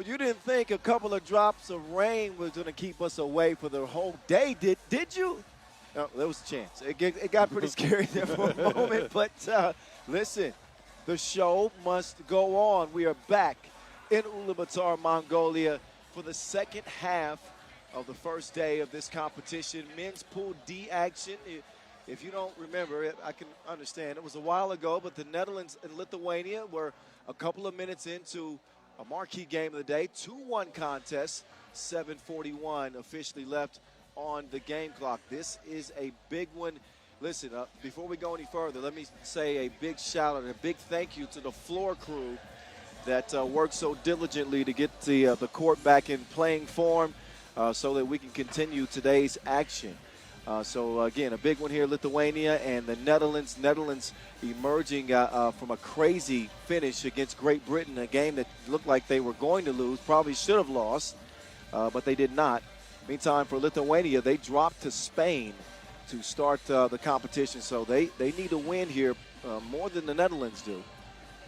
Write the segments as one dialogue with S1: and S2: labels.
S1: you didn't think a couple of drops of rain was going to keep us away for the whole day, did you? No, there was a chance. It got pretty scary there for a moment, but listen, the show must go on. We are back in Ulaanbaatar, Mongolia for the second half of the first day of this competition. Men's Pool D action. If you don't remember it, I can understand. It was a while ago, but the Netherlands and Lithuania were a couple of minutes into a marquee game of the day. 2-1 contest, 7:41 officially left on the game clock. This is a big one. Listen, before we go any further, let me say a big shout out and a big thank you to the floor crew that worked so diligently to get the court back in playing form so that we can continue today's action. So, again, a big one here, Lithuania and the Netherlands. Netherlands emerging from a crazy finish against Great Britain, a game that looked like they were going to lose, probably should have lost, but they did not. Meantime, for Lithuania, they dropped to Spain to start the competition. So they need a win here more than the Netherlands do.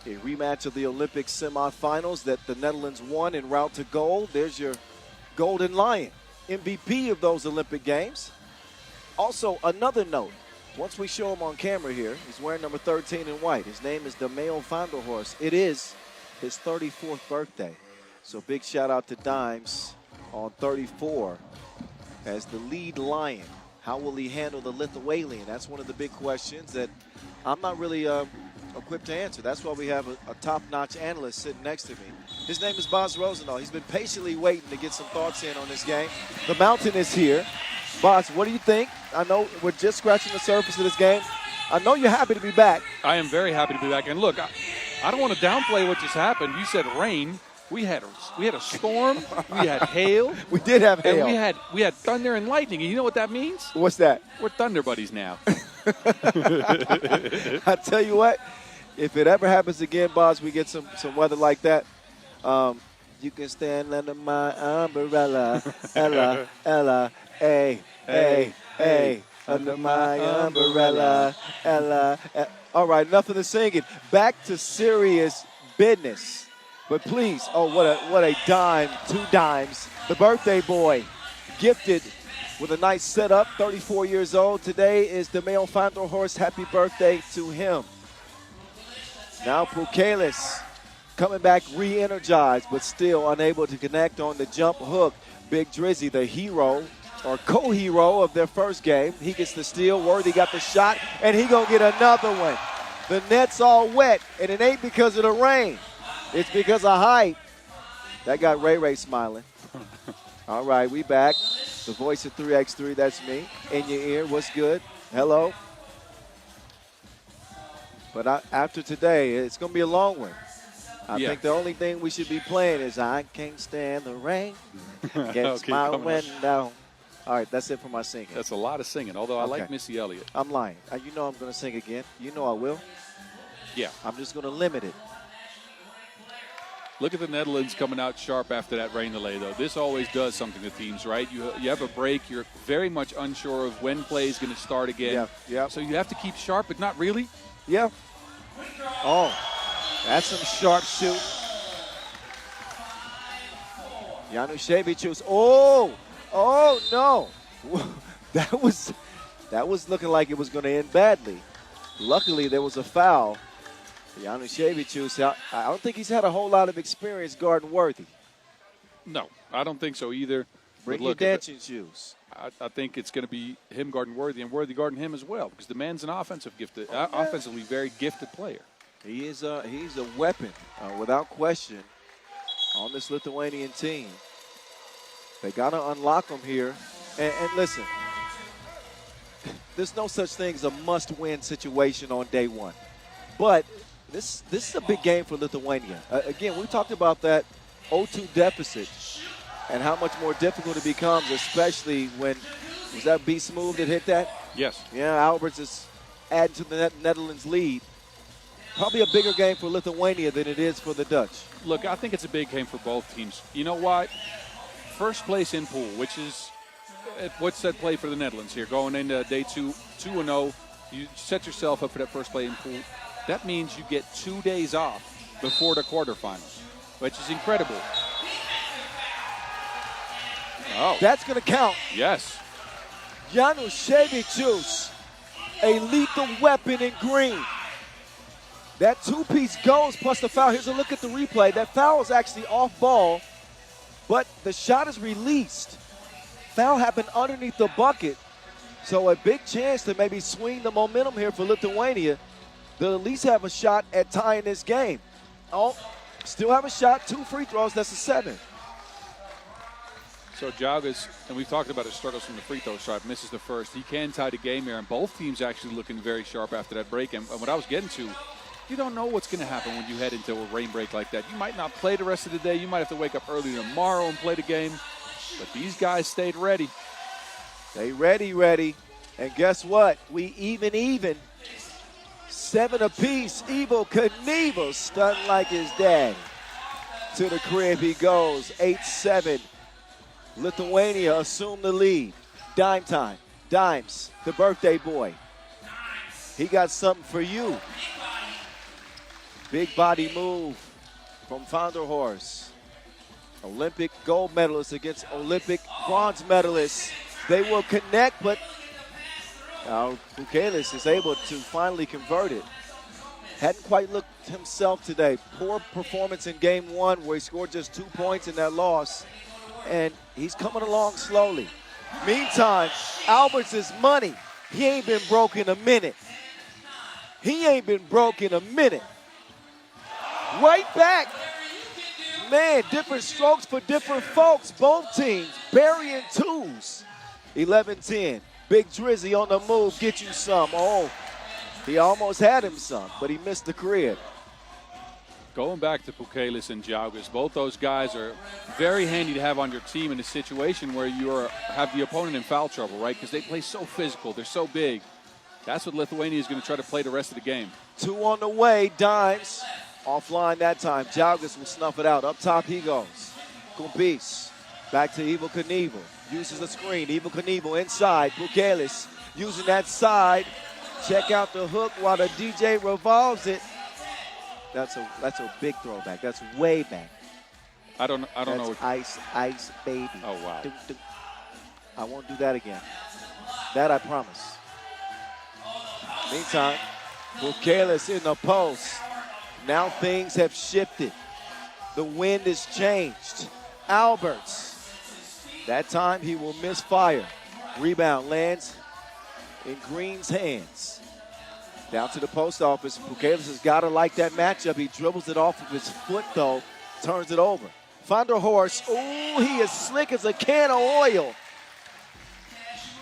S1: A rematch of the Olympic semifinals that the Netherlands won en route to gold. There's your Golden Lion, MVP of those Olympic Games. Also, another note, once we show him on camera here, he's wearing number 13 in white. His name is Daniel van der Horst. It is his 34th birthday. So big shout out to Dimes on 34 as the lead Lion. How will he handle the Lithuanian? That's one of the big questions that I'm not really equipped to answer. That's why we have a top-notch analyst sitting next to me. His name is Boz Rosendahl. He's been patiently waiting to get some thoughts in on this game. The Mountain is here. Boz, what do you think? I know we're just scratching the surface of this game. I know you're happy to be back.
S2: I am very happy to be back. And look, I don't want to downplay what just happened. You said rain. We had a storm. We had hail.
S1: We did have hail.
S2: And we had thunder and lightning. And you know what that means?
S1: What's that?
S2: We're Thunder Buddies now.
S1: I tell you what, if it ever happens again, Boz, we get some weather like that. You can stand under my umbrella, Ella. Hey, under my umbrella, Ella. All right, enough of the singing. Back to serious business. But please, what a dime, 2 dimes. The birthday boy, gifted with a nice setup, 34 years old. Today is the Daniel van der Horst. Happy birthday to him. Now Pukelis coming back re-energized, but still unable to connect on the jump hook. Big Drizzy, the hero, or co-hero of their first game. He gets the steal. Worthy got the shot, and he gonna get another one. The net's all wet, and it ain't because of the rain. It's because of height. That got Ray smiling. All right, we back. The voice of 3x3, that's me. In your ear, what's good? Hello. But after today, it's going to be a long one. I think the only thing we should be playing is I Can't Stand the Rain Against My Window. All right, that's it for my singing.
S2: That's a lot of singing, although I like Missy Elliott.
S1: I'm lying. You know I'm going to sing again. You know I will.
S2: Yeah.
S1: I'm just going to limit it.
S2: Look at the Netherlands coming out sharp after that rain delay, though. This always does something to teams, right? You have a break. You're very much unsure of when play is going to start again.
S1: Yeah.
S2: So you have to keep sharp, but not really.
S1: Yeah. Oh, that's some sharp shoot. Januszewicz. Oh no. That was looking like it was going to end badly. Luckily, there was a foul. Januszewicz, I don't think he's had a whole lot of experience guarding Worthy.
S2: No, I don't think so either.
S1: Bring your dancing shoes.
S2: I think it's going to be him guarding Worthy and Worthy guarding him as well, because the man's an offensively very gifted player.
S1: He's a weapon, without question, on this Lithuanian team. They got to unlock him here. And listen, there's no such thing as a must-win situation on day one. But this is a big game for Lithuania. Again, we talked about that 0-2 deficit and how much more difficult it becomes, especially when, was that B Smooth that hit that?
S2: Yes.
S1: Yeah, Alberts is adding to the Netherlands lead. Probably a bigger game for Lithuania than it is for the Dutch.
S2: Look, I think it's a big game for both teams. You know what? First place in pool, which is what's that play for the Netherlands here? Going into day 2-0, you set yourself up for that first play in pool. That means you get 2 days off before the quarterfinals, which is incredible. Oh.
S1: That's going to count.
S2: Yes.
S1: Januszewicz, a lethal weapon in green. That two-piece goes plus the foul. Here's a look at the replay. That foul is actually off ball, but the shot is released. Foul happened underneath the bucket. So a big chance to maybe swing the momentum here for Lithuania. They'll at least have a shot at tying this game. Oh, still have a shot. 2 free throws. That's a 7.
S2: So Jaugas, and we've talked about his struggles from the free throw shot, misses the first. He can tie the game here, and both teams actually looking very sharp after that break. And what I was getting to, you don't know what's going to happen when you head into a rain break like that. You might not play the rest of the day. You might have to wake up early tomorrow and play the game. But these guys stayed ready.
S1: They ready. And guess what? We even. 7 apiece. Evel Knievel stunned like his dad. To the crib he goes. 8-7. Lithuania assumed the lead. Dime time. Dimes, the birthday boy. He got something for you. Big body move from Vanderhorst. Olympic gold medalist against Olympic bronze medalist. They will connect, but Bukelis is able to finally convert it. Hadn't quite looked himself today. Poor performance in game 1 where he scored just 2 points in that loss. And he's coming along slowly. Meantime, Alberts is money. He ain't been broke in a minute. Right back. Man, different strokes for different folks. Both teams burying 2s. 11-10. Big Drizzy on the move. Get you some. Oh, he almost had him some, but he missed the crib.
S2: Going back to Bukelis and Jaugas, both those guys are very handy to have on your team in a situation where you have the opponent in foul trouble, right? Because they play so physical. They're so big. That's what Lithuania is going to try to play the rest of the game. 2
S1: on the way. Dimes. Offline that time. Jaugas will snuff it out. Up top he goes. Kumbis. Back to Evel Knievel. Uses the screen. Evel Knievel inside. Bukelis using that side. Check out the hook while the DJ revolves it. That's a big throwback. That's way back.
S2: I don't know.
S1: Ice, baby.
S2: Oh, wow.
S1: I won't do that again. That I promise. Meantime, Bukelis in the post. Now things have shifted. The wind has changed. Alberts. That time he will miss fire. Rebound lands in Green's hands. Down to the post office. Bukelis has got to like that matchup. He dribbles it off of his foot, though. Turns it over. Vanderhorst. Ooh, he is slick as a can of oil.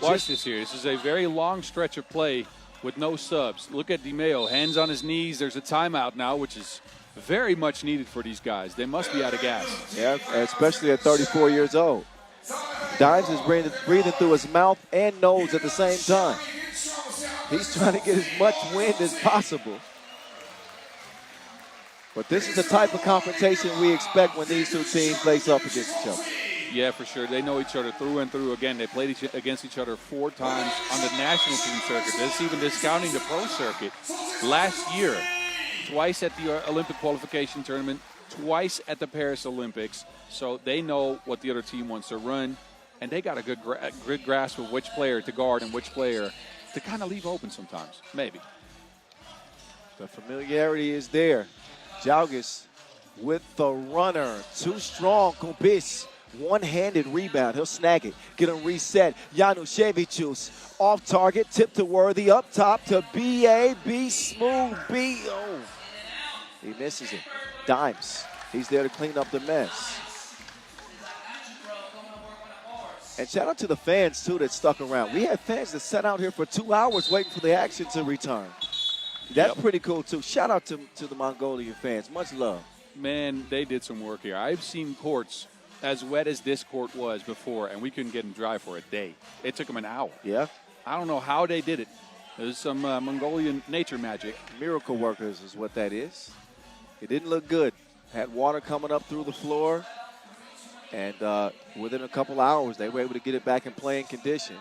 S2: Watch this here. This is a very long stretch of play with no subs. Look at DiMeo. Hands on his knees. There's a timeout now, which is very much needed for these guys. They must be out of gas.
S1: Yeah, especially at 34 years old. Dimes is breathing through his mouth and nose at the same time. He's trying to get as much wind as possible. But this is the type of confrontation we expect when these two teams face up against each other.
S2: Yeah, for sure. They know each other through and through. Again, they played against each other 4 times on the national team circuit. This is even discounting the pro circuit. Last year, twice at the Olympic qualification tournament, twice at the Paris Olympics. So they know what the other team wants to run, and they got a good grasp of which player to guard and which player to kind of leave open sometimes, maybe.
S1: The familiarity is there. Jaugas with the runner. Too strong. Kumbis. One-handed rebound. He'll snag it. Get him reset. Januszewicz off target. Tip to Worthy. Up top to B smooth. B. Oh. He misses it. Dimes. He's there to clean up the mess. And shout out to the fans, too, that stuck around. We had fans that sat out here for 2 hours waiting for the action to return. That's pretty cool, too. Shout out to the Mongolian fans. Much love.
S2: Man, they did some work here. I've seen courts as wet as this court was before, and we couldn't get them dry for a day. It took them an hour.
S1: Yeah.
S2: I don't know how they did it. There's some Mongolian nature magic.
S1: Miracle workers is what that is. It didn't look good. Had water coming up through the floor. And within a couple hours, they were able to get it back in playing condition.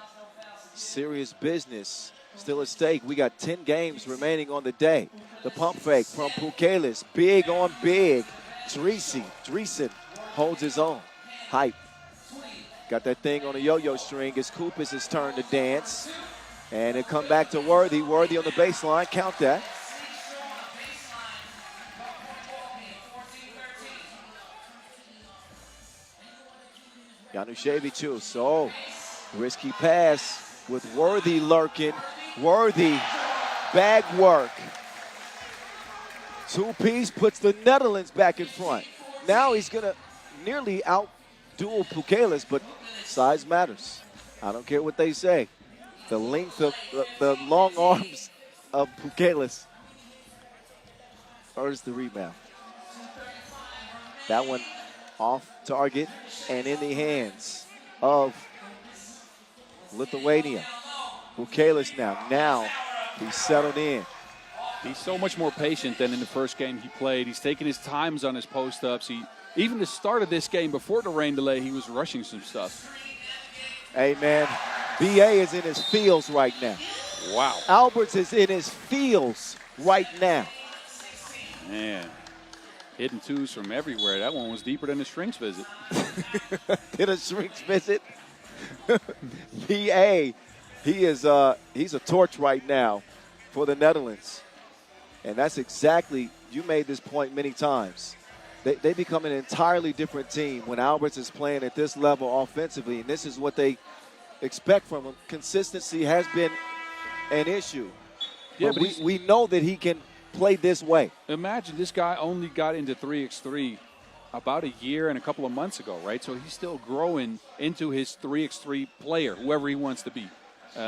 S1: Serious business still at stake. We got 10 games remaining on the day. The pump fake from Bukelis. Big on big. Dreesen holds his own. Hype. Got that thing on a yo-yo string. It's Kupis' turn to dance. And it come back to Worthy. Worthy on the baseline. Count that. Januševičius. So, risky pass with Worthy lurking. Worthy, bag work. Two-piece puts the Netherlands back in front. Now he's going to nearly out-duel Pukelis, but size matters. I don't care what they say. The length of the long arms of Pukelis earns the rebound. That one off target and in the hands of Lithuania. Pukelis now he's settled in.
S2: He's so much more patient than in the first game he played. He's taking his times on his post-ups. Even the start of this game, before the rain delay, he was rushing some stuff.
S1: Hey, man, BA is in his feels right now.
S2: Wow.
S1: Alberts is in his feels right now.
S2: Man, hitting twos from everywhere. That one was deeper than a shrink's visit.
S1: Did a shrink's visit? BA, he's a torch right now for the Netherlands. And that's exactly, you made this point many times. They become an entirely different team when Alberts is playing at this level offensively, and this is what they expect from him. Consistency has been an issue. Yeah, but we know that he can play this way.
S2: Imagine this guy only got into 3x3 about a year and a couple of months ago, right? So he's still growing into his 3x3 player, whoever he wants to be.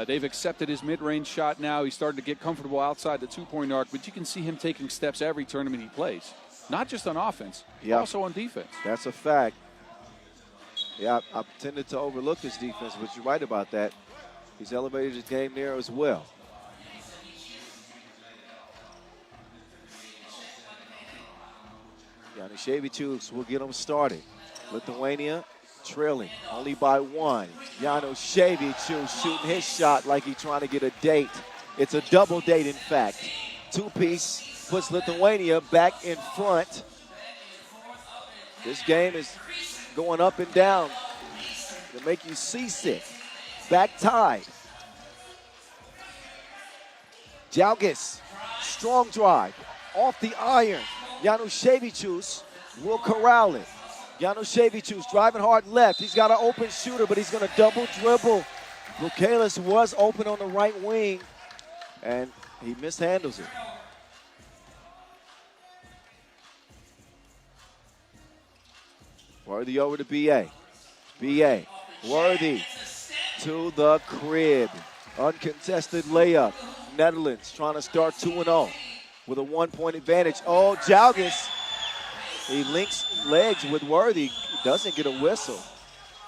S2: They've accepted his mid-range shot now. He's starting to get comfortable outside the two-point arc, but you can see him taking steps every tournament he plays. Not just on offense, also on defense.
S1: That's a fact. Yeah, I tended to overlook his defense, but you're right about that. He's elevated his game there as well. Januševičius will get him started. Lithuania trailing only by one. Januševičius shooting his shot like he's trying to get a date. It's a double date, in fact. Two-piece puts Lithuania back in front. This game is going up and down to make you seasick. Back tied. Jalgis, strong drive, off the iron. Januševičius will corral it. Januševičius driving hard left. He's got an open shooter, but he's going to double dribble. Pukelis was open on the right wing, and he mishandles it. Worthy over to BA. BA, Worthy to the crib. Uncontested layup. Netherlands trying to start 2-0 with a 1-point advantage. Oh, Jalgis. He links legs with Worthy. Doesn't get a whistle.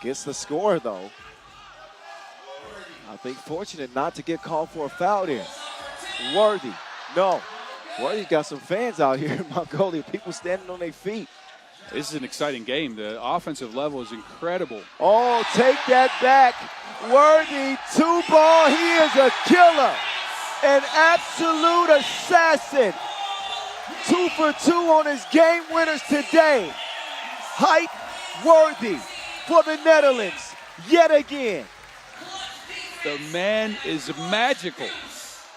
S1: Gets the score, though. I think fortunate not to get called for a foul there. Worthy. No. Worthy's got some fans out here in Mongolia. People standing on their feet.
S2: This is an exciting game. The offensive level is incredible.
S1: Oh, take that back. Worthy, 2-ball. He is a killer. An absolute assassin. 2 for 2 on his game winners today. Height Worthy for the Netherlands yet again.
S2: The man is magical.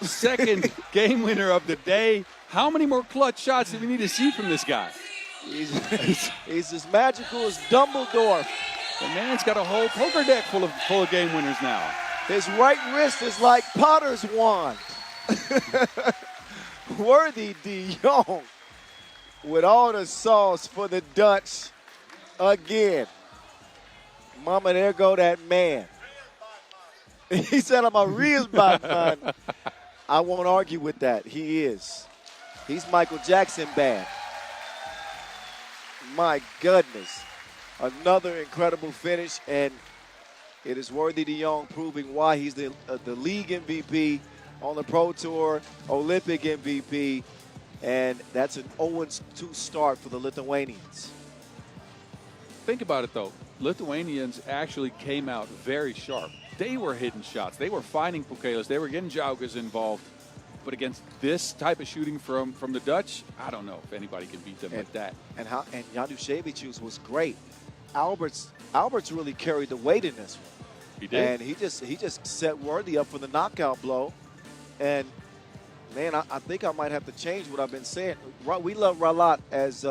S2: Second game winner of the day. How many more clutch shots do we need to see from this guy?
S1: He's as magical as Dumbledore.
S2: The man's got a whole poker deck full of game winners now.
S1: His right wrist is like Potter's wand. Worthy de Jong with all the sauce for the Dutch again. Mama, there go that man. He said, I'm a real bad man. I won't argue with that. He is. He's Michael Jackson bad. My goodness. Another incredible finish, and it is Worthy de Jong proving why he's the league MVP on the Pro Tour, Olympic MVP, and that's an 0-2 start for the Lithuanians.
S2: Think about it, though. Lithuanians actually came out very sharp. They were hitting shots. They were finding Pukelis. They were getting Jalgis involved. But against this type of shooting from the Dutch, I don't know if anybody can beat them like that.
S1: And Januševičius was great. Alberts really carried the weight in this one.
S2: He did.
S1: And he just set Worthy up for the knockout blow. And man, I think I might have to change what I've been saying. We love Ralat as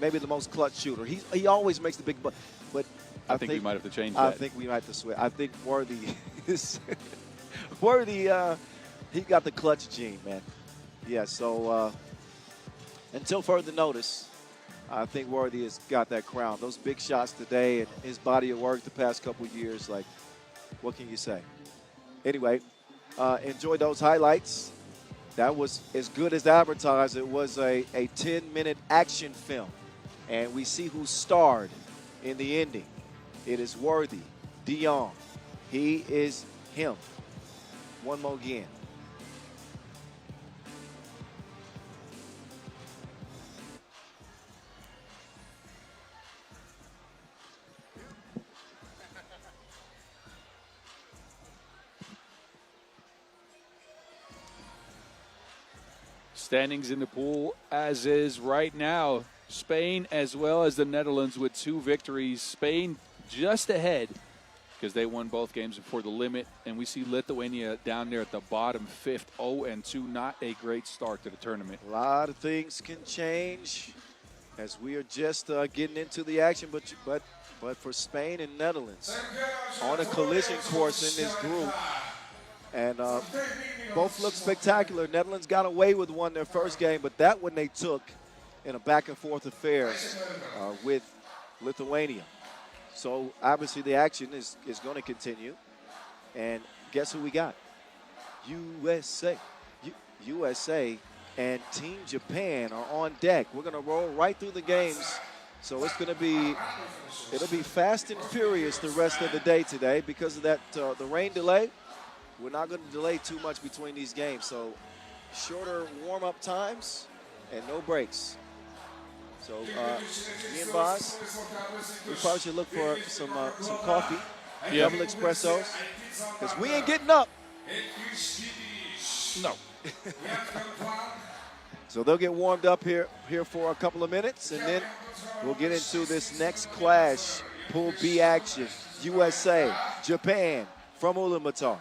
S1: maybe the most clutch shooter. He always makes the big but
S2: I think we might have to change that.
S1: I think we might have to switch. I think Worthy is Worthy. He got the clutch gene, man. Yeah. So until further notice, I think Worthy has got that crown. Those big shots today and his body of work the past couple of years. Like, what can you say? Anyway, enjoy those highlights. That was as good as advertised. It was a 10-minute action film. And we see who starred in the ending. It is Worthy, Dion. He is him. One more again.
S2: Standings in the pool as is right now. Spain as well as the Netherlands with 2 victories. Spain just ahead because they won both games before the limit. And we see Lithuania down there at the bottom, 5th, 0-2. Not a great start to the tournament.
S1: A lot of things can change as we are just getting into the action. But for Spain and Netherlands on a collision course in this group. And both look spectacular. Netherlands got away with one their first game, but that one they took in a back-and-forth affair with Lithuania. So obviously the action is going to continue. And guess who we got? USA. USA and Team Japan are on deck. We're going to roll right through the games. So it's going to be, it'll be fast and furious the rest of the day today because of that the rain delay. We're not going to delay too much between these games. So shorter warm-up times and no breaks. So me and Boz, we probably should look for some coffee, double espressos, because we ain't getting up.
S2: No.
S1: So they'll get warmed up here for a couple of minutes, and then we'll get into this next clash, Pool B action, USA, Japan, from Ulaanbaatar.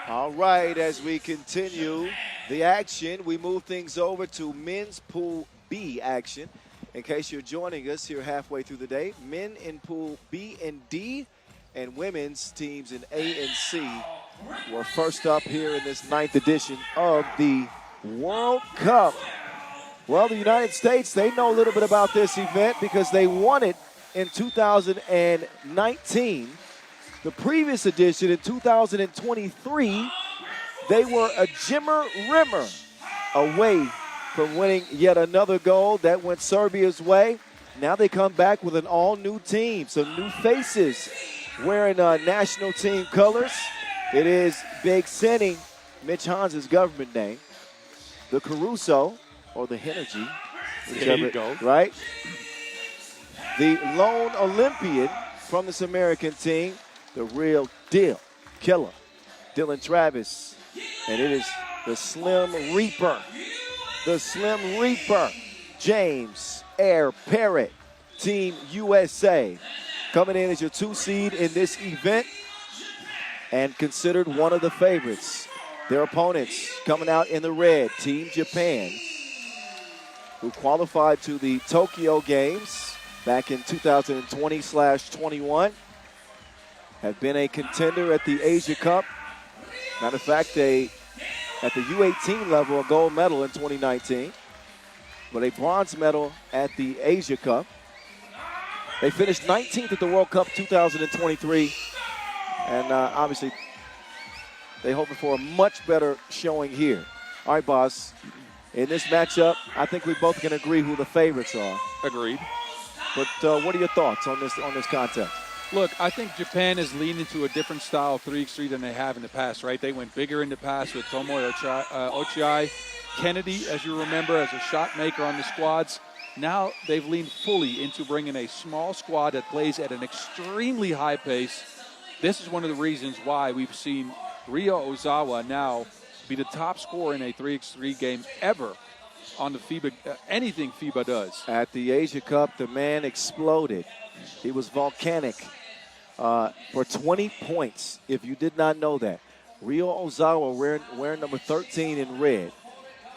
S1: All right, as we continue the action, we move things over to men's Pool B action. In case you're joining us here halfway through the day, men in Pool B and D and women's teams in A and C were first up here in this 9th edition of the World Cup. Well, the United States, they know a little bit about this event because they won it in 2019. The previous edition in 2023, they were a Jimmer Rimmer away from winning yet another gold. That went Serbia's way. Now they come back with an all-new team, some new faces wearing national team colors. It is Big Senny, Mitch Hans's government name, the Caruso, or the Henergy,
S2: there you go.
S1: Right? The lone Olympian from this American team, the real deal killer, Dylan Travis. And it is the Slim Reaper, James Air Parrott, Team USA, coming in as your 2 seed in this event and considered one of the favorites. Their opponents coming out in the red, Team Japan, who qualified to the Tokyo Games back in 2020/21. Have been a contender at the Asia Cup. Matter of fact, at the U18 level, a gold medal in 2019, but a bronze medal at the Asia Cup. They finished 19th at the World Cup 2023, and obviously they're hoping for a much better showing here. All right, boss, in this matchup, I think we both can agree who the favorites are.
S2: Agreed.
S1: But what are your thoughts on this contest?
S2: Look, I think Japan has leaned into a different style of 3x3 than they have in the past, right? They went bigger in the past with Tomoe Ochiai. Kennedy, as you remember, as a shot maker on the squads. Now they've leaned fully into bringing a small squad that plays at an extremely high pace. This is one of the reasons why we've seen Ryo Ozawa now be the top scorer in a 3x3 game ever on the FIBA, anything FIBA does.
S1: At the Asia Cup, the man exploded. He was volcanic for 20 points, if you did not know that. Ryo Ozawa wearing number 13 in red.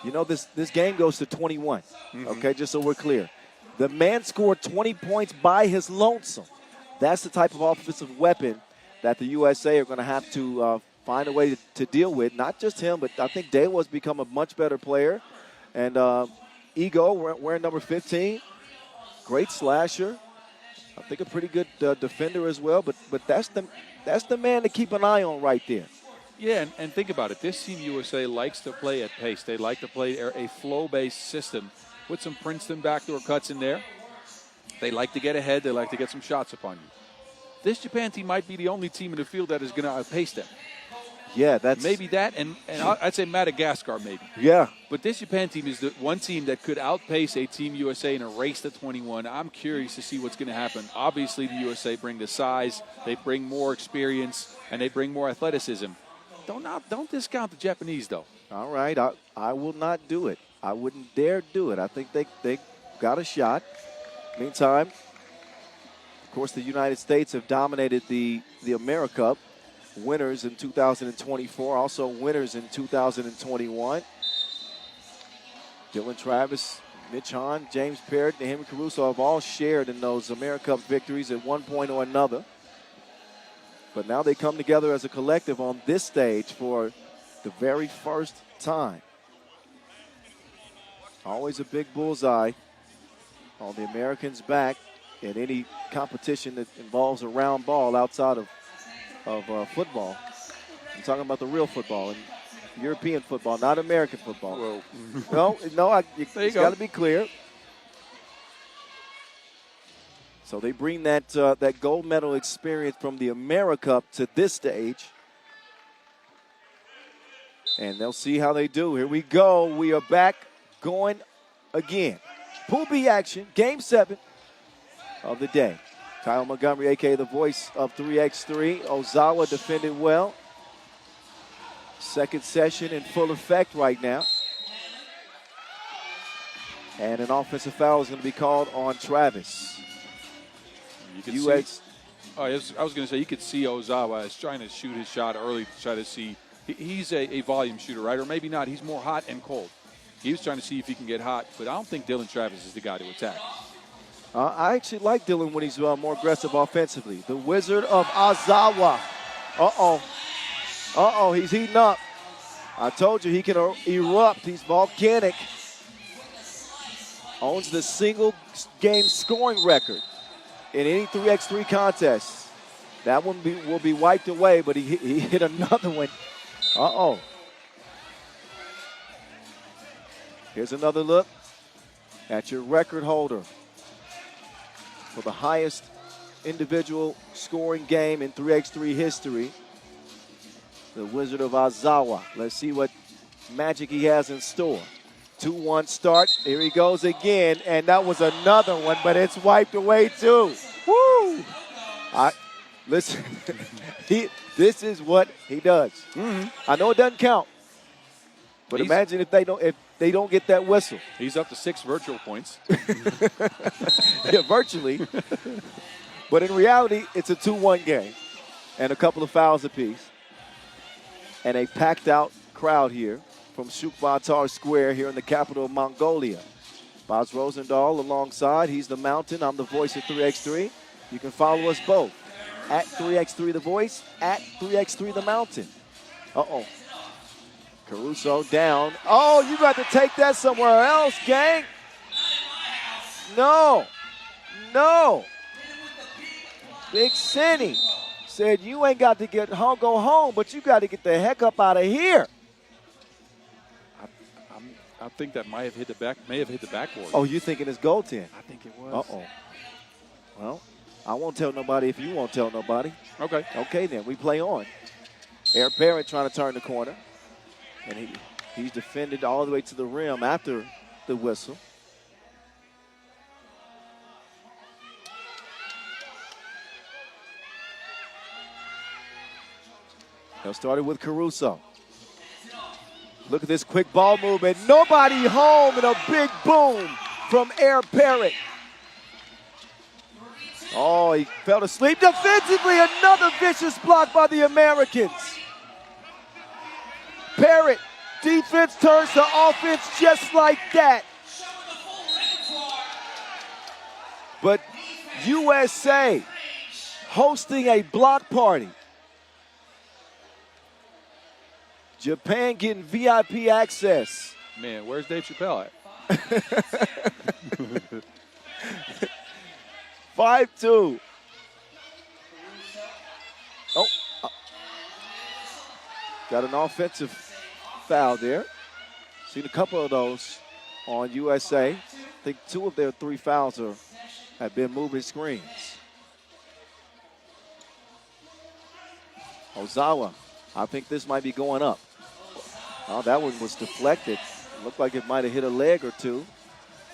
S1: You know, this game goes to 21, okay, just so we're clear. The man scored 20 points by his lonesome. That's the type of offensive weapon that the USA are going to have to find a way to deal with. Not just him, but I think Dewa's become a much better player. And Ego wearing number 15, great slasher. I think a pretty good defender as well, but that's the man to keep an eye on right there.
S2: Yeah, and think about it. This Team USA likes to play at pace. They like to play a flow-based system with some Princeton backdoor cuts in there. They like to get ahead. They like to get some shots upon you. This Japan team might be the only team in the field that is going to outpace them.
S1: Yeah, that's
S2: maybe that, and I'd say Madagascar maybe.
S1: Yeah.
S2: But this Japan team is the one team that could outpace a Team USA in a race to 21. I'm curious to see what's going to happen. Obviously, the USA bring the size, they bring more experience, and they bring more athleticism. Don't discount the Japanese, though.
S1: All right, I will not do it. I wouldn't dare do it. I think they got a shot. Meantime, of course, the United States have dominated the AmeriCup. Winners in 2024, also winners in 2021. Dylan Travis, Mitch Hahn, James Parrott, and Henry Caruso have all shared in those AmeriCup victories at one point or another. But now they come together as a collective on this stage for the very first time. Always a big bullseye on the Americans' back in any competition that involves a round ball outside of football. I'm talking about the real football and European football, not American football.
S2: Whoa.
S1: It's got to be clear. So they bring that gold medal experience from the AmeriCup to this stage. And they'll see how they do. Here we go. We are back going again. Pool B action, Game 7 of the day. Kyle Montgomery, a.k.a. the voice of 3x3. Ozawa defended well. Second session in full effect right now. And an offensive foul is going to be called on Travis.
S2: You can see, I was going to say, you could see Ozawa is trying to shoot his shot early to try to see. He's a volume shooter, right? Or maybe not. He's more hot and cold. He was trying to see if he can get hot, but I don't think Dylan Travis is the guy to attack.
S1: I actually like Dylan when he's more aggressive offensively. The Wizard of Ozawa. He's heating up. I told you he can erupt. He's volcanic. Owns the single game scoring record in any 3x3 contest. That one will be wiped away, but he hit another one. Here's another look at your record holder for the highest individual scoring game in 3x3 history, the Wizard of Ozawa. Let's see what magic he has in store. 2-1 start. Here he goes again, and that was another one, but it's wiped away too. Woo! Listen, this is what he does.
S2: Mm-hmm.
S1: I know it doesn't count, but imagine if they don't get that whistle.
S2: He's up to 6 virtual points.
S1: Yeah, virtually. But in reality, it's a 2-1 game and a couple of fouls apiece. And a packed out crowd here from Ulaanbaatar Square here in the capital of Mongolia. Boz Rosendahl alongside. He's the Mountain. I'm the voice of 3x3. You can follow us both at 3x3 The Voice, at 3x3 The Mountain. Caruso down. Oh, you got to take that somewhere else, gang. No. Big Cindy said you ain't got to go home, but you got to get the heck up out of here.
S2: I think that may have hit the backboard.
S1: Oh, you thinking it's goaltend?
S2: I think it was.
S1: Well, I won't tell nobody if you won't tell nobody.
S2: Okay.
S1: Okay, then we play on. Eric Parrott trying to turn the corner. And he's defended all the way to the rim after the whistle. They'll start it with Caruso. Look at this quick ball movement. Nobody home, and a big boom from Eric Parrott. Oh, he fell asleep defensively. Another vicious block by the Americans. Parrott, defense turns to offense just like that. But USA hosting a block party. Japan getting VIP access.
S2: Man, where's Dave Chappelle at?
S1: 5-2. Got an offensive foul there. Seen a couple of those on USA. I think 2 of their 3 fouls have been moving screens. Ozawa I think this might be going up. Oh, that one was deflected. Looked like it might have hit a leg or two.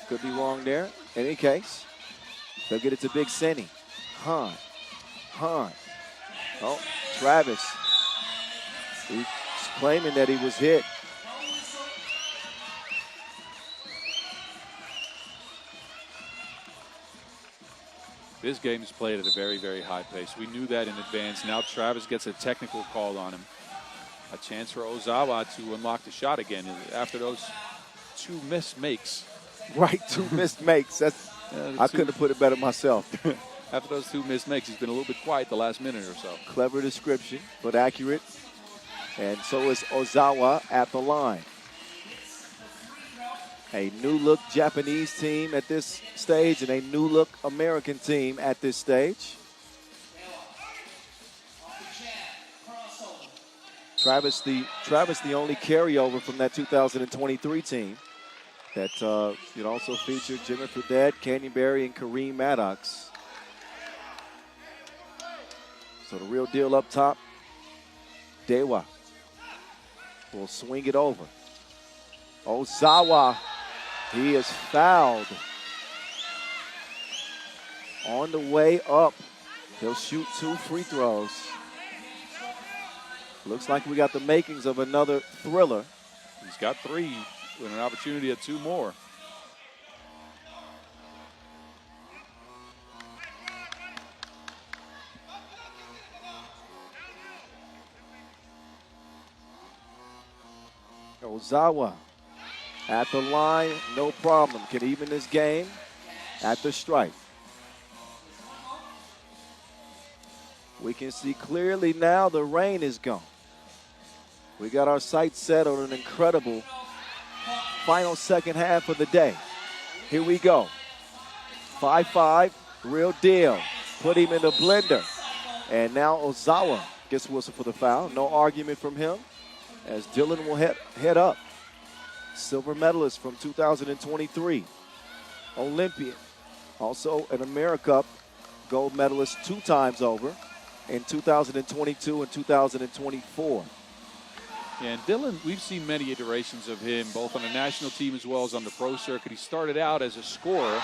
S1: Could be wrong there. In any case, they'll get it to Big Senny. Hahn. Oh, Travis. He's claiming that he was hit.
S2: This game is played at a very, very high pace. We knew that in advance. Now Travis gets a technical call on him. A chance for Ozawa to unlock the shot again after those 2 missed makes.
S1: Right, 2 missed makes. That's I couldn't have put it better myself.
S2: After those 2 missed makes, he's been a little bit quiet the last minute or so.
S1: Clever description, but accurate. And so is Ozawa at the line. A new-look Japanese team at this stage and a new-look American team at this stage. Travis the only carryover from that 2023 team that it also featured Jimmy Fredette, Canyon Berry, and Kareem Maddox. So the real deal up top, Dewa will swing it over. Ozawa, he is fouled. On the way up, he'll shoot 2 free throws. Looks like we got the makings of another thriller.
S2: He's got 3 with an opportunity at 2 more.
S1: Ozawa at the line, no problem. Can even this game at the stripe. We can see clearly now the rain is gone. We got our sights set on an incredible final second half of the day. Here we go. 5-5, real deal. Put him in the blender. And now Ozawa gets whistled for the foul. No argument from him as Dylan will head up. Silver medalist from 2023. Olympian. Also an AmeriCup gold medalist 2 times over in 2022 and 2024.
S2: Yeah, and Dylan, we've seen many iterations of him, both on the national team as well as on the pro circuit. He started out as a scorer,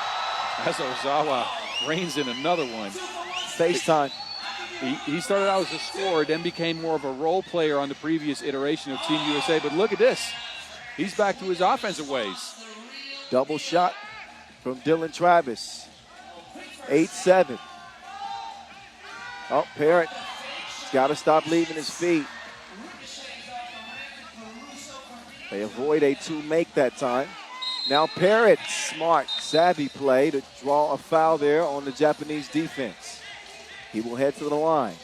S2: as Ozawa reigns in another one.
S1: FaceTime.
S2: He started out as a scorer, then became more of a role player on the previous iteration of Team USA. But look at this. He's back to his offensive ways.
S1: Double shot from Dylan Travis. 8-7. Oh, Parrott. He's got to stop leaving his feet. They avoid a 2-make that time. Now Parrott, smart, savvy play to draw a foul there on the Japanese defense. He will head to the line.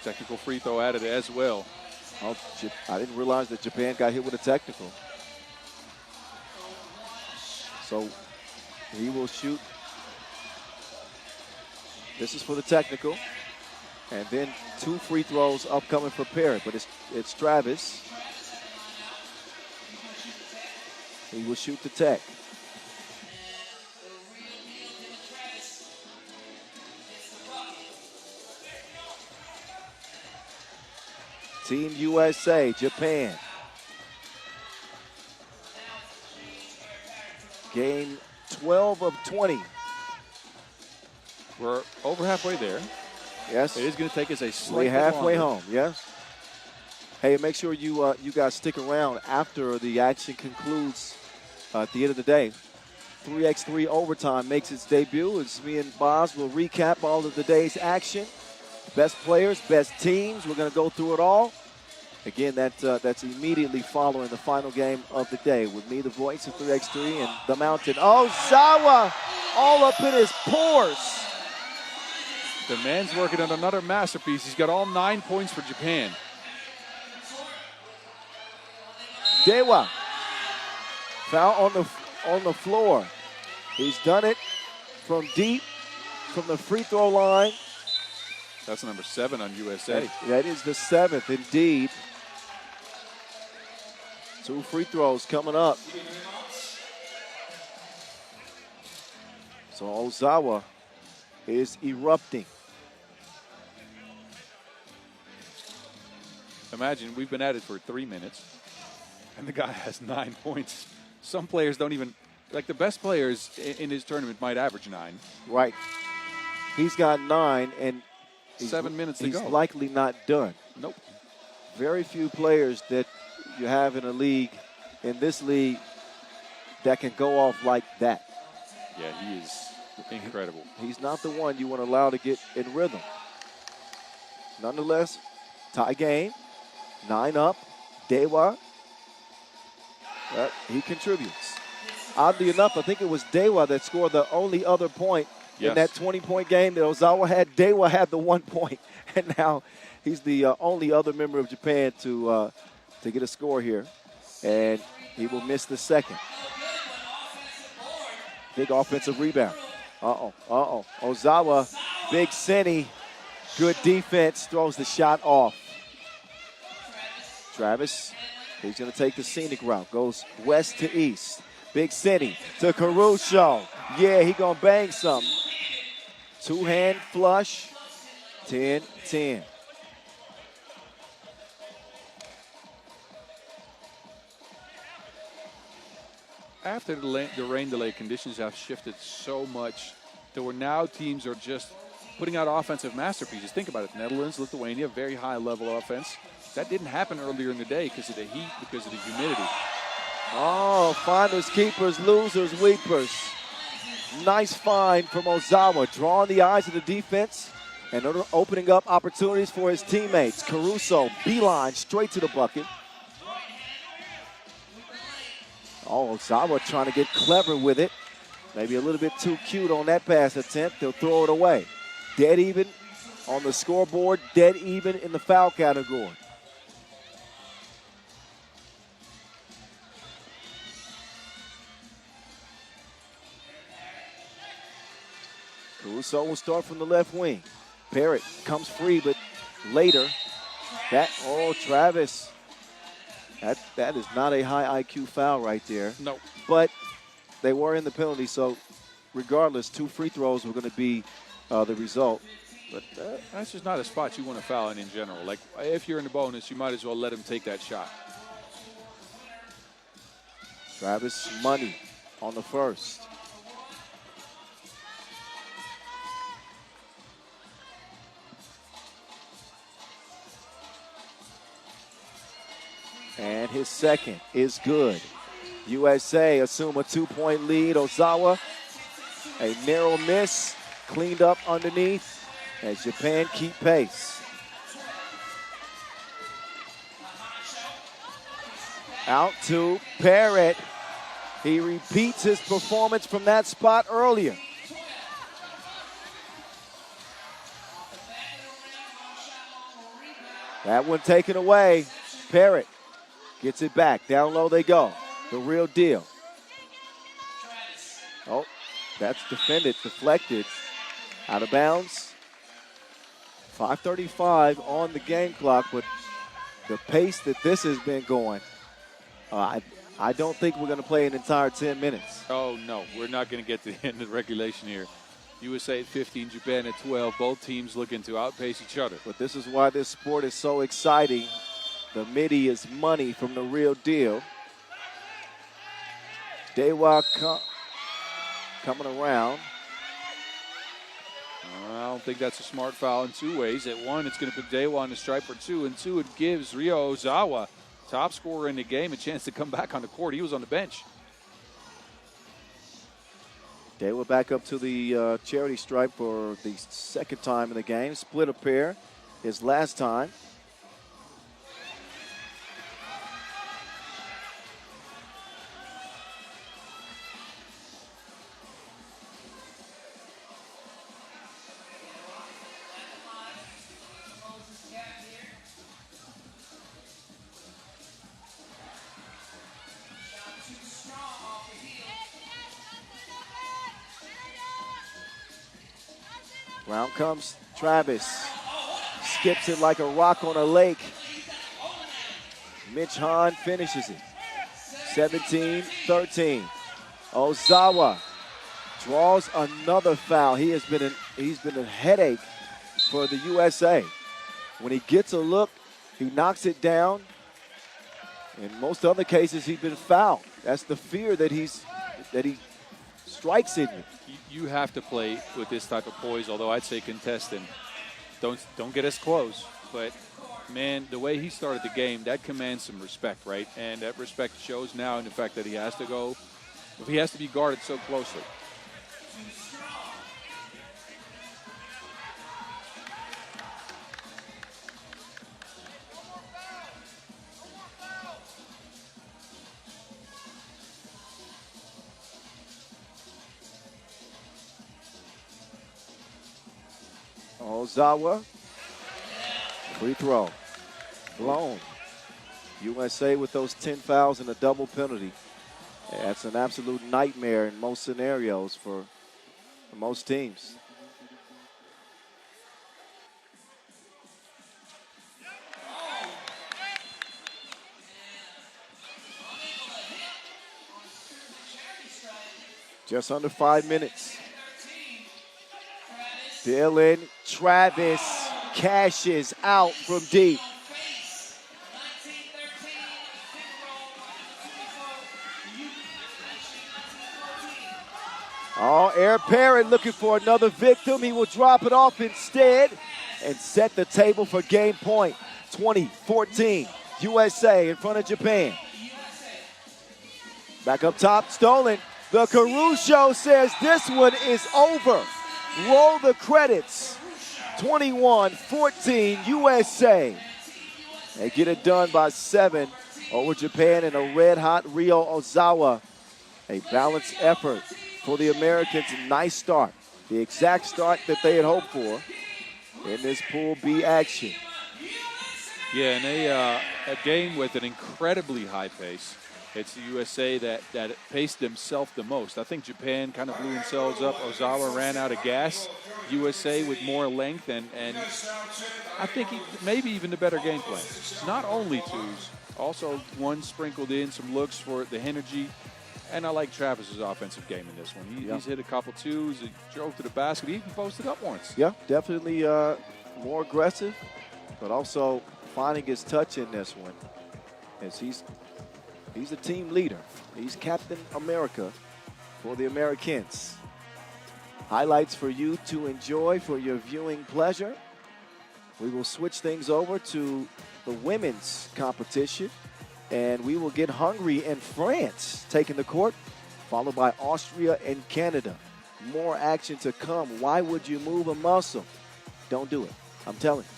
S2: Technical free throw added as well.
S1: Oh, I didn't realize that Japan got hit with a technical. So he will shoot. This is for the technical. And then 2 free throws upcoming for Parrott, but it's Travis. He will shoot the tech. Team USA, Japan. Game 12 of 20.
S2: We're over halfway there.
S1: Yes.
S2: It is going to take us a slightly
S1: We're halfway
S2: longer.
S1: home, yes. Hey, make sure you guys stick around after the action concludes at the end of the day. 3x3 overtime makes its debut. It's me and Boz will recap all of the day's action. Best players, best teams. We're going to go through it all. Again, that's immediately following the final game of the day. With me, the voice of 3x3 and the mountain. Ozawa all up in his pores.
S2: The man's working on another masterpiece. He's got all 9 points for Japan.
S1: Dewa. Foul on the floor. He's done it from deep, from the free throw line.
S2: That's number 7 on USA.
S1: That is the 7th, indeed. 2 free throws coming up. So Ozawa is erupting.
S2: Imagine we've been at it for 3 minutes, and the guy has 9 points. Some players don't even, like the best players in his tournament might average 9.
S1: Right. He's got 9, and
S2: 7 minutes to go.
S1: He's likely not done.
S2: Nope.
S1: Very few players that you have in a league, in this league, that can go off like that.
S2: Yeah, he is incredible.
S1: He's not the one you want to allow to get in rhythm. Nonetheless, tie game, 9 up, Dewa. He contributes. Oddly enough, I think it was Dewa that scored the only other point in that 20-point game that Ozawa had. Dewa had the 1 point, and now he's the only other member of Japan to get a score here, and he will miss the second. Big offensive rebound. Ozawa, big Senny, good defense, throws the shot off. Travis, he's going to take the scenic route, goes west to east. Big Senny to Caruso. Yeah, he going to bang something. Two-hand flush, 10-10.
S2: After the rain delay, conditions have shifted so much that where now teams are just putting out offensive masterpieces. Think about it. Netherlands, Lithuania, very high-level offense. That didn't happen earlier in the day because of the heat, because of the humidity.
S1: Oh, finders, keepers, losers, weepers. Nice find from Ozawa, drawing the eyes of the defense and opening up opportunities for his teammates. Caruso, beeline, straight to the bucket. Oh, Ozawa trying to get clever with it. Maybe a little bit too cute on that pass attempt. They'll throw it away. Dead even on the scoreboard, dead even in the foul category. Caruso will start from the left wing. Barrett comes free, but later, Travis. That is not a high IQ foul right there.
S2: No.
S1: But they were in the penalty, so regardless, 2 free throws were going to be the result.
S2: But that's just not a spot you want to foul in general. Like, if you're in the bonus, you might as well let him take that shot.
S1: Travis money on the first. And his second is good. USA assume a 2-point lead. Ozawa, a narrow miss, cleaned up underneath as Japan keep pace. Out to Barrett. He repeats his performance from that spot earlier. That one taken away. Barrett gets it back. Down low they go. The real deal. Oh, that's deflected. Out of bounds. 5:35 on the game clock, but the pace that this has been going, I don't think we're going to play an entire 10 minutes.
S2: Oh, no. We're not going to get to the end of regulation here. USA at 15, Japan at 12. Both teams looking to outpace each other.
S1: But this is why this sport is so exciting. The midi is money from the real deal. Dewa coming around.
S2: I don't think that's a smart foul in 2 ways. At 1, it's going to put Dewa on the stripe for 2. And 2, it gives Ryo Ozawa, top scorer in the game, a chance to come back on the court. He was on the bench.
S1: Dewa back up to the charity stripe for the second time in the game. Split a pair his last time. Round comes Travis. Skips it like a rock on a lake. Mitch Hahn finishes it. 17-13. Ozawa draws another foul. He's been a headache for the USA. When he gets a look, He knocks it down. In most other cases, he's been fouled. That's the fear that he strikes in you.
S2: You have to play with this type of poise, although I'd say contestant. Don't get us close. But, man, the way he started the game, that commands some respect, right? And that respect shows now in the fact that he has to be guarded so closely.
S1: Ozawa, free throw, blown. USA with those 10 fouls and a double penalty. That's an absolute nightmare in most scenarios for most teams. Just under 5 minutes. Dylan Travis cashes out from deep. Oh, Air Parrott looking for another victim. He will drop it off instead and set the table for game point. 20-14, USA in front of Japan. Back up top, stolen. The Caruso says this one is over. Roll the credits. 21-14 USA. They get it done by 7 over Japan in a red-hot Ryo Ozawa. A balanced effort for the Americans. Nice start. The exact start that they had hoped for in this Pool B action.
S2: Yeah, and a game with an incredibly high pace. It's the USA that paced themselves the most. I think Japan kind of blew themselves up. Ozawa ran out of gas. USA with more length, and I think maybe even the better game plan. Not only twos, also one sprinkled in, some looks for the energy. And I like Travis's offensive game in this one. He's hit a couple twos. He drove to the basket. He even posted up once.
S1: Yeah, definitely more aggressive, but also finding his touch in this one as he's a team leader. He's Captain America for the Americans. Highlights for you to enjoy for your viewing pleasure. We will switch things over to the women's competition, and we will get Hungary and France taking the court, followed by Austria and Canada. More action to come. Why would you move a muscle? Don't do it. I'm telling you.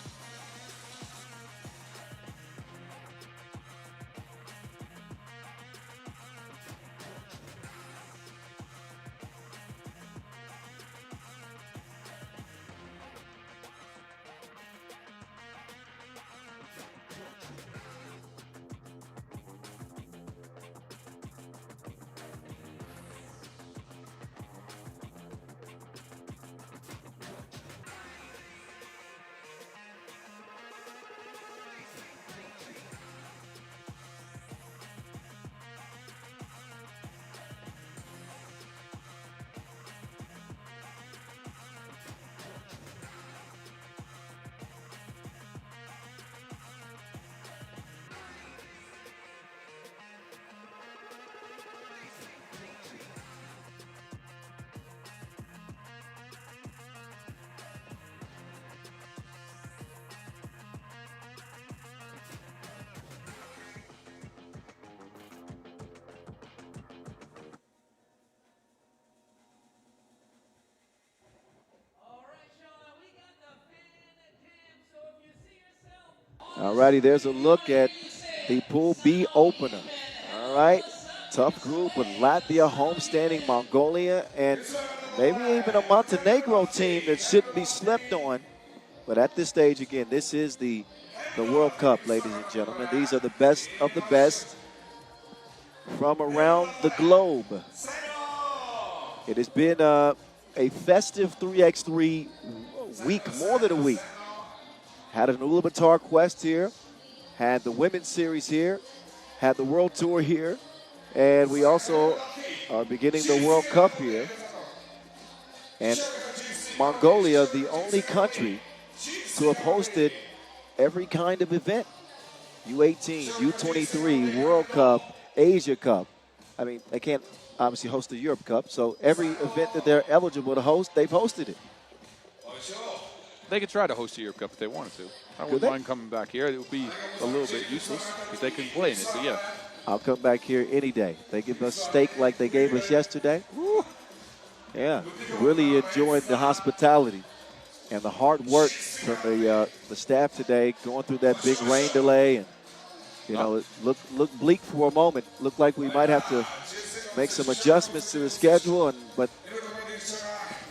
S1: All righty, there's a look at the Pool B opener. All right, tough group with Latvia, homestanding Mongolia, and maybe even a Montenegro team that shouldn't be slept on. But at this stage, again, this is the World Cup, ladies and gentlemen. These are the best of the best from around the globe. It has been a festive 3x3 week, more than a week. Had an Ulaanbaatar quest here, had the Women's Series here, had the World Tour here, and we also are beginning the World Cup here. And Mongolia, the only country to have hosted every kind of event U18, U23, World Cup, Asia Cup. I mean, they can't obviously host the Europe Cup, so every event that they're eligible to host, they've hosted it.
S2: They could try to host the Europe Cup if they wanted to. I wouldn't mind coming back here. It would be a little bit useless because they couldn't play in it, but yeah.
S1: I'll come back here any day. They give us steak like they gave us yesterday. Woo. Yeah, really enjoyed the hospitality and the hard work from the staff today, going through that big rain delay. And, you know, it looked bleak for a moment. Looked like we might have to make some adjustments to the schedule, but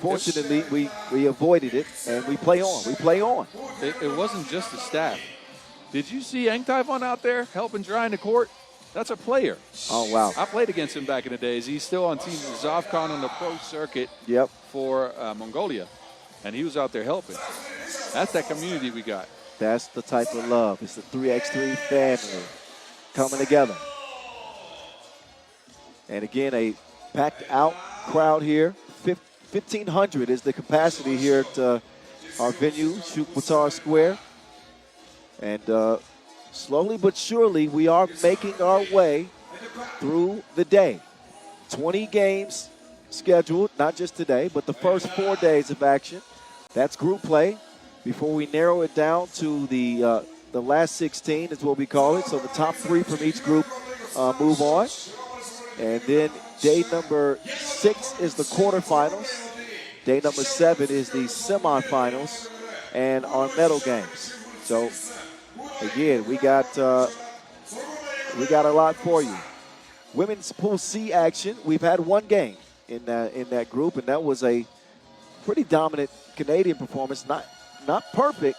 S1: fortunately, we avoided it, and we play on. We play on.
S2: It wasn't just the staff. Did you see Engtaivon out there helping dry in the court? That's a player.
S1: Oh, wow.
S2: I played against him back in the days. He's still on Team Zovcon on the pro circuit for Mongolia, and he was out there helping. That's that community we got.
S1: That's the type of love. It's the 3x3 family coming together. And again, a packed out crowd here. 1,500 is the capacity here at our venue, Shukwatar Square. And slowly but surely, we are making our way through the day. 20 games scheduled, not just today, but the first 4 days of action. That's group play before we narrow it down to the last 16 is what we call it. So the top 3 from each group move on. And then day number 6 is the quarterfinals. Day number 7 is the semifinals and our medal games. So again, we got a lot for you. Women's Pool C action. We've had one game in that group, and that was a pretty dominant Canadian performance. Not perfect,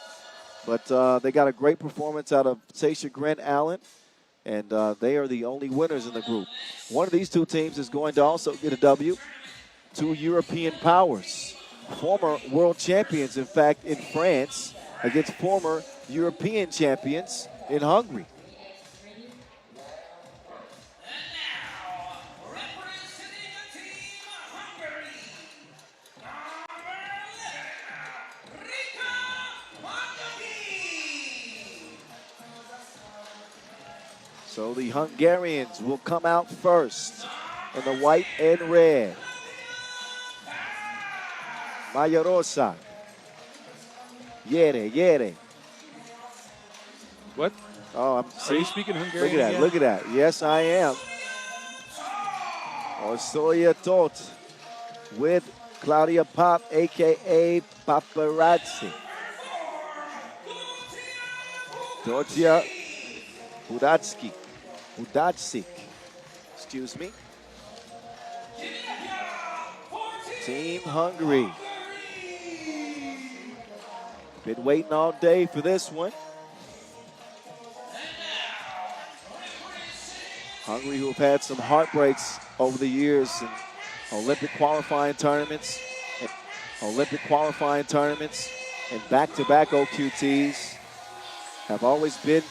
S1: but they got a great performance out of Sasha Gren Allen, and they are the only winners in the group. One of these two teams is going to also get a W. 2 European powers, former world champions, in fact, in France, against former European champions in Hungary. So the Hungarians will come out first in the white and red. Majarosa. Yere.
S2: What?
S1: Oh,
S2: Are you speaking Hungarian?
S1: Look at that, look at that. Yes, I am. Osoya Tot with Claudia Pop, a.k.a. Paparazzi. Dortia Budatsik, excuse me. Team Hungary. Been waiting all day for this one. Hungary, who have had some heartbreaks over the years in Olympic qualifying tournaments, and back-to-back OQTs, have always been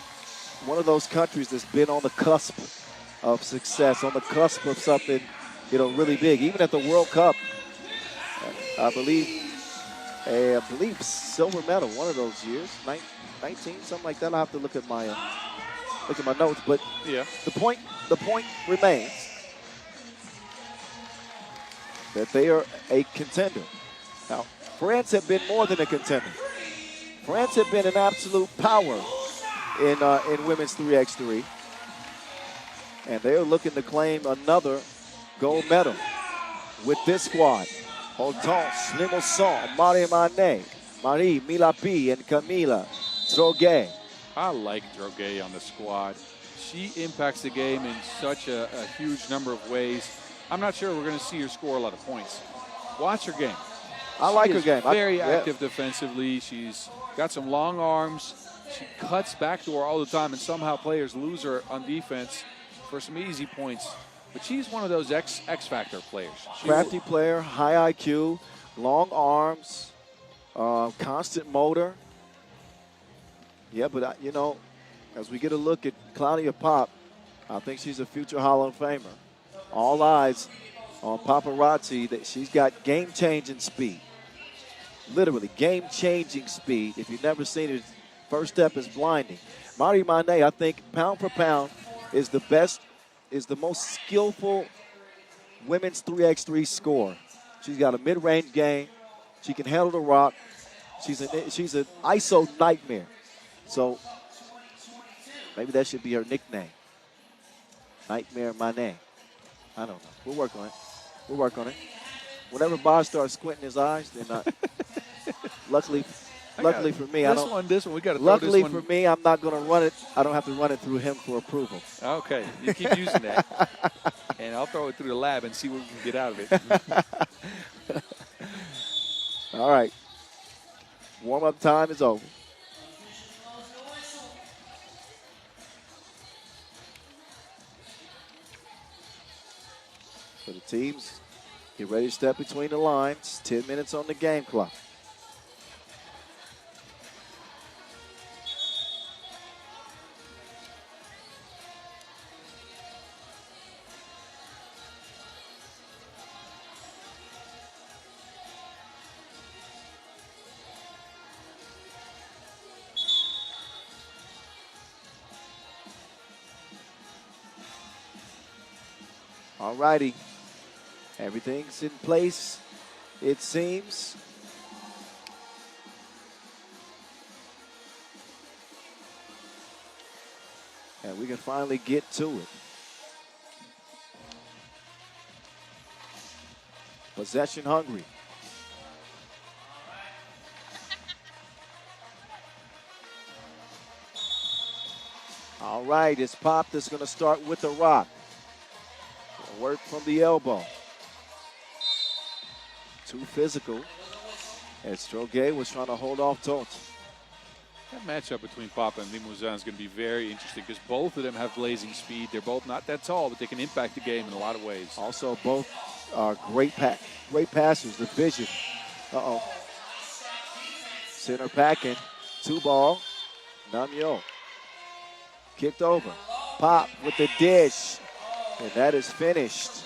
S1: one of those countries that's been on the cusp of success, on the cusp of something, really big. Even at the World Cup, I believe silver medal one of those years, 19, something like that. I'll have to look at my notes, but
S2: yeah,
S1: the point remains that they are a contender. Now, France have been more than a contender. France have been an absolute power in women's 3x3, and they're looking to claim another gold medal with this squad. Hortense Limousin, Marie Milapi, and Camila Droguet.
S2: I like Droguet on the squad. She impacts the game in such a huge number of ways. I'm not sure we're going to see her score a lot of points. Watch her game.
S1: I like her game.
S2: Very active defensively. She's got some long arms. She cuts backdoor all the time, and somehow players lose her on defense for some easy points. But she's one of those X-Factor players.
S1: Crafty player, high IQ, long arms, constant motor. Yeah, but, as we get a look at Claudia Pop, I think she's a future Hall of Famer. All eyes on Paparazzi, that she's got game-changing speed. Literally, game-changing speed. If you've never seen her, First step is blinding. Mari Mane, I think, pound for pound, is the best, is the most skillful women's 3x3 scorer. She's got a mid-range game. She can handle the rock. She's an ISO nightmare. So maybe that should be her nickname. Nightmare Mane. I don't know. We'll work on it. We'll work on it. Whenever Boz starts squinting his eyes, then luckily for me,
S2: this one, we got to throw
S1: luckily
S2: this one.
S1: for me, I'm not going to run it. I don't have to run it through him for approval.
S2: Okay, you keep using that. And I'll throw it through the lab and see what we can get out of it.
S1: All right. Warm-up time is over. So the teams get ready to step between the lines. 10 minutes on the game clock. All righty. Everything's in place, it seems. And we can finally get to it. Possession hungry. All right, it's Pop that's going to start with the rock. Work from the elbow. Too physical. As Stroge was trying to hold off Tolt.
S2: That matchup between Papa and Limousin is going to be very interesting because both of them have blazing speed. They're both not that tall, but they can impact the game in a lot of ways.
S1: Also, both are great passers. The vision. Uh-oh. Center packing. 2-ball. Namyo. Kicked over. Pop with the dish. And that is finished.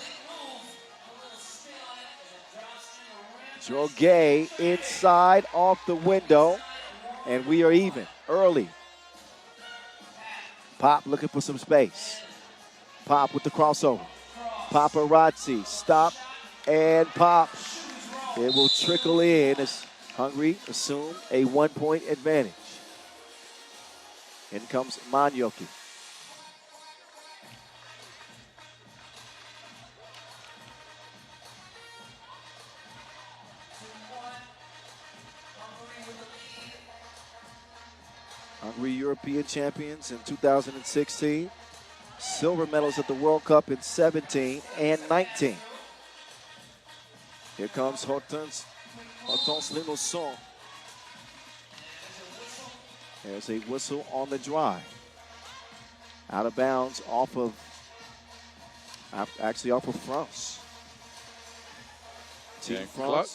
S1: Droge inside off the window. And we are even early. Pop looking for some space. Pop with the crossover. Paparazzi stop and pop. It will trickle in as Hungary assume a 1-point advantage. In comes Manyoki. Hungary European champions in 2016. Silver medals at the World Cup in 17 and 19. Here comes Hortense Limousin. There's a whistle on the drive. Out of bounds off of France.
S2: Yeah,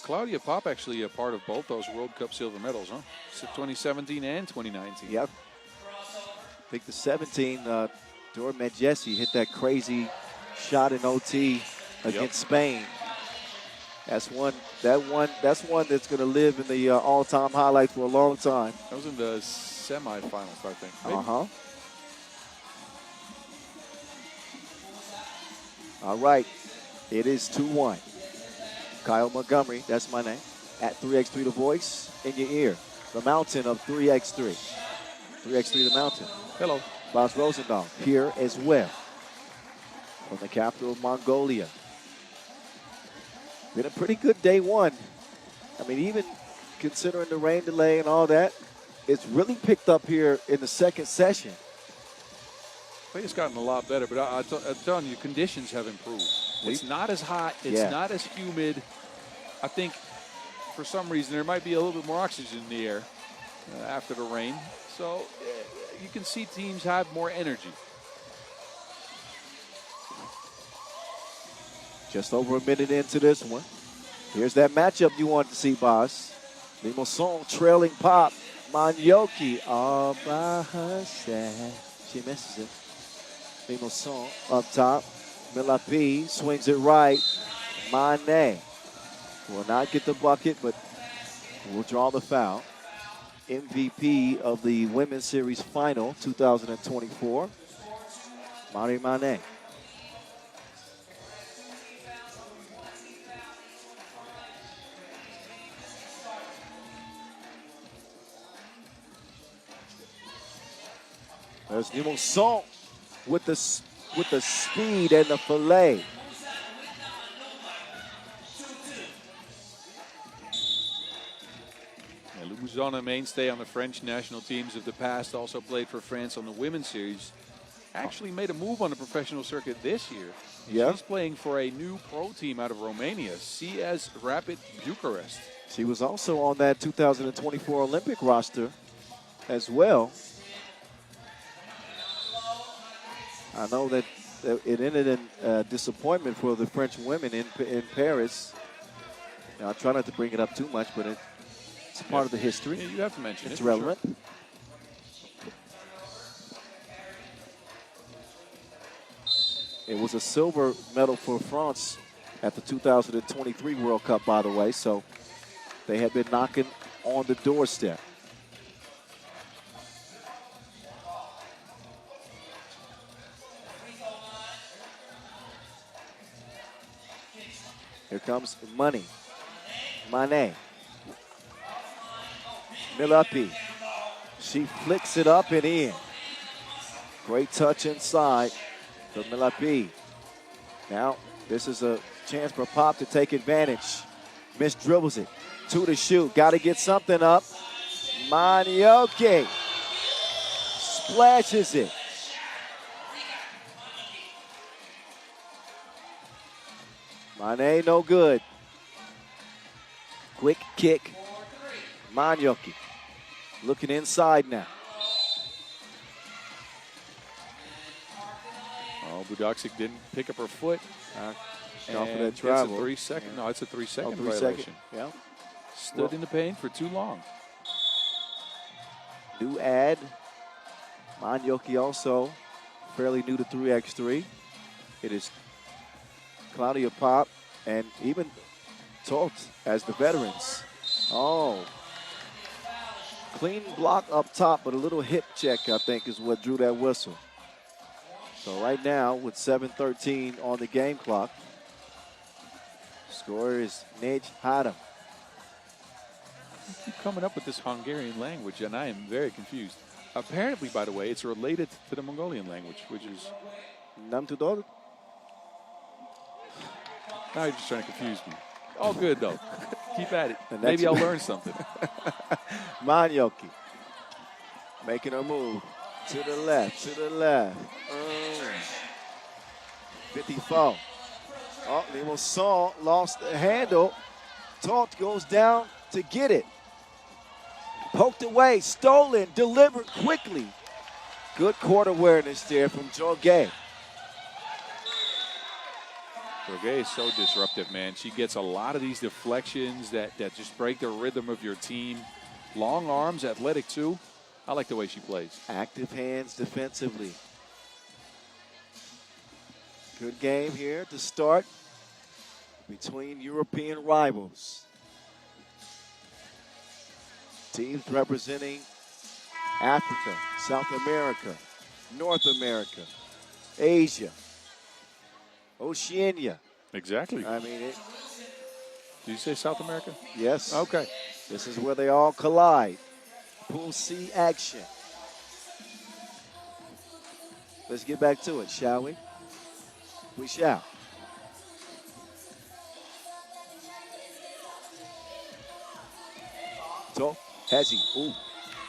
S2: Claudia Pop actually a part of both those World Cup silver medals, huh? 2017 and 2019.
S1: Yep. I think the 17, Dora Medjesi hit that crazy shot in OT against Spain. That's one that's going to live in the all-time highlight for a long time.
S2: That was in the semifinals, I think. Maybe.
S1: Uh-huh. All right. It is 2-1. Kyle Montgomery, that's my name, at 3x3 The Voice, in your ear. The mountain of 3x3. 3x3 The Mountain.
S2: Hello.
S1: Bas Rosendahl here as well. From the capital of Mongolia. Been a pretty good day one. I mean, even considering the rain delay and all that, it's really picked up here in the second session.
S2: I think it's gotten a lot better, but I'm telling you, conditions have improved. It's not as hot. It's not as humid. I think for some reason there might be a little bit more oxygen in the air after the rain. So you can see teams have more energy.
S1: Just over a minute into this one. Here's that matchup you wanted to see, Boss. Limousin trailing Pop. Manyoki all by herself. She misses it. Limousin up top. Milapi swings it right. Mane will not get the bucket, but will draw the foul. MVP of the Women's Series Final 2024, Marie Mané. There's Limousin with the speed and the fillet.
S2: Limousin, a mainstay on the French national teams of the past, also played for France on the Women's Series. Actually made a move on the professional circuit this year.
S1: Yeah.
S2: She's playing for a new pro team out of Romania, CS Rapid Bucharest.
S1: She was also on that 2024 Olympic roster as well. I know that it ended in disappointment for the French women in Paris. Now, I try not to bring it up too much, but it's part of the history.
S2: Yeah, you have to mention it.
S1: It's relevant.
S2: Sure.
S1: It was a silver medal for France at the 2023 World Cup, by the way, so they had been knocking on the doorstep. Here comes Money. Mané. Milapi. She flicks it up and in. Great touch inside for Milapi. Now, this is a chance for Pop to take advantage. Miss dribbles it. 2 to shoot. Got to get something up. Manioki splashes it. Mané no good. Quick kick. Manioki looking inside now.
S2: Oh, Budaksik didn't pick up her foot.
S1: Off of that
S2: It's
S1: travel.
S2: a 3-second. Yeah. No, it's a 3-second
S1: 3
S2: violation.
S1: second. Yeah.
S2: Stood in the paint for too long.
S1: New ad. Manioki also fairly new to 3x3. It is Claudia Pop and even Tolt as the veterans. Oh. Clean block up top, but a little hip check, I think, is what drew that whistle. So right now, with 7:13 on the game clock, scorer is Nej Hadam.
S2: You keep coming up with this Hungarian language, and I am very confused. Apparently, by the way, it's related to the Mongolian language, which is...
S1: Nam Tudor?
S2: Now you're just trying to confuse me. All good, though. Keep at it.
S1: And
S2: Maybe I'll learn something.
S1: Manioki making a move to the left, 54. Oh, Limousin lost the handle. Tolt goes down to get it. Poked away, stolen, delivered quickly. Good court awareness there from Jorge.
S2: Jorge is so disruptive, man. She gets a lot of these deflections that just break the rhythm of your team. Long arms, athletic too. I like the way she plays.
S1: Active hands defensively. Good game here to start between European rivals. Teams representing Africa, South America, North America, Asia, Oceania.
S2: Exactly.
S1: I mean,
S2: Did you say South America?
S1: yes.
S2: Okay.
S1: This is where they all collide. Pool C action. Let's get back to it, shall we? We shall. So, Hezzy, ooh,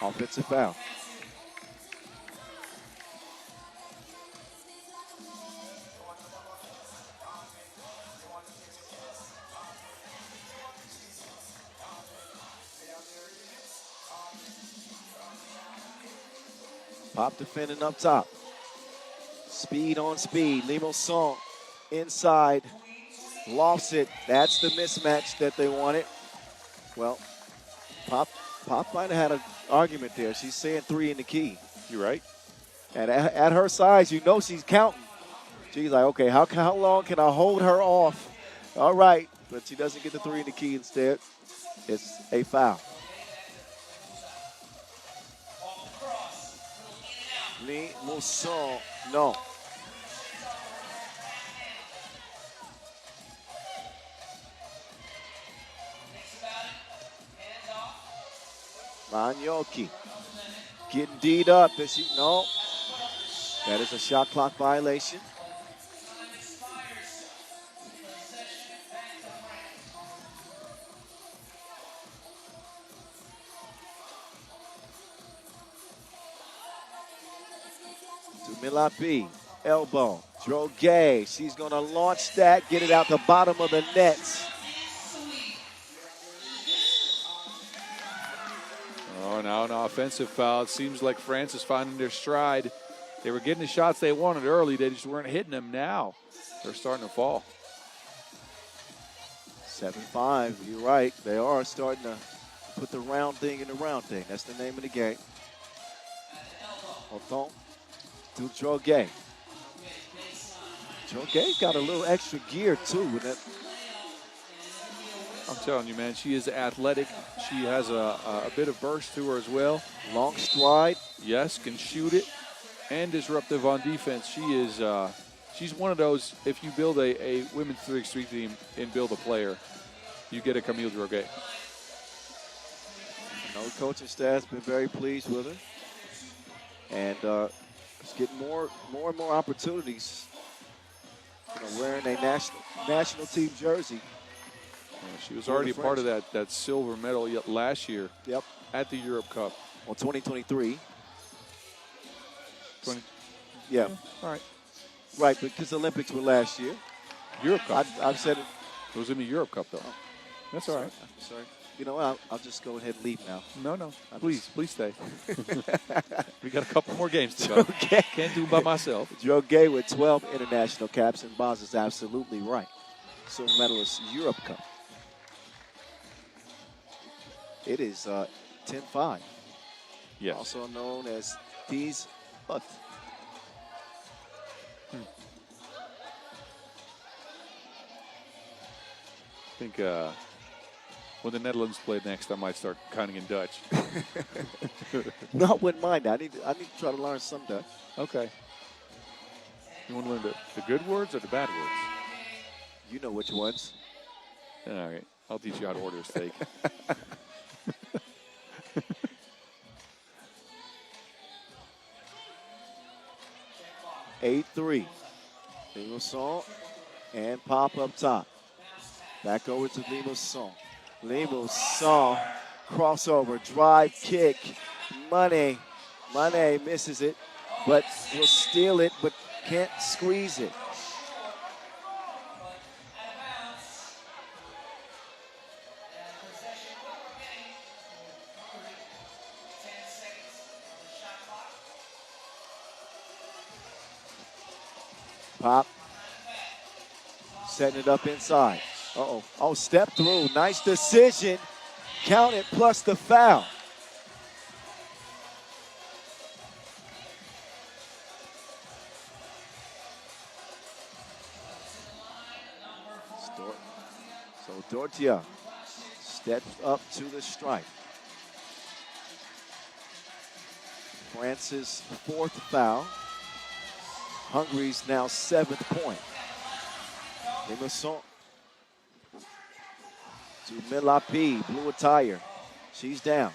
S1: offensive foul. Pop defending up top. Speed on speed. Limousin inside. Lost it. That's the mismatch that they wanted. Well, Pop might have had an argument there. She's saying 3 in the key.
S2: You're right.
S1: And at her size, you know she's counting. She's like, okay, how long can I hold her off? All right. But she doesn't get the 3 in the key instead. It's a foul. Lee Mousson, no. Manyoki getting D'd up. No. That is a shot clock violation. To Milapi, elbow, Droge. She's going to launch that, get it out the bottom of the net.
S2: Oh, now an offensive foul. It seems like France is finding their stride. They were getting the shots they wanted early. They just weren't hitting them now. They're starting to fall.
S1: 7-5, you're right. They are starting to put the round thing in the round thing. That's the name of the game. Othon to Droge. Droge's got a little extra gear, too. With that.
S2: I'm telling you, man, she is athletic. She has a bit of burst to her as well.
S1: Long stride.
S2: Yes, can shoot it and disruptive on defense. She is she's one of those, if you build a women's 3x3 team and build a player, you get a Camille Droge.
S1: I know the coaching staff's been very pleased with her. And it's getting more and more opportunities. Wearing a national team jersey.
S2: She was already part of that silver medal last year.
S1: Yep.
S2: At the Europe Cup.
S1: Well, 2023.
S2: 20.
S1: Yeah.
S2: All right.
S1: Right, because the Olympics were last year.
S2: Europe Cup.
S1: I've said it.
S2: It was in the Europe Cup, though. That's all right.
S1: Sorry. You know what? I'll just go ahead and leave now.
S2: No. Please stay. We got a couple more games to go.
S1: Okay.
S2: Can't do it by myself.
S1: Droge with 12 international caps, and Boz is absolutely right. Silver medalist Europe Cup. It is 10-5.
S2: Yes.
S1: Also known as These Ut.
S2: I think when the Netherlands play next, I might start counting in Dutch.
S1: No, I wouldn't mind that. I need to try to learn some Dutch.
S2: Okay. You want to learn the good words or the bad words?
S1: You know which ones.
S2: All right. I'll teach you how to order a steak.
S1: 8-3. Limassol and pop up top. Back over to Limassol. Limassol crossover, drive kick. Money misses it, but will steal it, but can't squeeze it. Pop. Setting it up inside. Uh-oh. Oh, step through. Nice decision. Count it plus the foul. So Dortia steps up to the stripe. France's fourth foul. Hungary's now 7th point. Limassol to Milapi, blue attire. She's down.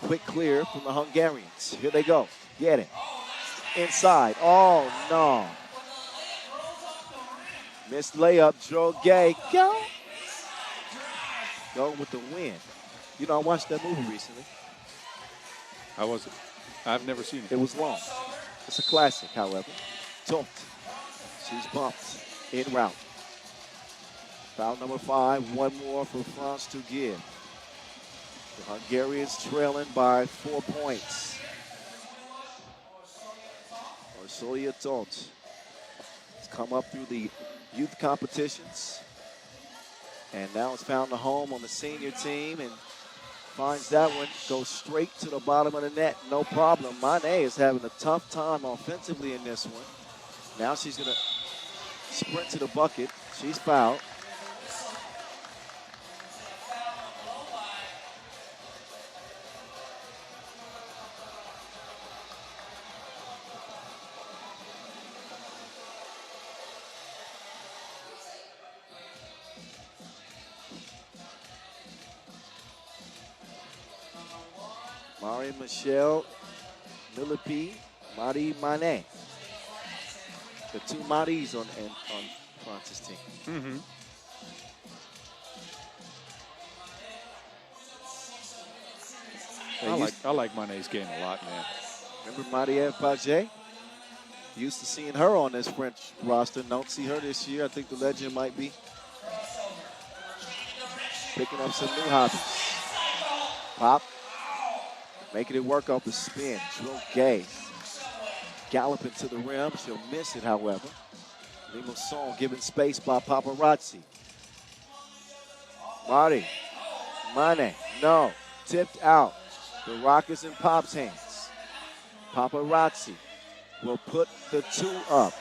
S1: Quick clear from the Hungarians. Here they go. Get it. Inside. Oh, no. Missed layup. Droge. Go. Go with the win. You know, I watched that movie recently.
S2: How was it? I've never seen it.
S1: It was long. It's a classic, however. Tolt. She's bumped en route. Foul number 5. One more for France to give. The Hungarians trailing by 4 points. Orsolia Tolt has come up through the youth competitions and now has found a home on the senior team and finds that one, goes straight to the bottom of the net, no problem. Mane is having a tough time offensively in this one. Now she's going to sprint to the bucket. She's fouled. Marie-Michelle Millipi, Marie Mane. The two Maries on France's team.
S2: Mm-hmm. I like Mane's game a lot, man.
S1: Remember Marie Page? Used to seeing her on this French roster. Don't see her this year. I think the legend might be picking up some new hobbies. Pop. Making it work off the spin. Drew Gay. Galloping to the rim. She'll miss it, however. Limassol given space by Paparazzi. Marty. Mane. No. Tipped out. The rock is in Pop's hands. Paparazzi will put the two up.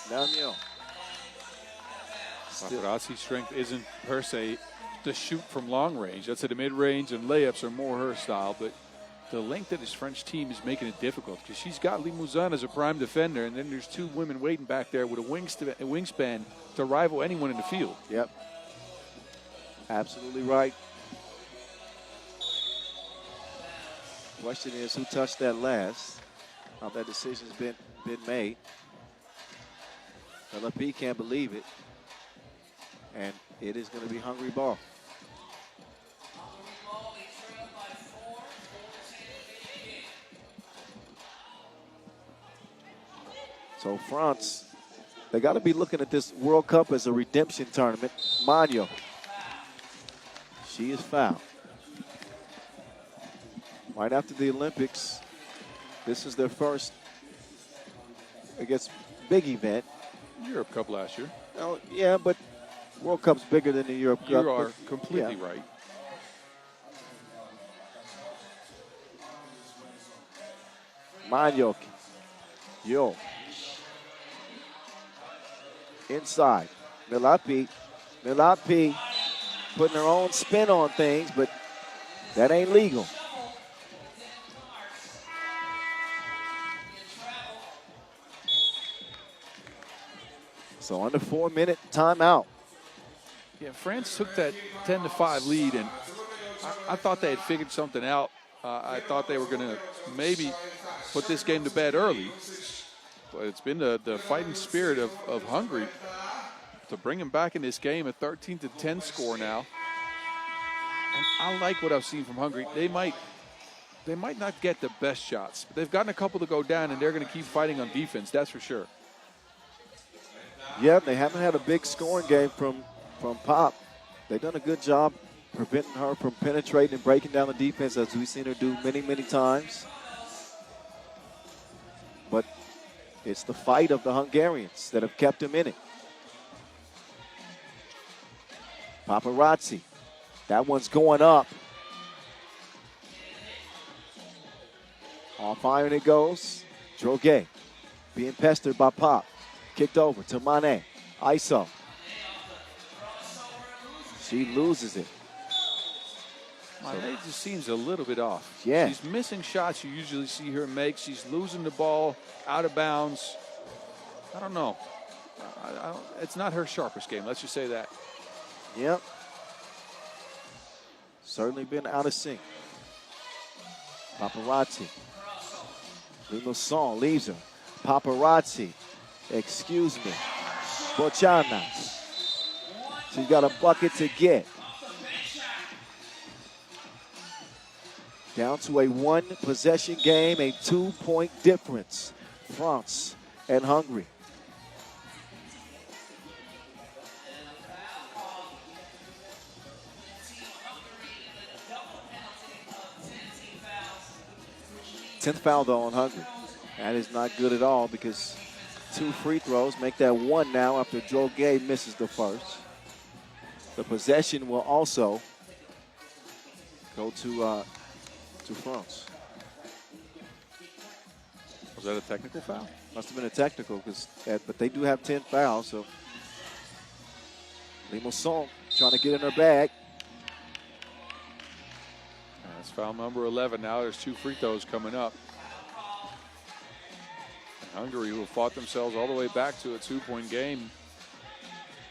S1: Daniel.
S2: Paparazzi's strength isn't per se to shoot from long range. That's at the mid-range, and layups are more her style. But the length of this French team is making it difficult because she's got Limousin as a prime defender, and then there's two women waiting back there with a wingspan to rival anyone in the field.
S1: Yep. Absolutely right. Question is, who touched that last? How that decision's been made. LFP can't believe it. And it is going to be Hungary ball. So France, they got to be looking at this World Cup as a redemption tournament. Magno. She is fouled. Right after the Olympics, this is their first, I guess, big event.
S2: Europe Cup last year.
S1: Oh, yeah, but World Cup's bigger than the Europe Cup.
S2: You are completely right.
S1: Magno. Yo. Inside. Milapi putting her own spin on things, but that ain't legal. So under 4-minute timeout.
S2: Yeah, France took that 10-5 lead, and I thought they had figured something out. I thought they were going to maybe put this game to bed early. But it's been the fighting spirit of Hungary to bring them back in this game, a 13-10 score now. And I like what I've seen from Hungary. They might not get the best shots, but they've gotten a couple to go down, and they're going to keep fighting on defense, that's for sure.
S1: Yeah, they haven't had a big scoring game from Pop. They've done a good job preventing her from penetrating and breaking down the defense, as we've seen her do many, many times. But it's the fight of the Hungarians that have kept them in it. Paparazzi. That one's going up. Off iron it goes. Droguet being pestered by Pop. Kicked over to Mane. ISO. She loses it.
S2: Mane just seems a little bit off.
S1: Yeah.
S2: She's missing shots you usually see her make. She's losing the ball out of bounds. I don't know. It's not her sharpest game. Let's just say that.
S1: Yep. Certainly been out of sync. Paparazzi. Limassol leaves her. Paparazzi. Excuse me. Bocciana. She's got a bucket to get. Down to a one-possession game, a 2-point difference. France and Hungary. Tenth foul, though, on Hungary. That is not good at all because 2 free throws make that 1 now after Droguet misses the first. The possession will also go to France.
S2: Was that a technical foul?
S1: Must have been a technical, but they do have 10 fouls, so Limassol trying to get in her bag.
S2: That's foul number 11 now. There's 2 free throws coming up. And Hungary, who have fought themselves all the way back to a 2-point game,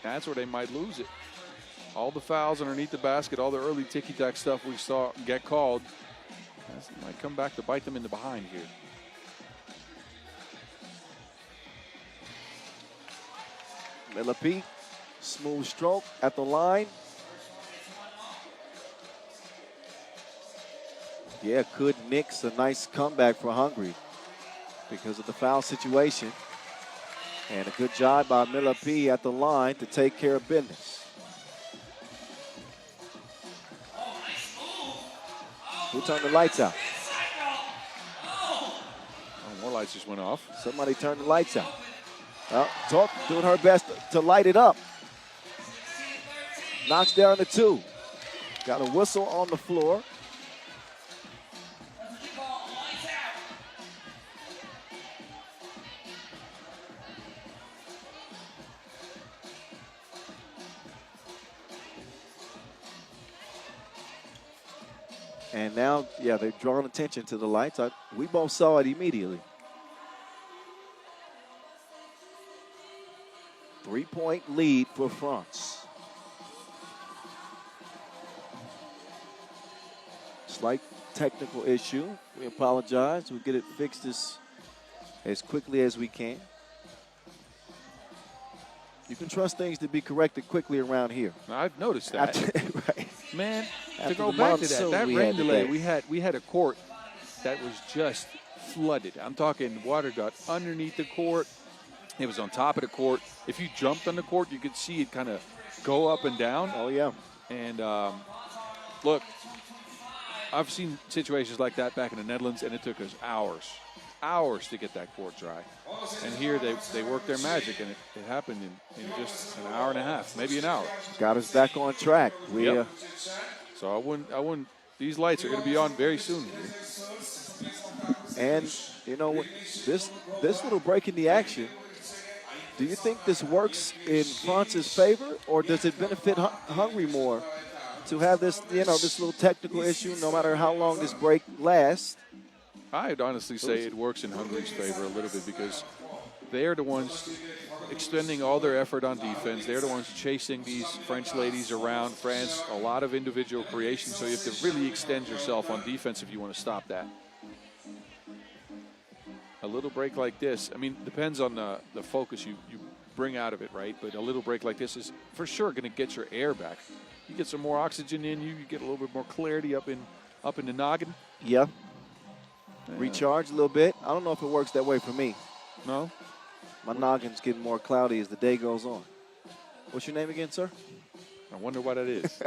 S2: that's where they might lose it. All the fouls underneath the basket, all the early ticky-tack stuff we saw get called. This might come back to bite them in the behind here.
S1: Milapi, smooth stroke at the line. Yeah, could nix a nice comeback for Hungary because of the foul situation. And a good job by Milapi at the line to take care of business. Who turned the lights out?
S2: Oh, more lights just went off.
S1: Somebody turned the lights out. Well, Torp doing her best to light it up. Knocks down the 2. Got a whistle on the floor. And now, yeah, they're drawing attention to the lights. We both saw it immediately. 3-point lead for France. Slight technical issue. We apologize. We'll get it fixed as quickly as we can. You can trust things to be corrected quickly around here.
S2: I've noticed that.
S1: Right.
S2: Man,
S1: After
S2: to go
S1: the
S2: back to
S1: monsoon
S2: that
S1: we
S2: rain
S1: had
S2: delay,
S1: today.
S2: we had a court that was just flooded. I'm talking water got underneath the court. It was on top of the court. If you jumped on the court, you could see it kind of go up and down.
S1: Oh, yeah.
S2: And look, I've seen situations like that back in the Netherlands, and it took us hours to get that court dry. And here they worked their magic, and it happened in just an hour and a half, maybe an hour.
S1: Got us back on track.
S2: Yep. So I wouldn't. These lights are going to be on very soon.
S1: And you know what? This little break in the action. Do you think this works in France's favor, or does it benefit Hungary more to have this, this little technical issue, no matter how long this break lasts?
S2: I'd honestly say it works in Hungary's favor a little bit because they're the ones extending all their effort on defense. They're the ones chasing these French ladies around. France, a lot of individual creation, so you have to really extend yourself on defense if you want to stop that. A little break like this, I mean, depends on the focus you bring out of it, right? But a little break like this is for sure going to get your air back. You get some more oxygen in you get a little bit more clarity up in the noggin.
S1: Yeah. Recharge a little bit. I don't know if it works that way for me.
S2: No?
S1: My noggin's getting more cloudy as the day goes on. What's your name again, sir?
S2: I wonder what it is.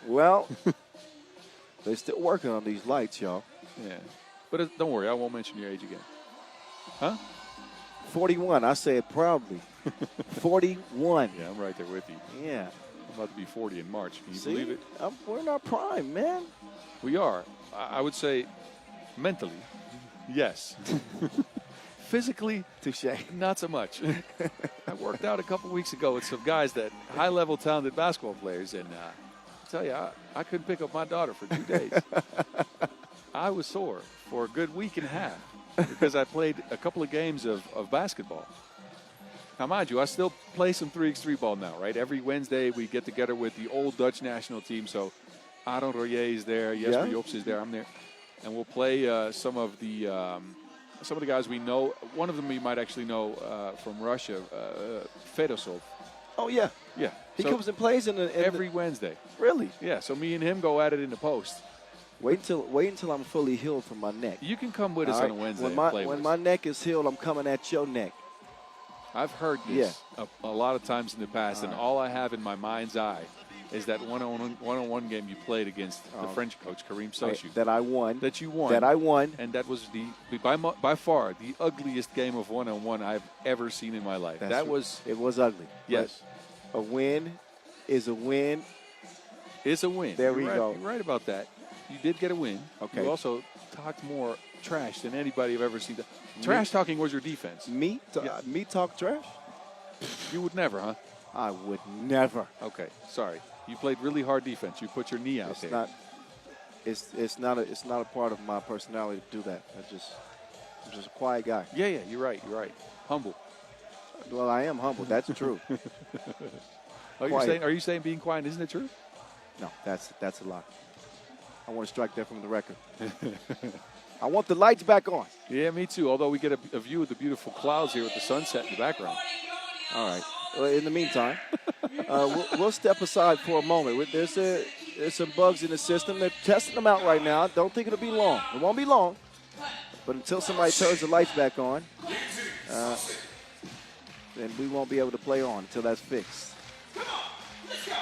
S1: Well, they're still working on these lights, y'all.
S2: Yeah. But don't worry, I won't mention your age again. Huh?
S1: 41. I say it proudly. 41.
S2: Yeah, I'm right there with you.
S1: Yeah.
S2: I'm about to be 40 in March. Can you
S1: See?
S2: believe it?
S1: We're in our prime, man.
S2: We are. I would say mentally, yes. Physically,
S1: Touche.
S2: not so much. I worked out a couple weeks ago with some guys that high-level talented basketball players, and I tell you, I couldn't pick up my daughter for 2 days. I was sore for a good week and a half because I played a couple of games of basketball. Now, mind you, I still play some 3x3 ball now, right? Every Wednesday we get together with the old Dutch national team. So Aaron Royer is there, Jesper Jops is there, I'm there. And we'll play some of the guys we know. One of them you might actually know from Russia, Fedosov.
S1: Oh, yeah.
S2: Yeah.
S1: He
S2: So
S1: comes and plays in
S2: every Wednesday.
S1: Really?
S2: Yeah, so me and him go at it in the post.
S1: Wait until I'm fully healed from my neck.
S2: You can come with us
S1: All
S2: on
S1: right?
S2: a Wednesday
S1: When
S2: and play
S1: when
S2: with
S1: my
S2: us.
S1: neck is healed, I'm coming at your neck.
S2: I've heard this a lot of times in the past, and all I have in my mind's eye is that one-on-one game you played against the French coach, Karim Sochou.
S1: That I won.
S2: That you won.
S1: That I won.
S2: And that was by far the ugliest game of one-on-one I've ever seen in my life.
S1: It was ugly.
S2: Yes.
S1: But a win is a win.
S2: It's a win.
S1: There we go.
S2: You're right about that. You did get a win.
S1: Okay.
S2: You also talked more trash than anybody I've ever seen. Trash talking was your defense.
S1: Me talk trash?
S2: You would never, huh?
S1: I would never.
S2: Okay, sorry. You played really hard defense. You put your knee out there.
S1: It's not a part of my personality to do that. I'm just a quiet guy.
S2: Yeah, you're right. Humble.
S1: Well, I am humble. That's true.
S2: Are you saying being quiet isn't it true?
S1: No, that's a lie. I want to strike that from the record. I want the lights back on.
S2: Yeah, me too. Although we get a view of the beautiful clouds here with the sunset in the background.
S1: All right. Well, in the meantime, we'll step aside for a moment. There's some bugs in the system. They're testing them out right now. Don't think it'll be long. It won't be long. But until somebody turns the lights back on, then we won't be able to play on until that's fixed.
S3: Come on, let's go.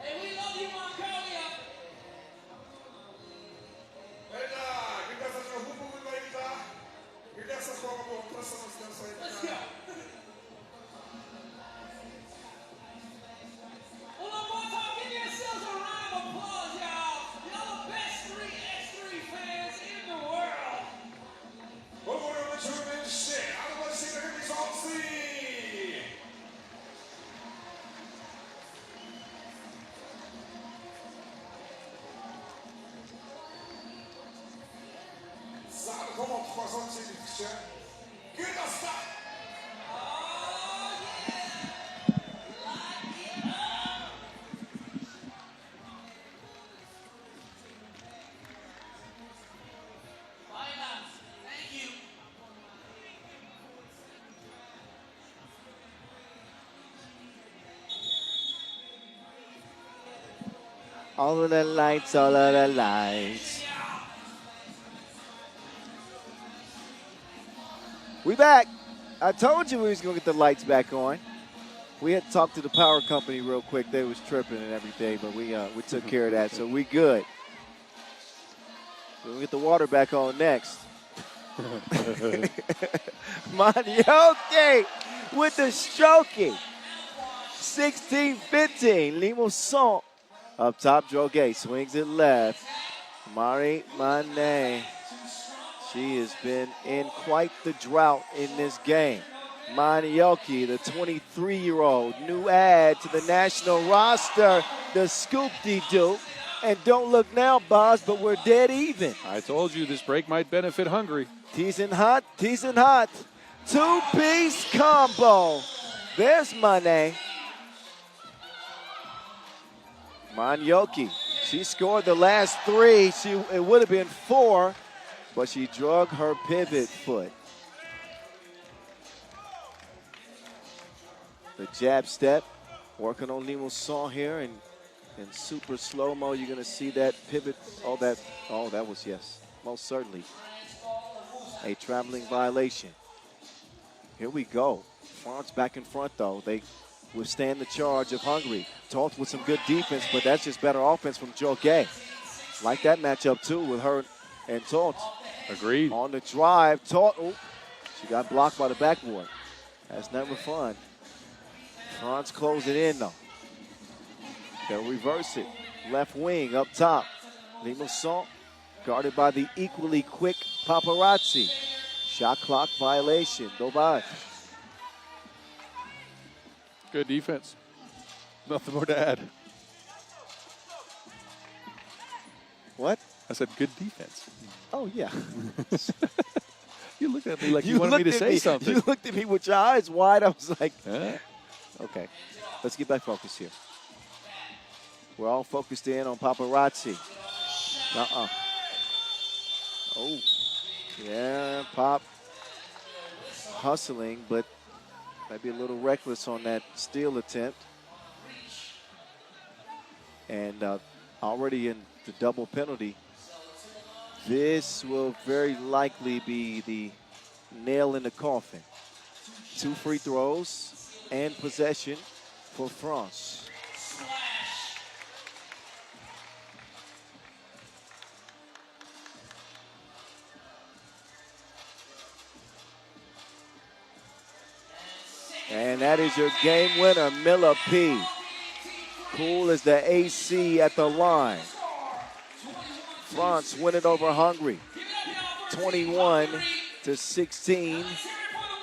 S3: Hey, we love you, Mongolia. Let's go. Ulaanbaatar, give yourselves a round of applause, y'all. Y'all the best 3x3 fans in the world. Thank you.
S1: All of the lights, all of the lights. We back. I told you we was going to get the lights back on. We had talked to the power company real quick. They was tripping and everything, but we took care of that, so we good. We'll get the water back on next. Manioke with the stroking. 16-15. Limousin up top. Droge swings it left. Mari Mane. She has been in quite the drought in this game. Manioke, the 23-year-old, new add to the national roster, the scoop-de-doo. And don't look now, Boz, but we're dead even.
S2: I told you this break might benefit Hungary.
S1: Teasing hot, teasing hot. Two-piece combo. There's Mane. Manioke, she scored the last three. It would have been four, but she drug her pivot foot. The jab step Working on Limonson here, and in super slow-mo, you're going to see that pivot. Oh, that was, yes, most certainly a traveling violation. Here we go. France back in front, though. They withstand the charge of Hungary. Toth with some good defense, but that's just better offense from Joe. Like that matchup, too, with her and Toth.
S2: Agreed.
S1: On the drive, Toth. Oh, she got blocked by the backboard. That's never fun. France closing in, though. They'll reverse it. Left wing up top. Limonson guarded by the equally quick Paparazzi. Shot clock violation. Dommage.
S2: Good defense. Nothing more to add.
S1: What?
S2: I said good defense.
S1: Oh, yeah.
S2: You looked at me like you wanted me to say something.
S1: You looked at me with your eyes wide. I was like,
S2: Huh?
S1: okay. Let's get back focused here. We're all focused in on Paparazzi. Oh, yeah, Pop hustling, but maybe a little reckless on that steal attempt. And already in the double penalty. This will very likely be the nail in the coffin. 2 free throws and possession for France. And that is your game winner, Miller P. Cool as the AC at the line. France win it over Hungary, 21-16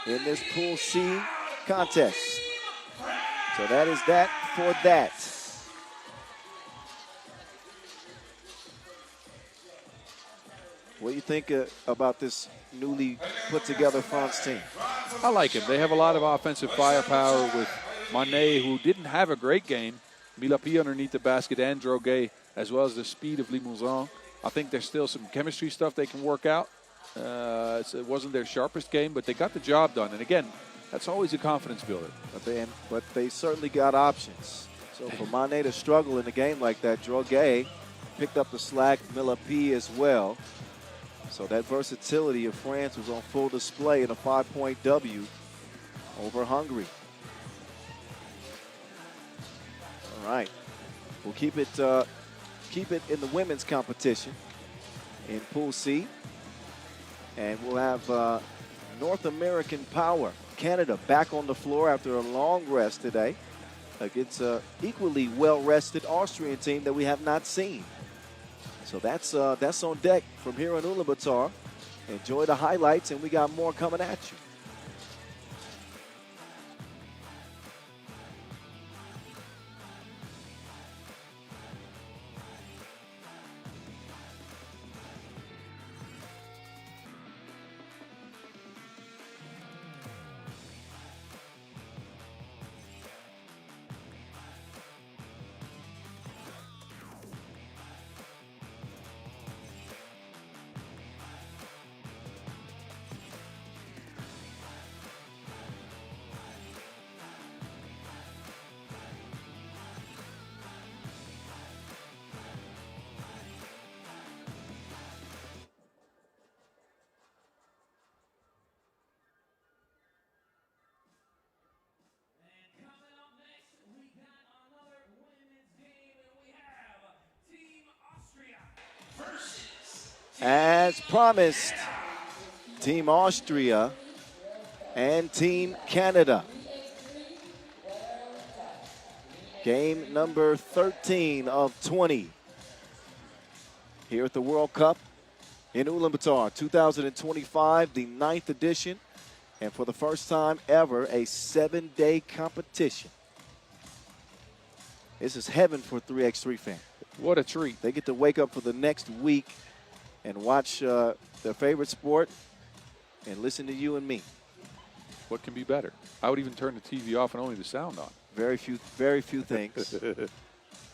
S1: in this Pool C contest. So that is that for that. What do you think about this newly put together France team?
S2: I like it. They have a lot of offensive firepower with Manet, who didn't have a great game. Milapi underneath the basket and Droguet, as well as the speed of Limousin. I think there's still some chemistry stuff they can work out. It wasn't their sharpest game, but they got the job done. And again, that's always a confidence builder.
S1: But they certainly got options. So for Mané to struggle in a game like that, Droguet picked up the slack, Milapi as well. So that versatility of France was on full display in a 5-point W over Hungary. All right, we'll keep it in the women's competition in Pool C. And we'll have North American Power, Canada, back on the floor after a long rest today against an equally well-rested Austrian team that we have not seen. So that's on deck from here in Ulaanbaatar. Enjoy the highlights, and we got more coming at you. As promised, Team Austria and Team Canada. Game number 13 of 20 here at the World Cup in Ulaanbaatar, 2025, the 9th edition, and for the first time ever, a 7-day competition. This is heaven for 3x3 fans.
S2: What a treat.
S1: They get to wake up for the next week and watch their favorite sport and listen to you and me.
S2: What can be better? I would even turn the TV off and only the sound on.
S1: Very few things.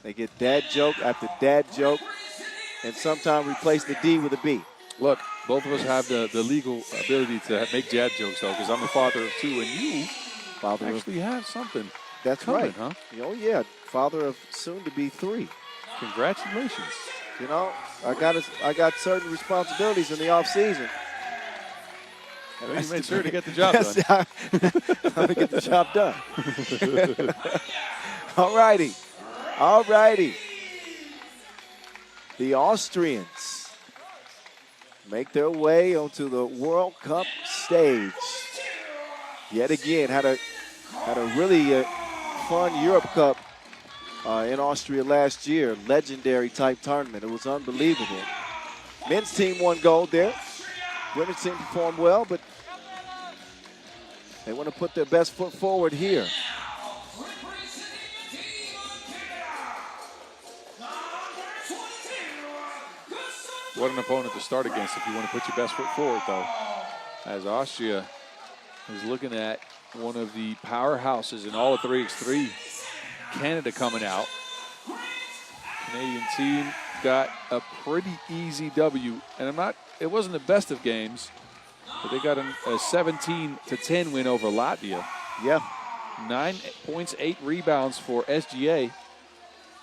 S1: They get dad joke after dad joke, and sometimes replace the D with a B.
S2: Look, both of us have the legal ability to make dad jokes, though, because I'm a father of 2, and you actually have something.
S1: That's
S2: coming,
S1: right.
S2: huh?
S1: Oh, yeah. Father of soon-to-be 3.
S2: Congratulations.
S1: You know, I got certain responsibilities in the off season.
S2: Well, you made sure to get the job done.
S1: I'm going to get the job done. All righty. All righty. The Austrians make their way onto the World Cup stage. Yet again, had a really fun Europe Cup in Austria last year. Legendary type tournament. It was unbelievable. Men's team won gold there. Women's team performed well, but they want to put their best foot forward here.
S2: What an opponent to start against if you want to put your best foot forward, though. As Austria is looking at one of the powerhouses in all of 3x3. Canada coming out. Canadian team got a pretty easy W. And it wasn't the best of games, but they got a 17-10 win over Latvia.
S1: Yeah.
S2: 9 points, 8 rebounds for SGA.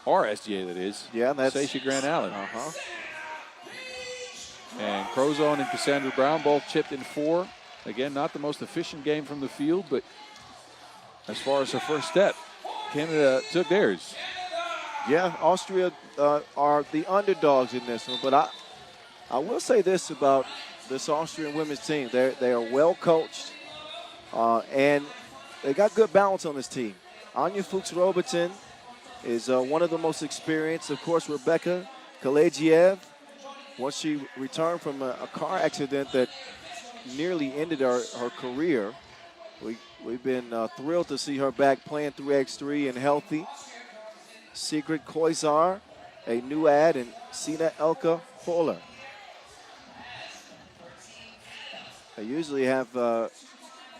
S2: Our SGA, that is.
S1: Yeah, that's
S2: Sasha Grant Allen.
S1: Uh-huh.
S2: And Crozon and Cassandra Brown both chipped in 4. Again, not the most efficient game from the field, but as far as the first step, Canada took theirs.
S1: Yeah, Austria are the underdogs in this one, but I will say this about this Austrian women's team. They are well coached, and they got good balance on this team. Anja Fuchs-Robertson is one of the most experienced. Of course, Rebecca Kalejiev, once she returned from a car accident that nearly ended her career. We've been thrilled to see her back playing 3x3 and healthy. Sigrid Koizar, a new ad, and Sina Elka Holler. They usually have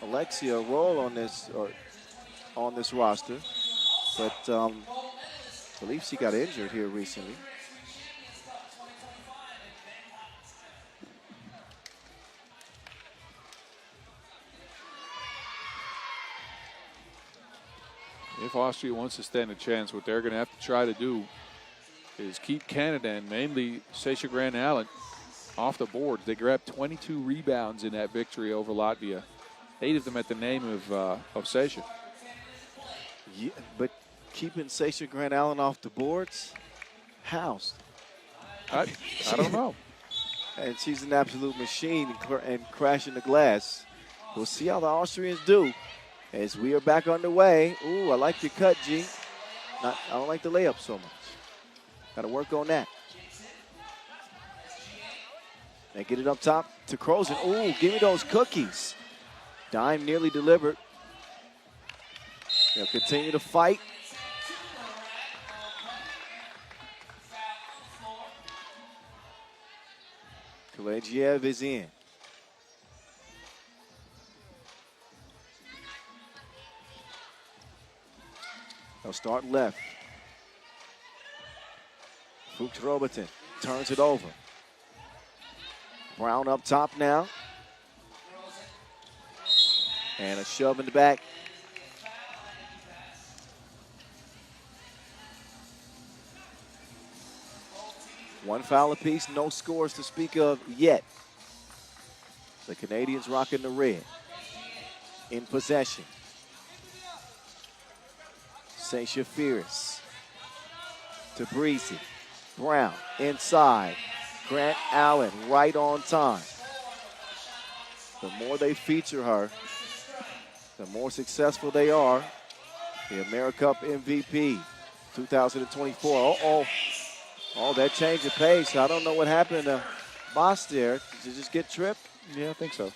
S1: Alexia Roll on this roster, but I believe she got injured here recently.
S2: If Austria wants to stand a chance, what they're going to have to try to do is keep Canada and mainly Sasha Grant Allen off the board. They grabbed 22 rebounds in that victory over Latvia, 8 of them at the name of Sasha.
S1: Yeah, but keeping Sasha Grant Allen off the boards, how?
S2: I don't know.
S1: And she's an absolute machine and crashing the glass. We'll see how the Austrians do. As we are back underway. Ooh, I like your cut, G. I don't like the layup so much. Got to work on that. And get it up top to Crozon. Ooh, give me those cookies. Dime nearly delivered. They'll continue to fight. Kalejiev is in. They'll start left. Fuchs-Robertson turns it over. Brown up top now. And a shove in the back. One foul apiece, no scores to speak of yet. The Canadians rocking the red. In possession. Sasha Fierce to Breezy. Brown inside. Grant Allen right on time. The more they feature her, the more successful they are. The AmeriCup MVP 2024. Oh, that change of pace. I don't know what happened to Boss there. Did you just get tripped?
S2: Yeah, I think so.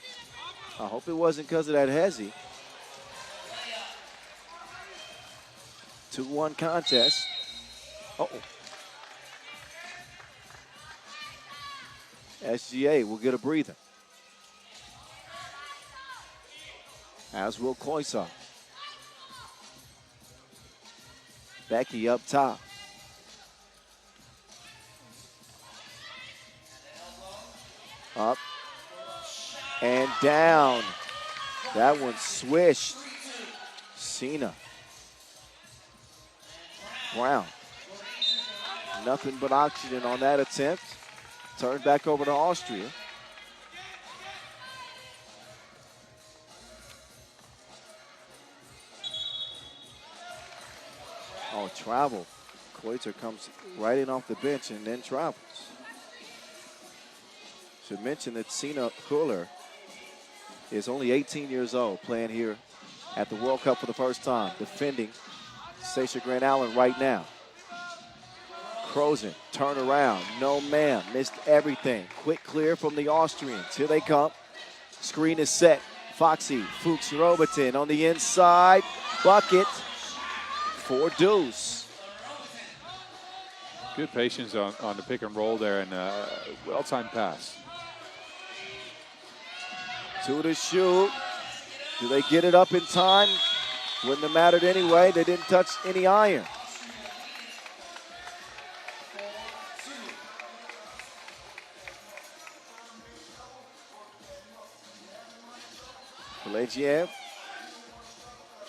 S1: I hope it wasn't because of that hezzy. 2-1 contest. Uh-oh. SGA will get a breather. As will Koisa. Becky up top. Up and down. That one swished. Cena Brown. Nothing but oxygen on that attempt. Turned back over to Austria. Oh, travel. Koiter comes right in off the bench and then travels. Should mention that Sina Huller is only 18 years old, playing here at the World Cup for the first time, defending Sasha Grant Allen right now. Krozen, turn around, no man, missed everything. Quick clear from the Austrians. Here they come. Screen is set. Foxy, Fuchs Robertson on the inside. Bucket for Deuce.
S2: Good patience on the pick and roll there, and well-timed pass.
S1: 2 to shoot. Do they get it up in time? Wouldn't have mattered anyway. They didn't touch any iron. Pelagiev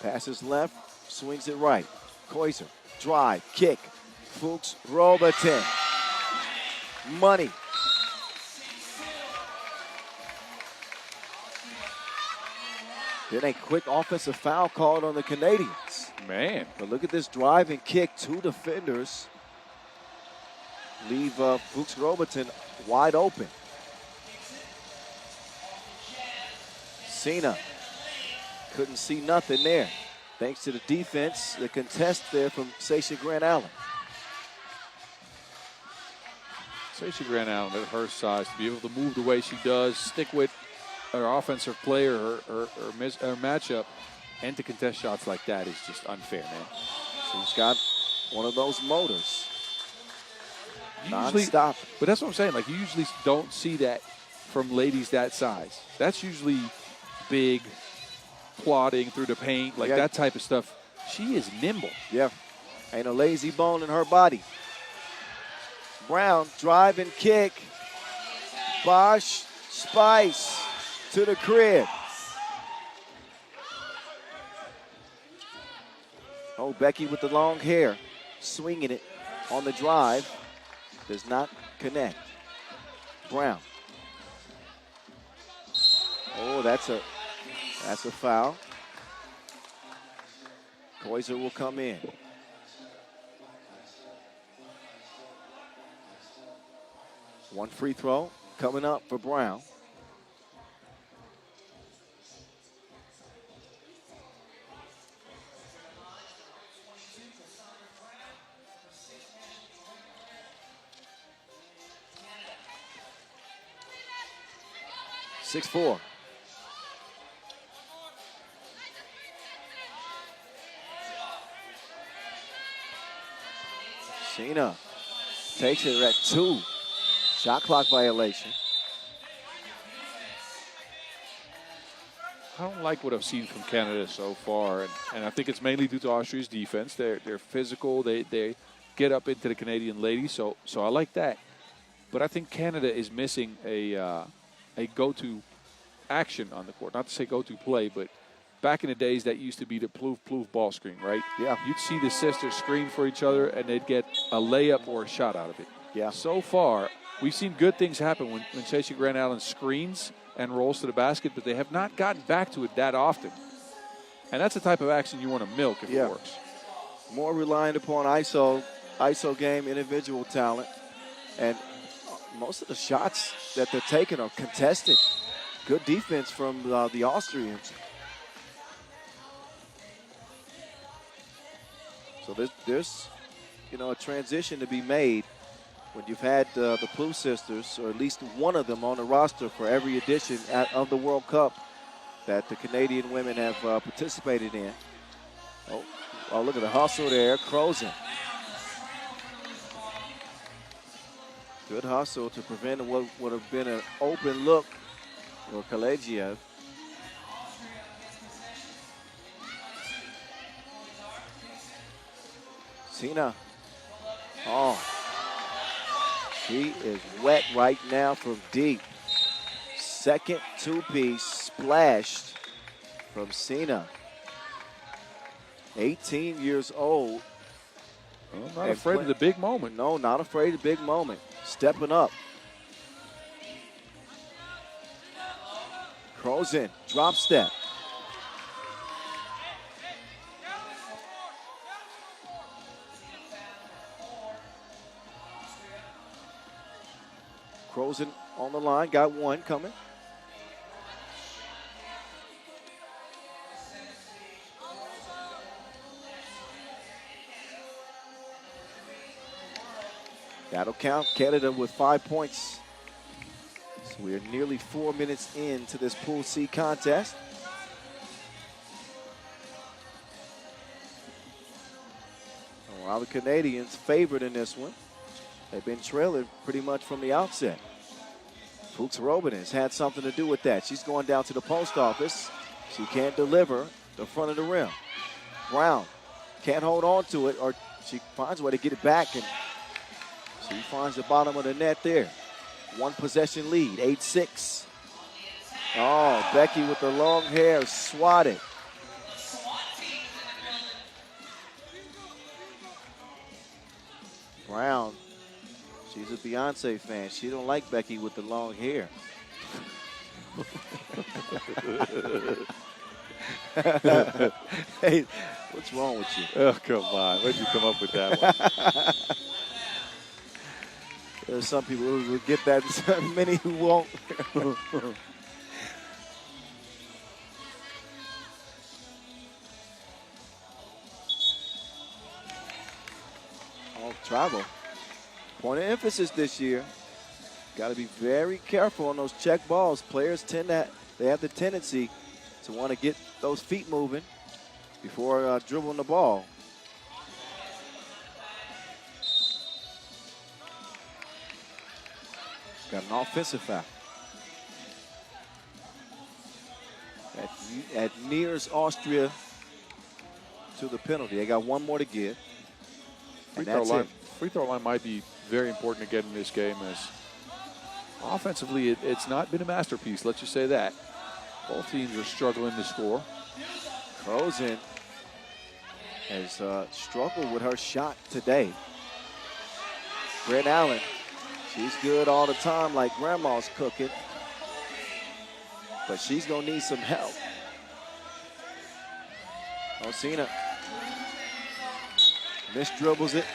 S1: passes left, swings it right. Koiser, drive, kick. Fuchs Robertson. Money. Then a quick offensive foul called on the Canadians.
S2: Man.
S1: But look at this drive and kick. 2 defenders leave Fuchs Robertson wide open. Sina couldn't see nothing there. Thanks to the defense, the contest there from Sasha Grant Allen.
S2: Sasha Grant Allen at her size, to be able to move the way she does, stick with her offensive player, her matchup, and to contest shots like that is just unfair, man.
S1: She's got one of those motors.
S2: Usually,
S1: non-stop.
S2: But that's what I'm saying. Like, you usually don't see that from ladies that size. That's usually big, plodding through the paint, like that type of stuff. She is nimble.
S1: Yeah. Ain't a lazy bone in her body. Brown, drive and kick. Bosch, Spice to the crib. Oh, Becky with the long hair, swinging it on the drive. Does not connect. Brown. Oh, that's a foul. Koiser will come in. One free throw coming up for Brown. Six, 4. Sina takes it at 2. Shot clock violation.
S2: I don't like what I've seen from Canada so far, and I think it's mainly due to Austria's defense. They're physical. They get up into the Canadian ladies, so I like that. But I think Canada is missing a go-to action on the court. Not to say go-to play, but back in the days, that used to be the ploof ball screen, right?
S1: Yeah.
S2: You'd see the sisters screen for each other, and they'd get a layup or a shot out of it.
S1: Yeah.
S2: So far, we've seen good things happen when Sasha Grant Allen screens and rolls to the basket, but they have not gotten back to it that often. And that's the type of action you want to milk if it works.
S1: More reliant upon ISO game, individual talent. And most of the shots that they're taking are contested. Good defense from the Austrians. So there's a transition to be made when you've had the Plouffe sisters, or at least one of them on the roster for every edition of the World Cup that the Canadian women have participated in. Oh, look at the hustle there, Krozen. Good hustle to prevent what would have been an open look for Pelagiev. Sina. Oh. She is wet right now from deep. Second two-piece splashed from Sina. 18 years old
S2: I'm not afraid of the big moment.
S1: No, not afraid of the big moment. Stepping up. Crozen, drop step. Crozen on the line, got one coming. That'll count. Canada with 5 points. So we are nearly 4 minutes into this Pool C contest. While the Canadians favored in this one, they've been trailing pretty much from the outset. Fuchs Robin has had something to do with that. She's going down to the post office. She can't deliver the front of the rim. Brown can't hold on to it, or she finds a way to get it back, and she finds the bottom of the net there. One possession lead, 8-6. Oh, Becky with the long hair swatted. Brown, she's a Beyonce fan. She don't like Becky with the long hair. Hey, what's wrong with you?
S2: Oh, come on. Where'd you come up with that one?
S1: There's some people who will get that, and many who won't. Travel. Point of emphasis this year. Got to be very careful on those check balls. Players they have the tendency to want to get those feet moving before dribbling the ball. Got an offensive foul. That nears Austria to the penalty. They got one more to give.
S2: Free throw line might be very important again in this game, as offensively it's not been a masterpiece, let's just say that. Both teams are struggling to score.
S1: Crozen has struggled with her shot today. Brett Allen, she's good all the time like grandma's cooking, but she's going to need some help. Osina misdribbles it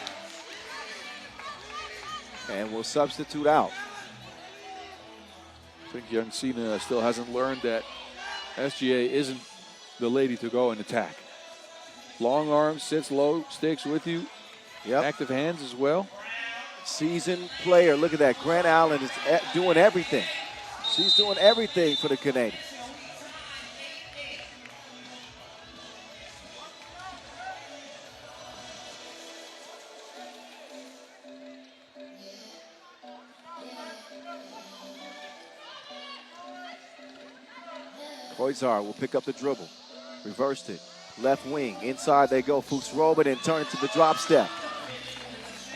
S1: and will substitute out.
S2: I think young Cena still hasn't learned that SGA isn't the lady to go and attack. Long arms, sits low, sticks with you.
S1: Yep.
S2: Active hands as well.
S1: Seasoned player. Look at that. Grant Allen is doing everything. She's doing everything for the Canadians. Koizar will pick up the dribble. Reversed it. Left wing. Inside they go. Fuchs Robin and turn it to the drop step.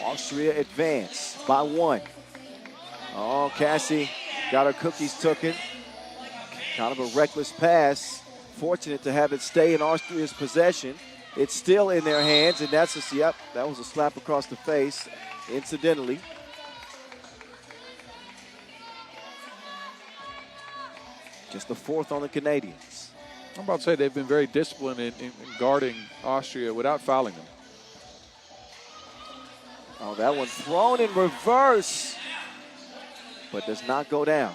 S1: Austria advance by one. Oh, Cassie got her cookies tooken. Kind of a reckless pass. Fortunate to have it stay in Austria's possession. It's still in their hands, and that was a slap across the face, incidentally. Just the fourth on the Canadians.
S2: I'm about to say they've been very disciplined in guarding Austria without fouling them.
S1: Oh, that one thrown in reverse, but does not go down.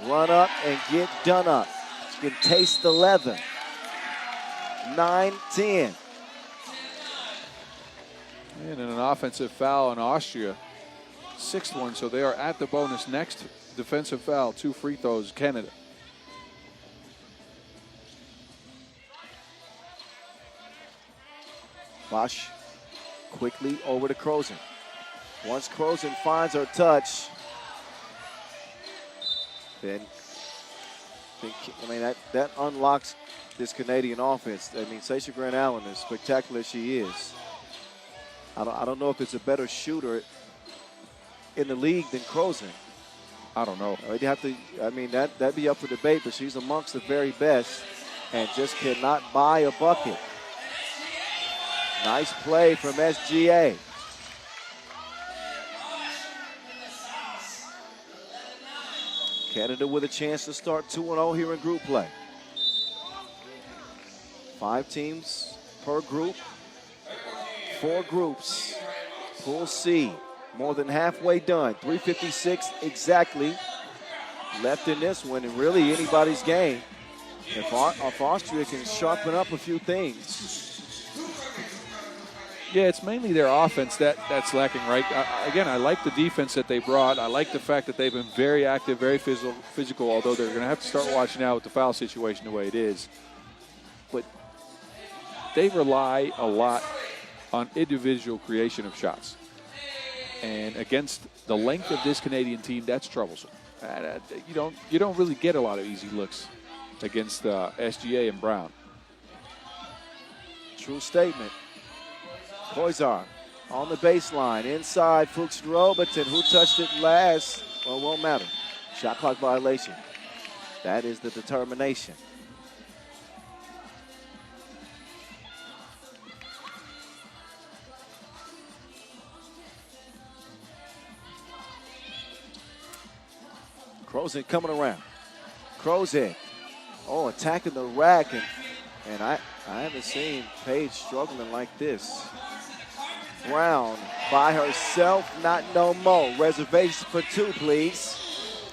S1: Run up and get done up. You can taste the leather. 9-10.
S2: And an offensive foul on Austria. Sixth one, so they are at the bonus. Next defensive foul, 2 free throws, Canada.
S1: Bosch quickly over to Crozen. Once Crozen finds her touch, then that unlocks this Canadian offense. I mean, Sasha Grant Allen, as spectacular as she is, I don't know if there's a better shooter in the league than Crozen.
S2: I don't know.
S1: You'd have to. I mean, that'd be up for debate, but she's amongst the very best and just cannot buy a bucket. Nice play from SGA. Canada with a chance to start 2-0 here in group play. 5 teams per group. 4 groups. Pool C, more than halfway done. 3:56 exactly left in this one, and really anybody's game. If Austria can sharpen up a few things.
S2: Yeah, it's mainly their offense that's lacking, right? Again, I like the defense that they brought. I like the fact that they've been very active, very physical, although they're going to have to start watching out with the foul situation the way it is. But they rely a lot on individual creation of shots. And against the length of this Canadian team, that's troublesome. You don't really get a lot of easy looks against SGA and Brown.
S1: True statement. Koizar on the baseline, inside Fuchs Robertson. Who touched it last? Well, it won't matter. Shot clock violation. That is the determination. Crozin coming around. Crozin, attacking the rack, and I haven't seen Paige struggling like this. Brown by herself, not no more. Reservations for 2, please.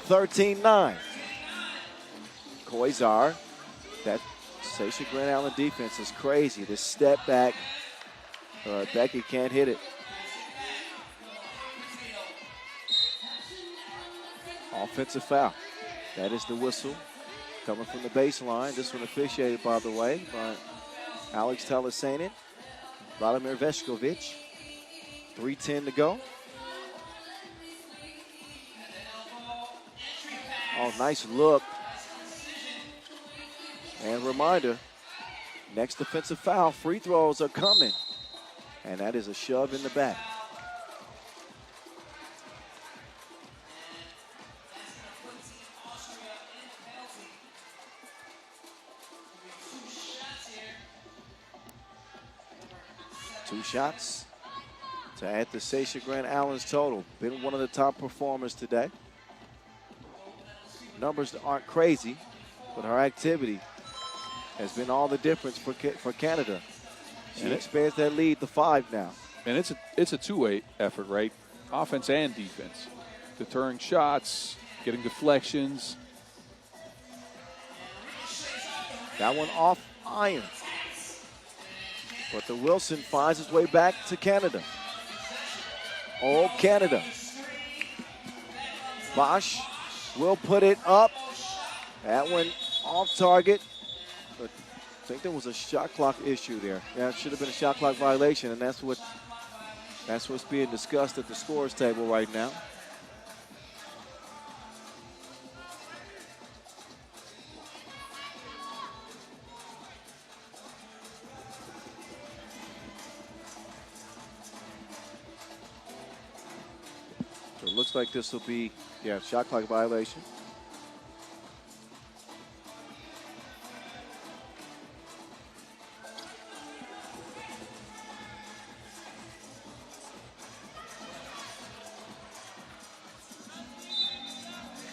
S1: 13-9. Koizar, that Sasha Grand Allen defense is crazy. This step back, Becky can't hit it. Offensive foul. That is the whistle coming from the baseline. This one officiated, by the way, by Alex Telesanin, Vladimir Veskovic. 3:10 to go. Oh, nice look. And reminder, next defensive foul, free throws are coming. And that is a shove in the back. Two shots to add to Sasha Grand Allen's total. Been one of the top performers today. Numbers aren't crazy, but her activity has been all the difference for Canada. She expands that lead to 5 now.
S2: And it's a two-way effort, right? Offense and defense. Deterring shots, getting deflections.
S1: That one off iron. But the Wilson finds his way back to Canada. Oh, Canada. Bosch will put it up. That one off target. But I think there was a shot clock issue there. Yeah, it should have been a shot clock violation, and that's what's being discussed at the scores table right now. It looks like this will be, shot clock violation.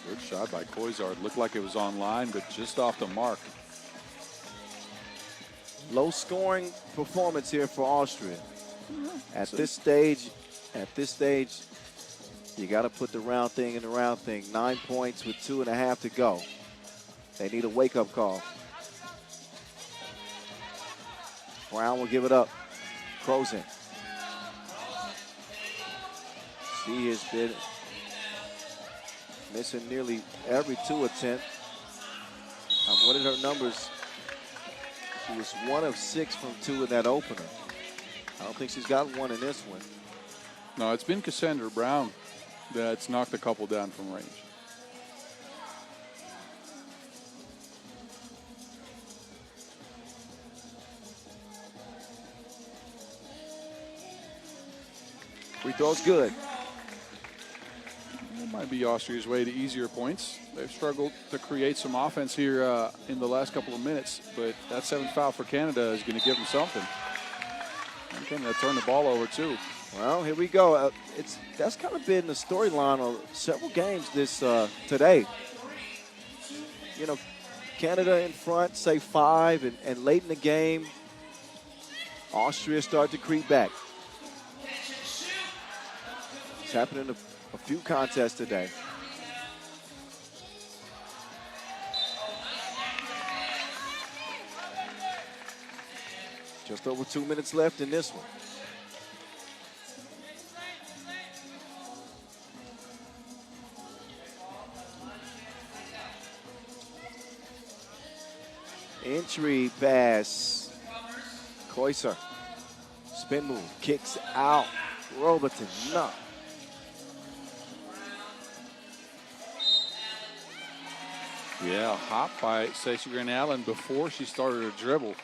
S2: Good shot by Koizar. It looked like it was on line, but just off the mark.
S1: Low scoring performance here for Austria. At this stage, you got to put the round thing in the round thing. 9 points with 2.5 to go. They need a wake-up call. Brown will give it up. Crozin. She has been missing nearly every 2 attempt. What are her numbers? She was 1 of 6 from 2 in that opener. I don't think she's got one in this one.
S2: No, it's been Cassandra Brown that's knocked a couple down from range.
S1: Free throw's good.
S2: It might be Austria's way to easier points. They've struggled to create some offense here in the last couple of minutes, but that 7th foul for Canada is going to give them something. And Canada turned the ball over, too.
S1: Well, here we go. That's kind of been the storyline of several games this today. You know, Canada in front, say 5, and late in the game, Austria started to creep back. It's happened in a few contests today. Just over 2 minutes left in this one. Entry pass. Koiser. Spin move. Kicks out. Robertson. No.
S2: Yeah, hop by Stacey Grant Allen before she started her dribble.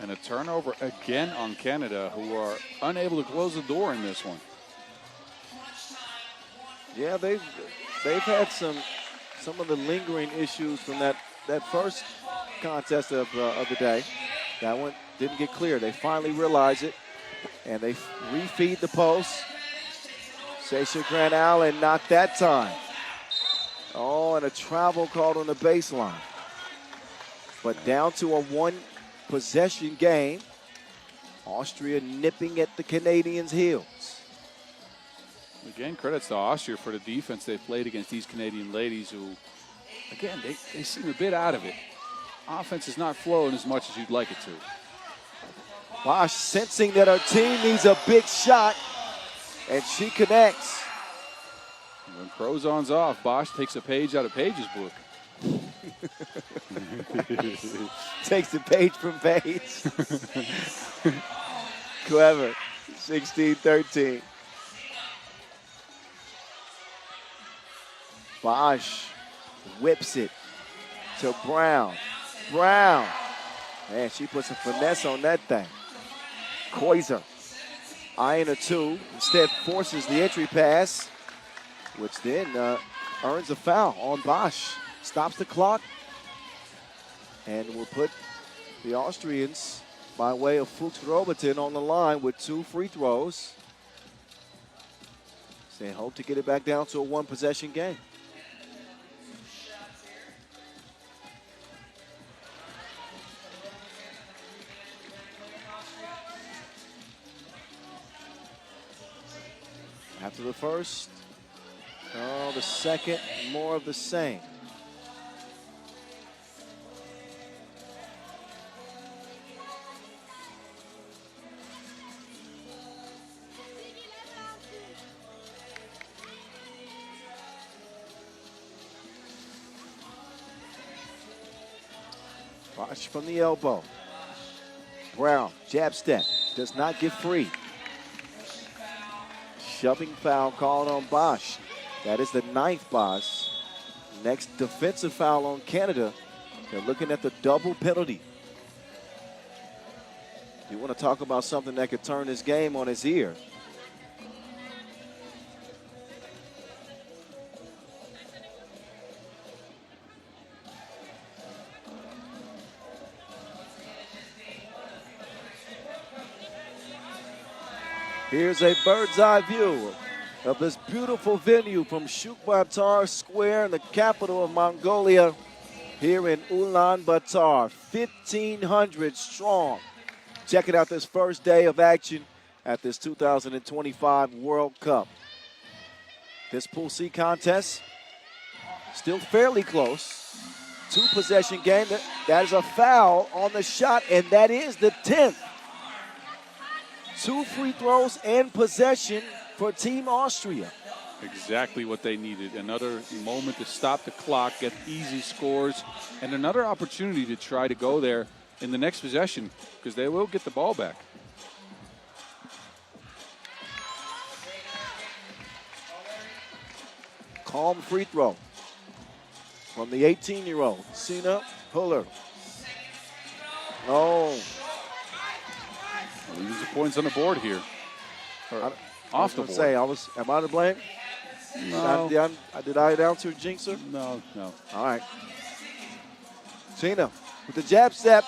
S2: And a turnover again on Canada, who are unable to close the door in this one.
S1: Yeah, they've had some of the lingering issues from that first contest of the day. That one didn't get clear. They finally realized it, and they refeed the post. Stacey Grant Allen, not that time. Oh, and a travel called on the baseline. But down to a one-possession game. Austria nipping at the Canadians' heels.
S2: Again, credits to Austria for the defense they've played against these Canadian ladies who, again, they seem a bit out of it. Offense is not flowing as much as you'd like it to.
S1: Bosch sensing that her team needs a big shot, and she connects.
S2: When Crozon's off, Bosch takes a page out of Page's book.
S1: Takes the page from Page. Clever. 16-13. Bosch whips it to Brown. Brown. Man, she puts some finesse on that thing. Koiser. Eyeing a 2. Instead forces the entry pass, which then earns a foul on Bosch. Stops the clock and will put the Austrians by way of Fuchs Robertson on the line with 2 free throws. They hope to get it back down to a one-possession game. After the first, the second, more of the same. Bosch from the elbow. Brown, jab step, does not get free. Shoving foul called on Bosch. That is the 9th Bosch. Next defensive foul on Canada. They're looking at the double penalty. You want to talk about something that could turn this game on its ear. Here's a bird's eye view of this beautiful venue from Ulaanbaatar Square in the capital of Mongolia here in Ulaanbaatar. 1,500 strong. Checking out this first day of action at this 2025 World Cup. This Pool C contest still fairly close. 2-possession game. That is a foul on the shot, and that is the 10th. 2 free throws and possession for Team Austria.
S2: Exactly what they needed. Another moment to stop the clock, get easy scores, and another opportunity to try to go there in the next possession because they will get the ball back.
S1: Calm free throw from the 18-year-old, Sina Huller. Oh.
S2: Lose the points on the board here. Off the board.
S1: Am I to blame?
S2: No.
S1: Did I announce her jinxer?
S2: No.
S1: All right. Tina with the jab step.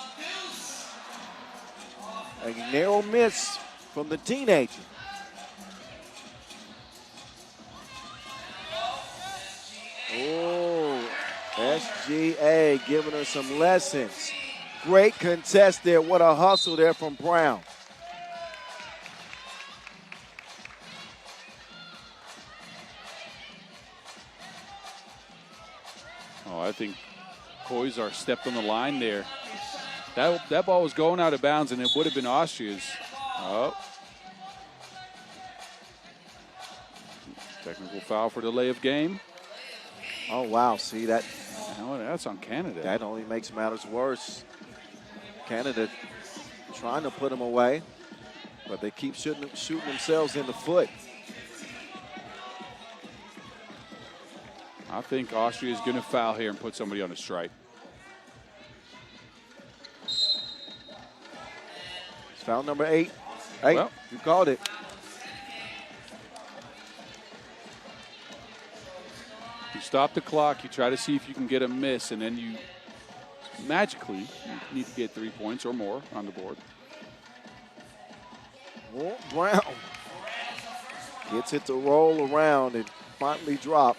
S1: A narrow miss from the teenager. Oh, SGA giving her some lessons. Great contest there. What a hustle there from Brown.
S2: Oh, I think Koizar stepped on the line there. That ball was going out of bounds, and it would have been Austria's. Oh. Technical foul for delay of game.
S1: Oh, wow. See that?
S2: Oh, that's on Canada.
S1: That only makes matters worse. Canada trying to put them away, but they keep shooting themselves in the foot.
S2: I think Austria is going to foul here and put somebody on a strike.
S1: It's foul number 8. Hey,
S2: Well,
S1: you called it.
S2: you stop the clock, you try to see if you can get a miss, and then you magically you need to get 3 points or more on the board.
S1: Oh, Brown gets it to roll around and finally drop.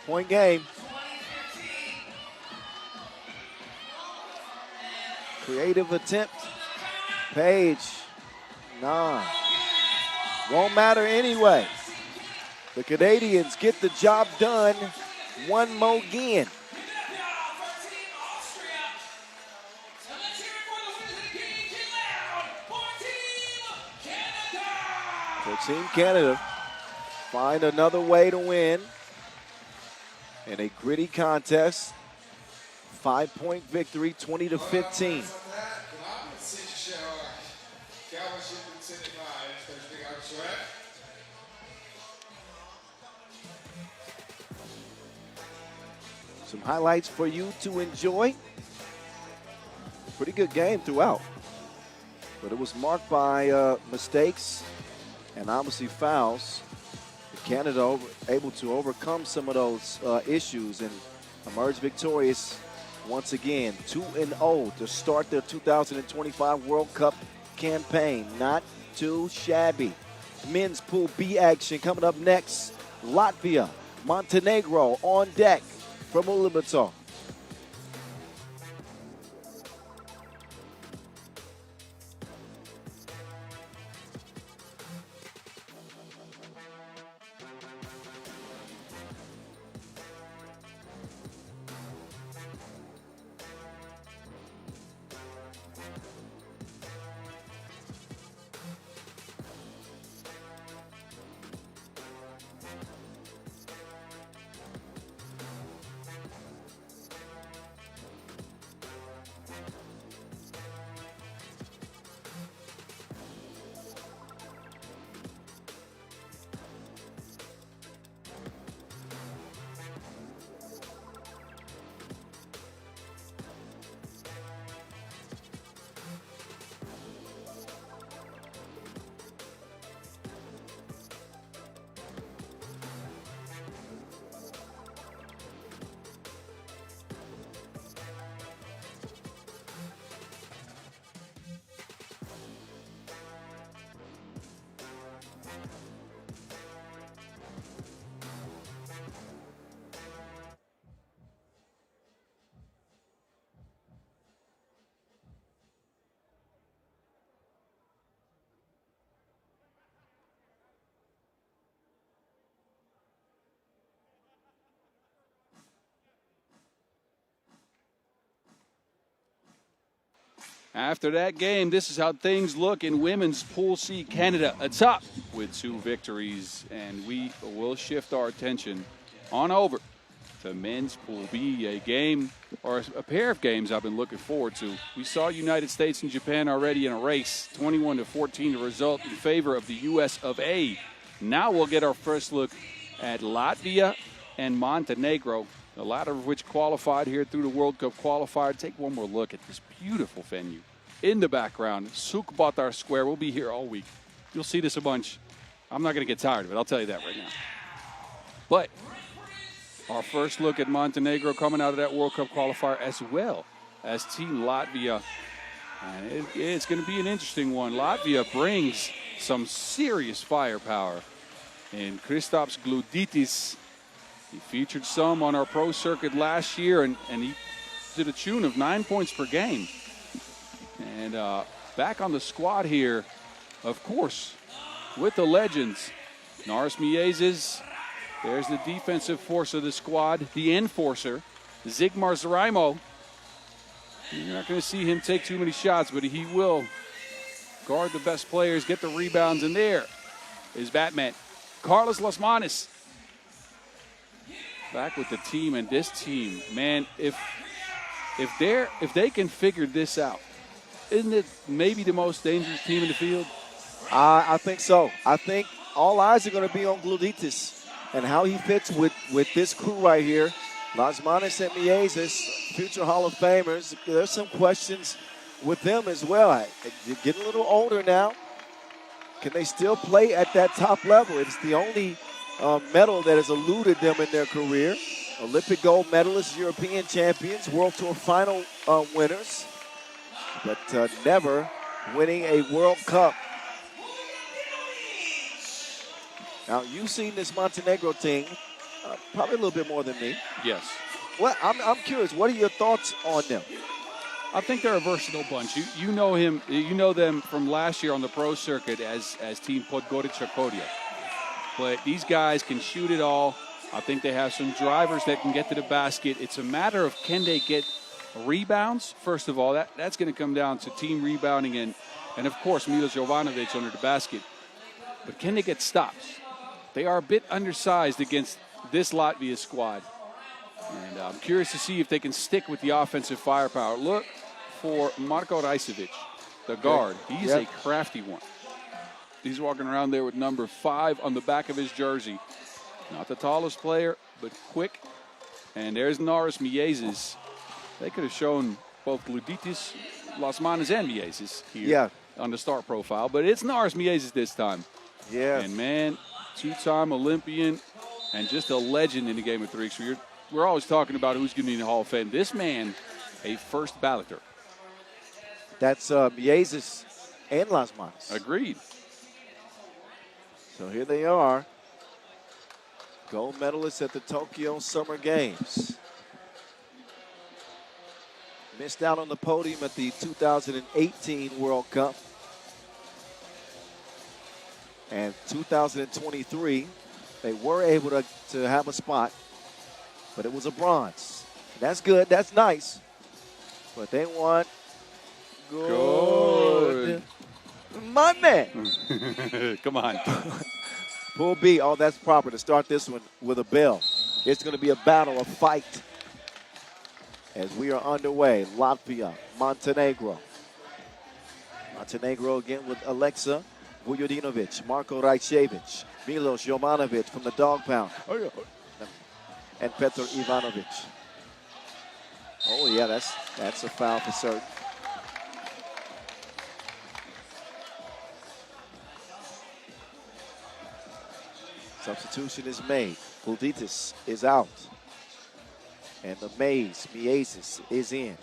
S1: Point game. Creative attempt. Page. 9. Won't matter anyway. The Canadians get the job done. One more again. For Team Canada, find another way to win in a gritty contest. 5-point victory, 20-15. Some highlights for you to enjoy. Pretty good game throughout, but it was marked by mistakes and obviously fouls. Canada able to overcome some of those issues and emerge victorious once again. 2-0 to start their 2025 World Cup campaign. Not too shabby. Men's Pool B action coming up next. Latvia, Montenegro on deck from Ulaanbaatar.
S2: After that game, this is how things look in women's Pool C. Canada atop with 2 victories, and we will shift our attention on over to men's Pool B, a game or a pair of games I've been looking forward to. We saw United States and Japan already in a race, 21-14, the result in favor of the U.S. of A. Now we'll get our first look at Latvia and Montenegro, the latter of which qualified here through the World Cup qualifier. Take one more look at this beautiful venue. In the background, Ulaanbaatar Square. We'll be here all week. You'll see this a bunch. I'm not going to get tired of it. I'll tell you that right now. But Our first look at Montenegro coming out of that World Cup qualifier as well as Team Latvia. And it's going to be an interesting one. Latvia brings some serious firepower. And Kristaps Gludaitis, he featured some on our pro circuit last year, and he did a tune of 9 points per game. And back on the squad here, of course, with the legends, Naris Miezes. There's the defensive force of the squad, the enforcer, Zigmar Zraimo. You're not going to see him take too many shots, but he will guard the best players, get the rebounds, and there is Batman. Carlos Lasmanis back with the team, and this team, man, if they can figure this out, isn't it maybe the most dangerous team in the field?
S1: I think so. I think all eyes are going to be on Gludaitis and how he fits with this crew right here. Lasmanis and Miezes, future Hall of Famers. There's some questions with them as well. They're getting a little older now. Can they still play at that top level? It's the only medal that has eluded them in their career. Olympic gold medalists, European champions, World Tour final winners, but never winning a World Cup. Now, you've seen this Montenegro team probably a little bit more than me.
S2: Yes.
S1: Well, I'm curious. What are your thoughts on them?
S2: I think they're a versatile bunch. You know him. You know them from last year on the pro circuit as Team Podgorica Kodia. But these guys can shoot it all. I think they have some drivers that can get to the basket. It's a matter of can they get rebounds. First of all, that's going to come down to team rebounding and of course Milos Jovanovic under the basket. But can they get stops? They are a bit undersized against this Latvia squad. And I'm curious to see if they can stick with the offensive firepower. Look for Marko Rajcevic, the guard. He's a crafty one. He's walking around there with number 5 on the back of his jersey. Not the tallest player, but quick. And there's Naris Miezes. They could have shown both Gludaitis, Lasmanis, and Miezes here on the start profile. But it's Naris Miezes this time.
S1: Yeah.
S2: And, man, two-time Olympian and just a legend in the game of 3x3. We're always talking about who's going to be in the Hall of Fame. This man, a first balloter.
S1: That's Miezes and Lasmanis.
S2: Agreed.
S1: So here they are. Gold medalists at the Tokyo Summer Games. Missed out on the podium at the 2018 World Cup. And 2023, they were able to have a spot, but it was a bronze. That's good. That's nice. But they want good money.
S2: Come on.
S1: Pool B. Oh, that's proper to start this one with a bell. It's going to be a battle, a fight, as we are underway. Latvia, Montenegro. Montenegro again with Alexa Vujodinovic, Marko Rajcevic, Milos Jovanovic from the dog pound, and Petar Ivanovic. Oh, yeah, that's a foul for certain. Substitution is made. Gludaitis is out. And the Miezes is in.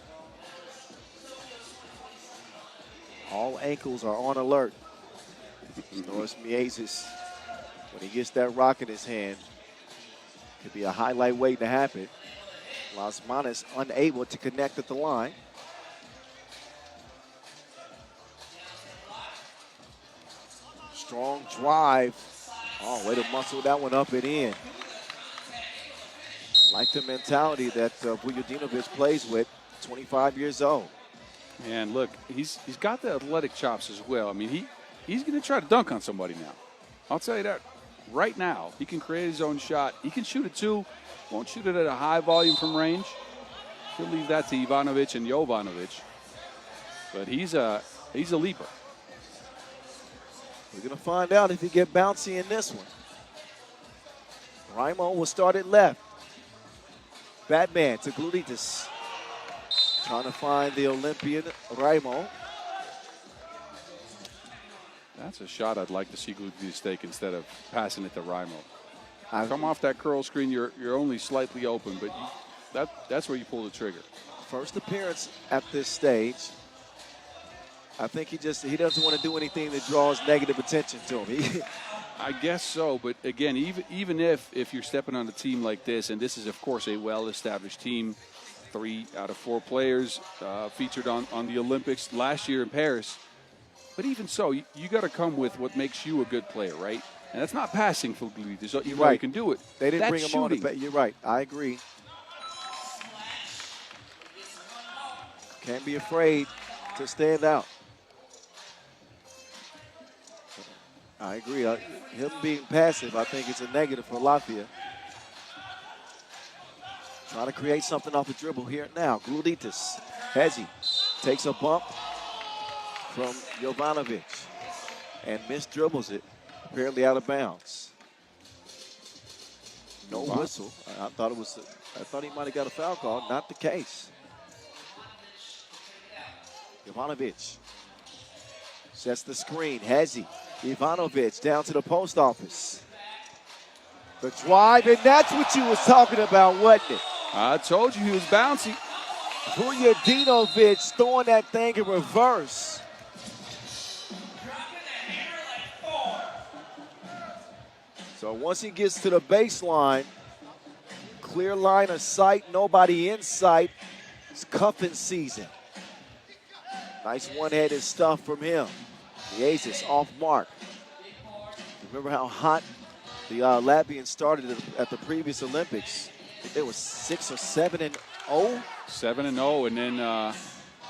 S1: All ankles are on alert. Naris Miezes, when he gets that rock in his hand, could be a highlight waiting to happen. Lasmanis unable to connect at the line. Strong drive. Oh, way to muscle that one up and in. Like the mentality that Vujodinovic plays with, 25 years old.
S2: And look, he's got the athletic chops as well. I mean, he's going to try to dunk on somebody now. I'll tell you that right now. He can create his own shot. He can shoot it too. Won't shoot it at a high volume from range. He'll leave that to Ivanovic and Jovanovic. But he's a leaper.
S1: We're going to find out if he get bouncy in this one. Raimo will start it left. Batman to Gludaitis. Trying to find the Olympian Raimo.
S2: That's a shot I'd like to see Gludaitis take instead of passing it to Raimo. Come off that curl screen, you're only slightly open, but that's where you pull the trigger.
S1: First appearance at this stage. I think he doesn't want to do anything that draws negative attention to him.
S2: I guess so, but again, even if you're stepping on a team like this, and this is of course a well-established team, 3 out of 4 players featured on the Olympics last year in Paris. But even so, you got to come with what makes you a good player, right? And that's not passing for Gluditis. You're right. You can do it.
S1: They didn't
S2: that's
S1: bring him
S2: shooting.
S1: on. You're right. I agree. Can't be afraid to stand out. I agree. Him being passive, I think it's a negative for Latvia. Trying to create something off the dribble here now. Gluditis. Hezi takes a bump from Jovanovic and misdribbles it. Apparently out of bounds. No whistle. I thought he might have got a foul call. Not the case. Jovanovic sets the screen. Hezi. Ivanovic down to the post office. The drive, and that's what you was talking about, wasn't it?
S2: I told you he was bouncy.
S1: Vujadinovic throwing that thing in reverse. So once he gets to the baseline, clear line of sight, nobody in sight. It's cuffing season. Nice one-handed stuff from him. The Aces off mark. Remember how hot the Latvians started at the previous Olympics? I think they were 6 or 7-0.
S2: 7-0, and then I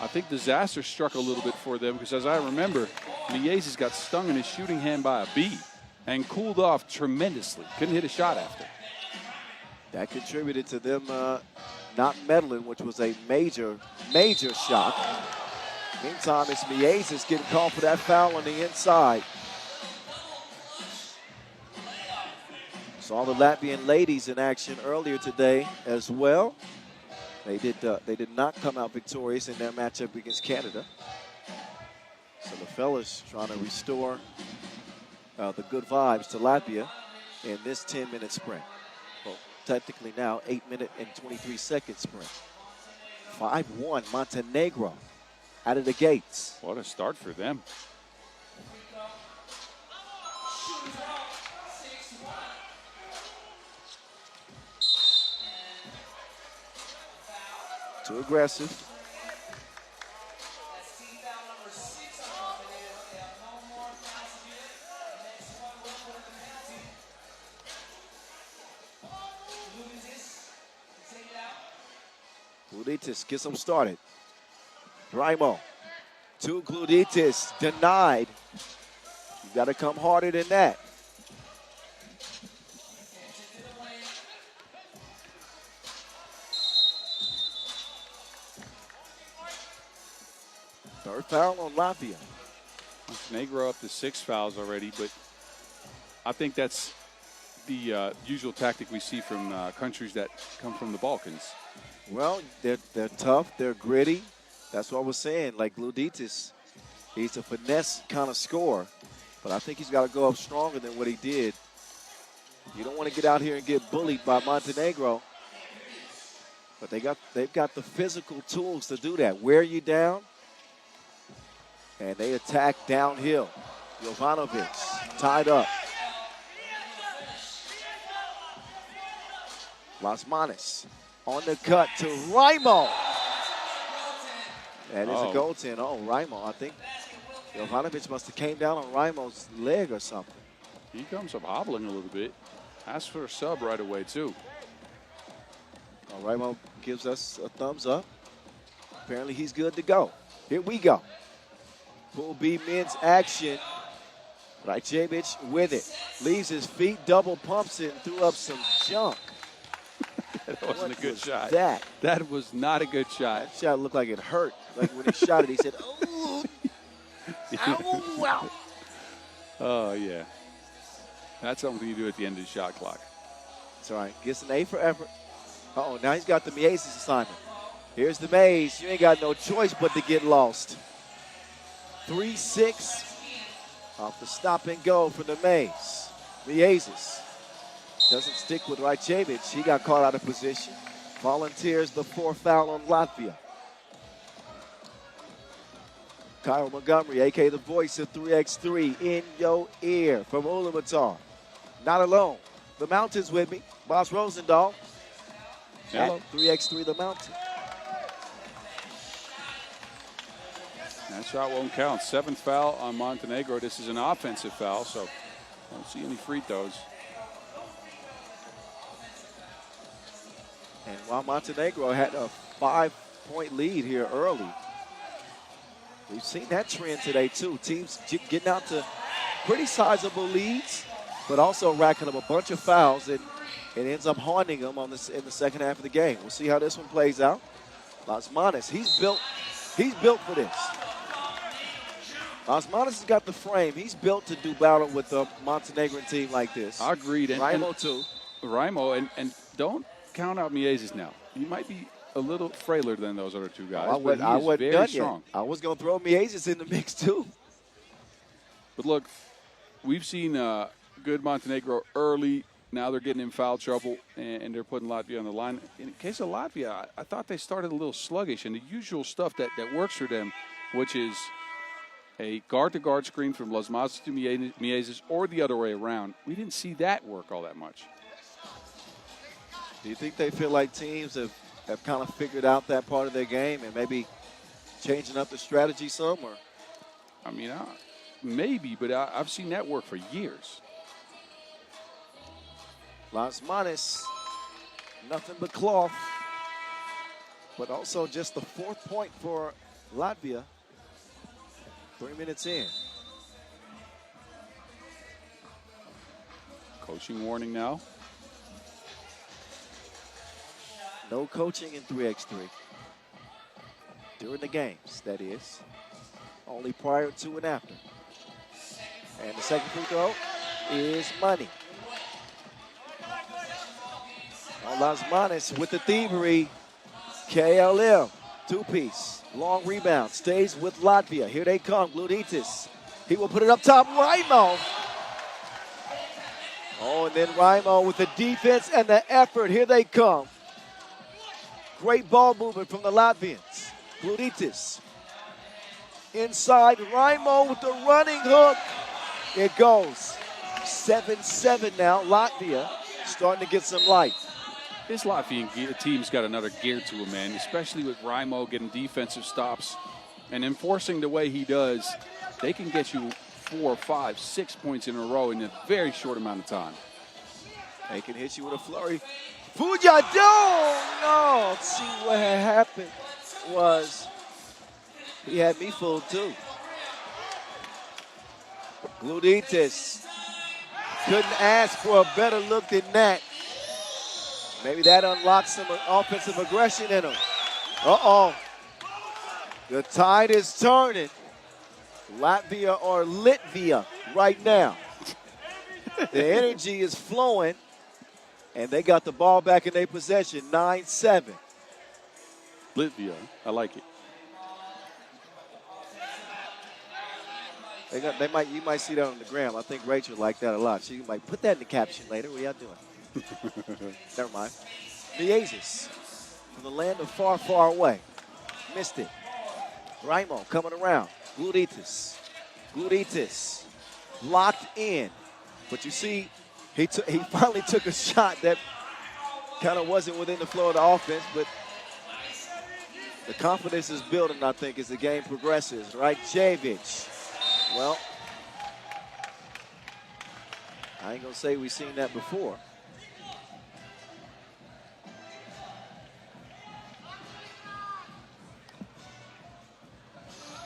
S2: think disaster struck a little bit for them because, as I remember, Mieses got stung in his shooting hand by a bee and cooled off tremendously. Couldn't hit a shot after.
S1: That contributed to them not medaling, which was a major, major shock. Meantime, it's Mieses getting called for that foul on the inside. Saw the Latvian ladies in action earlier today as well. They did not come out victorious in their matchup against Canada. So the fellas trying to restore the good vibes to Latvia in this 10-minute sprint. Well, technically now 8-minute and 23-second sprint. 5-1 Montenegro out of the gates.
S2: What a start for them.
S1: Too aggressive. Gluditis gets them started. Raimo to Gluditis, denied. You got to come harder than that. Third foul on Latvia.
S2: Montenegro up to 6 fouls already, but I think that's the usual tactic we see from countries that come from the Balkans.
S1: Well, they're tough, they're gritty. That's what I was saying. Like Gluditis, he's a finesse kind of scorer, but I think he's got to go up stronger than what he did. You don't want to get out here and get bullied by Montenegro, but they've got the physical tools to do that. Wear you down, and they attack downhill. Jovanovic tied up. Las Manos on the cut to Raimo. That is a goaltend. Oh, Raimo. I think Jovanovic must have came down on Raimo's leg or something.
S2: He comes up hobbling a little bit. Asks for a sub right away, too.
S1: Well, Raimo gives us a thumbs up. Apparently he's good to go. Here we go. Pool B men's action. Rajcevic with it. Leaves his feet, double pumps it, and threw up some junk.
S2: That wasn't a good shot.
S1: That
S2: was not a good shot.
S1: That shot looked like it hurt. Like when he shot it, he said, "Oh, ow."
S2: Oh, yeah. That's something you do at the end of the shot clock.
S1: It's all right. Gets an A for effort. Uh-oh, now he's got the Mieses assignment. Here's the Maze. You ain't got no choice but to get lost. 3-6 off the stop and go for the Maze. Mieses. Doesn't stick with Rajcevic. He got caught out of position. Volunteers the 4th foul on Latvia. Kyle Montgomery, a.k.a. the voice of 3x3, in your ear from Ulaanbaatar. Not alone. The Mountain's with me. Boss Rosendahl.
S2: Hello.
S1: At 3x3 the Mountain.
S2: That shot won't count. 7th foul on Montenegro. This is an offensive foul, so I don't see any free throws.
S1: And while Montenegro had a 5-point lead here early, we've seen that trend today too. Teams getting out to pretty sizable leads, but also racking up a bunch of fouls, and it ends up haunting them in the second half of the game. We'll see how this one plays out. Lasmanis, he's built for this. Lasmanis has got the frame. He's built to do battle with a Montenegrin team like this.
S2: Agreed.
S1: Raimo too.
S2: Raimo, and don't count out Mieses now. He might be a little frailer than those other two guys, but he is very strong.
S1: I was going to throw Mieses in the mix too.
S2: But look, we've seen good Montenegro early. Now they're getting in foul trouble, and they're putting Latvia on the line. In the case of Latvia, I thought they started a little sluggish, and the usual stuff that works for them, which is a guard-to-guard screen from Lasmanis to Mieses or the other way around. We didn't see that work all that much.
S1: Do you think they feel like teams have kind of figured out that part of their game and maybe changing up the strategy some? Or?
S2: I mean, maybe, but I've seen that work for years.
S1: Lasmanis, nothing but cloth, but also just the 4th point for Latvia. 3 minutes in.
S2: Coaching warning now.
S1: No coaching in 3x3. During the games, that is. Only prior to and after. And the second free throw is money. Lasmanis with the thievery. KLM, 2-piece. Long rebound, stays with Latvia. Here they come, Gluditis. He will put it up top, Raimo. Oh, and then Raimo with the defense and the effort. Here they come. Great ball movement from the Latvians. Gluditis. Inside, Raimo with the running hook. It goes. 7-7 now. Latvia starting to get some life.
S2: This Latvian team's got another gear to him, man, especially with Raimo getting defensive stops and enforcing the way he does. They can get you 4, 5, 6 points in a row in a very short amount of time.
S1: They can hit you with a flurry. Fujadon! No! See what had happened was he had me fooled too. Gluditis couldn't ask for a better look than that. Maybe that unlocks some offensive aggression in him. Uh-oh. The tide is turning. Latvia or Litvia right now. The energy is flowing, and they got the ball back in their possession, 9-7.
S2: Litvia, I like it.
S1: You might see that on the gram. I think Rachel liked that a lot. She might put that in the caption later. What y'all doing? Never mind. Mieses from the land of far, far away. Missed it. Raimo coming around. Gluditis. Locked in. But you see, he finally took a shot that kind of wasn't within the flow of the offense, but the confidence is building, I think, as the game progresses. Right, Javic. Well, I ain't going to say we've seen that before.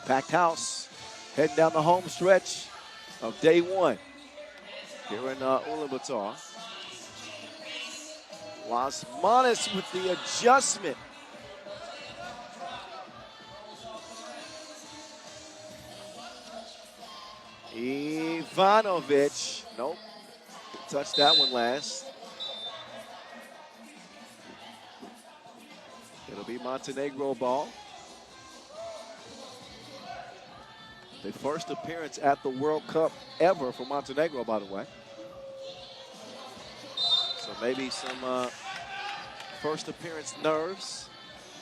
S1: Packed house, heading down the home stretch of day one here in Ulaanbaatar. Lasmanis with the adjustment. Ivanovic, nope, touched that one last. It'll be Montenegro ball. The first appearance at the World Cup ever for Montenegro, by the way. Maybe some first appearance nerves.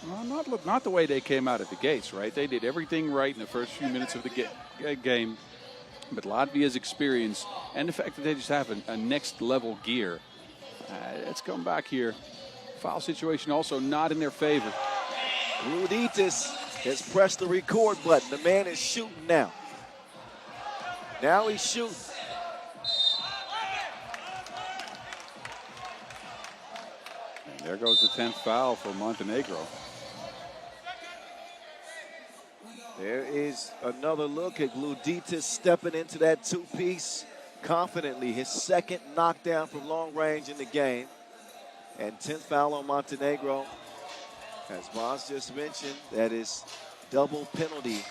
S2: Well, not the way they came out of the gates, right? They did everything right in the first few minutes of the game. But Latvia's experience and the fact that they just have a next level gear. Let's come back here. Foul situation also not in their favor.
S1: Luditis has pressed the record button. The man is shooting now. Now he's shooting.
S2: And there goes the 10th foul for Montenegro.
S1: There is another look at Luditis stepping into that two-piece confidently. His second knockdown from long range in the game. And 10th foul on Montenegro. As Boz just mentioned, that is double penalty.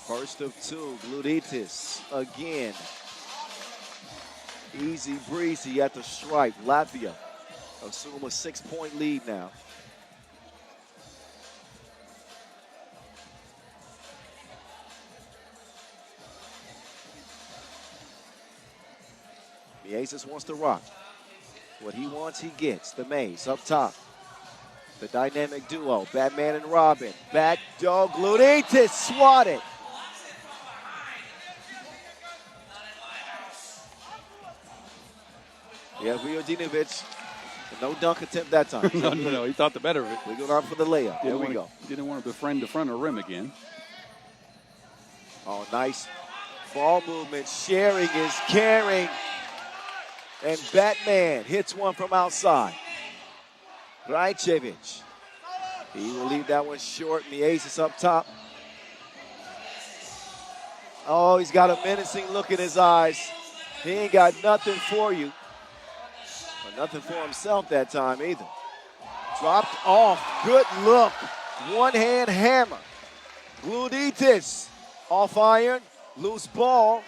S1: First of two, Luditis again. Easy breezy at the stripe. Latvia assume a 6-point lead now. Miezis wants to rock. What he wants, he gets. The Maze up top. The dynamic duo, Batman and Robin. Back dog, Luditis swatted. Yeah, Vujadinovic, no dunk attempt that time.
S2: No, he thought the better of it.
S1: We go out for the layup. Here we go.
S2: Didn't want to befriend the front of the rim again.
S1: Oh, nice ball movement. Sharing is caring. And Batman hits one from outside. Rajcevic. He will leave that one short. Miezis up top. Oh, he's got a menacing look in his eyes. He ain't got nothing for you. But nothing for himself that time either. Dropped off. Good look. One-hand hammer. Luditis off iron. Loose ball.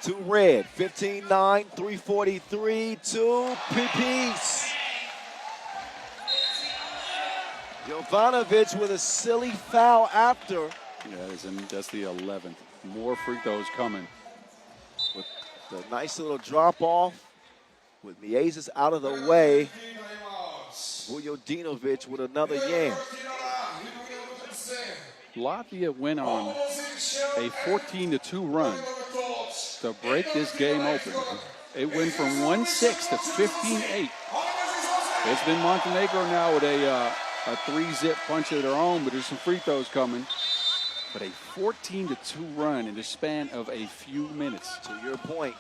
S1: To red. 15-9, 3:43, 2-piece. Jovanovic with a silly foul after.
S2: Yeah, that's the 11th. More free throws coming.
S1: With the nice little drop off. With Miezis out of the way. Vujadinovic with another yam.
S2: Latvia went on a 14-2 run to break this game open. It went from 1-6 to 15-8. It's been Montenegro now with a 3-zip punch of their own, but there's some free throws coming. But a 14-2 run in the span of a few minutes.
S1: To your point,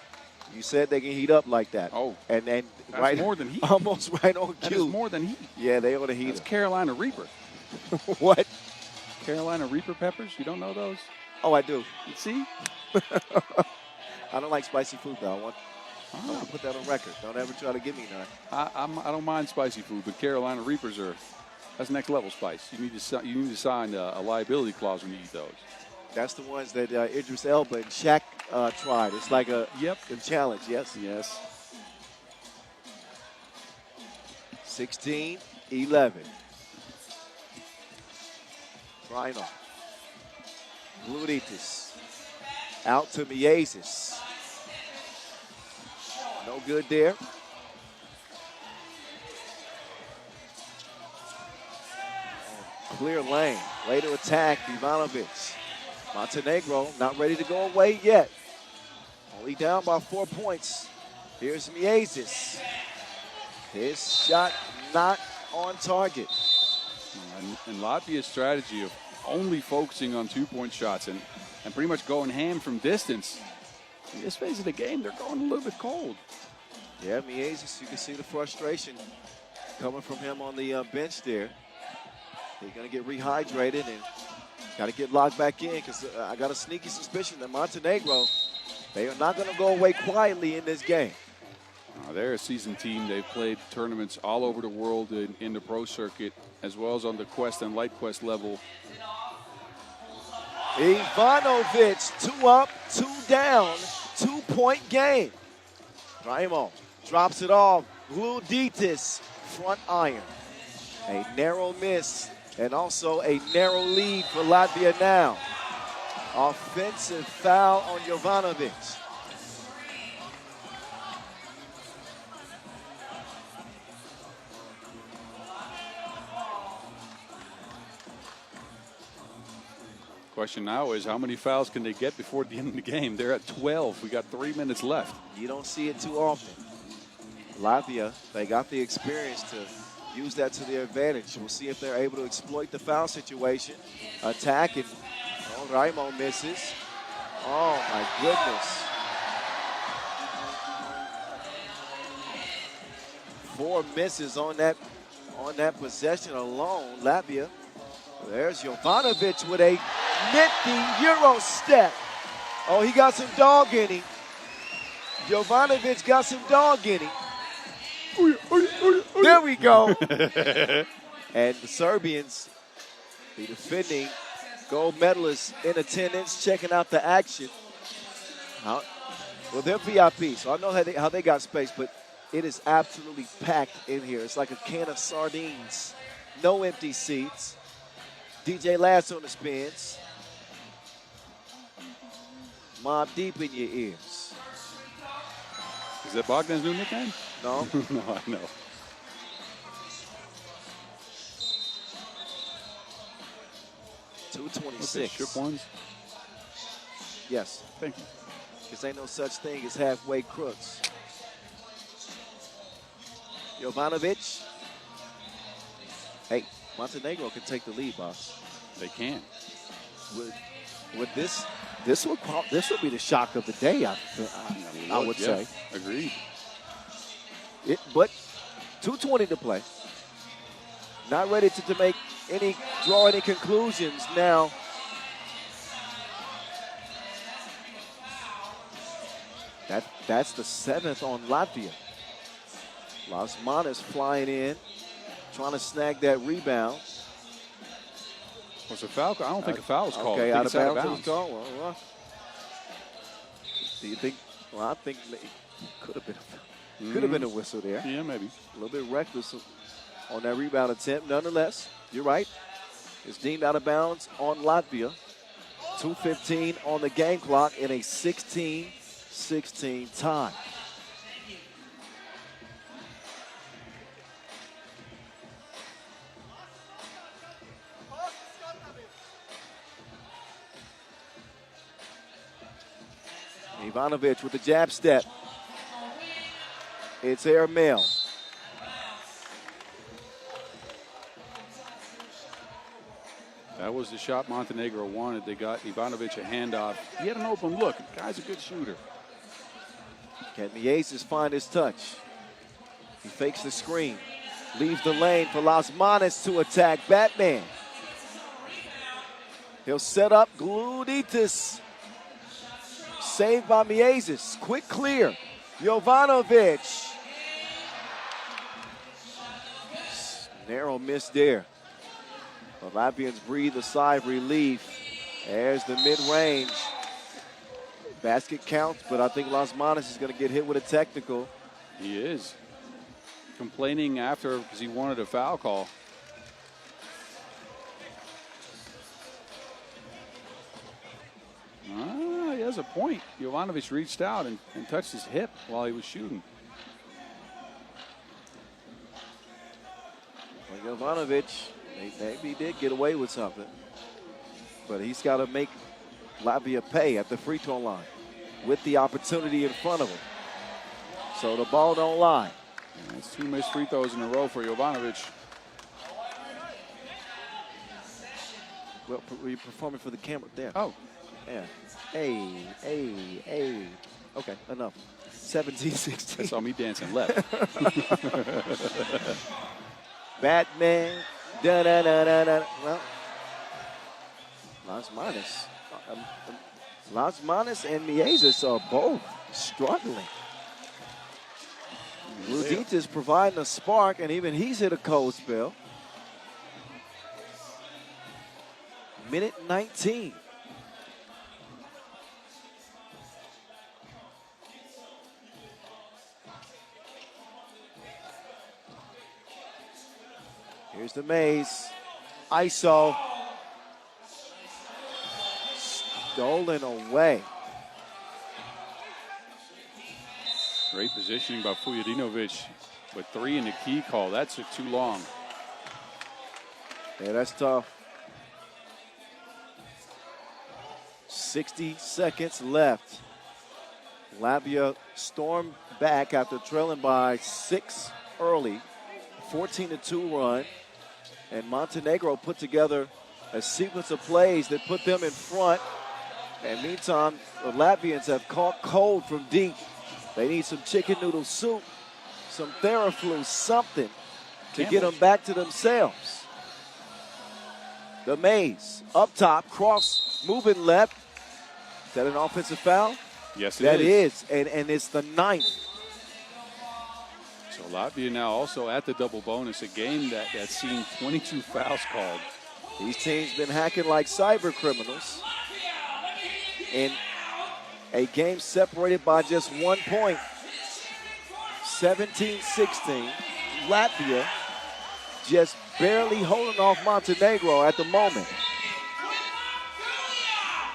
S1: you said they can heat up like that.
S2: Oh,
S1: and
S2: that's
S1: right,
S2: more than heat.
S1: Almost right on cue.
S2: That is more than heat.
S1: Yeah, they ought to heat
S2: That's
S1: up.
S2: Carolina Reaper.
S1: What?
S2: Carolina Reaper peppers? You don't know those?
S1: Oh, I do.
S2: You see?
S1: I don't like spicy food, though. I want to put that on record. Don't ever try to give me none.
S2: I don't mind spicy food, but Carolina Reapers that's next level spice. You need to sign a liability clause when you eat those.
S1: That's the ones that Idris Elba and Shaq tried. It's like a challenge, yes?
S2: Yes.
S1: 16-11. Final. Luditis. Out to Miezis. No good there. Clear lane. Later attack, Ivanovic. Montenegro not ready to go away yet. Only down by 4 points. Here's Miezis. His shot not on target.
S2: And Latvia's strategy of only focusing on 2-point shots and pretty much going ham from distance. In this phase of the game, they're going a little bit cold.
S1: Yeah, Miezis, you can see the frustration coming from him on the bench there. He's going to get rehydrated and got to get locked back in because I got a sneaky suspicion that Montenegro, they are not going to go away quietly in this game.
S2: They're a seasoned team. They've played tournaments all over the world in the pro circuit, as well as on the Quest and Light Quest level.
S1: Ivanovic, 2 up, 2 down, 2-point game. Raimo drops it off. Luditis, front iron. A narrow miss and also a narrow lead for Latvia now. Offensive foul on Jovanovic.
S2: Question now is how many fouls can they get before the end of the game? They're at 12. We got 3 minutes left.
S1: You don't see it too often. Latvia, they got the experience to use that to their advantage. We'll see if they're able to exploit the foul situation. Attack, and Raimo misses. Oh, my goodness. 4 misses on that possession alone. Latvia. There's Jovanovic with a nifty Euro step. Oh, he got some dog in him. Jovanovic got some dog in him. There we go. And the Serbians, the defending gold medalists in attendance, checking out the action. Well, they're VIP, so I know how they got space, but it is absolutely packed in here. It's like a can of sardines. No empty seats. DJ Lass on the spins. Mob deep in your ears.
S2: Is that Bogdan's new nickname?
S1: No.
S2: No, I know.
S1: .226.
S2: Shook ones?
S1: Yes.
S2: Thank you.
S1: Because ain't no such thing as halfway crooks. Jovanovic. Hey, Montenegro can take the lead, boss.
S2: They can.
S1: With this would be the shock of the day, I would say.
S2: Agreed.
S1: But 2:20 to play. Not ready to draw any conclusions now. That's the 7th on Latvia. Lasmanis flying in, trying to snag that rebound.
S2: Was a foul? I don't think a foul was called.
S1: Okay,
S2: I
S1: out
S2: think
S1: of
S2: it's
S1: bounds. Well, do you think? Well, I think it could have been a whistle there.
S2: Yeah, maybe.
S1: A little bit reckless on that rebound attempt. Nonetheless, you're right. It's deemed out of bounds on Latvia. 2:15 on the game clock in a 16-16 tie. Ivanovic with the jab step. It's airmail.
S2: That was the shot Montenegro wanted. They got Ivanovic a handoff. He had an open look. The guy's a good shooter.
S1: Can Miezes find his touch? He fakes the screen. Leaves the lane for Lasmanis to attack. Batman. He'll set up Gluditis. Saved by Miezes. Quick clear. Jovanovic. Narrow miss there. The Latvians breathe a sigh of relief. There's the mid-range. Basket counts, but I think Lasmanis is going to get hit with a technical.
S2: He is. Complaining after because he wanted a foul call. He has a point. Jovanovic reached out and touched his hip while he was shooting.
S1: Well, Jovanovic, maybe he did get away with something. But he's got to make Latvia pay at the free throw line with the opportunity in front of him. So the ball don't lie.
S2: Yeah, that's 2 missed free throws in a row for Jovanovic.
S1: Well, we're performing for the camera there.
S2: Oh.
S1: Yeah. Hey. Okay, enough. 17-16.
S2: I saw me dancing left.
S1: Batman. Da-da-da-da-da. Well, Lasmanis and Miezes are both struggling. Gluditis providing a spark, and even he's hit a cold spell. Minute 19. Here's the maze. ISO. Stolen away.
S2: Great positioning by Fujadinovic, but 3 in the key call. That took too long.
S1: Yeah, that's tough. 60 seconds left. Latvia stormed back after trailing by 6 early, 14-2 run. And Montenegro put together a sequence of plays that put them in front. And meantime, the Latvians have caught cold from deep. They need some chicken noodle soup, some Theraflu, something to get them back to themselves. The Mays up top, cross, moving left. Is that an offensive foul?
S2: Yes, it is.
S1: That is, and it's the 9th.
S2: So Latvia now also at the double bonus, a game that's seen 22 fouls called.
S1: These teams been hacking like cyber criminals. In a game separated by just 1 point, 17-16. Latvia just barely holding off Montenegro at the moment.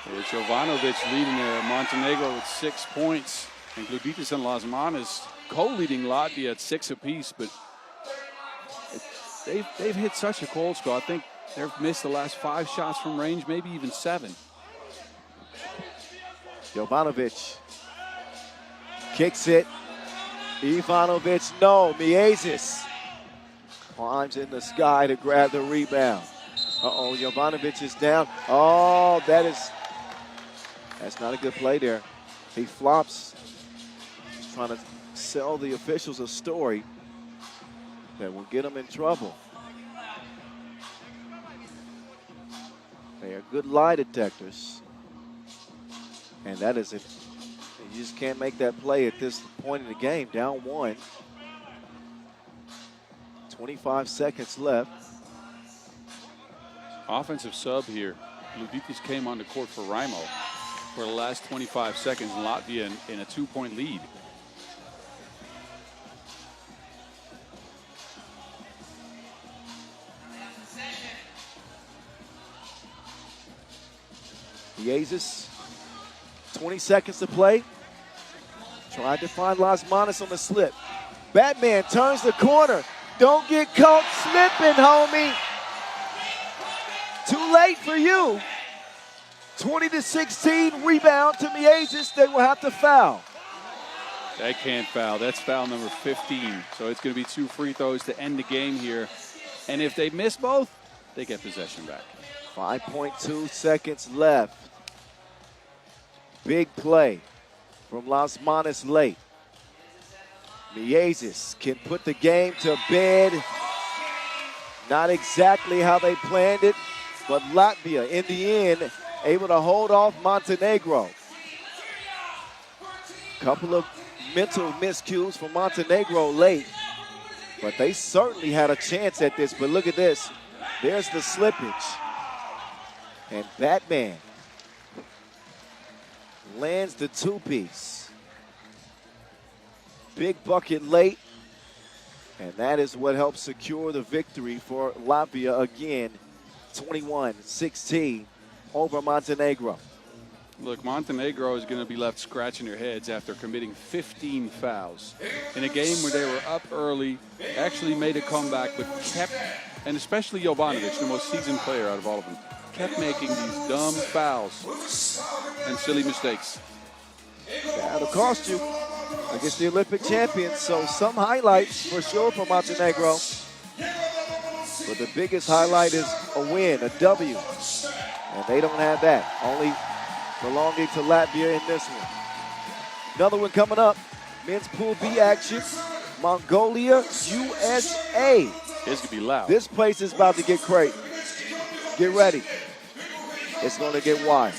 S2: It's Jovanovic leading Montenegro with 6 points. And Gluditis and Lasmanis co-leading Latvia at 6 apiece. But they've hit such a cold spell. I think they've missed the last 5 shots from range, maybe even 7.
S1: Jovanovic kicks it. Ivanovic, no. Miezis climbs in the sky to grab the rebound. Uh-oh, Jovanovic is down. Oh, that's not a good play there. He flops. He's trying to sell the officials a story that will get him in trouble. They are good lie detectors. And that is it. You just can't make that play at this point in the game. Down 1. 25 seconds left.
S2: Offensive sub here. Gluditis came on the court for Raimo for the last 25 seconds. And Latvia in a 2-point lead.
S1: Miezis, 20 seconds to play. Tried to find Lasmanis on the slip. Batman turns the corner. Don't get caught slipping, homie. Too late for you. 20-16 rebound to Miezis. They will have to foul.
S2: They can't foul. That's foul number 15. So it's going to be 2 free throws to end the game here. And if they miss both, they get possession back.
S1: 5.2 seconds left. Big play from Lasmanis late. Miezis can put the game to bed. Not exactly how they planned it, but Latvia, in the end, able to hold off Montenegro. Couple of mental miscues from Montenegro late, but they certainly had a chance at this. But look at this. There's the slippage. And Batman lands the 2-piece. Big bucket late. And that is what helps secure the victory for Latvia again. 21-16 over Montenegro.
S2: Look, Montenegro is going to be left scratching their heads after committing 15 fouls. In a game where they were up early, actually made a comeback, but kept, and especially Jovanovic, the most seasoned player out of all of them, kept making these dumb fouls and silly mistakes.
S1: That'll cost you against the Olympic champions. So some highlights for sure for Montenegro. But the biggest highlight is a win, a W. And they don't have that. Only belonging to Latvia in this one. Another one coming up. Men's Pool B action. Mongolia, USA.
S2: It's going to be loud.
S1: This place is about to get crazy. Get ready. It's going to get wild.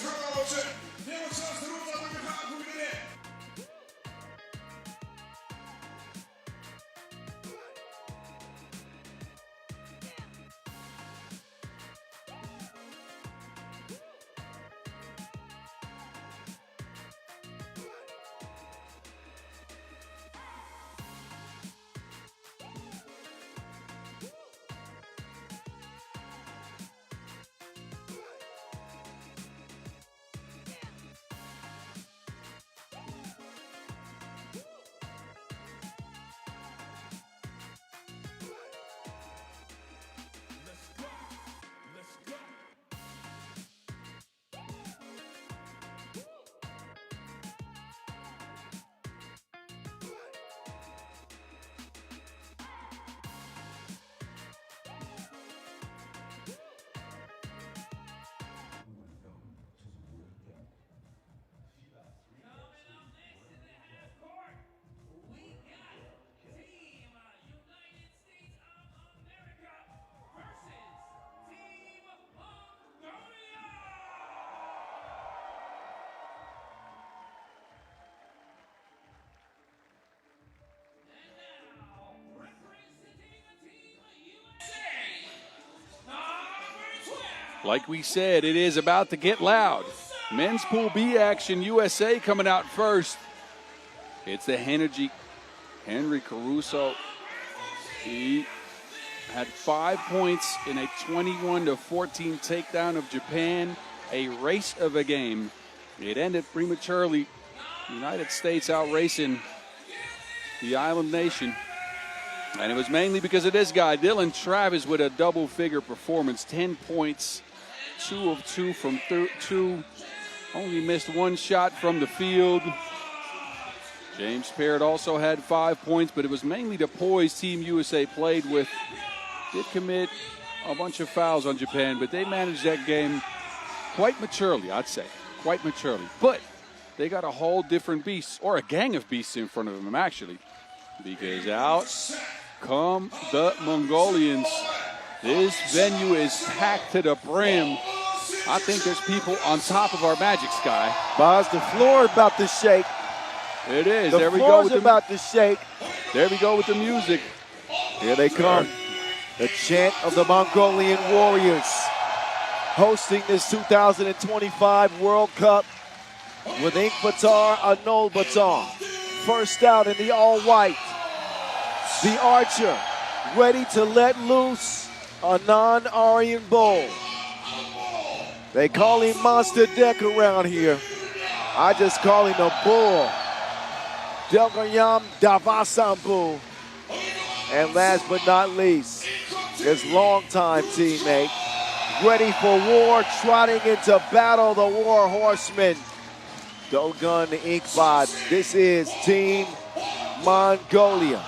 S2: Like we said, it is about to get loud. Men's Pool B action, USA coming out first. It's the Henry Caruso. He had 5 points in a 21-14 takedown of Japan. A race of a game. It ended prematurely. United States out racing the island nation. And it was mainly because of this guy, Dylan Travis, with a double-figure performance. 10 points, 2 of 2 from 2. Only missed 1 shot from the field. James Parrott also had 5 points, but it was mainly the poise Team USA played with. Did commit a bunch of fouls on Japan, but they managed that game quite maturely, I'd say. Quite maturely. But they got a whole different beast, or a gang of beasts in front of them, actually. Because out come the Mongolians. This venue is packed to the brim. I think there's people on top of our Magic Sky.
S1: Boz, the floor is about to shake.
S2: It is.
S1: The
S2: there we go with
S1: about to shake.
S2: There we go with the music.
S1: Here they come. The chant of the Mongolian Warriors, hosting this 2025 World Cup with Ulaanbaatar, Ulaanbaatar. First out in the all-white. The Archer, ready to let loose a non-Aryan bull. They call him Monster Deck around here. I just call him a bull. Ulaanbaatar bull. And last but not least, his longtime teammate, ready for war, trotting into battle, the war horseman, Dogun Inkbot. This is Team Mongolia.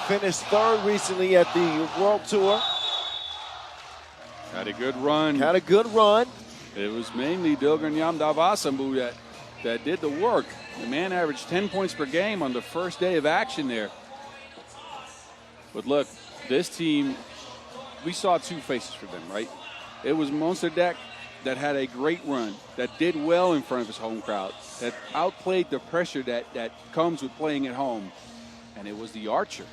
S1: Finished 3rd recently at the World Tour.
S2: Had a good run.
S1: Had a good run.
S2: It was mainly Dogun Ulaanbaatar that did the work. The man averaged 10 points per game on the first day of action there. But look, this team, we saw 2 faces for them, right? It was Monster Deck that had a great run, that did well in front of his home crowd, that outplayed the pressure that comes with playing at home. And it was the Archer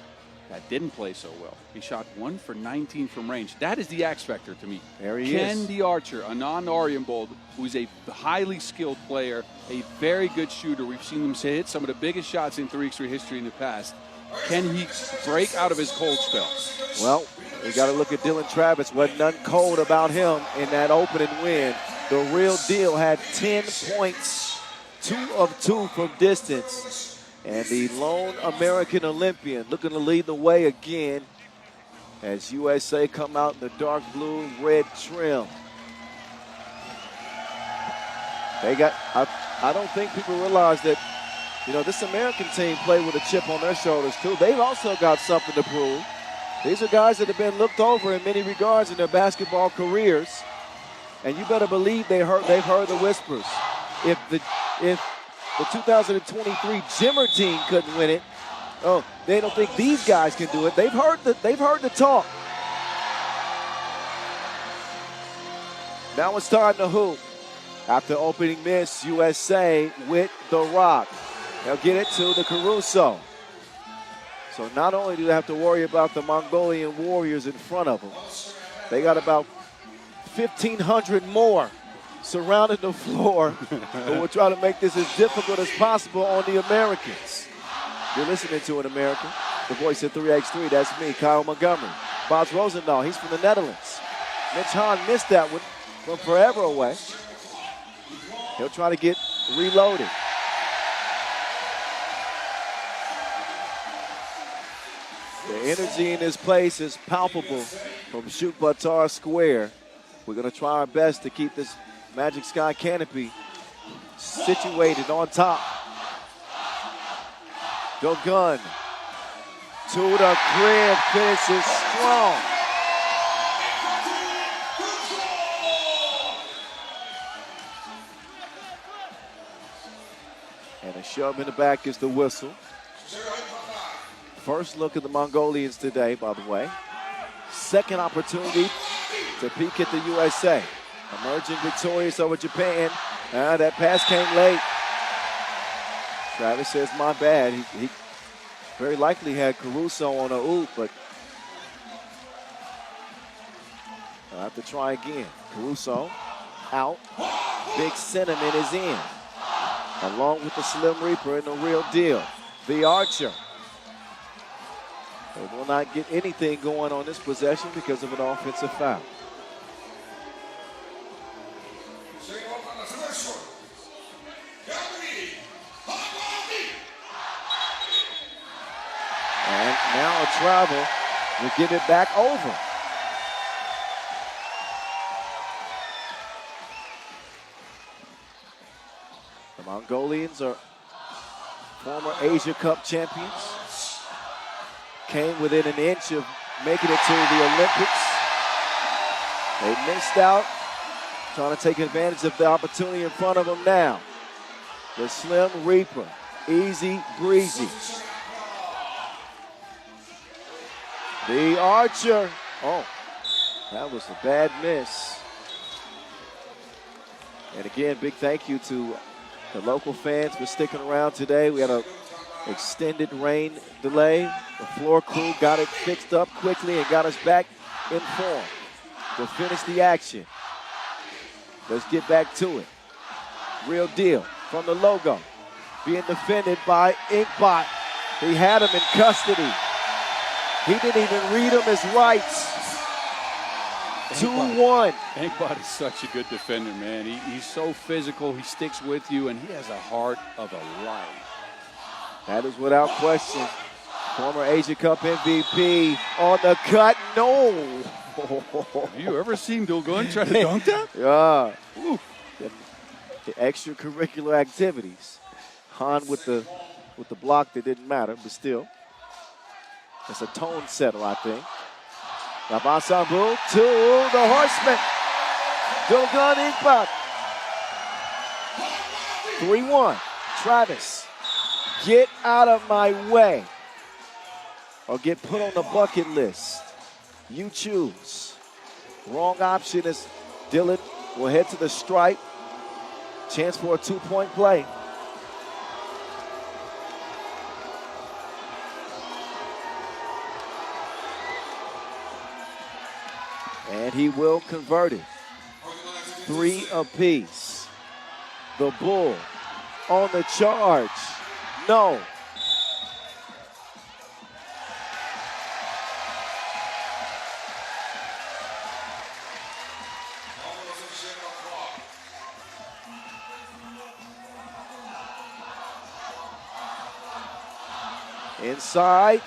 S2: that didn't play so well. He shot 1 for 19 from range. That is the X factor to me.
S1: There he
S2: Can
S1: is.
S2: the Archer, a non-Aryan bull, who's a highly skilled player, a very good shooter. We've seen him hit some of the biggest shots in 3x3 history in the past. Can he break out of his cold spell?
S1: Well, we got to look at Dylan Travis. Wasn't nothing cold about him in that opening win. The real deal had 10 points, 2 of 2 from distance. And the lone American Olympian looking to lead the way again as USA come out in the dark blue, red trim. They got, I don't think people realize that, you know, this American team played with a chip on their shoulders too. They've also got something to prove. These are guys that have been looked over in many regards in their basketball careers. And you better believe they've heard the whispers. If the 2023 Jimmer team couldn't win it, oh, they don't think these guys can do it. They've heard the talk. Now it's time to hoop. After opening miss, USA with the rock. They'll get it to the Caruso. So not only do they have to worry about the Mongolian Warriors in front of them, they got about 1,500 more surrounding the floor who will try to make this as difficult as possible on the Americans. You're listening to an American, the voice of 3x3. That's me, Kyle Montgomery. Boz Rosendahl, he's from the Netherlands. Mitch Hahn missed that one from forever away. He'll try to get reloaded. The energy in this place is palpable from Ulaanbaatar Square. We're going to try our best to keep this Magic Sky canopy situated on top. Dogun to the crib, finishes strong. And a shove in the back is the whistle. First look at the Mongolians today, by the way. Second opportunity to peek at the USA. Emerging victorious over Japan. That pass came late. Travis says, my bad. He very likely had Caruso on a oop, but They'll have to try again. Caruso out. Big Cinnamon is in. Along with the Slim Reaper and the Real Deal. The Archer. They will not get anything going on this possession because of an offensive foul. And now a travel will give it back over. The Mongolians are former Asia Cup champions. Came within an inch of making it to the Olympics. They missed out, trying to take advantage of the opportunity in front of them now. The Slim Reaper, easy breezy. The Archer, oh, that was a bad miss. And again, big thank you to the local fans for sticking around today. We had an extended rain delay. The floor crew got it fixed up quickly and got us back in form to finish the action. Let's get back to it. Real Deal from the logo. Being defended by Inkbot. He had him in custody. He didn't even read him his rights. 2-1.
S2: Inkbot is such a good defender, man. He's so physical. He sticks with you, and he has a heart of a lion.
S1: That is without question. Former Asia Cup MVP on the cut. No.
S2: Have you ever seen Dilgun try to dunk that?
S1: Yeah. The extracurricular activities. Han with the block that didn't matter, but still. It's a tone setter, I think. Labasambu to the Horseman. Dilgun Inkbot. 3-1. Travis, get out of my way. Or get put on the bucket list. You choose. Wrong option is Dylan will head to the stripe. Chance for a 2-point play. And he will convert it. 3 apiece. The Bull on the charge. No. Inside.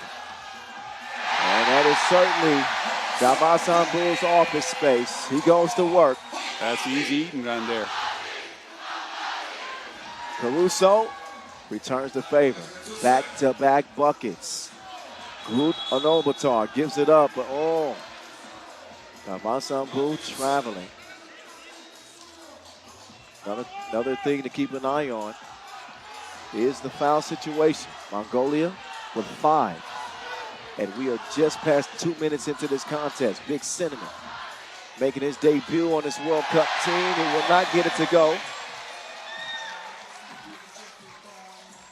S1: And that is certainly Dabasambu's office space. He goes to work.
S2: That's easy eating down there.
S1: Caruso returns the favor. Back-to-back buckets. Ulaanbaatar gives it up, but oh. Dabasambu traveling. Another thing to keep an eye on is the foul situation. Mongolia with 5. And we are just past 2 minutes into this contest. Big Cinnamon making his debut on this World Cup team. He will not get it to go.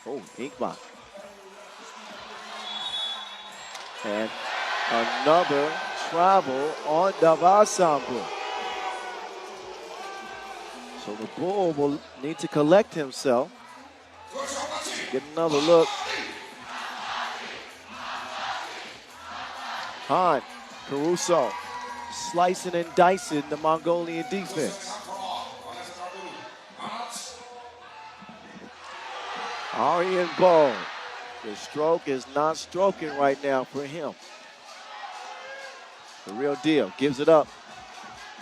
S1: Oh, Inkbot. And another travel on Dabasambu. So the Bull will need to collect himself. Get another look. Han, Caruso, slicing and dicing the Mongolian defense. Aryan Bo, the stroke is not stroking right now for him. The Real Deal gives it up.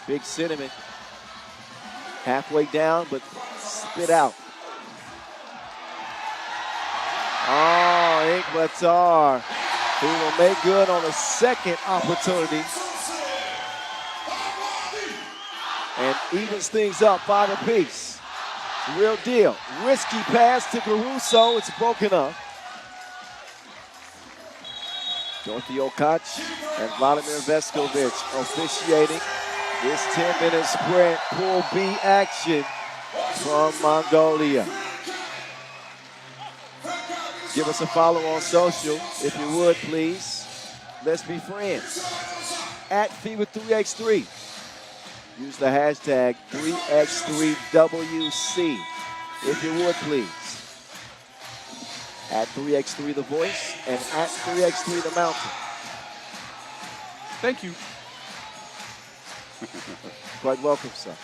S1: Big Cinnamon, halfway down, but spit out. Oh, Ulaanbaatar. He will make good on a second opportunity. And evens things up 5 apiece. Real Deal. Risky pass to Caruso. It's broken up. Dorothy Okac and Vladimir Veskovic officiating this 10-minute sprint Pool B action from Mongolia. Give us a follow on social, if you would, please. Let's be friends. At FIBA 3x3. use the hashtag 3x3WC, if you would, please. At 3x3 The Voice and at 3x3 The Mountain.
S2: Thank you.
S1: Quite welcome, sir.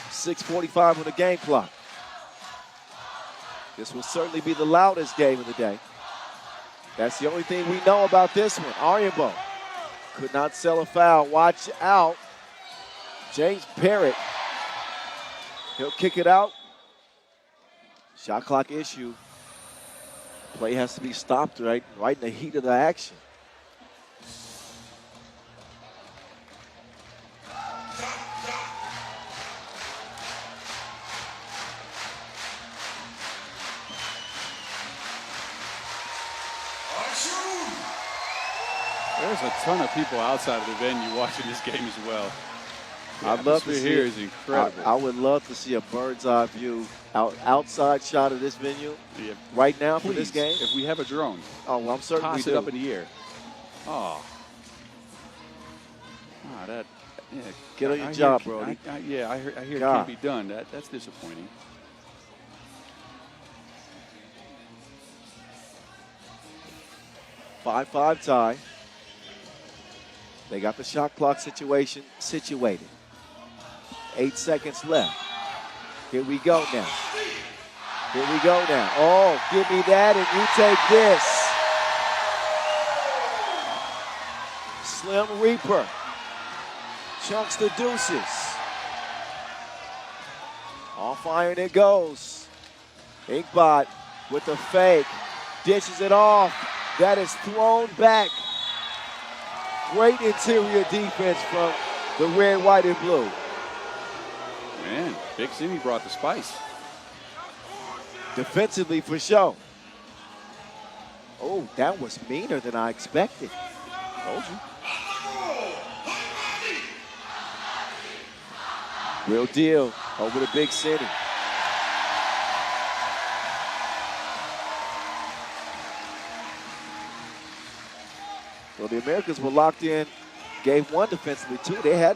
S1: 6:45 on the game clock. This will certainly be the loudest game of the day. That's the only thing we know about this one. Ulaanbaatar could not sell a foul. Watch out. James Parrott. He'll kick it out. Shot clock issue. Play has to be stopped right in the heat of the action.
S2: There's a ton of people outside of the venue watching this game as well.
S1: I'd love to see
S2: here is incredible.
S1: I would love to see a bird's eye view outside shot of this venue right now for this game.
S2: If we have a drone.
S1: Oh, well, I'm certain
S2: toss
S1: we do.
S2: it up in the air. Oh. That. Yeah.
S1: Get on your job, bro.
S2: I hear it can't be done. That's disappointing.
S1: Five tie. They got the shot clock situation situated. 8 seconds left. Here we go now. Here we go now. Oh, give me that and you take this. Slim Reaper. Chunks the deuces. Off iron it goes. Inkbot with the fake. Dishes it off. That is thrown back. Great interior defense from the red, white, and blue.
S2: Man, Big Simi brought the spice.
S1: Defensively for sure. Oh, that was meaner than I expected.
S2: Told you.
S1: Real deal over the big city. Well, the Americans were locked in. Game one defensively, too. They had,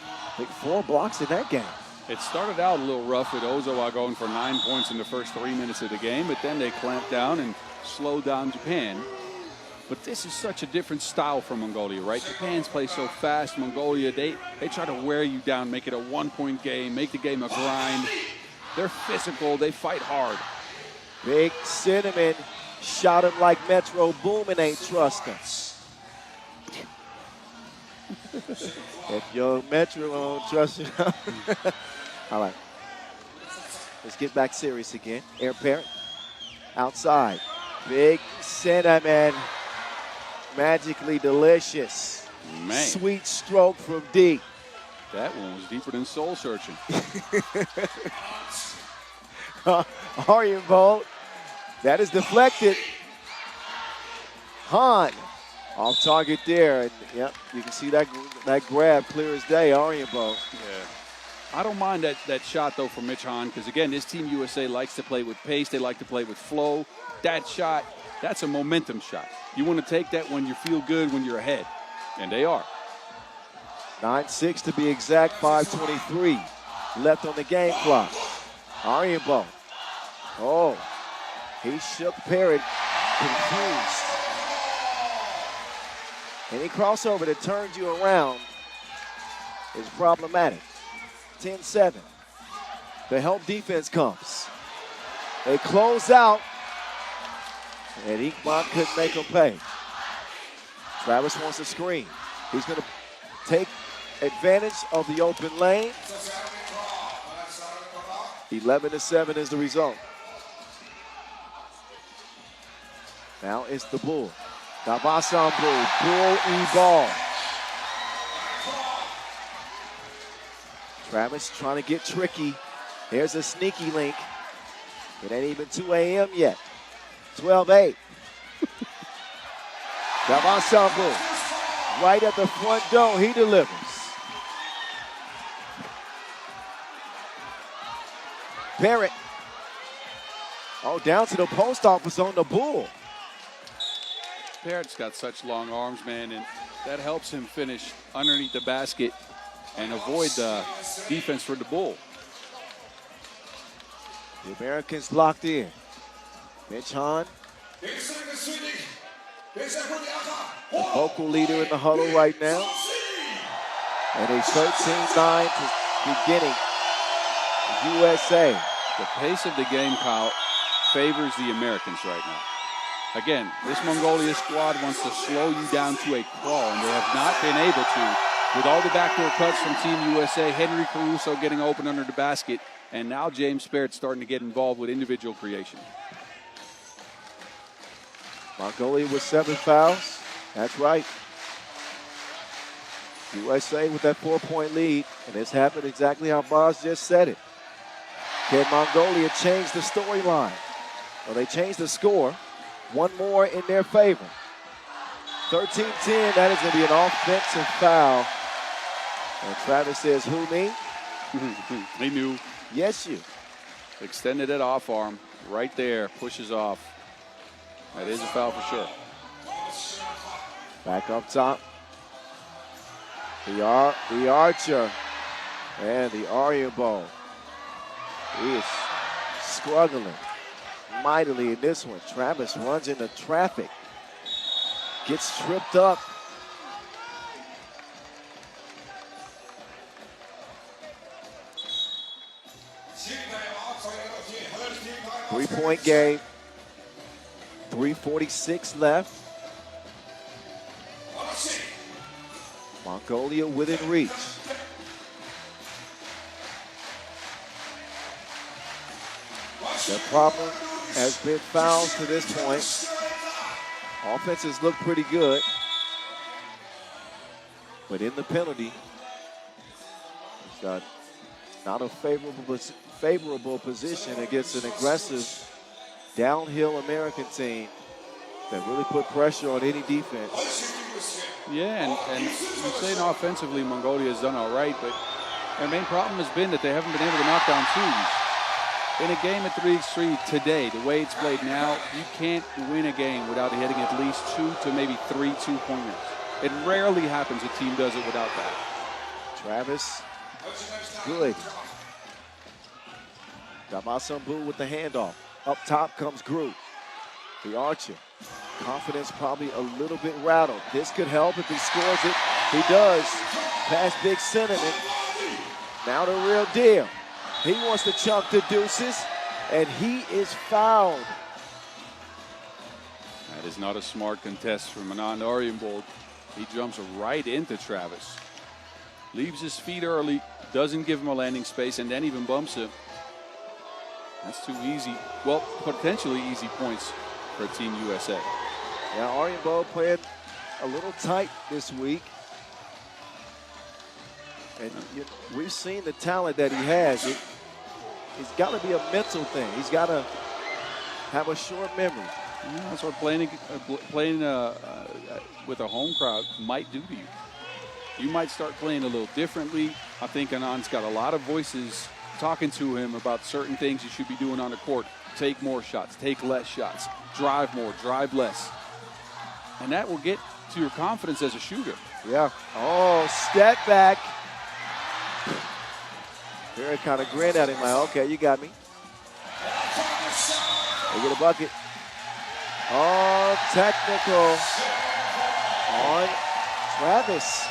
S1: I think, 4 blocks in that game.
S2: It started out a little rough with Ozawa going for 9 points in the first 3 minutes of the game, but then they clamped down and slowed down Japan. But this is such a different style from Mongolia, right? Japan's play so fast. Mongolia, they try to wear you down, make it a 1-point game, make the game a grind. They're physical. They fight hard.
S1: Big Cinnamon shot him like Metro Boomin ain't trust him. If your Metro don't trust you. All right. Let's get back serious again. Air Parrott outside. Big Cinnamon. Magically delicious.
S2: Man.
S1: Sweet stroke from deep.
S2: That one was deeper than soul searching.
S1: Ulaanbaatar. That is deflected. Han off target there. And, yep, you can see that grab clear as day. Ulaanbaatar.
S2: Yeah. I don't mind that shot, though, from Mitch Hahn, because, again, this Team USA likes to play with pace. They like to play with flow. That shot, that's a momentum shot. You want to take that when you feel good, when you're ahead. And they are.
S1: 9-6 to be exact, 5:23 left on the game clock. Ulaanbaatar. Oh, he shook Parrott, confused. Any crossover that turns you around is problematic. 10-7. The help defense comes. They close out, and Inkbot couldn't make them pay. Travis wants a screen. He's going to take advantage of the open lane. 11-7 is the result. Now it's the Bull. Dabasan Bull. Bull E-ball. Travis trying to get tricky. There's a sneaky link. It ain't even 2 a.m. yet. 12-8. Dabasan Bull. Right at the front door, he delivers. Parrott. Oh, down to the post office on the Bull.
S2: Parrott's got such long arms, man, and that helps him finish underneath the basket and avoid the defense for the Bull.
S1: The Americans locked in. Mitch Hahn, the vocal leader in the huddle right now. And a 13-9 beginning. USA.
S2: The pace of the game, Kyle, favors the Americans right now. Again, this Mongolia squad wants to slow you down to a crawl, and they have not been able to. With all the backdoor cuts from Team USA, Henry Caruso getting open under the basket, and now James Sperrett starting to get involved with individual creation.
S1: Mongolia with 7 fouls. That's right. USA with that 4-point lead, and it's happened exactly how Boz just said it. Can Mongolia change the storyline? Well, they changed the score. One more in their favor. 13-10, that is going to be an offensive foul. And Travis says, who, me?
S2: He knew.
S1: Yes, you.
S2: Extended it off arm. Right there. Pushes off. That is a foul for sure.
S1: Back up top. The Archer. And the Aryan Bowl. He is struggling mightily in this one. Travis runs into traffic. Gets tripped up. Three-point game. 3:46 left. Mongolia within reach. The problem has been fouls to this point. Offenses look pretty good. But in the penalty, he's got not a favorable position against an aggressive downhill American team that really put pressure on any defense.
S2: Yeah, and you're saying offensively Mongolia has done all right, but their main problem has been that they haven't been able to knock down twos. In a game at 3x3 today, the way it's played now, you can't win a game without hitting at least 2 to maybe 3 two-pointers. It rarely happens a team does it without that.
S1: Travis, good. Damasambu with the handoff. Up top comes Groot. The Archer. Confidence probably a little bit rattled. This could help if he scores it. He does. Past Big Cinnamon. Now the real deal. He wants to chunk the deuces, and he is fouled.
S2: That is not a smart contest from Anand Aryanbold. He jumps right into Travis. Leaves his feet early, doesn't give him a landing space, and then even bumps him. That's too easy. Well, potentially easy points for Team USA.
S1: Yeah, Aryanbold playing a little tight this week. And we've seen the talent that he has. It's got to be a mental thing. He's got to have a short memory.
S2: Yeah, that's what playing with a home crowd might do to you. You might start playing a little differently. I think Anand's got a lot of voices talking to him about certain things you should be doing on the court. Take more shots, take less shots, drive more, drive less. And that will get to your confidence as a shooter.
S1: Yeah. Oh, step back. Barry kind of grinned at him like, okay, you got me. They get a bucket. Oh, technical on Travis.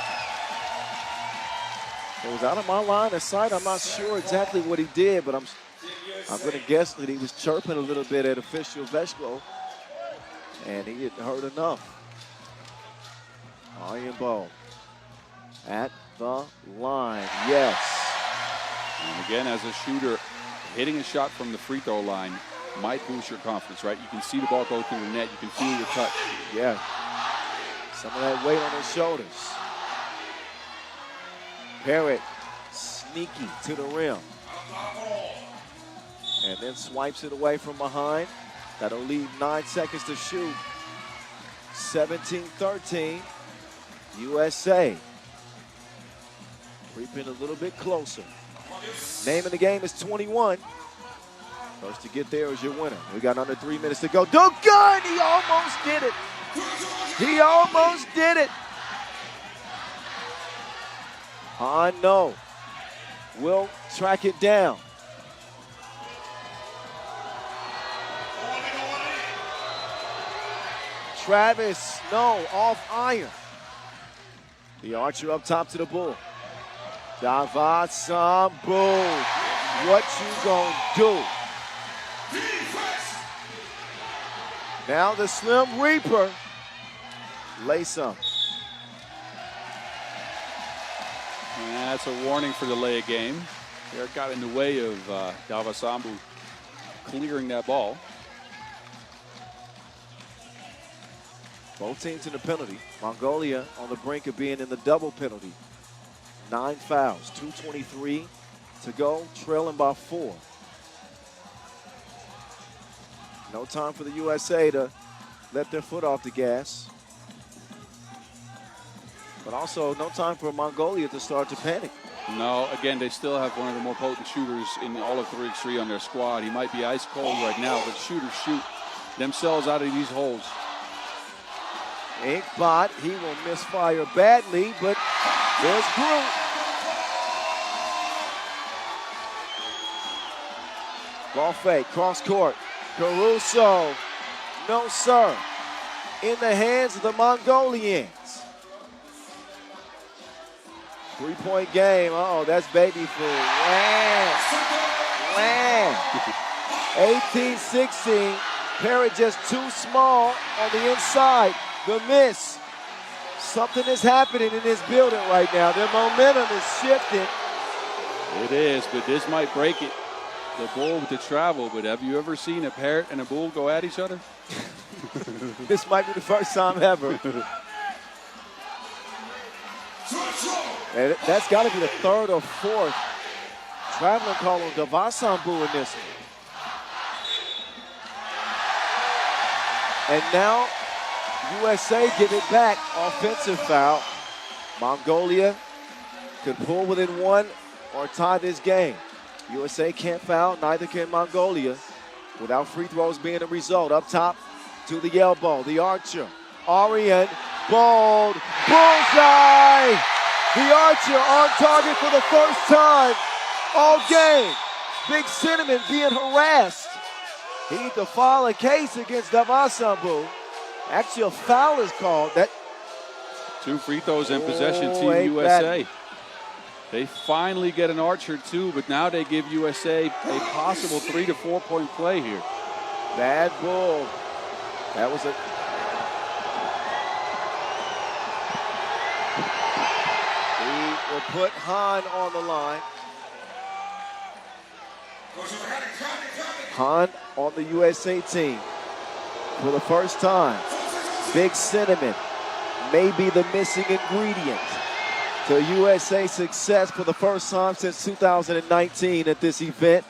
S1: It was out of my line of sight. I'm not sure exactly what he did, but I'm going to guess that he was chirping a little bit at official Veshko, and he didn't hurt enough. Aryanbold at the line, yes.
S2: And again, as a shooter, hitting a shot from the free throw line might boost your confidence, right? You can see the ball go through the net. You can feel your touch.
S1: Yeah. Some of that weight on his shoulders. Parrott, sneaky to the rim. And then swipes it away from behind. That'll leave 9 seconds to shoot. 17-13. USA. Creeping a little bit closer. Name of the game is 21. First to get there is your winner. We got under 3 minutes to go. Dugan! He almost did it. He almost did it. Han, no. Will track it down. Travis, no, off iron. The archer up top to the bull. Davasambu, what you gonna do? Now the Slim Reaper, lay some.
S2: And that's a warning for the lay game. Eric got in the way of Davasambu clearing that ball.
S1: Both teams in the penalty. Mongolia on the brink of being in the double penalty. 9 fouls, 2:23 to go, trailing by 4. No time for the USA to let their foot off the gas. But also no time for Mongolia to start to panic.
S2: No, again, they still have one of the more potent shooters in all of 3x3 on their squad. He might be ice cold right now, but shooters shoot themselves out of these holes.
S1: Inkbot, he will misfire badly, but there's Groot. Ball fake, cross court. Caruso, no sir. In the hands of the Mongolians. 3-point game. Oh, that's baby food. Wham! 18-16. Parrott just too small on the inside. The miss. Something is happening in this building right now. Their momentum is shifting.
S2: It is, but this might break it. The bull with the travel, but have you ever seen a parrot and a bull go at each other?
S1: This might be the first time ever. And that's got to be the third or fourth traveling call on Davasambu in this one. And now USA give it back. Offensive foul. Mongolia could pull within 1 or tie this game. USA can't foul, neither can Mongolia. Without free throws being a result. Up top to the elbow, the archer. Arian, bold, bullseye! The archer on target for the first time all game. Big Cinnamon being harassed. He need to file a case against Davasambu. Actually, a foul is called. That
S2: 2 free throws in possession, Team USA. They finally get an archer too, but now they give USA a possible 3 to 4 point play here.
S1: Bad bull. That was a... He will put Han on the line. Han on the USA team for the first time. Big Cinnamon may be the missing ingredient to USA success for the first time since 2019 at this event.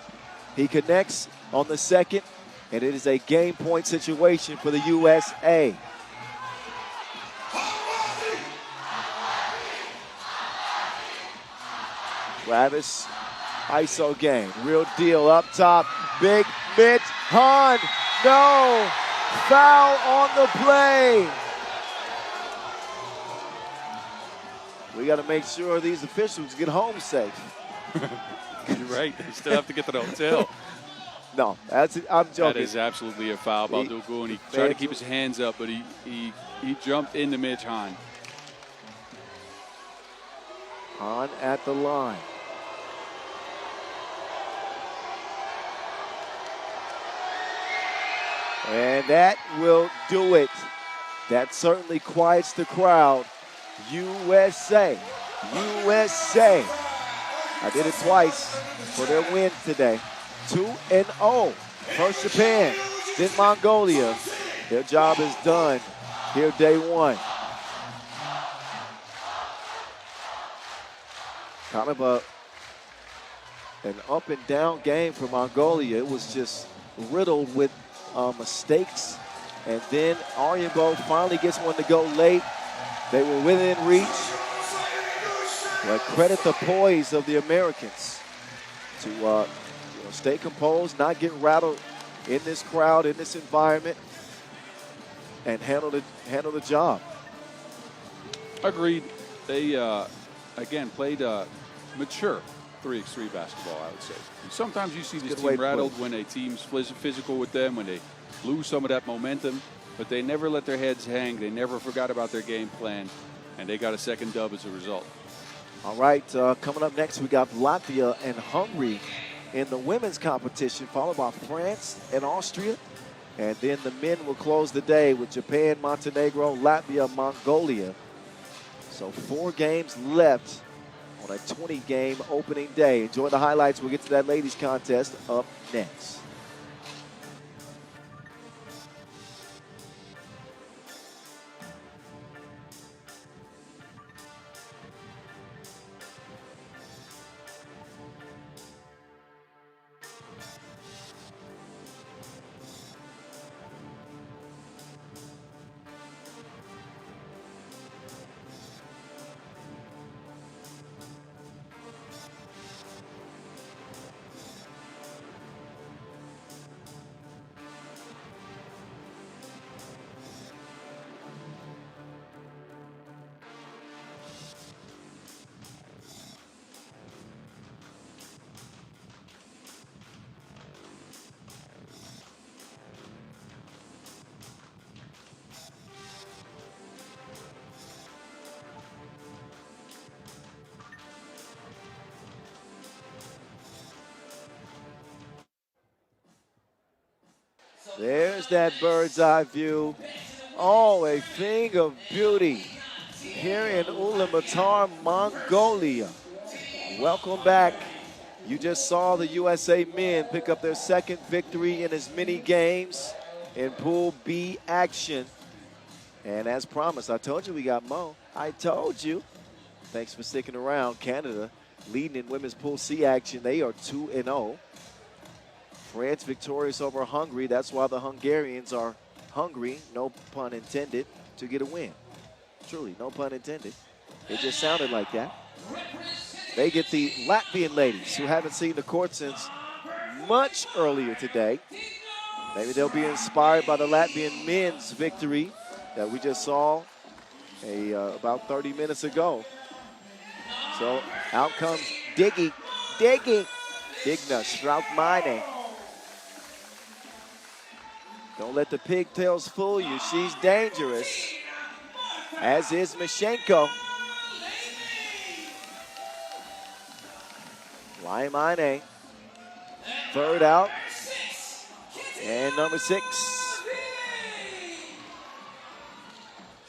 S1: He connects on the second, and it is a game point situation for the USA. Travis, ISO game, real deal up top. Big Mitch Han, no, foul on the play. We got to make sure these officials get home safe.
S2: You're right. They still have to get to the hotel.
S1: No, I'm joking.
S2: That is absolutely a foul by Dugun. He tried to keep his hands up, but he jumped into Mitch Han.
S1: Han at the line. And that will do it. That certainly quiets the crowd. USA. USA. I did it twice for their win today. 2-0. First Japan, then Mongolia. Their job is done here day one. Kind of an up and down game for Mongolia. It was just riddled with mistakes. And then Ulaanbaatar finally gets one to go late. They were within reach. But credit the poise of the Americans to stay composed, not get rattled in this crowd, in this environment, and handle the job.
S2: Agreed. They again, played mature 3x3 basketball, I would say. Sometimes you see this
S1: good way
S2: team
S1: to put
S2: rattled
S1: it.
S2: when a team's physical with them, when they lose some of that momentum, but they never let their heads hang. They never forgot about their game plan, and they got a second dub as a result.
S1: All right, coming up next, we got Latvia and Hungary in the women's competition, followed by France and Austria. And then the men will close the day with Japan, Montenegro, Latvia, Mongolia. So 4 games left on a 20-game opening day. Enjoy the highlights. We'll get to that ladies contest up next. There's that bird's eye view. Oh, a thing of beauty here in Ulaanbaatar, Mongolia. Welcome back. You just saw the USA men pick up their second victory in as many games in Pool B action. And as promised, I told you we got Mo. I told you. Thanks for sticking around. Canada leading in women's Pool C action. They are 2-0. France victorious over Hungary. That's why the Hungarians are hungry, no pun intended, to get a win. Truly, no pun intended. It just sounded like that. They get the Latvian ladies, who haven't seen the court since much earlier today. Maybe they'll be inspired by the Latvian men's victory that we just saw about 30 minutes ago. So out comes Diggy, Digna Strautmane. Don't let the pigtails fool you. She's dangerous, as is Mishenko. Laimane, third out, and number 6.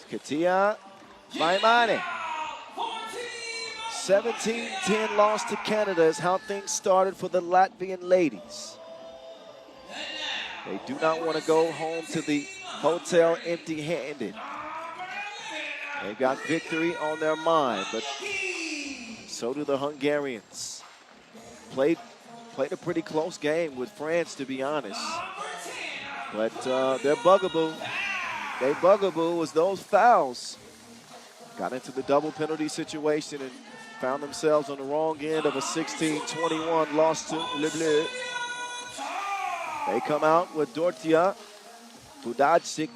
S1: Katia Laimane. 17-10 loss to Canada is how things started for the Latvian ladies. They do not want to go home to the hotel empty-handed. They've got victory on their mind, but so do the Hungarians. Played a pretty close game with France, to be honest. But their bugaboo was those fouls. Got into the double penalty situation and found themselves on the wrong end of a 16-21 loss to Le Bleu. They come out with Dortia, Budajcic,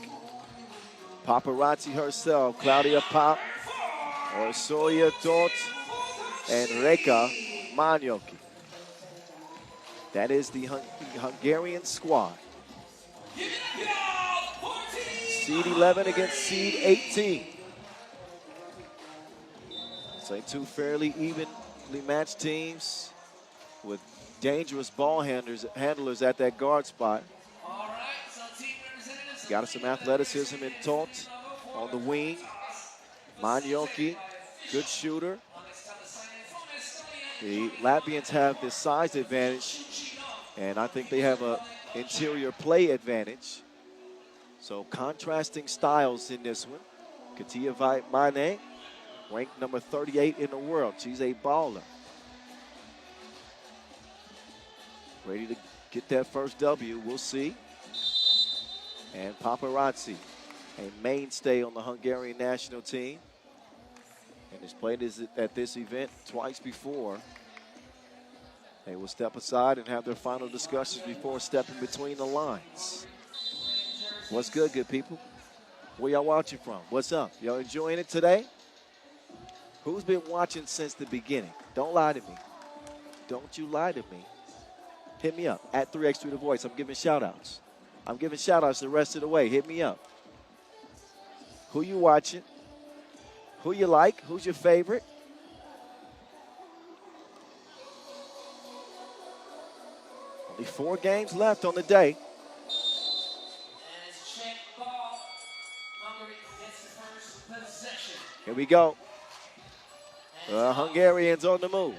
S1: Paparazzi herself, Claudia Pop, Orsoya Tot, and Reka Manyoki. That is the Hungarian squad. Seed 11 against seed 18. So 2 fairly evenly matched teams with dangerous ball handlers at that guard spot. Got some athleticism in Tot on the wing. Manyoki, good shooter. The Latvians have this size advantage, and I think they have an interior play advantage. So contrasting styles in this one. Katia Mane, ranked number 38 in the world. She's a baller. Ready to get that first W, we'll see. And Paparazzi, a mainstay on the Hungarian national team, and has played at this event twice before. They will step aside and have their final discussions before stepping between the lines. What's good people? Where y'all watching from? What's up? Y'all enjoying it today? Who's been watching since the beginning? Don't lie to me. Don't you lie to me. Hit me up at 3x3 The Voice. I'm giving shout-outs. I'm giving shout-outs the rest of the way. Hit me up. Who you watching? Who you like? Who's your favorite? Only 4 games left on the day.
S3: And it's check ball. Hungary gets the first possession.
S1: Here we go. The Hungarians on the move.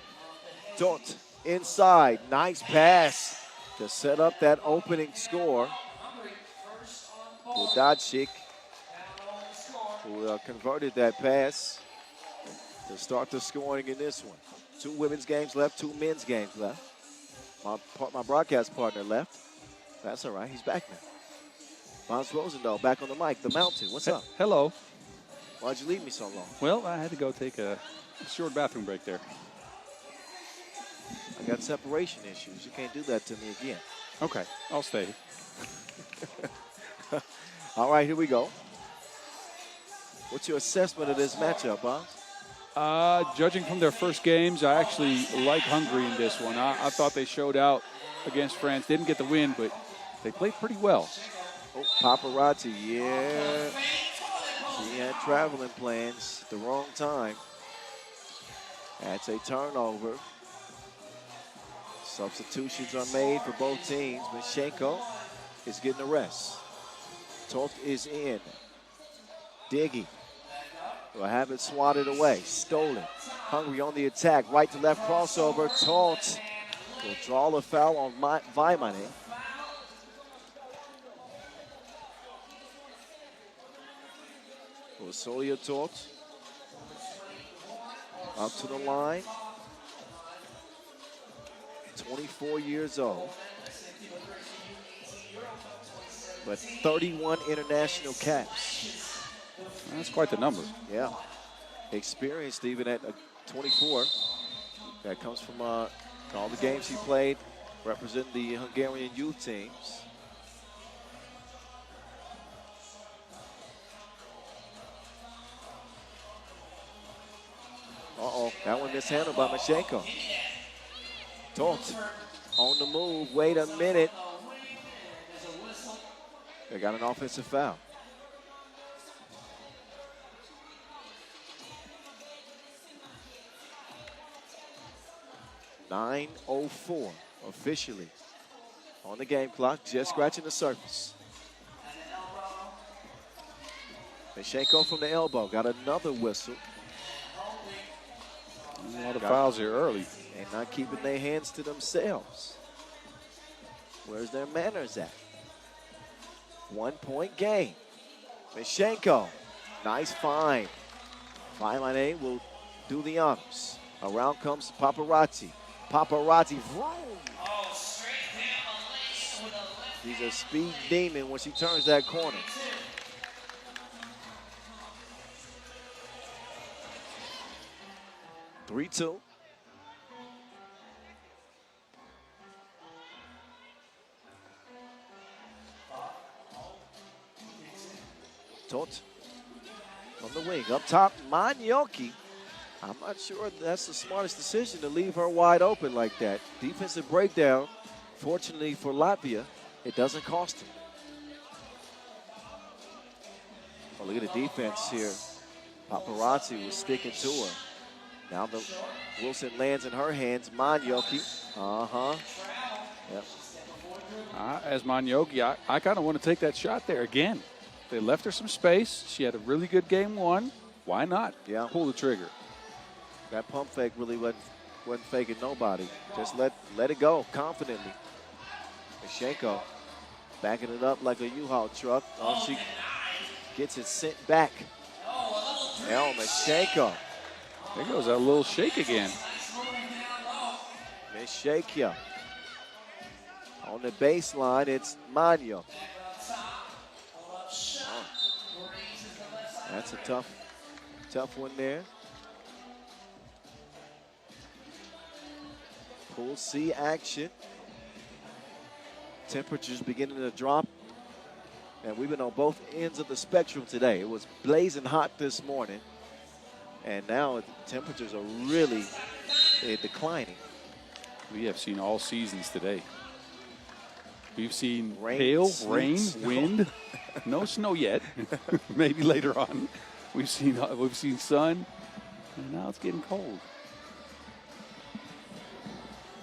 S1: Dort inside. Nice pass to set up that opening score.
S3: Hungary first on ball.
S1: Ulaanbaatar,
S3: Down on the score.
S1: who converted that pass to start the scoring in this one. 2 women's games left, 2 men's games left. My broadcast partner left. That's all right. He's back now. Mons Rosendahl back on the mic. The Mountain. What's up?
S2: Hello.
S1: Why'd you leave me so long?
S2: Well, I had to go take a short bathroom break there.
S1: I got separation issues. You can't do that to me again.
S2: Okay, I'll stay.
S1: All right, here we go. What's your assessment of this matchup, Bob?
S2: Judging from their first games, I actually like Hungary in this one. I thought they showed out against France. Didn't get the win, but they played pretty well.
S1: Oh, paparazzi, yeah. She had traveling plans at the wrong time. That's a turnover. Substitutions are made for both teams. Mishenko is getting a rest. Tolt is in. Diggy will have it swatted away. Stolen. Hungary on the attack. Right to left crossover. Tolt will draw a foul on Vaimane. Solia Tolt up to the line. 24 years old, but 31 international caps.
S2: That's quite the number.
S1: Yeah, experienced even at 24. That comes from all the games he played, representing the Hungarian youth teams. Uh-oh, that one mishandled by Mishenko. Tolt on the move. Wait a minute. They got an offensive foul. .904 officially on the game clock, just scratching the surface. Mishenko from the elbow, got another whistle.
S2: A lot of fouls here early.
S1: And not keeping their hands to themselves. Where's their manners at? 1-point game. Mishenko, nice find. Vaimane will do the honors. Around comes Paparazzi. Paparazzi, vroom.
S3: Oh, straight down the lane with a left.
S1: He's a speed demon when she turns that corner. Three-two. Tolt on the wing. Up top, Manioki. I'm not sure that's the smartest decision to leave her wide open like that. Defensive breakdown. Fortunately for Latvia, it doesn't cost them. Oh, look at the defense here. Paparazzi was sticking to her. Now the Wilson lands in her hands. Manioki. Yep.
S2: As Manioki, I kind of want to take that shot there again. They left her some space. She had a really good game one. Why not?
S1: Yeah.
S2: Pull the trigger.
S1: That pump fake really wasn't faking nobody. Just let it go confidently. Mishenko backing it up like a U-Haul truck. Oh, she gets it sent back. Mishenko.
S2: There goes that little shake again.
S1: Mishenko. On the baseline, it's Manio. Oh. That's a tough one there. Pool C action. Temperatures beginning to drop. And we've been on both ends of the spectrum today. It was blazing hot this morning. And now the temperatures are really declining.
S2: We have seen all seasons today. We've seen
S1: Rain,
S2: hail,
S1: sleet,
S2: rain,
S1: snow.
S2: wind. No snow yet. Maybe later on. We've seen sun, and now it's getting cold.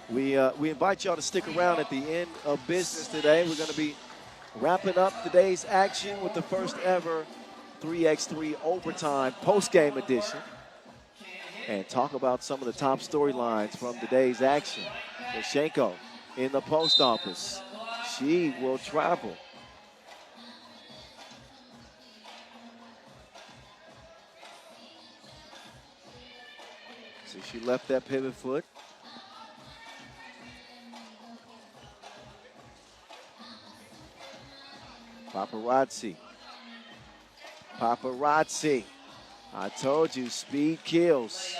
S1: We invite y'all to stick around at the end of business today. We're going to be wrapping up today's action with the first ever 3x3 overtime post-game edition and talk about some of the top storylines from today's action. Mashenko in the post office. She will travel. So she left that pivot foot. Paparazzi. Paparazzi. I told you, speed kills.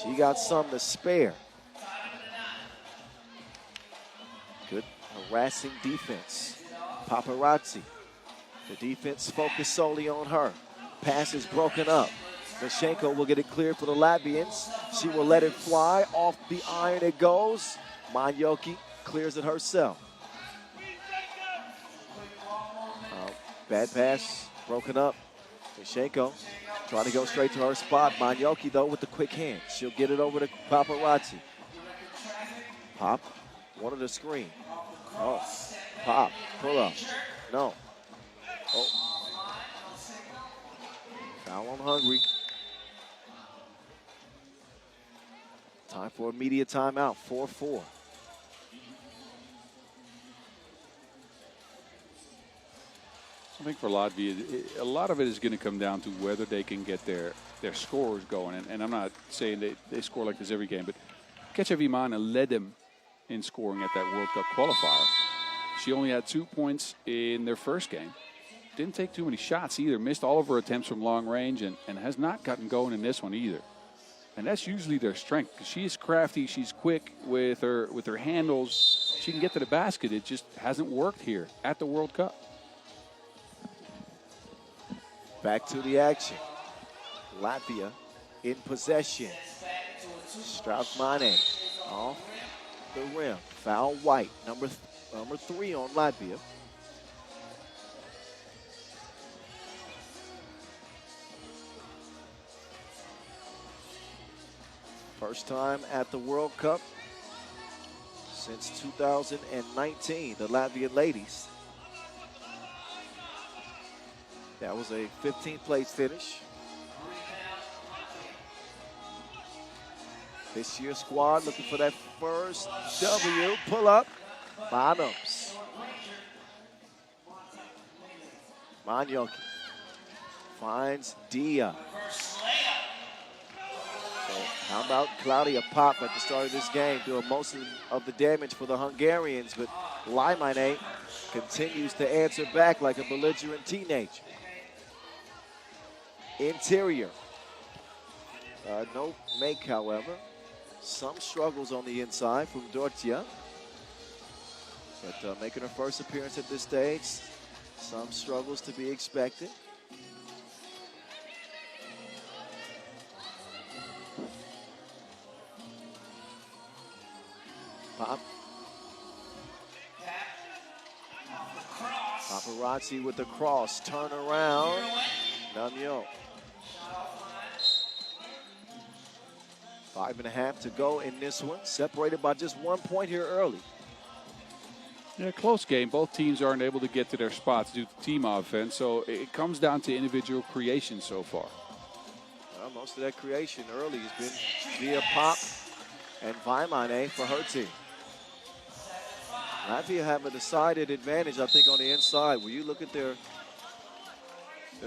S1: She got some to spare. Good harassing defense. Paparazzi. The defense focused solely on her. Pass is broken up. Mashenko will get it cleared for the Latvians. She will let it fly. Off the iron it goes. Manjoki clears it herself. Bad pass, broken up. Mashenko trying to go straight to her spot. Manjoki, though, with the quick hand. She'll get it over to Paparazzi. Pop, wanted the screen. Oh, Pop, pull up. No. Oh. Foul on Hungary. Time for a media timeout, 4-4.
S2: I think for Latvia, a lot of it is going to come down to whether they can get their scores going. And I'm not saying they score like this every game, but Kecevimana led them in scoring at that World Cup qualifier. She only had 2 points in their first game. Didn't take too many shots either. Missed all of her attempts from long range and has not gotten going in this one either. And that's usually their strength because she's crafty. She's quick with her handles. She can get to the basket. It just hasn't worked here at the World Cup.
S1: Back to the action. Latvia in possession. Strautmane off the rim. Foul white, number 3 on Latvia. First time at the World Cup since 2019, the Latvian ladies. That was a 15th place finish. This year's squad looking for that first W. Pull up. Bottoms. Manjoki finds Dia. So how about Claudia Pop at the start of this game doing most of the damage for the Hungarians, but Laimane continues to answer back like a belligerent teenager. Interior. No make, however. Some struggles on the inside from Dortia. But making her first appearance at this stage, some struggles to be expected. Pop. Paparazzi with the cross. Turn around. Namyo. 5.5 to go in this one. Separated by just 1 point here early.
S2: Yeah, close game. Both teams aren't able to get to their spots due to team offense, so it comes down to individual creation so far.
S1: Well, most of that creation early has been via Pop and Vaimane for her team. Latvia have a decided advantage, I think, on the inside. When you look at their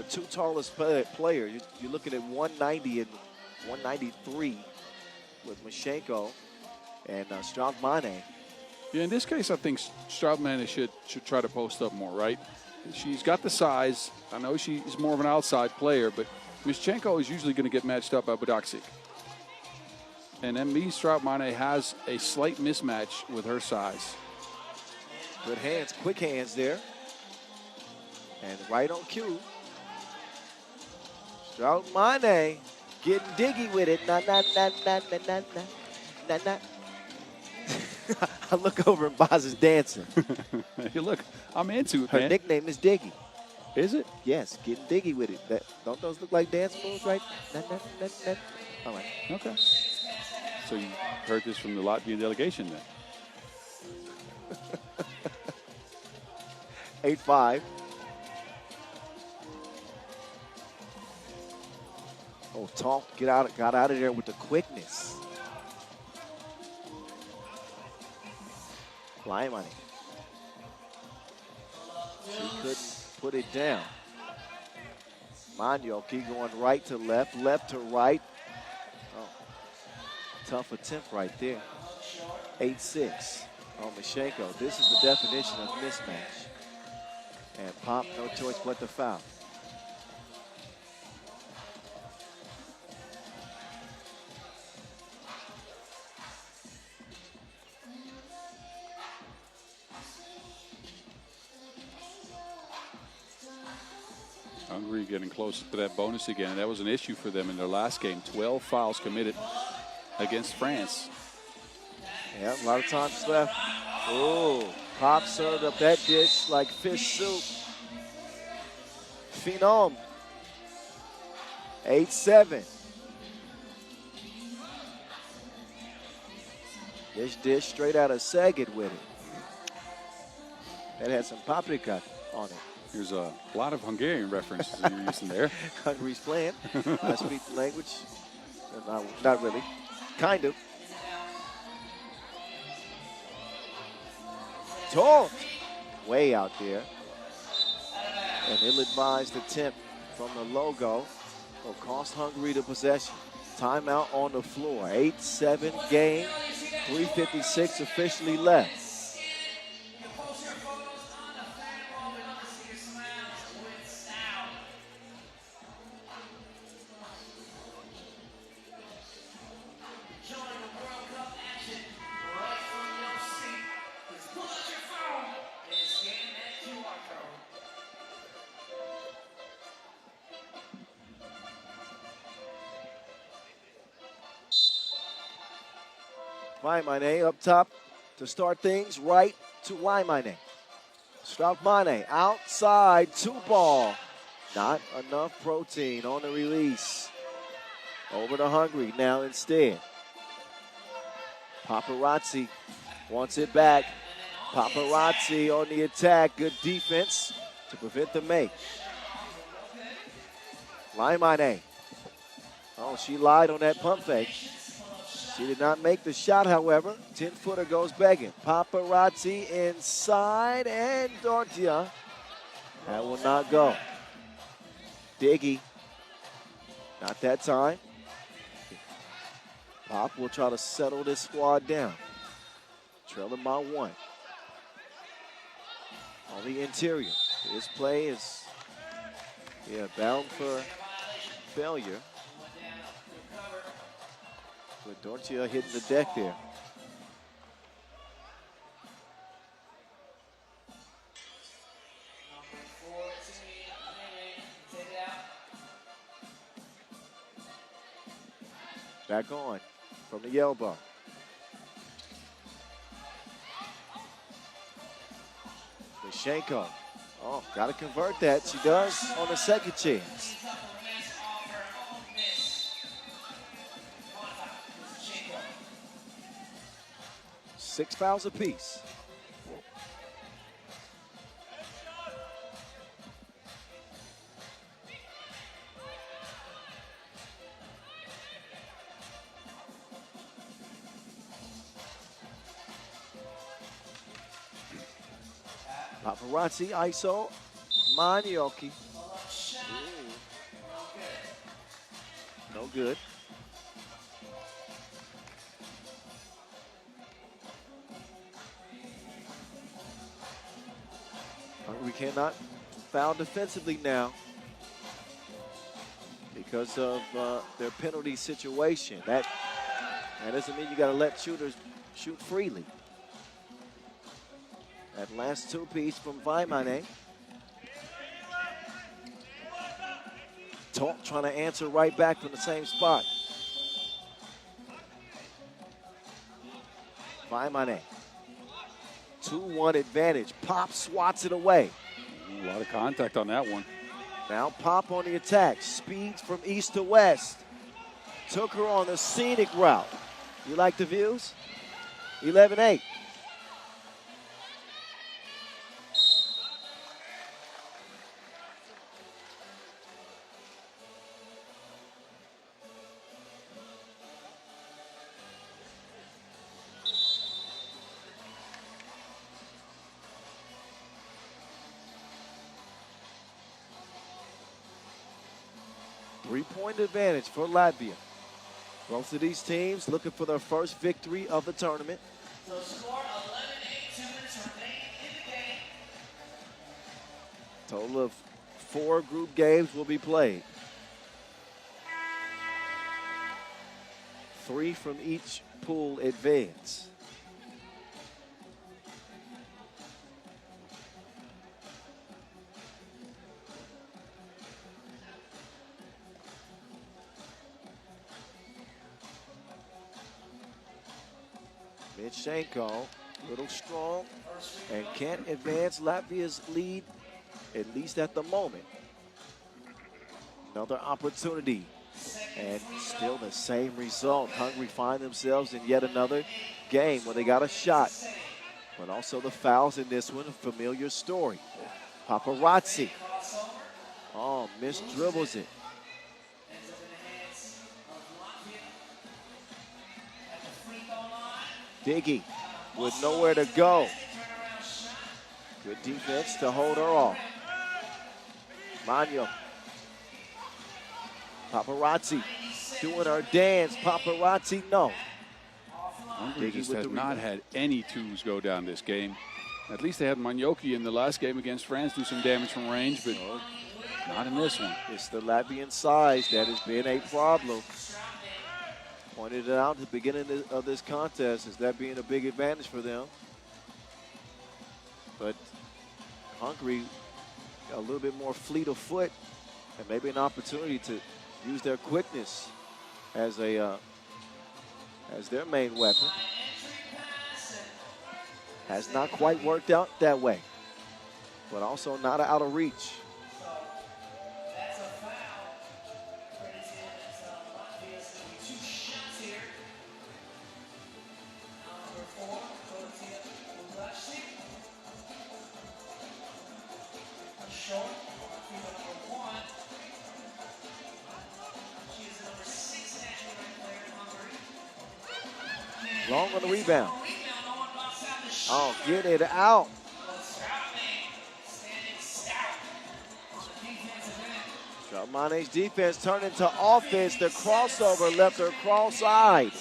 S1: two tallest players, you're looking at 190 and 193 with Mashenko and Strautmane.
S2: Yeah, in this case, I think Strautmane should try to post up more, right? She's got the size. I know she's more of an outside player, but Mischenko is usually going to get matched up by Budaksik. And then Strautmane has a slight mismatch with her size.
S1: Good hands, quick hands there. And right on cue. Strautmane Getting diggy with it. Na na na na na na na na na. I look over and Boz is dancing.
S2: Hey, look, I'm into it,
S1: Her
S2: man.
S1: nickname is Diggy.
S2: Is it?
S1: Yes, getting diggy with it. Don't those look like dance moves, right? Na, na, na, na. All right.
S2: Okay. So you heard this from the Latvian delegation then?
S1: 8-5. Oh, Talk got out of there with the quickness. Laimani. She couldn't put it down. Monyoki going right to left, left to right. Oh, tough attempt right there. 8-6 on Mashenko. This is the definition of mismatch. And Pop, no choice but to foul.
S2: Hungary getting close to that bonus again. And that was an issue for them in their last game. 12 fouls committed against France.
S1: Yeah, a lot of times left. Oh, Pop served up that dish like fish soup. Phenom. 8-7. This dish straight out of Saget with it. That had some paprika on it.
S2: There's a lot of Hungarian references that you're using there.
S1: Hungary's playing. I speak the language. Not really. Kind of. Taunt. Way out there. An ill-advised attempt from the logo will cost Hungary the possession. Timeout on the floor. 8-7 game. 3:56 officially left. Laimane up top to start things right to Laimane. Strafmane outside, 2-ball. Not enough protein on the release. Over to Hungary now instead. Paparazzi wants it back. Paparazzi on the attack. Good defense to prevent the make. Laimane. Oh, she lied on that pump fake. She did not make the shot, however. 10-footer goes begging. Paparazzi inside, and Dortia. That will not go. Diggy. Not that time. Pop will try to settle this squad down. Trailing by 1. On the interior. His play is, bound for failure. With Dortia hitting the deck there. Back on from the elbow. Mashenko. Oh, got to convert that. She does on the second chance. 6 fouls apiece. Paparazzi, ISO, Manioki. No good. We cannot foul defensively now because of their penalty situation. That doesn't mean you got to let shooters shoot freely. That last 2-piece from Vaimane. Tolt trying to answer right back from the same spot. Vaimane. 2-1 advantage. Pop swats it away.
S2: A lot of contact on that one.
S1: Now Pop on the attack. Speeds from east to west. Took her on the scenic route. You like the views? 11-8. Three-point advantage for Latvia. Both of these teams looking for their first victory of the tournament.
S3: So score 11-8, 2 minutes remaining in the game.
S1: Total of 4 group games will be played. 3 from each pool advance. Mitchenko, a little strong, and can't advance Latvia's lead, at least at the moment. Another opportunity, and still the same result. Hungary find themselves in yet another game where they got a shot, but also the fouls in this one, a familiar story. Paparazzi, oh, dribbles it. Diggy with nowhere to go. Good defense to hold her off. Magno. Paparazzi doing her dance. Paparazzi, no.
S2: Hungary just has not had any twos go down this game. At least they had Manjoki in the last game against France do some damage from range, but not in this one.
S1: It's the Latvian size that has been a problem. Pointed it out at the beginning of this contest as that being a big advantage for them. But Hungary a little bit more fleet of foot and maybe an opportunity to use their quickness as a as their main weapon. Has not quite worked out that way, but also not out of reach. Long on the rebound. Oh, get it out. Mane's defense turned into offense. The crossover left her cross-eyed.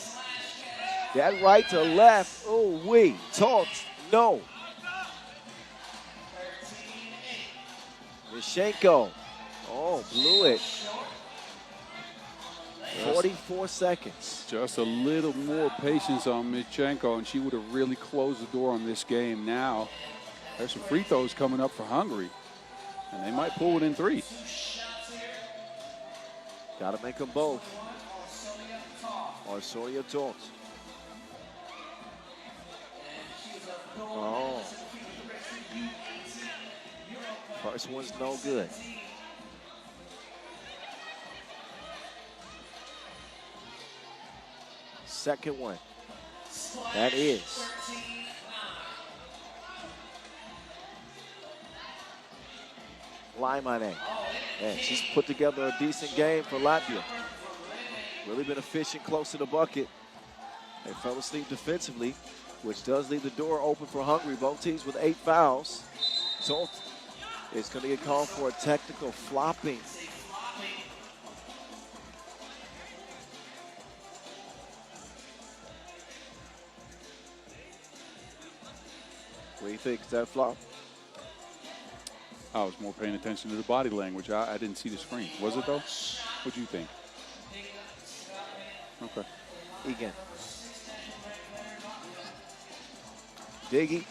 S1: That right to left. Oh, wee. Tolt, no. Mitchenko. Oh, blew it. 44 seconds.
S2: Just a little more patience on Mitchenko, and she would have really closed the door on this game. Now, there's some free throws coming up for Hungary, and they might pull it in 3.
S1: Got to make them both. Arsonia Tolt. Oh. First one's no good. Second one. That is. Laimane. And she's put together a decent game for Latvia. Really been efficient close to the bucket. They fell asleep defensively, which does leave the door open for Hungary. Both teams with 8 fouls. Tolt is going to get called for a technical flopping. What do you think? Is that a flop?
S2: I was more paying attention to the body language. I didn't see the screen. Was it, though? What do you think? Okay.
S1: Egan. Diggy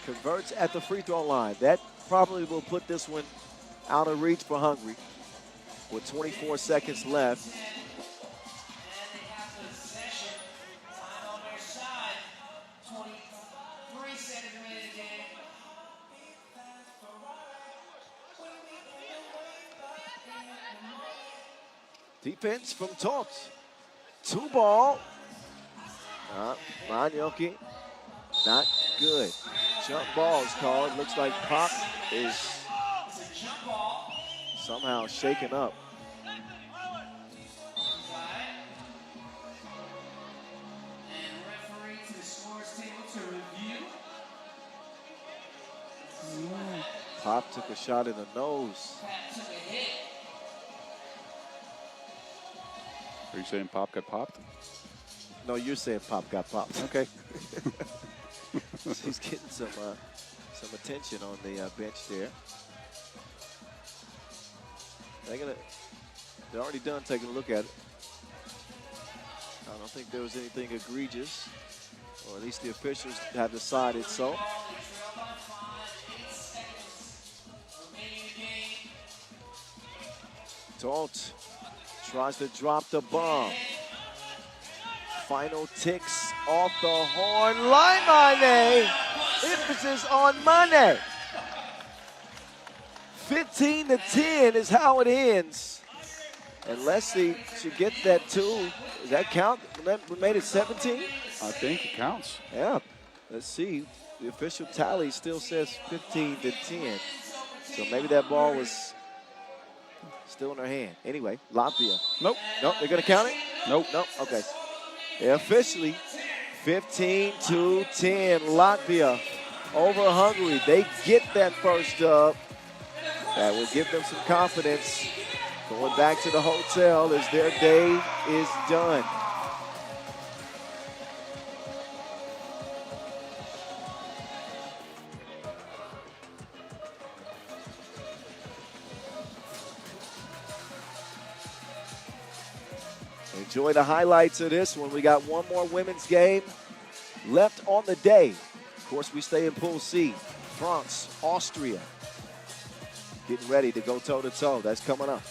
S1: converts at the free throw line. That probably will put this one out of reach for Hungary. with 24 seconds left.
S3: And they have possession. Time on their side. 23 seconds remaining in the game.
S1: Defense from Tolt. 2 ball. Manyoki, not good. Jump ball is called. Looks like Pop is somehow shaken up.
S3: And referee to the scores table to review.
S1: Pop took a shot in the nose.
S3: Pat took a hit.
S2: Are you saying Pop got popped?
S1: No, you're saying Pop got popped.
S2: Okay.
S1: He's getting some attention on the bench there. They're already done taking a look at it. I don't think there was anything egregious, or at least the officials have decided so.
S3: They trail by 5, 8 seconds remaining in the game.
S1: Tolt tries to drop the bomb. Final ticks off the horn. Laimane. Emphasis on Mane. 15-10 is how it ends. And Leslie should get that too. Does that count? We made it 17?
S2: I think it counts.
S1: Yeah. Let's see. The official tally still says 15-10. So maybe that ball was still in her hand. Anyway, Latvia.
S2: Nope.
S1: Nope, they're going to count it?
S2: Nope.
S1: Nope, okay. Yeah, officially 15-10, Latvia over Hungary. They get that first dub. That will give them some confidence going back to the hotel as their day is done. Enjoy the highlights of this one. We got one more women's game left on the day. Of course, we stay in Pool C. France, Austria, getting ready to go toe-to-toe. That's coming up.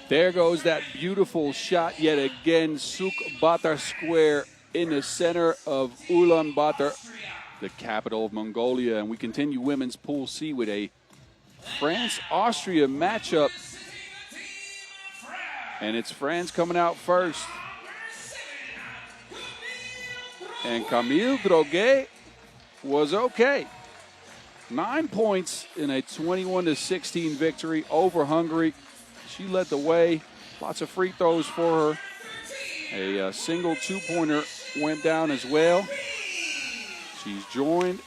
S2: There goes that beautiful shot yet again. Ulaanbaatar Square in the center of Ulaanbaatar, the capital of Mongolia. And we continue women's Pool C with a France-Austria matchup. And it's France coming out first. And Camille Droguet was okay. 9 points in a 21-16 victory over Hungary. She led the way. Lots of free throws for her. A single two-pointer went down as well. She's joined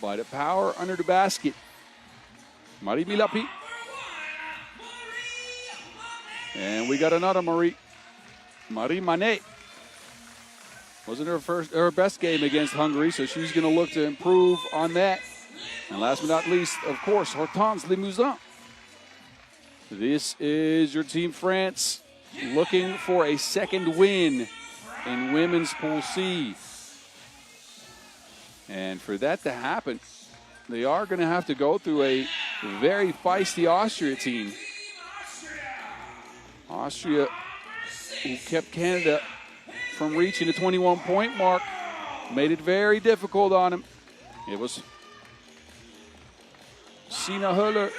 S2: by the power under the basket. Marie Milapi. And we got another Marie. Marie Manet. Wasn't her best game against Hungary, so she's going to look to improve on that. And last but not least, of course, Hortense Limousin. This is your Team France looking for a second win in women's Pool C. And for that to happen, they are going to have to go through a very feisty Austria team. Austria, who kept Canada from reaching the 21-point mark. Made it very difficult on him. It was Sina Höller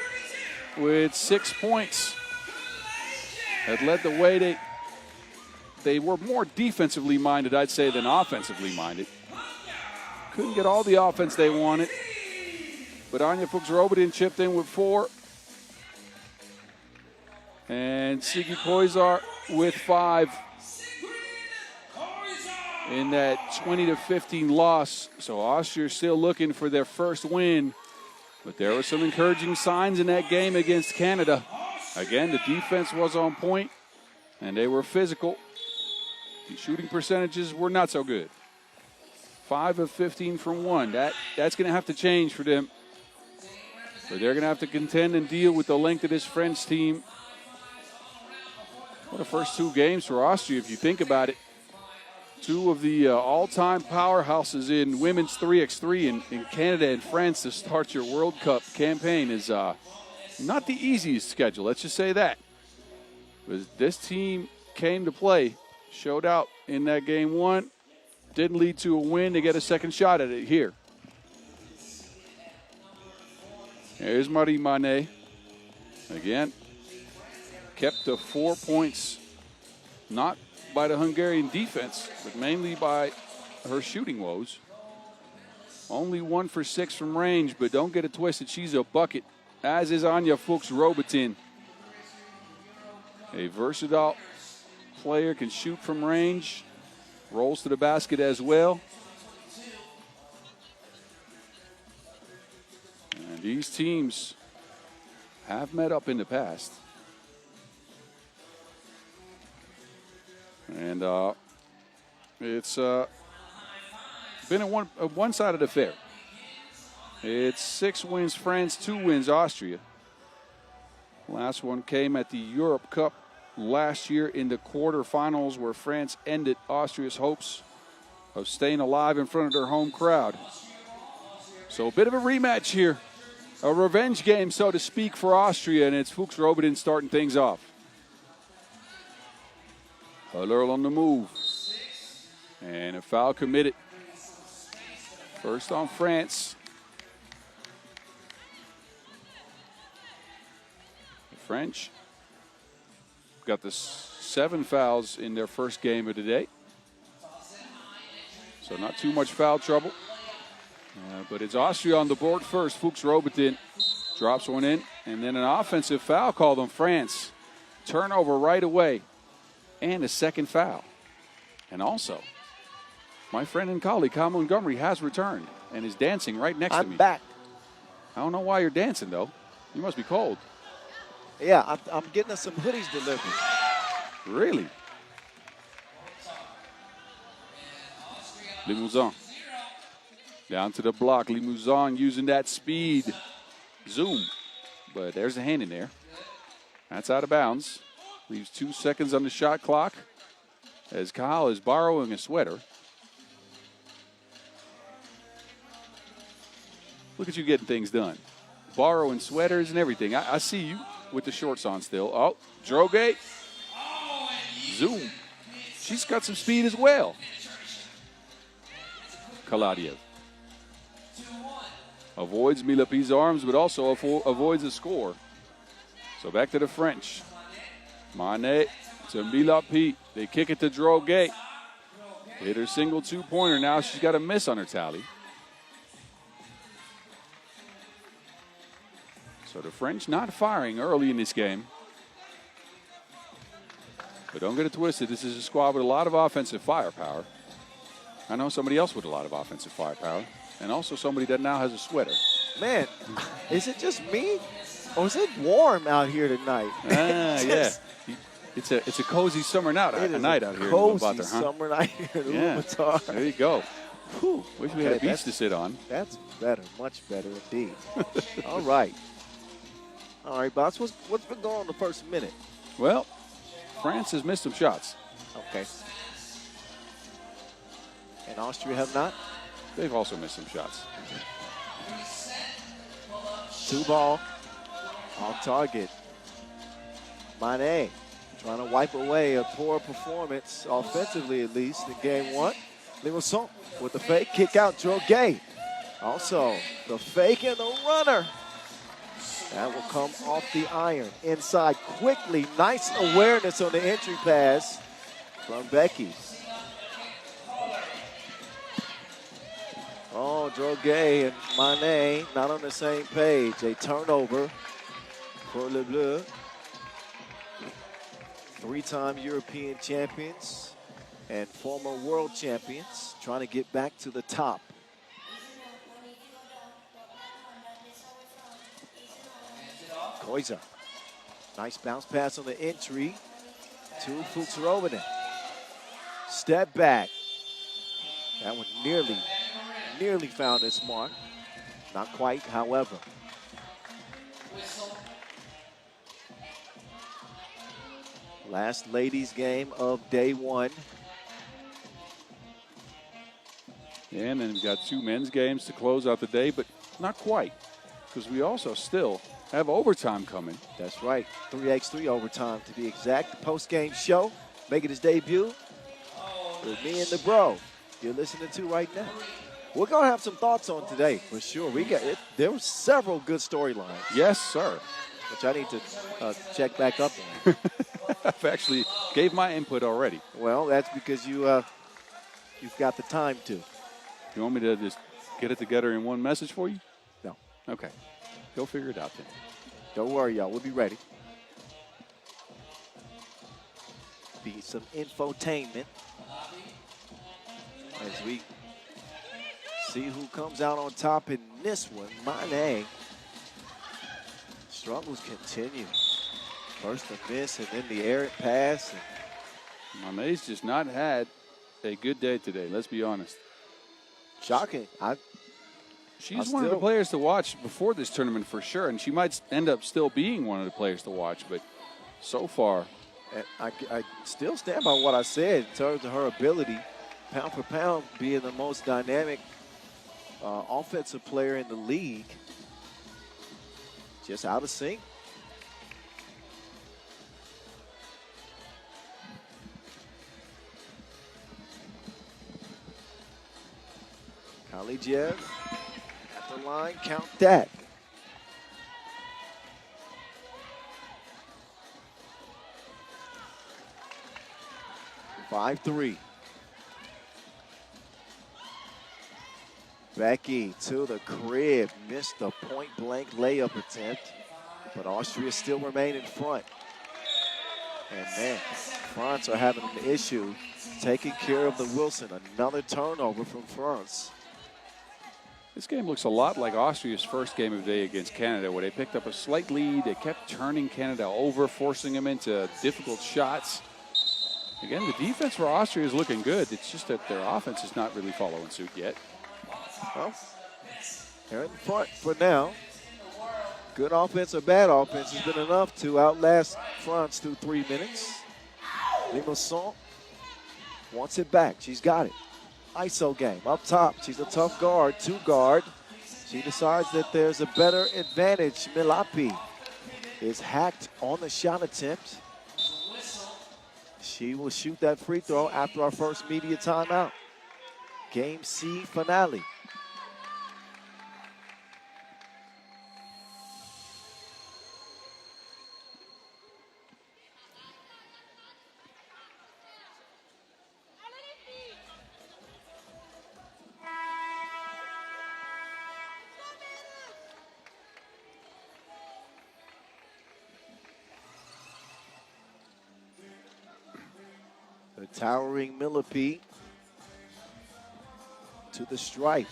S2: with 6 points that led the way. They were more defensively minded, I'd say, than offensively minded. Couldn't get all the offense they wanted. But Anja Fuchs-Robertin chipped in with 4. And Sigi Koizar with 5 in that 20-15 loss. So Austria still looking for their first win. But there were some encouraging signs in that game against Canada. Again, the defense was on point, and they were physical. The shooting percentages were not so good. 5 of 15 from 1. That's going to have to change for them. But they're going to have to contend and deal with the length of this French team. Well, the first 2 games for Austria, if you think about it. 2 of the all-time powerhouses in women's 3x3 in Canada and France to start your World Cup campaign is not the easiest schedule. Let's just say that. But this team came to play, showed out in that game 1. Didn't lead to a win. They get a second shot at it here. There's Marie Manet. Again, kept the 4 points, not by the Hungarian defense, but mainly by her shooting woes. Only 1 for 6 from range, but don't get it twisted. She's a bucket, as is Anja Fuchs-Robertin. A versatile player, can shoot from range, rolls to the basket as well. And these teams have met up in the past. And it's been a one-sided affair. It's 6 wins France, 2 wins Austria. Last one came at the Europe Cup last year in the quarterfinals, where France ended Austria's hopes of staying alive in front of their home crowd. So a bit of a rematch here. A revenge game, so to speak, for Austria, and it's Fuchs-Robertin starting things off. Höller on the move. And a foul committed. First on France. The French got the 7 fouls in their first game of the day. So not too much foul trouble. But it's Austria on the board first. Fuchs-Robertin drops one in. And then an offensive foul called on France. Turnover right away. And a second foul. And also, my friend and colleague, Kyle Montgomery, has returned and is dancing right next to me.
S1: I'm back.
S2: I don't know why you're dancing, though. You must be cold.
S1: Yeah, I'm getting us some hoodies delivered.
S2: Really? Limousin. Down to the block. Limousin using that speed. Zoom. But there's a hand in there. That's out of bounds. Leaves 2 seconds on the shot clock as Kyle is borrowing a sweater. Look at you getting things done. Borrowing sweaters and everything. I see you with the shorts on still. Oh, Droge. Zoom. She's got some speed as well. Kaladiev. Avoids Milapi's arms, but also avoids a score. So back to the French. Manet to Milapi. They kick it to Droge. Hit her single 2-pointer. Now she's got a miss on her tally. So the French not firing early in this game. But don't get it twisted. This is a squad with a lot of offensive firepower. I know somebody else with a lot of offensive firepower. And also somebody that now has a sweater.
S1: Man, is it just me? Or is it warm out here tonight?
S2: Yeah. It's a cozy summer night out here in Ulaanbaatar.
S1: Cozy summer night here in Ulaanbaatar.
S2: There you go. Whew. Wish we had a beach to sit on.
S1: That's better, much better indeed. All right. All right, boss. What's been going on the first minute?
S2: Well, France has missed some shots.
S1: Okay. And Austria have not?
S2: They've also missed some shots.
S1: 2 ball. On target. Manet. trying to wipe away a poor performance, offensively at least, in game one. Limonson with the fake, kick out, Droguet. Also, the fake and the runner. That will come off the iron. Inside quickly, nice awareness on the entry pass from Becky. Oh, Droguet and Manet not on the same page. A turnover for Le Bleu. Three-time European champions and former world champions trying to get back to the top. Koiza. Nice bounce pass on the entry to Fuchsrovinen. Step back. That one nearly found its mark. Not quite, however. Last ladies game of day one.
S2: Yeah, and then we've got two men's games to close out the day, but not quite, because we also still have overtime coming.
S1: That's right, 3x3 overtime to be exact. The post-game show making his debut with me and the bro you're listening to right now. We're going to have some thoughts on today, for sure. There were several good storylines.
S2: Yes, sir.
S1: Which I need to check back up on.
S2: I've actually gave my input already.
S1: Well, that's because you've got the time to.
S2: You want me to just get it together in one message for you?
S1: No.
S2: Okay. Go figure it out then.
S1: Don't worry, y'all. We'll be ready. Be some infotainment as we see who comes out on top in this one. Manet. Struggles continue. First a miss and then the errant pass.
S2: Manet's just not had a good day today, let's be honest.
S1: Shocking.
S2: She's one of the players to watch before this tournament for sure, and she might end up still being one of the players to watch, but so far.
S1: I still stand by what I said in terms of her ability, pound for pound, being the most dynamic offensive player in the league. Just out of sync. Kalidjev at the line, count that. Five-3. Becky to the crib, missed the point-blank layup attempt, but Austria still remain in front. And man, France are having an issue taking care of the Wilson. Another turnover from France.
S2: This game looks a lot like Austria's first game of the day against Canada, where they picked up a slight lead. They kept turning Canada over, forcing them into difficult shots. Again, the defense for Austria is looking good. It's just that their offense is not really following suit yet.
S1: Well, they're in front for now. Good offense or bad offense has been enough to outlast France through 3 minutes. Limonson wants it back. She's got it. ISO game up top. She's a tough guard, two guard. She decides that there's a better advantage. Milapi is hacked on the shot attempt. She will shoot that free throw after our first media timeout. Game C finale. The towering Milapi to the stripe.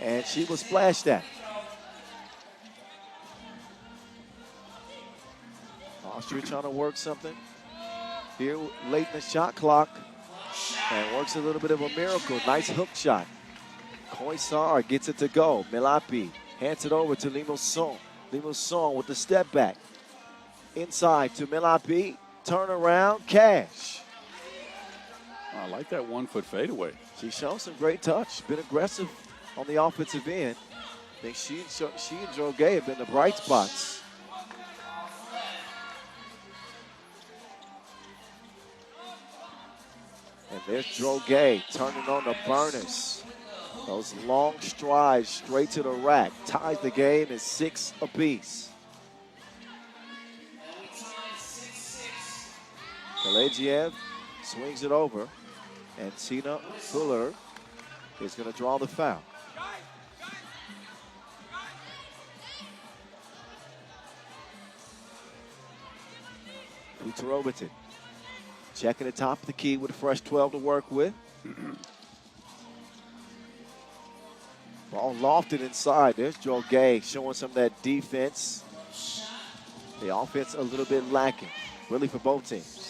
S1: And she was splashed at. Austria trying to work something here late in the shot clock. And works a little bit of a miracle. Nice hook shot. Koisar gets it to go. Milapi hands it over to Limonson. Limonson with the step back. Inside to Milapi. Turn around, cash.
S2: I like that 1 foot fadeaway.
S1: She's shown some great touch, been aggressive on the offensive end. I think she and Droge have been the bright spots. And there's Droge turning on the burners. Those long strides straight to the rack. Ties the game at 6 apiece. Kalejiev swings it over. And Tina Fuller is going to draw the foul. Ulaanbaatar checking the top of the key with a fresh 12 to work with. Ball lofted inside. There's Joe Gay showing some of that defense. The offense a little bit lacking, really, for both teams.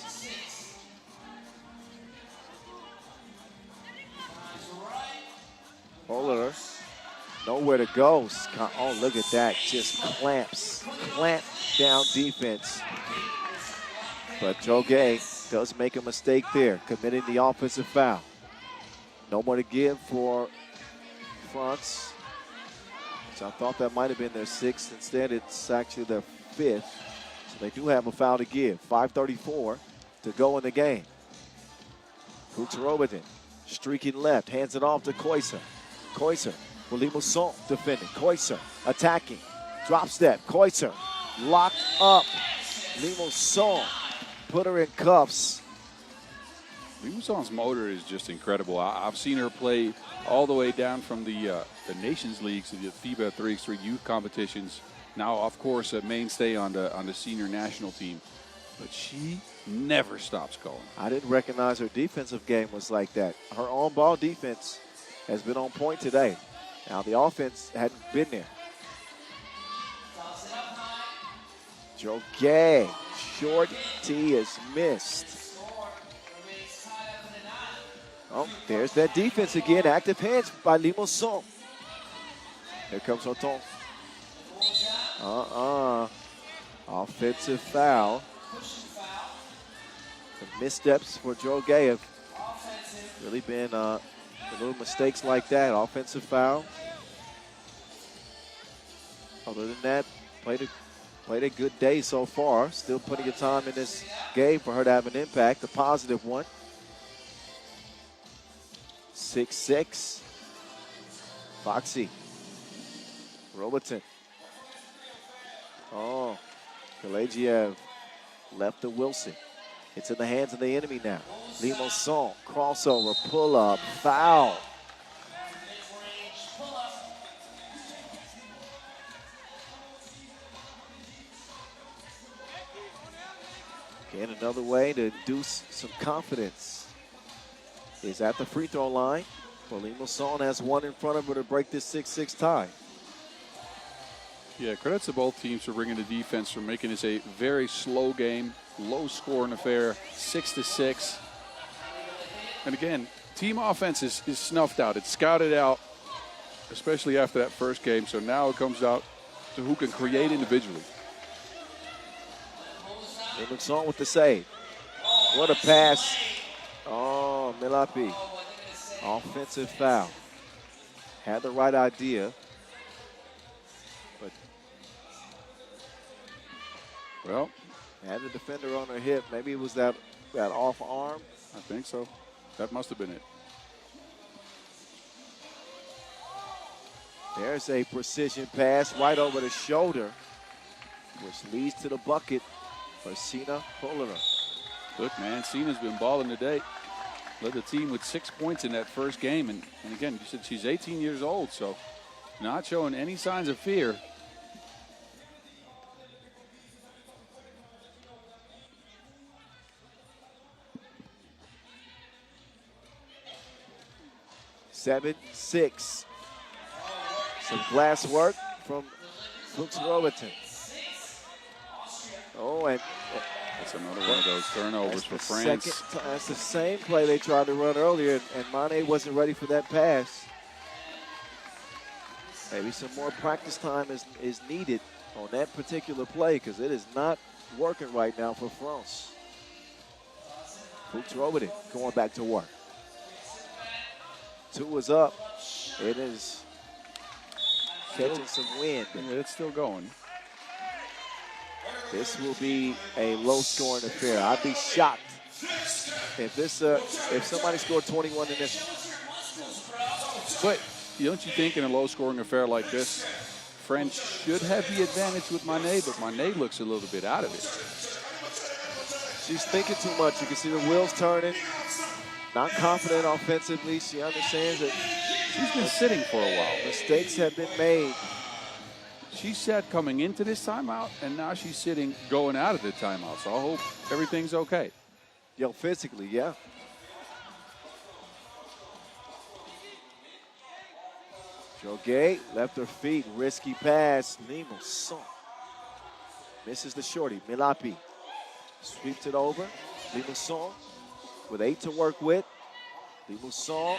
S1: Fuller, nowhere to go. Oh, look at that. Just clamp down defense. But Joe Gay does make a mistake there, committing the offensive foul. No more to give for France. So I thought that might have been their 6th. Instead, it's actually their 5th. So they do have a foul to give. 5:34 to go in the game. Ulaanbaatar streaking left, hands it off to Koiser. Koiser with Limousin defending. Koiser attacking. Drop step. Koiser locked up. Limousin put her in cuffs.
S2: Limousin's motor is just incredible. I've seen her play all the way down from the Nations Leagues to the FIBA 3x3 youth competitions. Now, of course, a mainstay on the senior national team. But she never stops going.
S1: I didn't recognize her defensive game was like that. Her on-ball defense has been on point today. Now, the offense hadn't been there. Joe Gay, short tee is missed. Oh, there's that defense again. Active hands by Limousin. Here comes Oton. Offensive foul. The missteps for Joe Gay have really been little mistakes like that. Offensive foul. Other than that, played a good day so far. Still plenty of time in this game for her to have an impact, a positive one. 6-6. Foxy. Robertson. Oh, Kalejiev left to Wilson. It's in the hands of the enemy now. Limousin, crossover, pull-up, foul. Again, another way to induce some confidence is at the free throw line. Well, Limousin has one in front of her to break this 6-6 tie.
S2: Yeah, credits to both teams for bringing the defense, for making this a very slow game, low-scoring affair, 6-6. And again, team offense is snuffed out. It's scouted out, especially after that first game. So now it comes out to who can create individually.
S1: Limousin with the save. What a pass. Oh, Milapi. Offensive foul. Had the right idea. But
S2: well,
S1: had the defender on her hip. Maybe it was that off arm.
S2: I think so. That must have been it.
S1: There's a precision pass right over the shoulder, which leads to the bucket for Sina Polera.
S2: Look, man, Sina's been balling today. Led the team with 6 points in that first game. And again, you said she's 18 years old, so not showing any signs of fear.
S1: Seven, 6. Some glass work from Fuchs Robertson. Oh, and
S2: that's another one of those turnovers for France.
S1: That's the same play they tried to run earlier, and Mane wasn't ready for that pass. Maybe some more practice time is needed on that particular play, because it is not working right now for France. Fuchs Robertson going back to work. 2 is up. It is catching some wind.
S2: Yeah, it's still going.
S1: This will be a low-scoring affair. I'd be shocked if somebody scored 21 in this.
S2: But don't you think in a low-scoring affair like this, France should have the advantage with Mané, but Mané looks a little bit out of it.
S1: She's thinking too much. You can see the wheels turning. Not confident offensively. She understands that
S2: She's been sitting for a while.
S1: mistakes have been made.
S2: She said coming into this timeout, and now she's sitting going out of the timeout. So I hope everything's okay.
S1: Yo, physically, yeah. Joe left her feet, risky pass. Limusson misses the shorty. Milapi sweeps it over. Limusson with 8 to work with. Limusson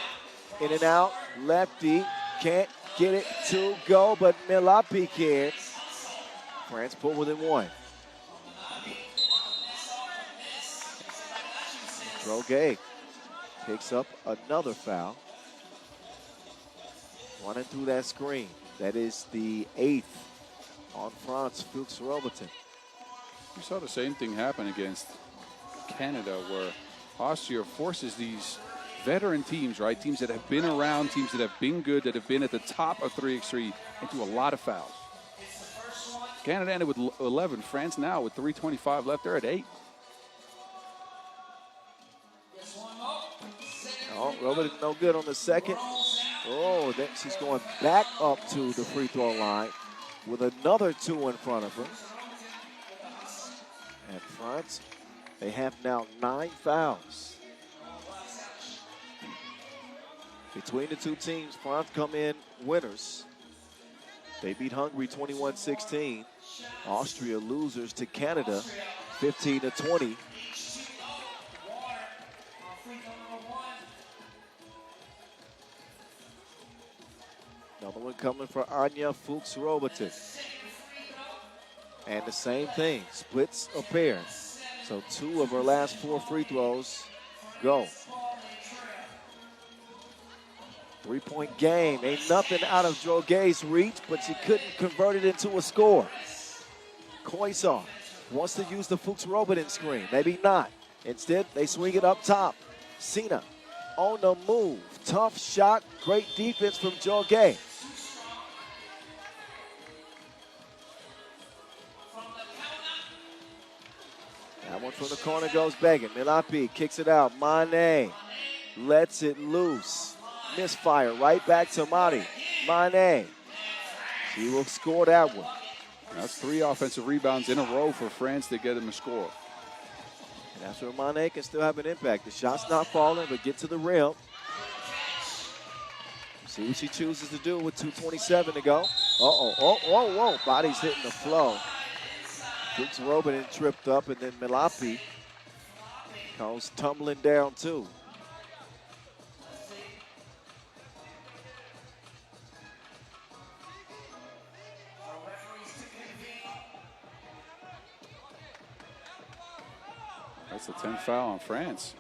S1: in and out. Lefty can't get it to go, but Milapi can. France pull within 1. Droguet picks up another foul. Running through that screen. That is the 8th on France, Fuchs Robertson.
S2: We saw the same thing happen against Canada, where Austria forces these veteran teams, right? Teams that have been around, teams that have been good, that have been at the top of 3x3, into a lot of fouls. Canada ended with 11. France now with 3:25 left. They're at 8.
S1: Oh, Robertson no good on the second. Oh, then she's going back up to the free throw line with another 2 in front of her. And France, they have now 9 fouls. Between the two teams, France come in winners. They beat Hungary 21-16. Austria losers to Canada 15-20. Another one coming for Anya Fuchs Robertson. And the same thing, splits a pair. So 2 of her last 4 free throws go. 3-point game. Ain't nothing out of Droguet's reach, but she couldn't convert it into a score. Koisar wants to use the Fuchs Robertson screen. Maybe not. Instead, they swing it up top. Sina on the move. Tough shot. Great defense from Droguet. That one from the corner goes begging. Milapi kicks it out. Mané lets it loose. Misfire right back to Mari. Mané. She will score that one.
S2: That's 3 offensive rebounds in a row for France to get them a score.
S1: And that's where Mané can still have an impact. The shot's not falling, but get to the rim. See what she chooses to do with 2:27 to go. Whoa. Body's hitting the flow. Fuchs Robertson tripped up, and then Milapi goes tumbling down too.
S2: That's the 10th foul on France.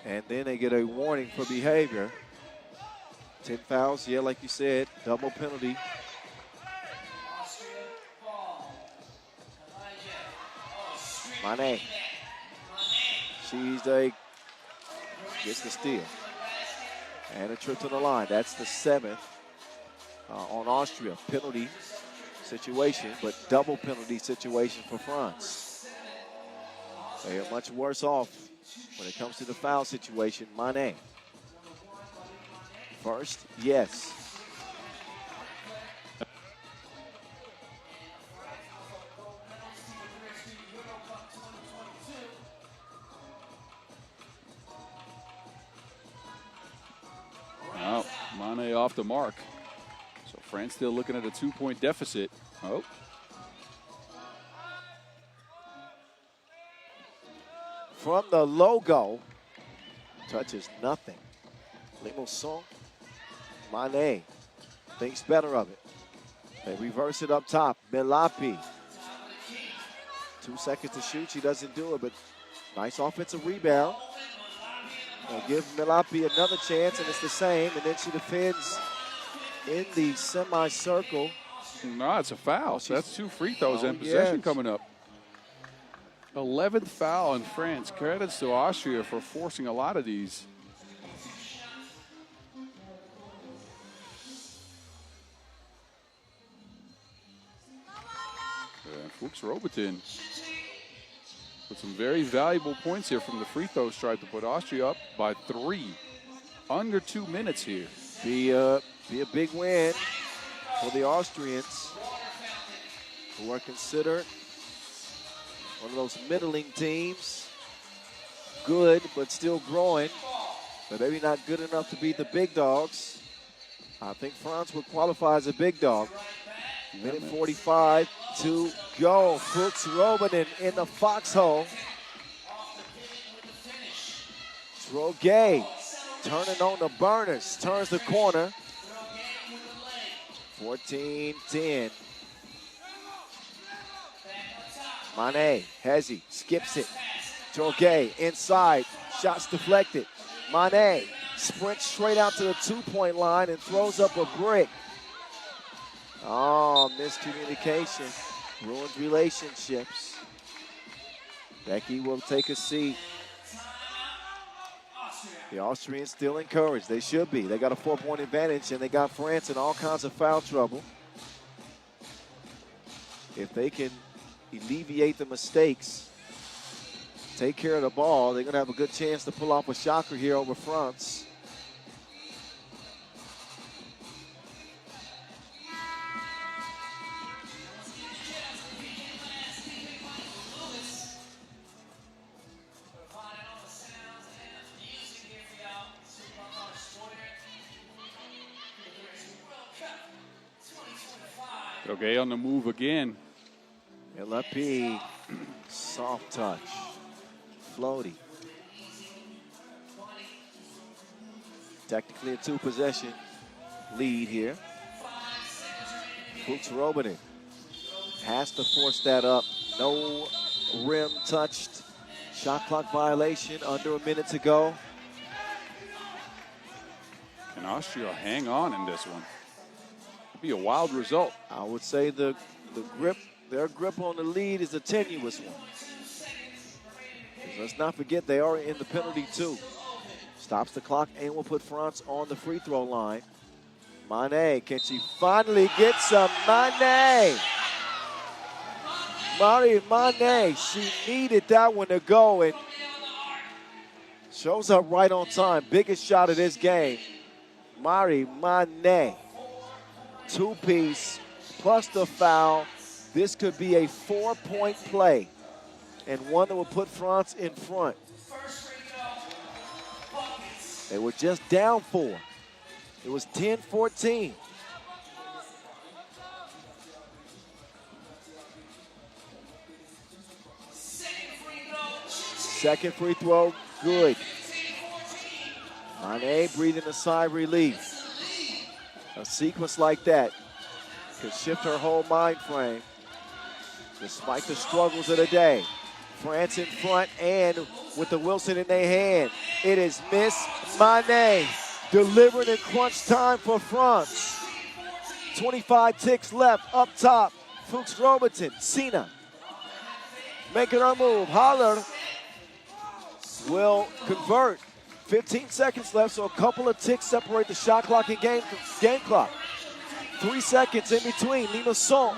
S1: And then they get a warning for behavior. 10 fouls, yeah, like you said, double penalty. Mané. Gets the steal. And a trip to the line. That's the 7th on Austria. Penalty situation, but double penalty situation for France. They are much worse off when it comes to the foul situation. Mané. First, yes.
S2: Well, Mané off the mark. So France still looking at a 2-point deficit. Oh.
S1: From the logo, touches nothing. Limusson. Mané thinks better of it. They reverse it up top. Milapi. 2 seconds to shoot. She doesn't do it, but nice offensive rebound. They'll give Milapi another chance, and it's the same. And then she defends in the semicircle.
S2: No, it's a foul. So that's 2 free throws and possession coming up. 11th foul in France. Credits to Austria for forcing a lot of these. And Fuchs Robertson with some very valuable points here from the free throws. Tried to put Austria up by 3. Under 2 minutes here.
S1: Be a big win for the Austrians, who are considered one of those middling teams. Good, but still growing. But maybe not good enough to beat the big dogs. I think France would qualify as a big dog. Minute 45 to go. Fuchs Robanen in the foxhole. Droge turning on the burners. Turns the corner. 14-10. Mane, Hezi, skips it. Droge inside. Shots deflected. Mane sprints straight out to the 2-point line and throws up a brick. Oh, miscommunication. Ruins relationships. Becky will take a seat. The Austrians still encouraged. They should be. They got a 4-point advantage, and they got France in all kinds of foul trouble. If they can alleviate the mistakes, take care of the ball, they're going to have a good chance to pull off a shocker here over France.
S2: Okay, on the move again.
S1: LFP, soft touch, floaty. Technically a 2-possession lead here. Fuchs Robanen has to force that up. No rim touched. Shot clock violation, under a minute to go.
S2: Can Austria hang on in this one? Be a wild result.
S1: I would say the grip, their grip on the lead is a tenuous one. Let's not forget they are in the penalty too. Stops the clock and will put France on the free throw line. Mane, can she finally get some? Mane! Mane, she needed that one to go and shows up right on time. Biggest shot of this game. Mane. 2-piece plus the foul. This could be a 4-point play and one that will put France in front. They were just down 4. It was 10-14. Second free throw, good. Mane breathing a sigh of relief. A sequence like that could shift her whole mind frame. Despite the struggles of the day. France in front and with the Wilson in their hand. It is Miss Mane delivering in crunch time for France. 25 ticks left up top. Fuchs Robertson, Sina. Making her move. Haller will convert. 15 seconds left, so a couple of ticks separate the shot clock and game clock. 3 seconds in between. Limassol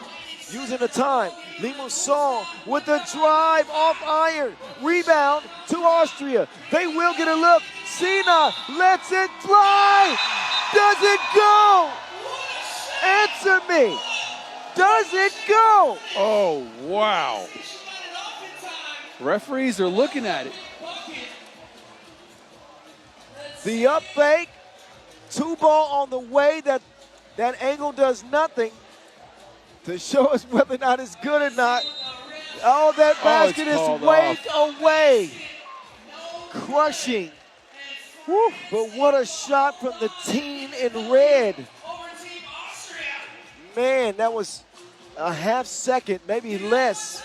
S1: using the time. Limassol with the drive off iron. Rebound to Austria. They will get a look. Sina lets it fly. Does it go? Answer me. Does it go?
S2: Oh, wow. Referees are looking at it.
S1: The up fake, 2-ball on the way. That angle does nothing to show us whether or not it's good or not. Oh, that basket is way away. Crushing. Woo. But what a shot from the team in red. Man, that was a half second, maybe less,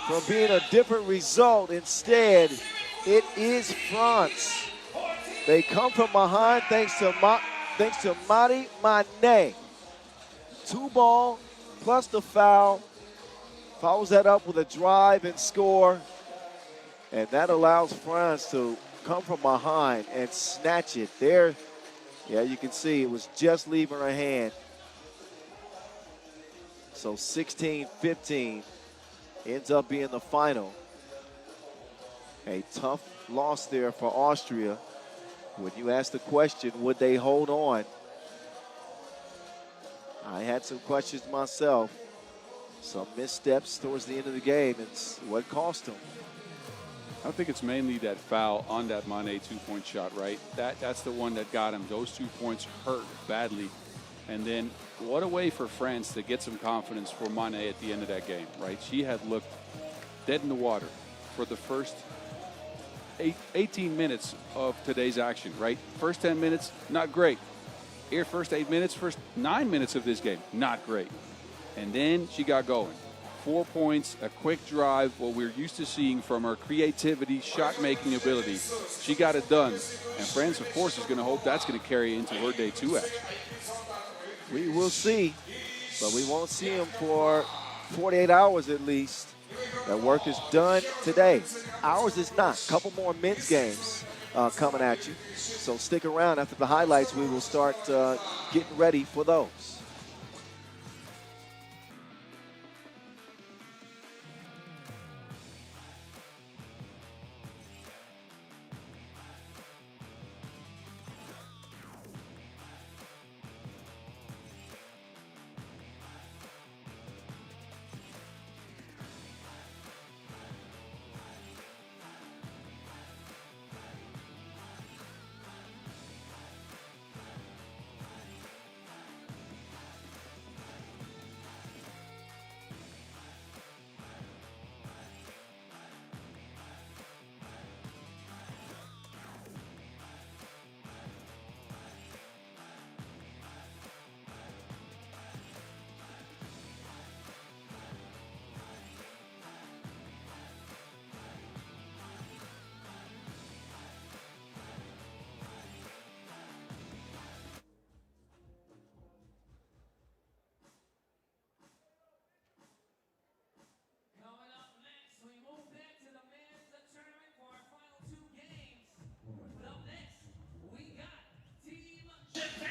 S1: from being a different result. Instead, it is France. They come from behind thanks to Mari Mane. 2 ball plus the foul. Follows that up with a drive and score. And that allows France to come from behind and snatch it. There, yeah, you can see it was just leaving her hand. So 16-15 ends up being the final. A tough loss there for Austria. When you ask the question, would they hold on? I had some questions myself. Some missteps towards the end of the game. It's what cost them.
S2: I think it's mainly that foul on that Mane 2-point shot, right? That's the one that got him. Those 2 points hurt badly. And then what a way for France to get some confidence for Mane at the end of that game, right? She had looked dead in the water for the first 18 minutes of today's action, right? First 10 minutes, not great. Here, first 8 minutes, first 9 minutes of this game, not great. And then she got going. 4 points, a quick drive, what we're used to seeing from her creativity, shot-making ability. She got it done. And France, of course, is going to hope that's going to carry into her day 2 action.
S1: We will see, but we won't see them for 48 hours at least. That work is done today. Ours is not. A couple more men's games coming at you. So stick around. After the highlights, we will start getting ready for those.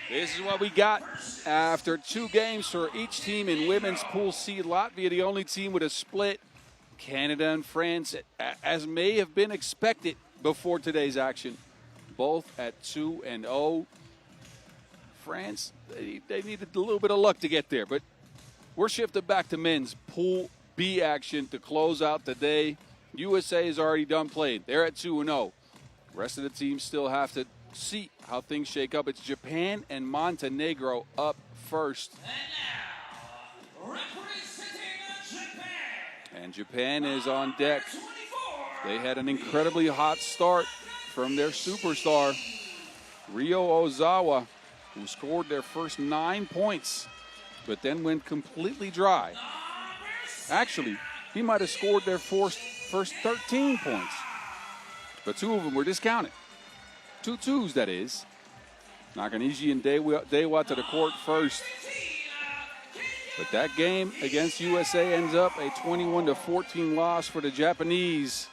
S2: This is what we got after 2 games for each team in women's pool C. Latvia, the only team with a split. Canada and France, as may have been expected before today's action, both at 2-0. France, they needed a little bit of luck to get there, but we're shifted back to men's pool B action to close out the day. USA is already done playing. They're at 2-0. The rest of the teams still have to see how things shake up. It's Japan and Montenegro up first.
S3: And now, representing Japan.
S2: And Japan is on deck. They had an incredibly hot start from their superstar, Ryo Ozawa, who scored their first 9 points, but then went completely dry. Actually, he might have scored their first 13 points, but 2 of them were discounted. 2 twos, that is. Nakanishi and Dewa to the court first. But that game against USA ends up a 21-14 loss for the Japanese.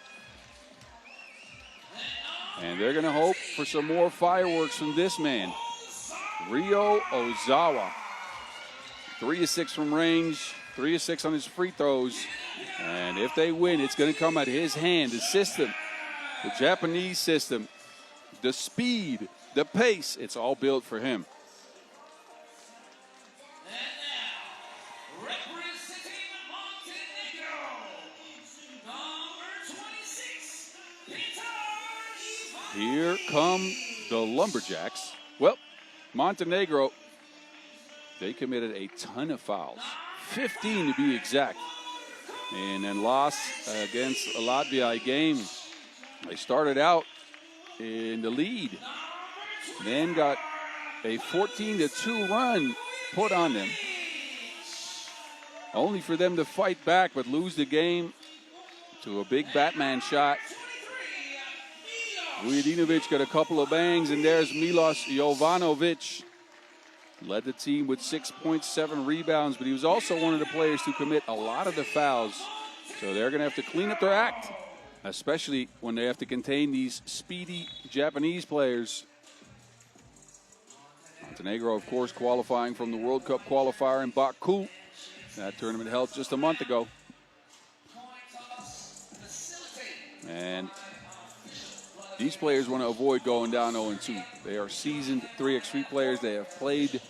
S2: And they're going to hope for some more fireworks from this man, Ryo Ozawa. 3 of 6 from range, 3 of 6 on his free throws. And if they win, it's going to come at his hand, the system, the Japanese system. The speed, the pace, it's all built for him.
S3: And now, representing Montenegro, number 26,
S2: Here come the Lumberjacks. Well, Montenegro, they committed a ton of fouls, 15 to be exact, and then lost against Latvia a game. They started out in the lead, then got a 14-2 run put on them, only for them to fight back but lose the game to a big Batman shot Vujadinovic got a couple of bangs, and there's Milos Jovanovic. Led the team with 6.7 rebounds, but he was also one of the players to commit a lot of the fouls. So they're going to have to clean up their act, especially when they have to contain these speedy Japanese players. Montenegro, of course, qualifying from the World Cup qualifier in Baku. That tournament held just a month ago. And these players want to avoid going down 0-2. They are seasoned 3x3 players. They have played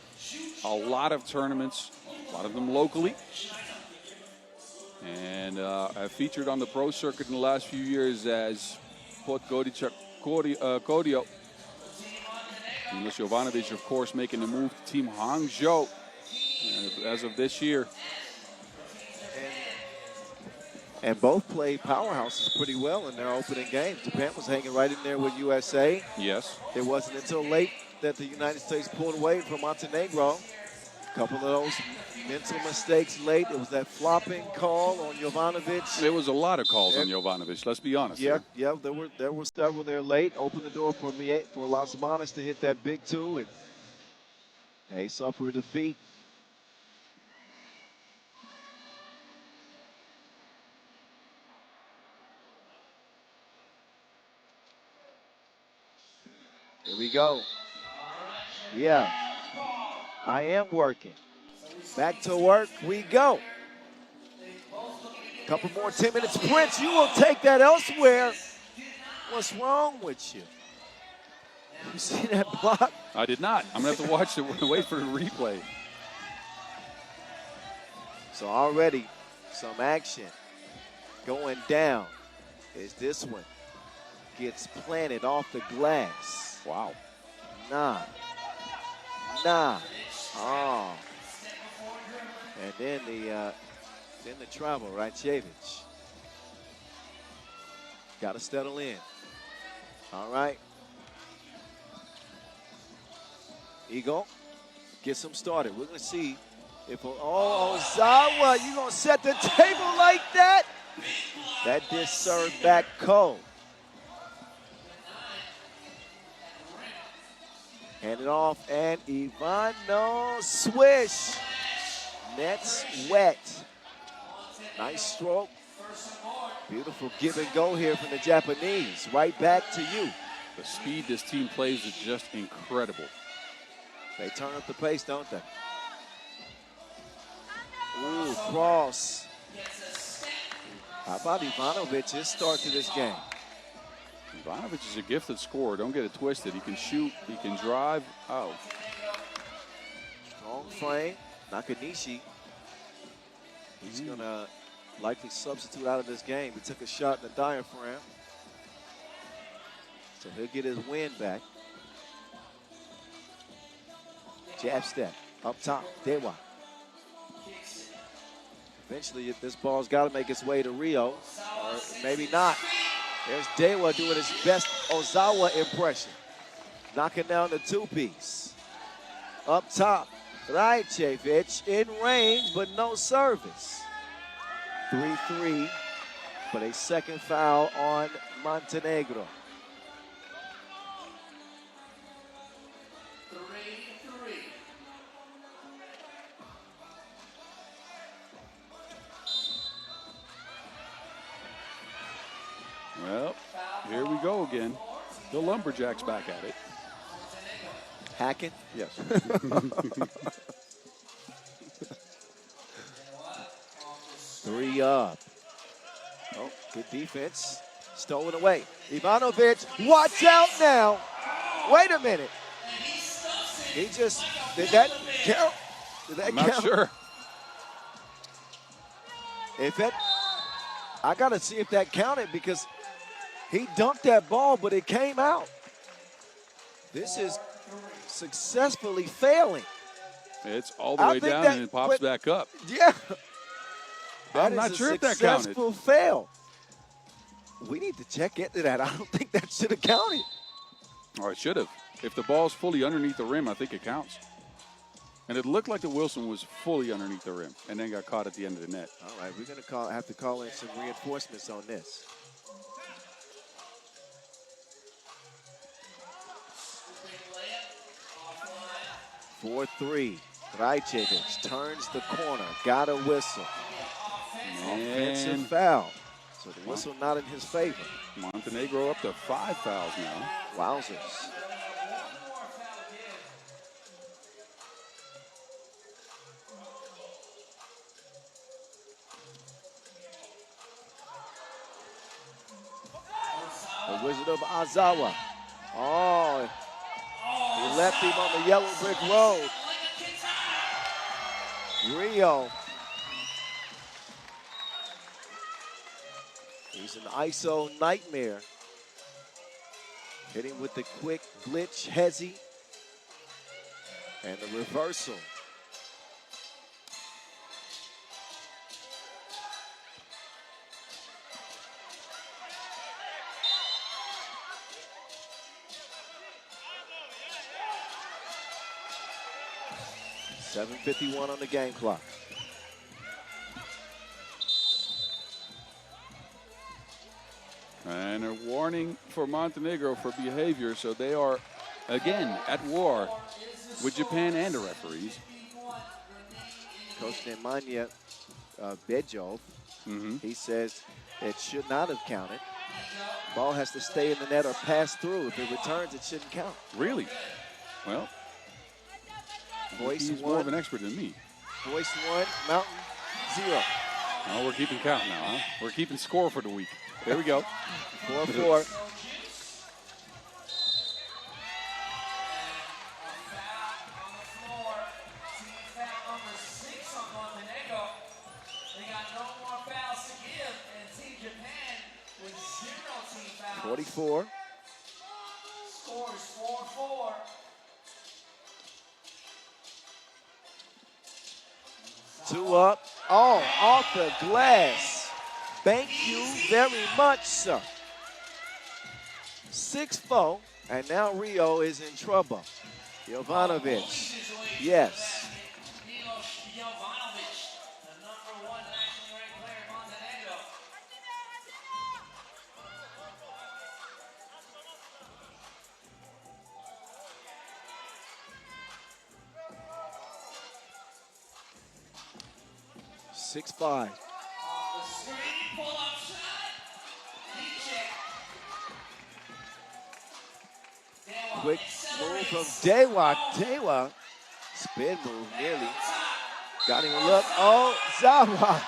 S2: a lot of tournaments, a lot of them locally. And have featured on the pro circuit in the last few years as Podgorica Kodio. Milos Jovanovic, of course, making the move to Team Hangzhou as of this year.
S1: And both played powerhouses pretty well in their opening games. Japan was hanging right in there with USA.
S2: Yes.
S1: It wasn't until late that the United States pulled away from Montenegro. A couple of those mental mistakes late. It was that flopping call on Jovanovic.
S2: There was a lot of calls on Jovanovic, let's be honest.
S1: Yeah, there were several there late. Opened the door for Ulaanbaatar to hit that big two, and they suffered a defeat. Here we go. Yeah, I am working. Back to work we go. Couple more 10-minute sprints. You will take that elsewhere. What's wrong with you? You see that block?
S2: I did not. I'm going to have to watch it, wait for the replay.
S1: So already some action going down as this one gets planted off the glass.
S2: Wow.
S1: Nah. Oh. And then the travel, right? Chevich. Got to settle in. All right. Eagle gets him started. We're going to see if, Ozawa, you going to set the table like that? That dish served back cold. Hand it off, and Ivano swish. Net's wet. Nice stroke. Beautiful give and go here from the Japanese. Right back to you.
S2: The speed this team plays is just incredible.
S1: They turn up the pace, don't they? Ooh, cross. How about Ivanovic, his start to this game?
S2: Ivanovic is a gifted scorer. Don't get it twisted. He can shoot. He can drive. Oh.
S1: Strong frame. Nakanishi. He's going to likely substitute out of this game. He took a shot in the diaphragm. So he'll get his wind back. Jab step. Up top. Dewa. Eventually, this ball's got to make its way to Rio. Or maybe not. There's Dewa doing his best Ozawa impression. Knocking down the two-piece. Up top, Rajcevic in range, but no service. 3-3, but a second foul on Montenegro.
S3: 3-3.
S2: Well, here we go again. The Lumberjacks back at it.
S1: Hacking?
S2: Yes.
S1: 3 up. Oh, good defense. Stolen away. Ivanovic, watch out now. Wait a minute. He just, did that count? Did that
S2: I'm
S1: count?
S2: not sure.
S1: If that, I got to see if that counted because he dunked that ball, but it came out. This is successfully failing.
S2: It's all the way down and it pops back up.
S1: Yeah.
S2: I'm not sure if that counted.
S1: Successful fail. We need to check into that. I don't think that should have counted.
S2: Or it should have. If the ball's fully underneath the rim, I think it counts. And it looked like the Wilson was fully underneath the rim and then got caught at the end of the net.
S1: All right, we're going to have to call in some reinforcements on this. 4-3. Rajcevic turns the corner, got a whistle. Offensive foul. So the whistle not in his favor.
S2: Montenegro up to 5 fouls now.
S1: Wowzers. The Wizard of Azawa. Oh, he left him on the yellow brick road. Rio. He's an ISO nightmare. Hitting with the quick glitch, hezzy. And the reversal. .751 on the game clock.
S2: And a warning for Montenegro for behavior, so they are, again, at war with Japan and the referees.
S1: Coach Nemanja Bejov, he says it should not have counted. Ball has to stay in the net or pass through. If it returns, it shouldn't count.
S2: Really? Well,
S1: Voice
S2: he's
S1: one.
S2: more of an expert than me.
S1: Voice 1, Mountain 0.
S2: Oh, we're keeping count now, huh? We're keeping score for the week. There we go.
S1: 4-4. .44.
S3: Scores 4-4.
S1: Two up. Oh, off the glass. Thank you very much, sir. 6-4, and now Rio is in trouble. Jovanovic. Yes.
S3: The number 1 nationally ranked player in Montenegro.
S1: .65.
S3: Screen, pull-up shot. Deep check.
S1: Quick move from Dewa. Dewa. Spin move nearly. Got him a look. Oh, Zawa.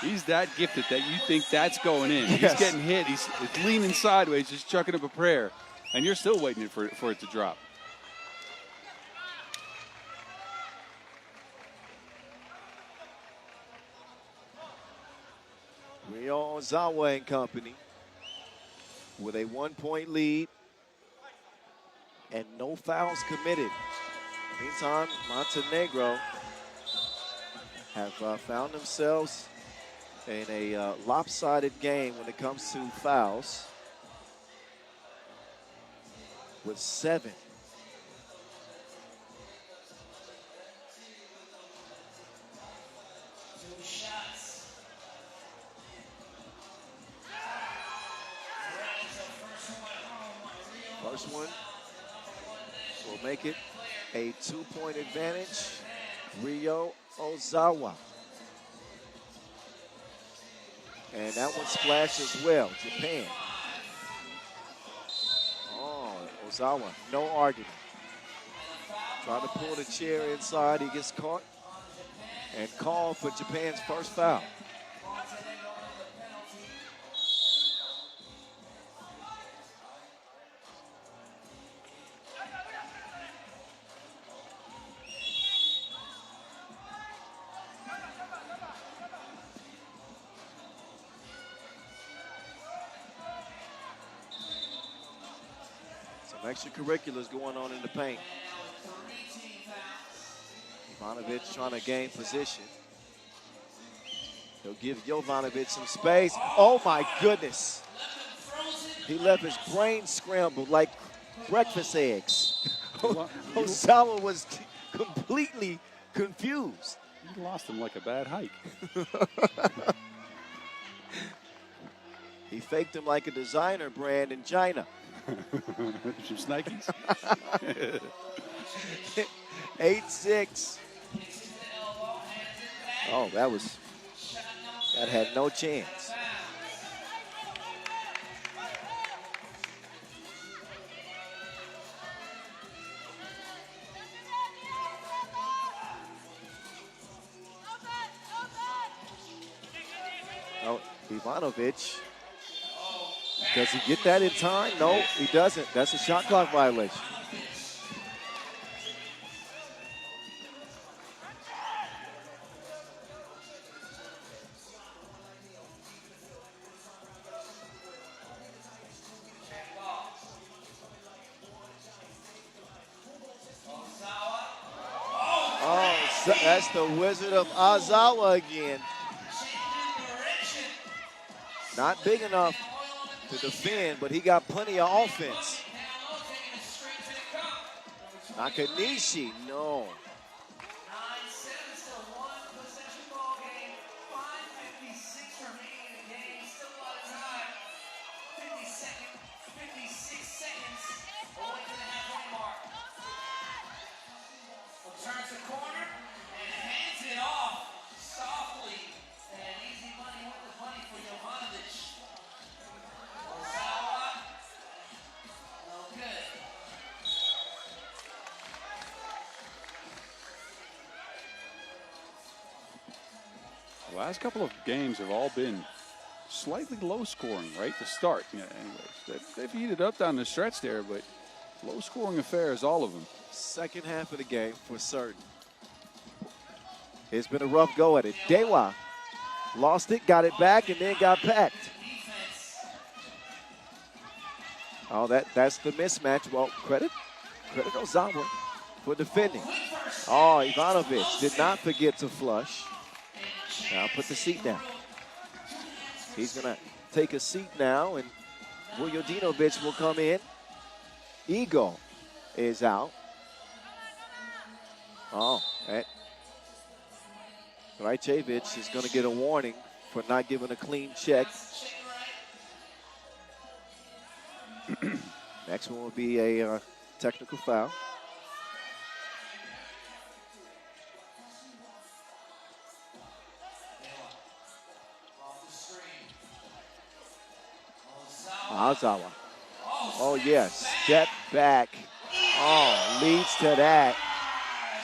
S2: He's that gifted that you think that's going in.
S1: Yes.
S2: He's getting hit. He's leaning sideways, just chucking up a prayer. And you're still waiting for it to drop.
S1: Rio Ozawa and company with a 1-point lead and no fouls committed. Meantime, Montenegro have found themselves in a lopsided game when it comes to fouls with 7. First one will make it a 2-point advantage. Rio Ozawa. And that one splashed as well. Japan. Oh, Ozawa, no argument. Trying to pull the chair inside. He gets caught and called for Japan's first foul. Extracurriculars going on in the paint. Ivanovic trying to gain position. He'll give Jovanovic some space. Oh my goodness. He left his brain scrambled like breakfast eggs. Ozawa was completely confused.
S2: You lost him like a bad hike.
S1: He faked him like a designer brand in China.
S2: Some Nikes.
S1: 8-6. Oh, that had no chance. Oh, Ivanovic. Does he get that in time? No, he doesn't. That's a shot clock violation. Oh, that's the Wizard of Ozawa again. Not big enough to defend, but he got plenty of offense. Nakanishi, no.
S3: 9-7, still one possession ball game. 5:56 remaining in the game. Still a lot of time. 56 seconds away from the halfway mark. Turns the corner and hands it off softly. And easy money with the money for Jovanovic. Ozawa. No good.
S2: The last couple of games have all been slightly low scoring, right, to start. Yeah, anyways, they've heated up down the stretch there, but low scoring affairs, all of them.
S1: Second half of the game for certain. It's been a rough go at it. Dewa lost it, got it back, and then got packed. Oh, that's the mismatch. Well, credit Ozawa for defending. Oh, Ivanovic did not forget to flush. Now put the seat down. He's going to take a seat now, and Vujadinovic will come in. Ego is out. Oh, Rajcevic is going to get a warning for not giving a clean check. Next one will be a technical foul. Ozawa. Oh, yes. Step back. Oh, leads to that.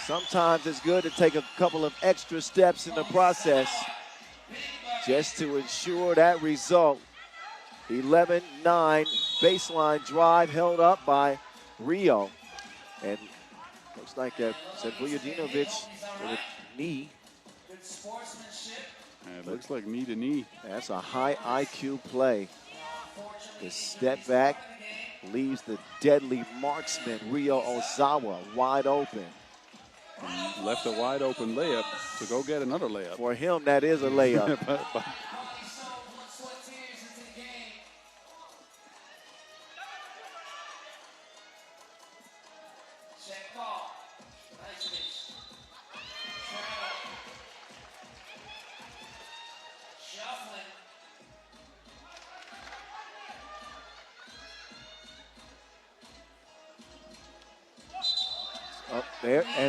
S1: Sometimes it's good to take a couple of extra steps in the process just to ensure that result. 11-9 baseline drive held up by Rio. And looks like Vujadinovic with a knee.
S2: It looks like knee to knee.
S1: That's a high IQ play. The step back leaves the deadly marksman Rio Ozawa wide open.
S2: And left a wide open layup to go get another layup.
S1: For him, that is a layup.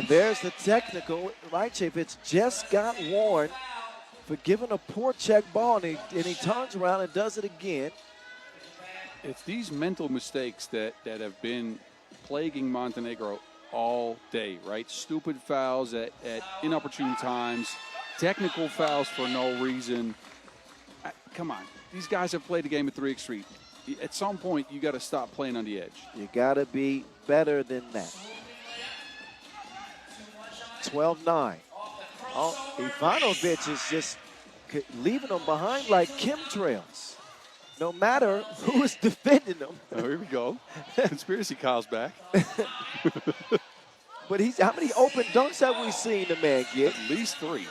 S1: There's the technical. Rajcevic just got warned for giving a poor check ball, and he turns around and does it again.
S2: It's these mental mistakes that have been plaguing Montenegro all day, right? Stupid fouls at inopportune times, technical fouls for no reason. Come on. These guys have played the game at 3x3. At some point, you got to stop playing on the edge.
S1: You got to be better than that. 12-9. Oh, Ivanovic is just leaving them behind like chemtrails. No matter who is defending them.
S2: Oh, here we go. Conspiracy Kyle's back.
S1: But how many open dunks have we seen the man get?
S2: At least 3.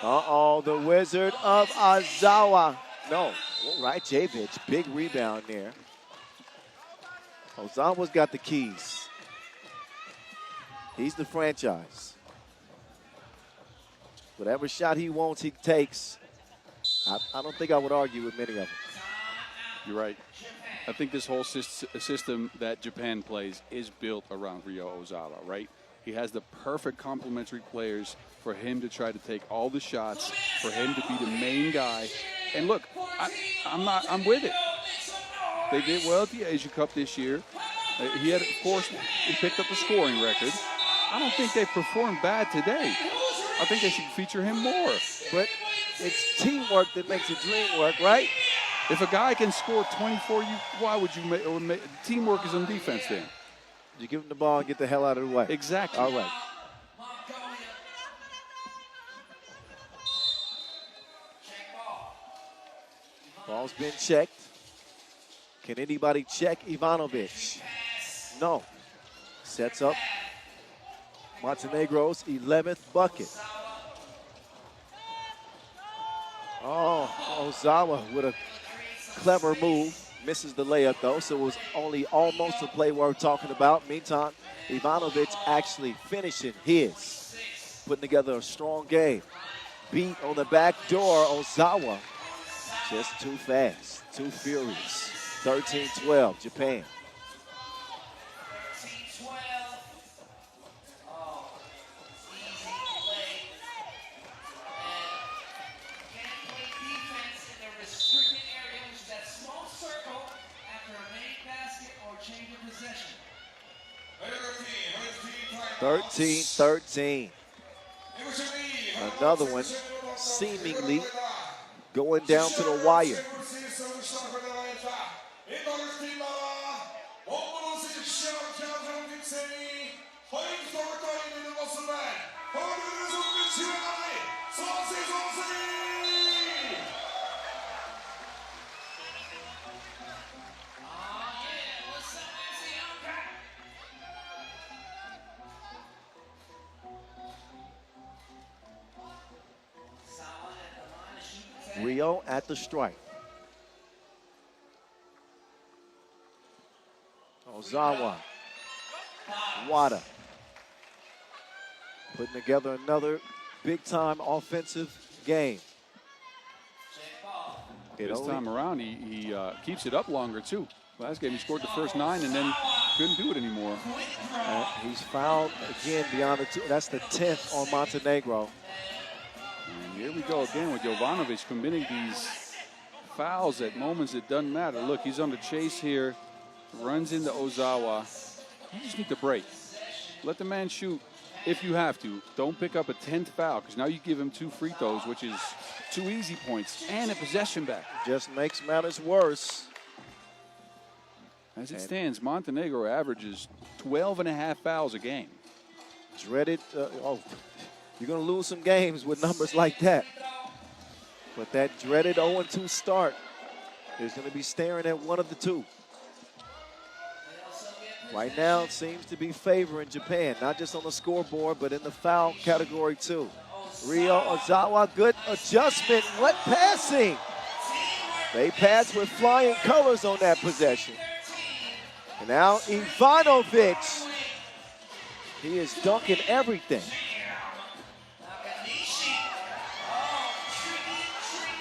S1: Uh-oh, the Wizard of Ozawa. No, Rajcevic, big rebound there. Ozawa's got the keys. He's the franchise. Whatever shot he wants, he takes. I don't think I would argue with many of them.
S2: You're right. I think this whole system that Japan plays is built around Ryo Ozawa, right? He has the perfect complementary players for him to try to take all the shots, for him to be the main guy. And look, I'm with it. They did well at the Asia Cup this year. He had, of course, he picked up the scoring record. I don't think they performed bad today. I think they should feature him more.
S1: But it's teamwork that makes the dream work, right?
S2: If a guy can score 24, why would you make teamwork is on defense then?
S1: You give him the ball and get the hell out of the way.
S2: Exactly.
S1: All right. Ball's been checked. Can anybody check Ivanovic? No. Sets up Montenegro's 11th bucket. Oh, Ozawa with a clever move. Misses the layup, though, so it was only almost a play worth talking about. Meantime, Ivanovic actually finishing his. Putting together a strong game. Beat on the back door, Ozawa. Just too fast, too furious. 13-12, Japan.
S3: Possession.
S1: 13-13. Another one seemingly going down to the wire. Rio at the strike. Ozawa. Wada. Putting together another big-time offensive game.
S2: This time around, he keeps it up longer, too. Last game, he scored the first 9 and then couldn't do it anymore.
S1: He's fouled again beyond the 2. That's the 10th on Montenegro.
S2: And here we go again with Jovanovic committing these fouls at moments it doesn't matter. Look, he's on the chase here, runs into Ozawa. You just need to break. Let the man shoot if you have to. Don't pick up a 10th foul, because now you give him 2 free throws, which is 2 easy points and a possession back.
S1: Just makes matters worse.
S2: As it stands, Montenegro averages 12.5 fouls a game.
S1: Dreaded, you're going to lose some games with numbers like that. But that dreaded 0-2 start is going to be staring at one of the two. Right now, it seems to be favoring Japan, not just on the scoreboard, but in the foul category too. Ryo Ozawa, good adjustment. What passing? They pass with flying colors on that possession. And now Ivanovic. He is dunking everything.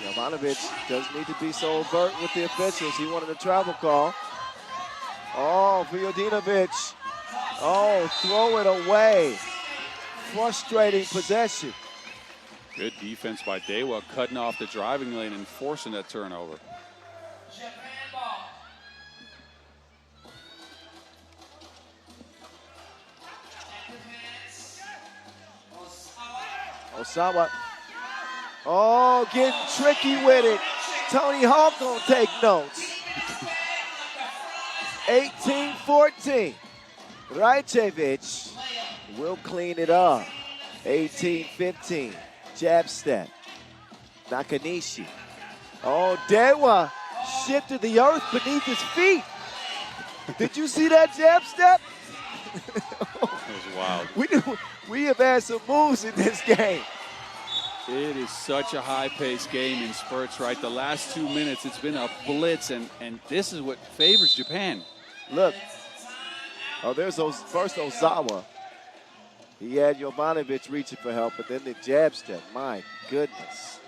S1: Ivanovic doesn't need to be so overt with the officials. He wanted a travel call. Oh, Vujadinovic. Oh, throw it away. Frustrating possession.
S2: Good defense by Dewa, cutting off the driving lane and forcing that turnover.
S3: Japan ball.
S1: Ozawa. Oh, getting tricky with it. Tony Hawk gonna take notes. 18-14. Rajcevic will clean it up. 18-15. Jab step. Nakanishi. Oh, Dewa shifted the earth beneath his feet. Did you see that jab step?
S2: That was wild.
S1: We have had some moves in this game.
S2: It is such a high-paced game in spurts, right? The last 2 minutes, it's been a blitz, and this is what favors Japan.
S1: Look. Oh, there's first Ozawa. He had Jovanovic reaching for help, but then the jab step. My goodness.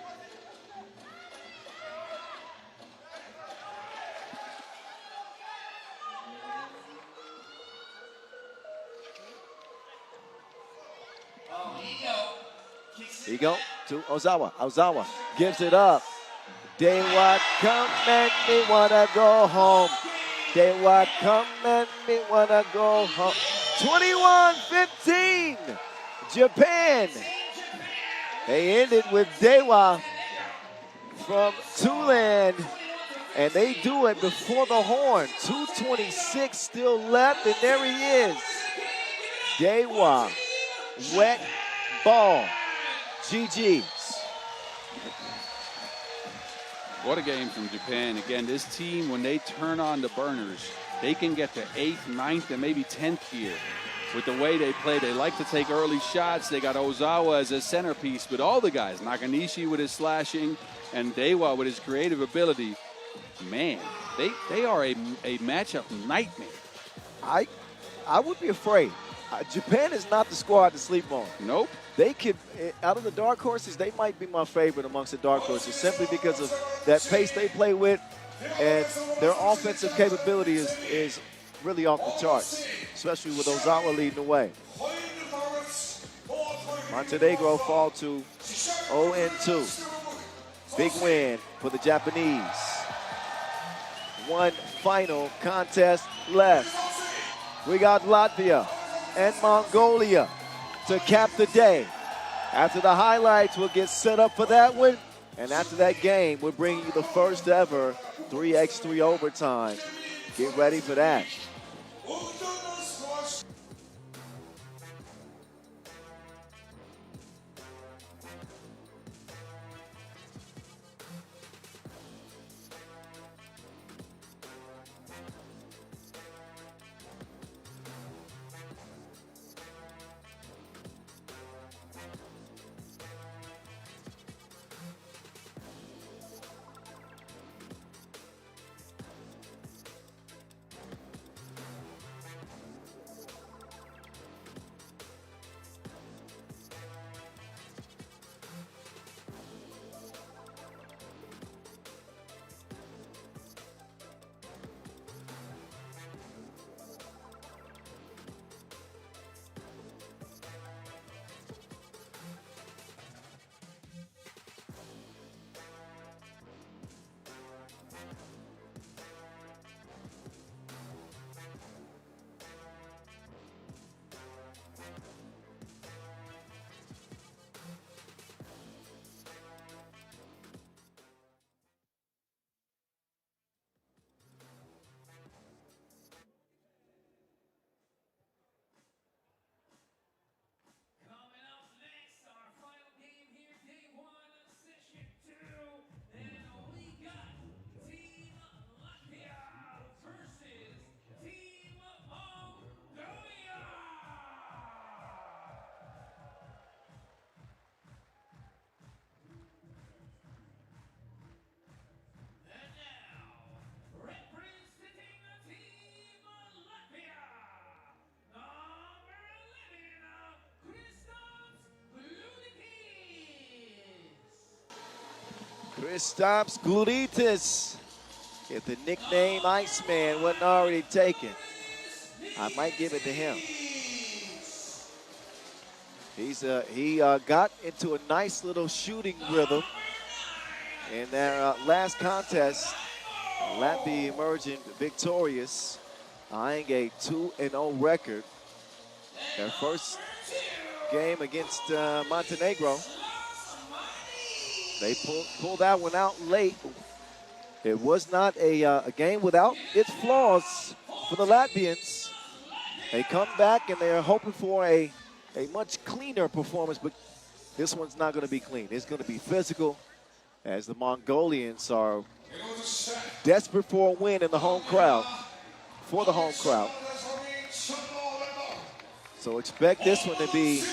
S1: Here you go to Ozawa. Ozawa gives it up. Dewa, come make me wanna go home. Dewa, come make me wanna go home. 21-15, Japan. They ended with Dewa from Tulan, and they do it before the horn. 2:26 still left, and there he is. Dewa, wet ball. GG's.
S2: What a game from Japan. Again, this team, when they turn on the burners, they can get to 8th, 9th, and maybe 10th gear. With the way they play, they like to take early shots. They got Ozawa as a centerpiece, but all the guys, Nakanishi with his slashing and Dewa with his creative ability, man, they are a matchup nightmare.
S1: I would be afraid. Japan is not the squad to sleep on.
S2: Nope.
S1: They could, out of the dark horses, they might be my favorite amongst the dark horses simply because of that pace they play with, and their offensive capability is really off the charts, especially with Ozawa leading the way. Montenegro fall to 0-2. Big win for the Japanese. One final contest left. We got Latvia and Mongolia to cap the day. After the highlights, we'll get set up for that one. And after that game, we'll bring you the first ever 3x3 overtime. Get ready for that.
S3: Coming up next, our final game here, day one of session 2. And we got Team Latvia versus Team Mongolia. And now, representing the Team Latvia, number 11,
S1: Kristaps Gludaitis. If the nickname Iceman wasn't already taken, I might give it to him. He got into a nice little shooting rhythm in their last contest. Latvia emerging victorious, eyeing a 2-0 record. Their first game against Montenegro. They pulled that one out late. It was not a game without its flaws for the Latvians. They come back and they're hoping for a much cleaner performance, but this one's not going to be clean. It's going to be physical as the Mongolians are desperate for a win in the home crowd, for the home crowd. So expect this one to be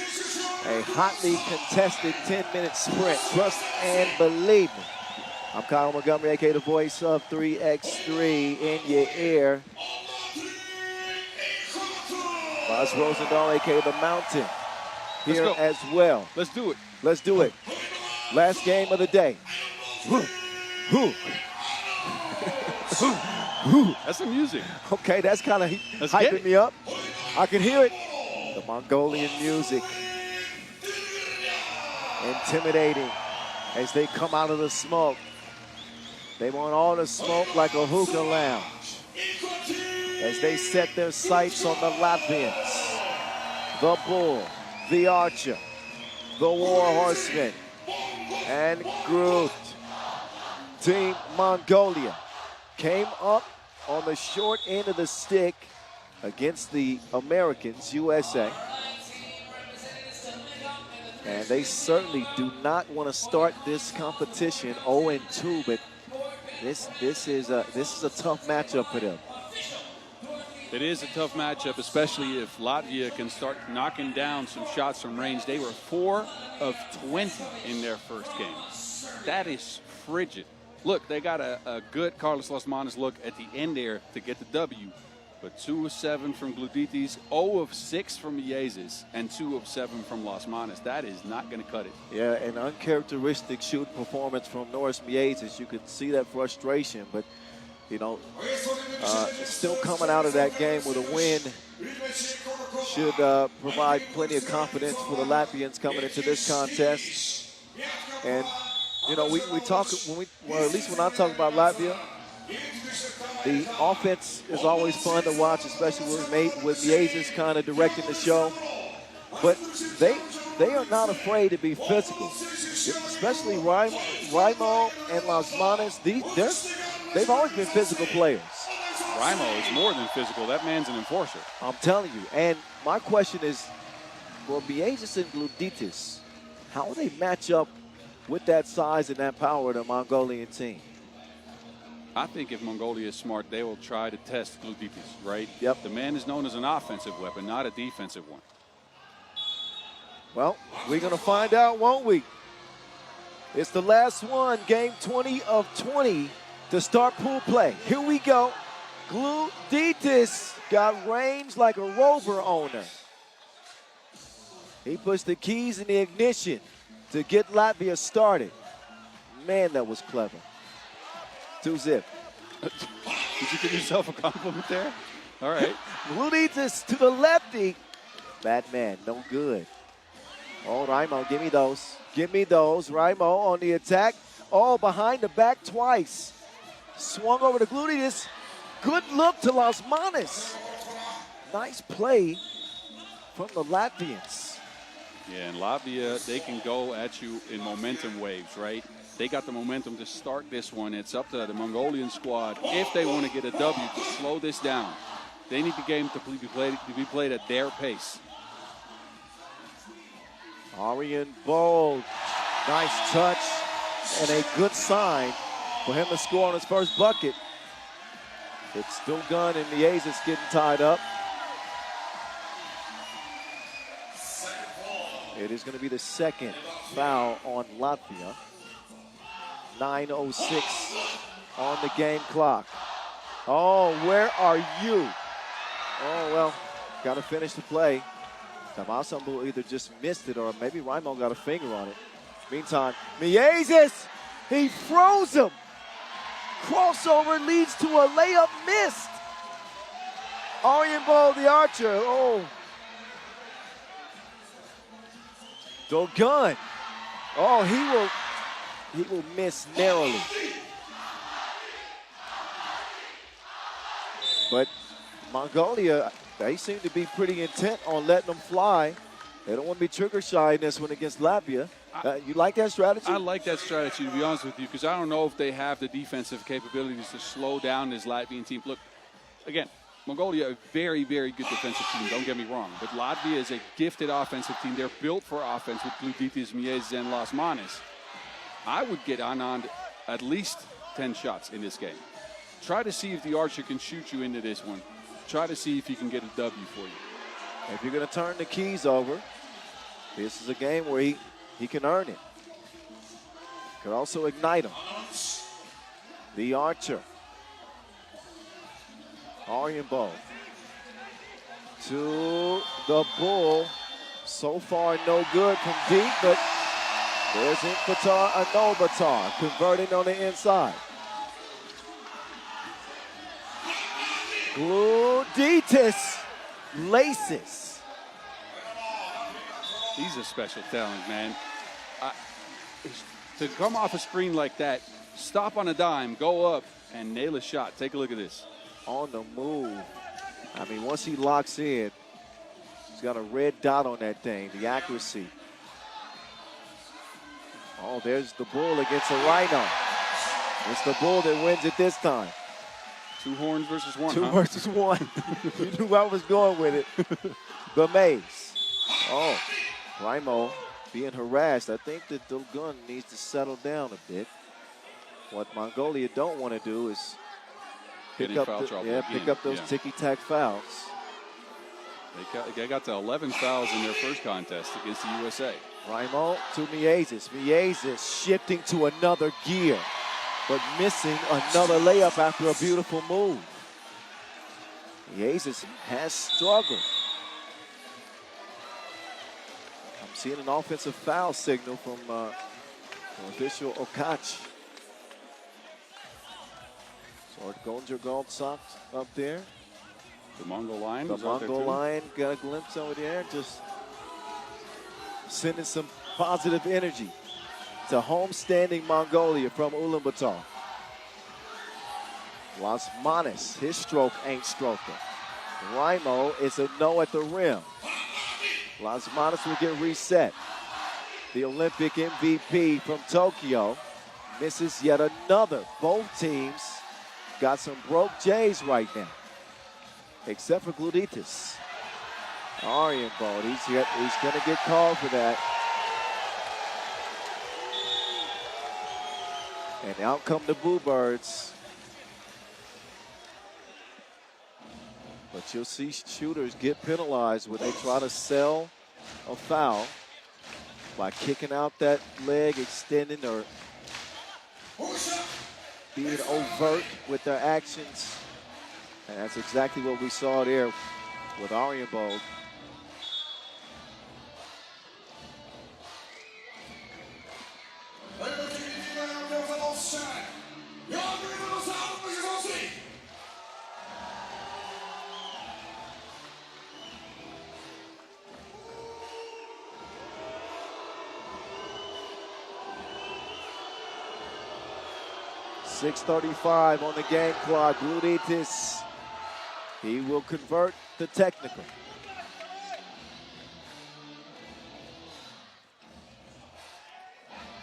S1: a hotly contested 10-minute sprint. Trust and believe me. I'm Kyle Montgomery, a.k.a. the voice of 3x3 in your ear. Buzz Rosendahl, a.k.a. the Mountain, here as well.
S2: Let's do it.
S1: Let's do it. Last game of the day.
S2: That's the music.
S1: Okay, that's kind of hyping me up. I can hear it. The Mongolian music. intimidating as they come out of the smoke. They want all the smoke like a hookah lounge as they set their sights on the Latvians. The Bull, the Archer, the War Horseman, and Groot. Team Mongolia came up on the short end of the stick against the Americans, USA. And they certainly do not want to start this competition 0-2, but this is a tough matchup for them.
S2: It is a tough matchup, especially if Latvia can start knocking down some shots from range. They were 4 of 20 in their first game. That is frigid. Look, they got a good Carlos Lasmanis look at the end there to get the W. But 2 of 7 from Gluditis, 0 of 6 from Miezes, and 2 of 7 from Lasmanis. That is not going to cut it.
S1: Yeah, an uncharacteristic shooting performance from Norris Miezes. You could see that frustration, but you know, still coming out of that game with a win should provide plenty of confidence for the Latvians coming into this contest. And, you know, we talk, well, at least when I talk about Latvia, the offense is always fun to watch, especially with Miezes kind of directing the show. But they are not afraid to be physical, especially Raimo and Lasmanis. They've always been physical players.
S2: Raimo is more than physical. That man's an enforcer.
S1: I'm telling you. And my question is, for Miezes and Gluditis, how will they match up with that size and that power of the Mongolian team?
S2: I think if Mongolia is smart, they will try to test Gluditis, right?
S1: Yep.
S2: The man is known as an offensive weapon, not a defensive one.
S1: Well, we're going to find out, won't we? It's the last one, game 20 of 20 to start pool play. Here we go. Gluditis got range like a Rover owner. He puts the keys in the ignition to get Latvia started. Man, that was clever. 2-zip.
S2: Did you give yourself a compliment there? All right.
S1: Gluditis to the lefty. Batman, no good. Oh, Raimo, give me those. Give me those. Raimo on the attack. Oh, behind the back twice. Swung over to Gluditis. Good look to Lasmanis. Nice play from the Latvians.
S2: Yeah, and Latvia, they can go at you in momentum waves, right? They got the momentum to start this one. It's up to the Mongolian squad, if they want to get a W, to slow this down. They need the game to be played at their pace.
S1: Arjen Bold, nice touch and a good sign for him to score on his first bucket. It's still Gunn and Miezes getting tied up. It is going to be the second foul on Latvia. 9:06 on the game clock. Oh, where are you? Oh, well, got to finish the play. Tamasambu either just missed it or maybe Raimo got a finger on it. Meantime, Miezes, he froze him. Crossover leads to a layup missed. Arjen Bold, the Archer, oh. Dogun, oh, he will miss narrowly. But Mongolia, they seem to be pretty intent on letting them fly. They don't want to be trigger shy in this one against Latvia. You like that strategy?
S2: I like that strategy, to be honest with you, because I don't know if they have the defensive capabilities to slow down this Latvian team. Look, again, Mongolia, a very, very good defensive team, don't get me wrong. But Latvia is a gifted offensive team. They're built for offense with Gluditis, Miezes, and Lasmanis. I would get on at least 10 shots in this game. Try to see if the Archer can shoot you into this one. Try to see if he can get a W for you.
S1: If you're going to turn the keys over, this is a game where he can earn it. Could also ignite him. The Archer. Arjen Bold. To the Bull. So far, no good from deep, but there's Ulaanbaatar converting on the inside. Gluditis laces.
S2: He's a special talent, man. To come off a screen like that, stop on a dime, go up, and nail a shot. Take a look at this.
S1: On the move. I mean, once he locks in, he's got a red dot on that thing, the accuracy. Oh, there's the bull against the rhino. It's the bull that wins it this time.
S2: 2 horns versus 1,
S1: Two versus 1. You knew I was going with it. The maze. Oh, Rimo being harassed. I think that the gun needs to settle down a bit. What Mongolia don't want to do is pick up those ticky-tack fouls.
S2: They got to 11 fouls in their first contest against the USA.
S1: Rimo to Miezes. Miezes shifting to another gear, but missing another layup after a beautiful move. Miezes has struggled. I'm seeing an offensive foul signal from official Okach. So Gonja Gold socks up there.
S2: The Mongol Lion.
S1: The Mongol Lion got a glimpse over there, just sending some positive energy to homestanding Mongolia from Ulaanbaatar. Las Manas, his stroke ain't stroking. Rimo is a no at the rim. Las Manas will get reset. The Olympic MVP from Tokyo misses yet another. Both teams got some broke J's right now, except for Gluditis. Ulaanbaatar, he's going to get called for that. And out come the Boo Birds. But you'll see shooters get penalized when they try to sell a foul by kicking out that leg, extending, or being overt with their actions. And that's exactly what we saw there with Ulaanbaatar. .635 on the game clock. Gluditis, he will convert the technical.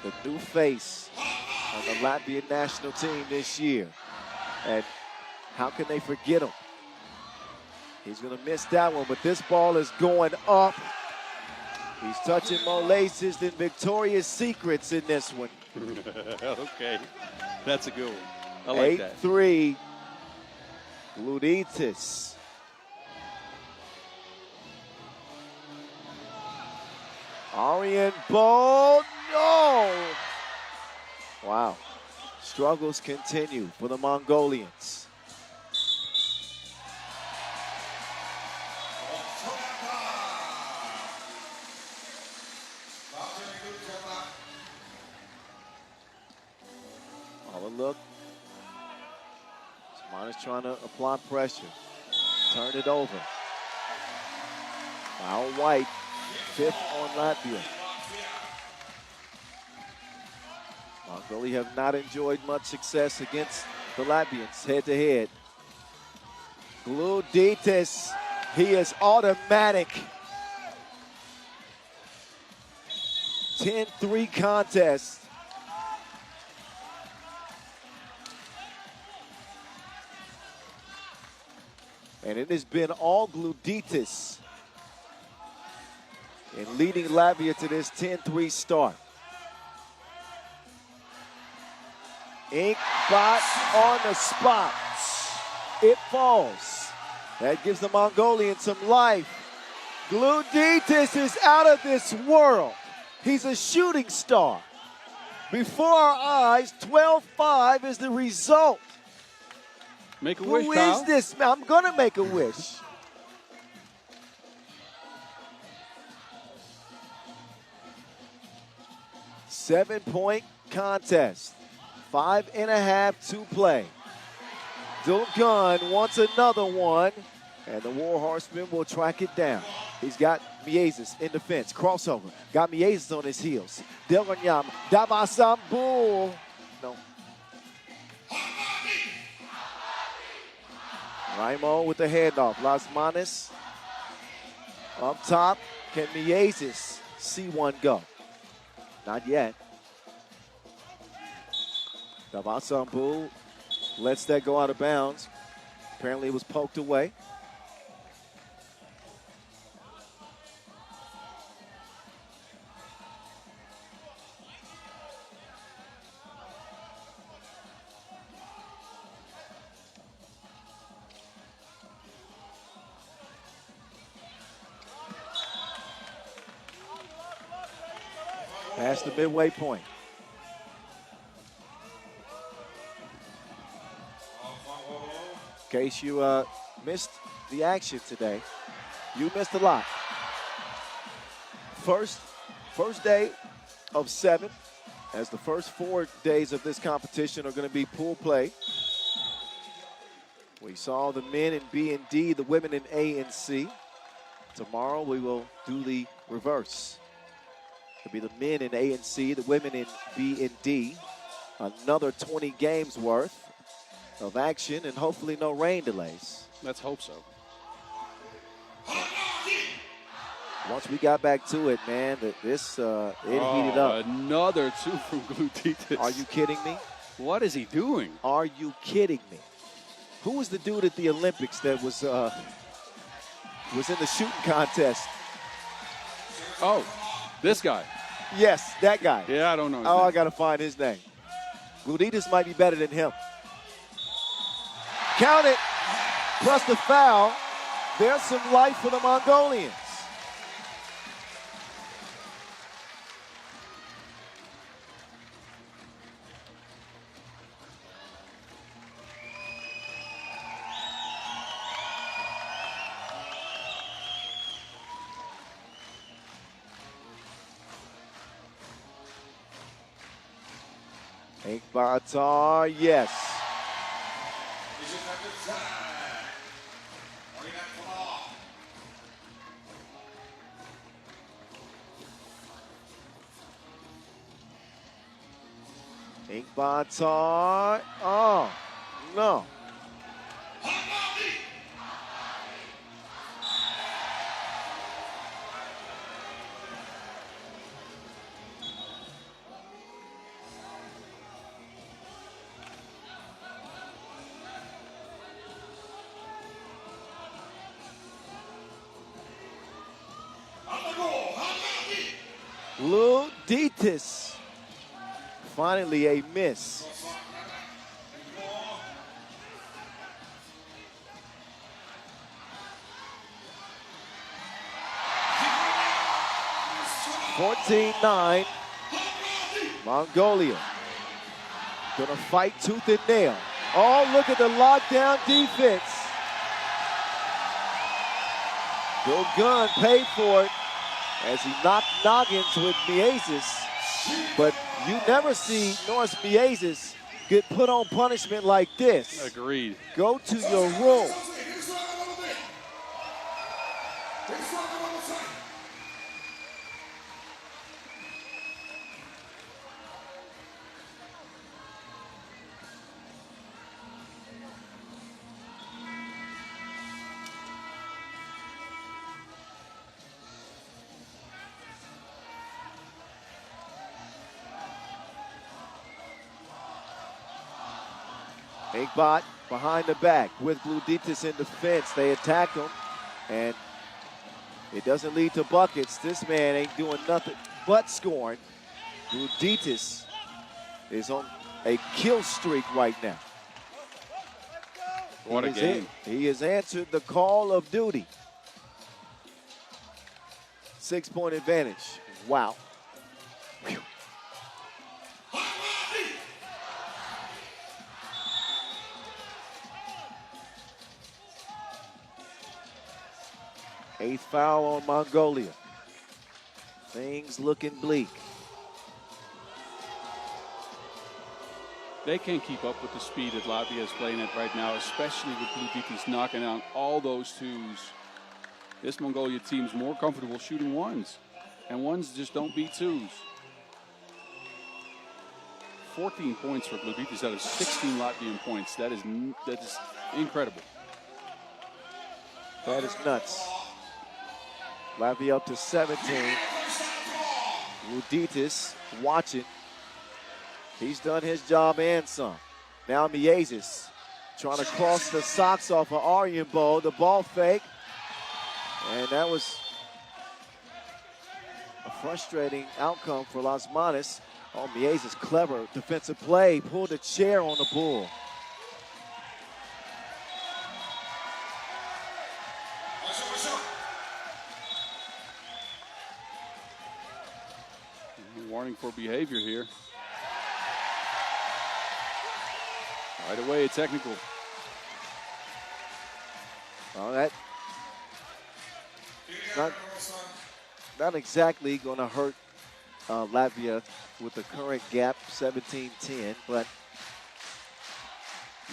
S1: The new face on the Latvian national team this year. And how can they forget him? He's going to miss that one, but this ball is going up. He's touching more laces than Victoria's Secrets in this one.
S2: Okay, that's a good one. I like that.
S1: 8-3, Gluditis. Ulaanbaatar, no! Wow, struggles continue for the Mongolians. Look, Simonis trying to apply pressure. Turn it over. Foul White, 5th on Latvia. Mongolia have not enjoyed much success against the Latvians head-to-head. Gluditis, he is automatic. 10-3 contest. And it has been all Gluditis in leading Latvia to this 10-3 start. Inkbot on the spot. It falls. That gives the Mongolians some life. Gluditis is out of this world. He's a shooting star. Before our eyes, 12-5 is the result.
S2: Make a wish,
S1: Who
S2: Kyle.
S1: is this? I'm going to make a wish. Seven-point contest. 5.5 to play. Dulgun wants another one, and the War Horsemen will track it down. He's got Miezis in defense. Crossover. Got Miezis on his heels. Delganyam. Dabasambu. No. Raimo with the handoff. Las Manes up top. Can Miezis see one go? Not yet. Dabasambu lets that go out of bounds. Apparently it was poked away. Past the midway point. In case you missed the action today, you missed a lot. First day of 7, as the first 4 days of this competition are going to be pool play. We saw the men in B and D, the women in A and C. Tomorrow we will do the reverse. It'll be the men in A and C, the women in B and D. Another 20 games worth of action and hopefully no rain delays.
S2: Let's hope so.
S1: Once we got back to it, man, it heated up.
S2: Another 2 from Glutitis.
S1: Are you kidding me?
S2: What is he doing?
S1: Are you kidding me? Who was the dude at the Olympics that was in the shooting contest?
S2: Oh, this guy.
S1: Yes, that guy.
S2: Yeah, I don't know his
S1: Oh,
S2: name.
S1: I got to find his name. Glutitis might be better than him. Count it. Plus the foul. There's some life for the Mongolians. Ulaanbaatar, yes. Ulaanbaatar, oh, no. Glutitis. Finally a miss. (14-9). Mongolia gonna fight tooth and nail. Oh, look at the lockdown defense. Bill Gunn paid for it as he knocked noggins with Miezis. But you never see Norris Miezis get put on punishment like this.
S2: Agreed.
S1: Go to your room. Ulaanbaatar behind the back with Glutitis in defense. They attack him, and it doesn't lead to buckets. This man ain't doing nothing but scoring. Glutitis is on a kill streak right now.
S2: What a game.
S1: He has answered the call of duty. 6-point advantage. Wow. Whew. Eighth foul on Mongolia. Things looking bleak.
S2: They can't keep up with the speed that Latvia is playing at right now, especially with Glutitis knocking out all those twos This Mongolia team's more comfortable shooting ones, and ones just don't beat twos. 14 points for Gluditis out of 16 Latvian points. That is incredible.
S1: That is nuts. Latvia up to 17. Gluditis watching. He's done his job and some. Now Miezis trying to cross the socks off of Ulaanbaatar. The ball fake. And that was a frustrating outcome for Las Manas. Oh, Miezis, clever defensive play. Pulled a chair on the bull.
S2: Warning for behavior here. Right away, a technical.
S1: Well, that not exactly going to hurt Latvia with the current gap, 17-10, but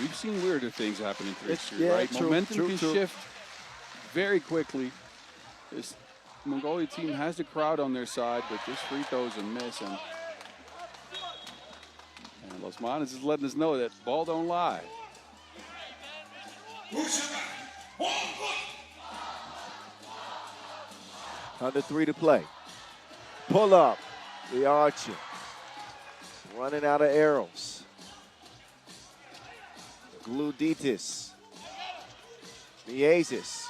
S2: we've seen weirder things happen in 3x3,
S1: yeah,
S2: right?
S1: true,
S2: Momentum can
S1: true.
S2: shift very quickly. This Mongolia team has the crowd on their side, but this free throw is a miss. And Las Manas is letting us know that ball don't lie.
S1: Under 3 to play. Pull up. The Archer. Running out of arrows. Gluditis. Miezis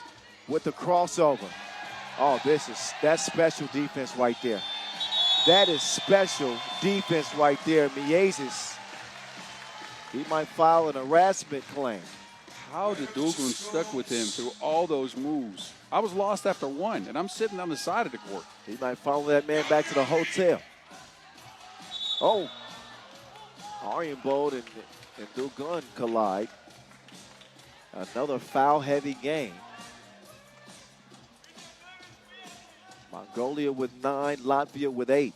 S1: with the crossover. Oh, that's special defense right there. That is special defense right there. Miezis. He might file an harassment claim.
S2: How did Duglin stuck with him through all those moves? I was lost after one, and I'm sitting on the side of the court.
S1: He might follow that man back to the hotel. Oh. Ulaanbaatar and Duglin collide. Another foul-heavy game. Mongolia with 9, Latvia with 8.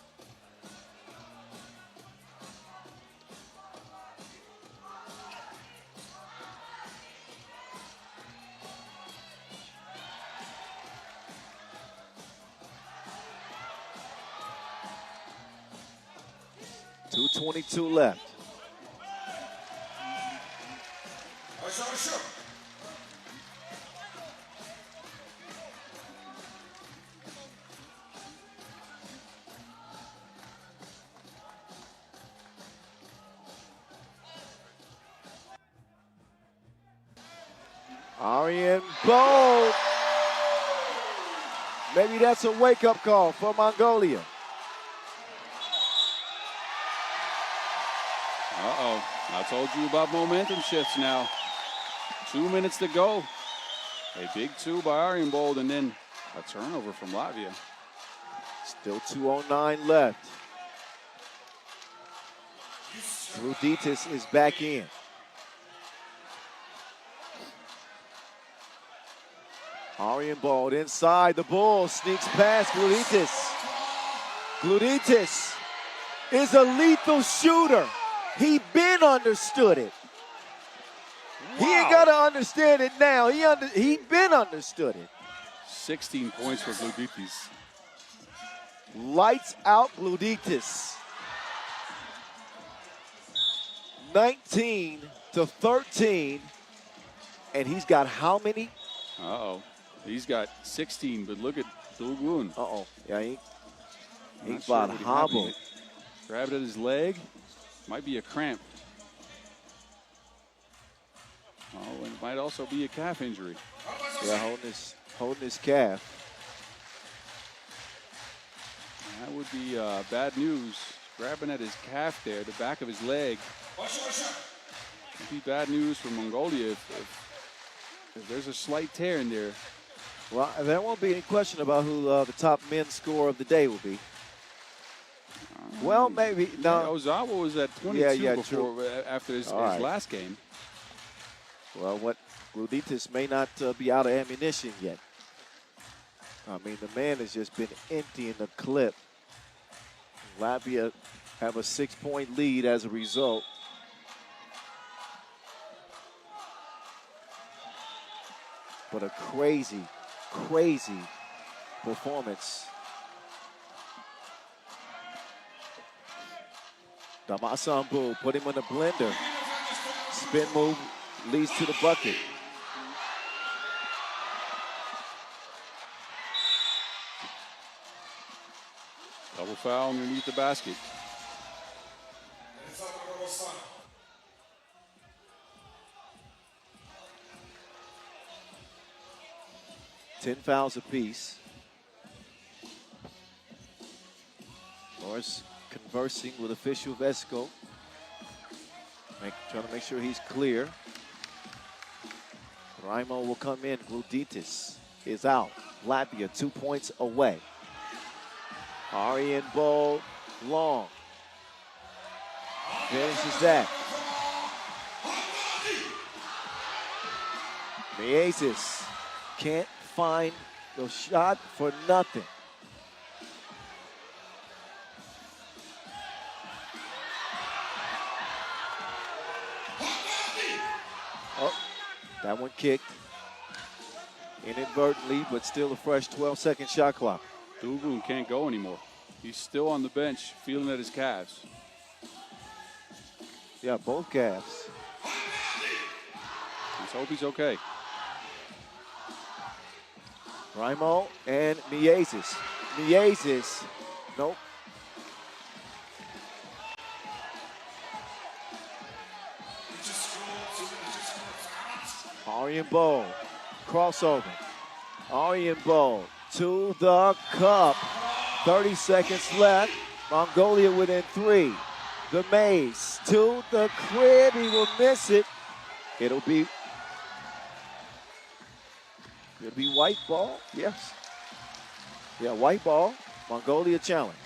S1: .222 left. Ulaanbaatar. Maybe that's a wake-up call for Mongolia.
S2: Uh-oh. I told you about momentum shifts now. 2 minutes to go. A big 2 by Ulaanbaatar, and then a turnover from Latvia.
S1: Still 2:09 left. Gluditis is back in. Ulaanbaatar inside the ball, sneaks past Gluditis. Gluditis is a lethal shooter. He been understood it. Wow. He ain't got to understand it now. He been understood it.
S2: 16 points for Gluditis.
S1: Lights out Gluditis. 19-13, and he's got how many?
S2: Uh-oh. He's got 16, but look at Duglin.
S1: Uh-oh. Yeah, he
S2: Not
S1: about
S2: sure
S1: hobbled.
S2: Grabbed at his leg. Might be a cramp. Oh, and it might also be a calf injury.
S1: Yeah, holding his calf.
S2: That would be bad news. Grabbing at his calf there, the back of his leg. It'd be bad news for Mongolia if there's a slight tear in there.
S1: Well, there won't be any question about who the top men's scorer of the day will be. Well, maybe. No.
S2: Ozawa was at 22 before,
S1: true.
S2: after his
S1: right.
S2: last game.
S1: Well, Gluditis may not be out of ammunition yet. I mean, the man has just been emptying the clip. Latvia have a 6-point lead as a result. But a crazy crazy performance. Damasambu put him in the blender. Spin move leads to the bucket.
S2: Double foul underneath the basket.
S1: 10 fouls apiece. Norris conversing with official Vesco. Trying to make sure he's clear. Raimo will come in. Gluditis is out. Latvia 2 points away. Aryan Bowl long. Finishes that. Miezis can't find the shot for nothing. Oh, that one kicked inadvertently, but still a fresh 12-second shot clock.
S2: Dugan can't go anymore. He's still on the bench, feeling at his calves.
S1: Yeah, both calves.
S2: Let's hope he's okay.
S1: Raimo and Miezis. Miezis, nope. Aryan Bowl, crossover. Aryan Bowl to the cup. 30 seconds left. Mongolia within 3. The maze to the crib. He will miss it. It'll be white ball. Yes. Yeah, white ball. Mongolia challenge.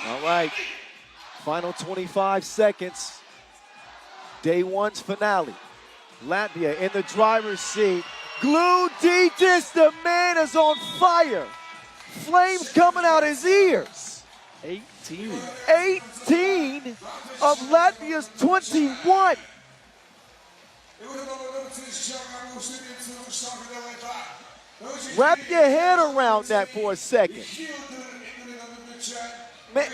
S1: All right, final 25 seconds. Day one's finale. Latvia in the driver's seat. Gluditis, the man is on fire. Flames coming out his ears.
S2: 18.
S1: 18 of Latvia's 21. Wrap your head around that for a second. Man,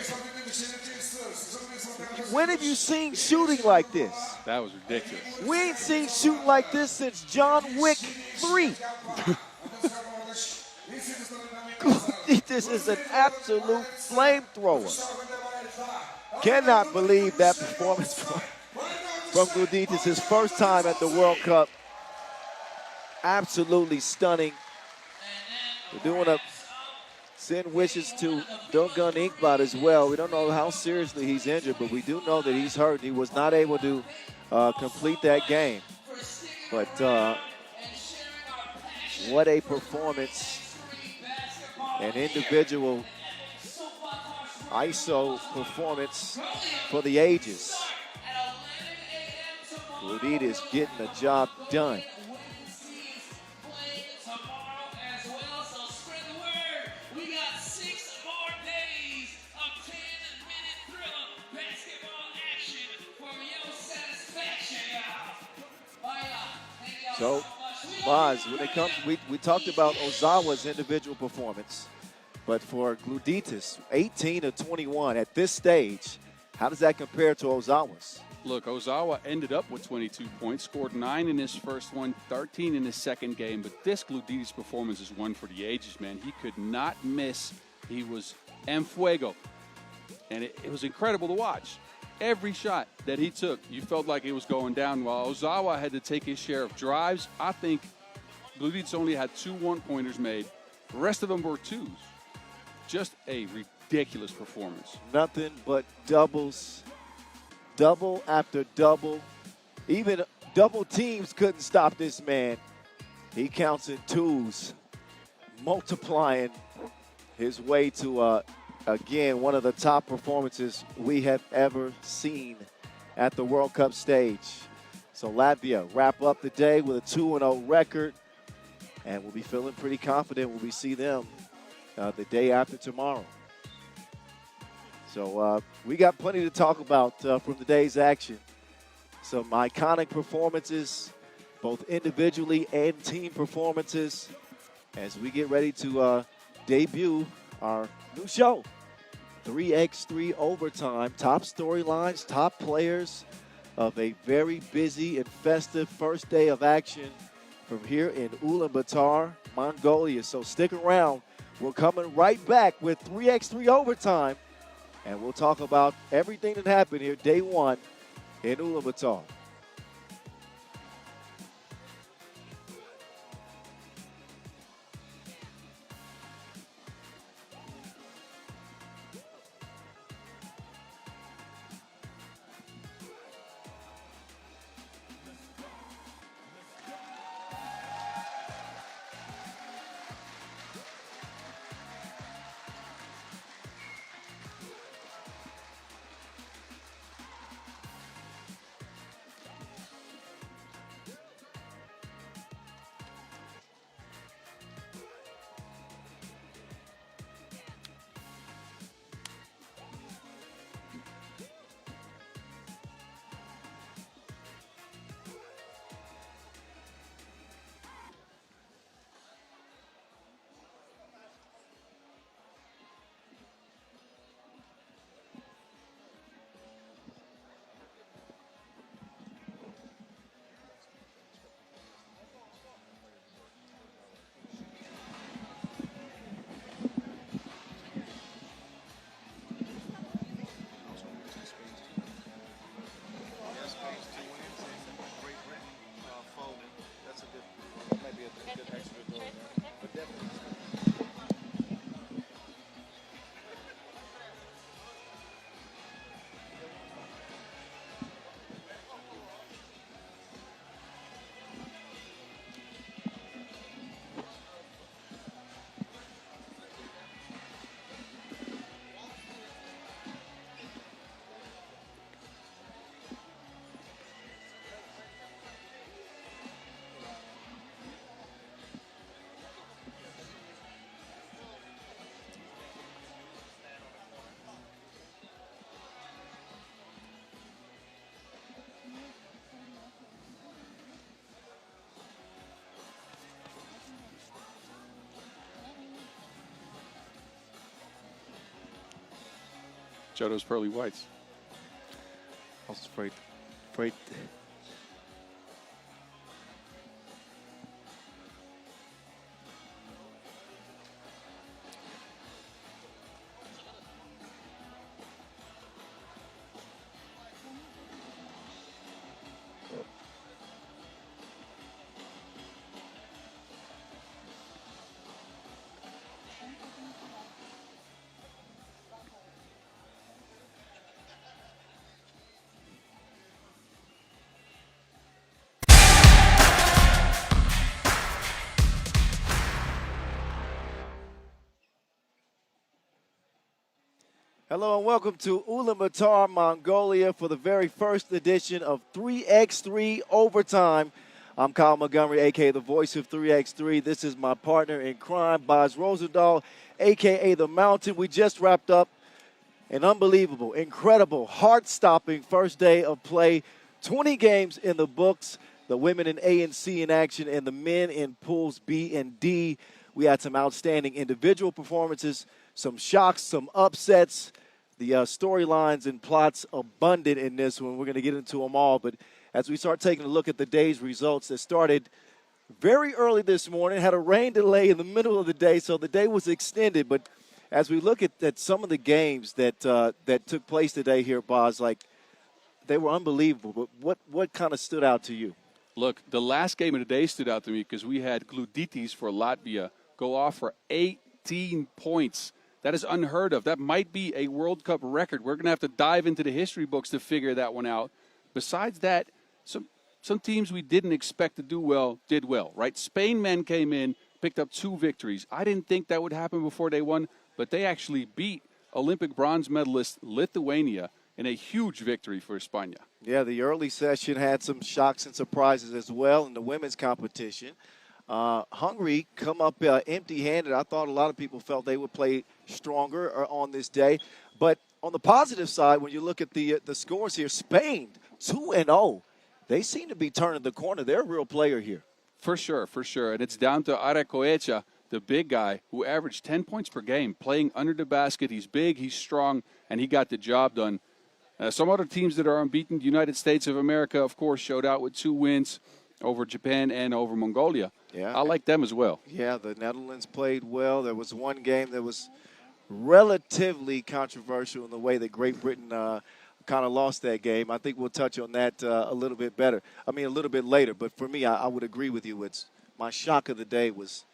S1: when have you seen shooting like this?
S2: That was ridiculous.
S1: We ain't seen shooting like this since John Wick 3. This is an absolute flamethrower. Cannot believe that performance from Gluditis, his first time at the World Cup. Absolutely stunning. We're doing a send wishes to Dogun Inkbot as well. We don't know how seriously he's injured, but we do know that he's hurt. He was not able to complete that game. But what a performance. An individual ISO performance for the ages. Gluditis getting the job done. So, Boz, when it comes, we talked about Ozawa's individual performance, but for Gluditis, 18 of 21 at this stage, how does that compare to Ozawa's?
S2: Look, Ozawa ended up with 22 points, scored 9 in his first one, 13 in his second game, but this Gluditis performance is one for the ages, man. He could not miss. He was en fuego, and it was incredible to watch. Every shot that he took, you felt like it was going down. While Ozawa had to take his share of drives, I think Blue Deeds only had 2 one-pointers made. The rest of them were twos. Just a ridiculous performance.
S1: Nothing but doubles, double after double. Even double teams couldn't stop this man. He counts in twos, multiplying his way to, again, one of the top performances we have ever seen at the World Cup stage. So Latvia wrap up the day with a 2-0 record, and we'll be feeling pretty confident when we see them the day after tomorrow. So we got plenty to talk about from the day's action. Some iconic performances, both individually and team performances, as we get ready to debut our new show, 3x3 Overtime. Top storylines, top players of a very busy and festive first day of action from here in Ulaanbaatar, Mongolia. So stick around. We're coming right back with 3x3 Overtime, and we'll talk about everything that happened here day one in Ulaanbaatar.
S2: Jodo's pearly whites.
S1: I was afraid. Hello and welcome to Ulaanbaatar, Mongolia for the very first edition of 3x3 Overtime. I'm Kyle Montgomery, a.k.a. the voice of 3x3. This is my partner in crime, Boz Rosendahl, a.k.a. The Mountain. We just wrapped up an unbelievable, incredible, heart-stopping first day of play. 20 games in the books, the women in A and C in action, and the men in pools B and D. We had some outstanding individual performances, some shocks, some upsets. The storylines and plots abundant in this one. We're going to get into them all. But as we start taking a look at the day's results that started very early this morning, had a rain delay in the middle of the day, so the day was extended. But as we look at some of the games that took place today here, Boz, like they were unbelievable. But what kind of stood out to you?
S2: Look, the last game of the day stood out to me because we had Gluditis for Latvia go off for 18 points. That is unheard of. That might be a World Cup record. We're going to have to dive into the history books to figure that one out. Besides that, some teams we didn't expect to do well did well, right? Spain men came in, picked up 2 victories. I didn't think that would happen before they won, but they actually beat Olympic bronze medalist Lithuania in a huge victory for España.
S1: Yeah, the early session had some shocks and surprises as well in the women's competition. Hungary come up empty-handed. I thought a lot of people felt they would play stronger on this day. But on the positive side, when you look at the scores here, Spain 2-0. They seem to be turning the corner. They're a real player here.
S2: For sure. And it's down to Arecoecha, the big guy, who averaged 10 points per game, playing under the basket. He's big, he's strong, and he got the job done. Some other teams that are unbeaten, the United States of America, of course, showed out with 2 wins over Japan and over Mongolia.
S1: Yeah.
S2: I like them as well.
S1: Yeah, the Netherlands played well. There was one game that was relatively controversial in the way that Great Britain kind of lost that game. I think we'll touch on that a little bit later. But for me, I would agree with you. It's my shock of the day was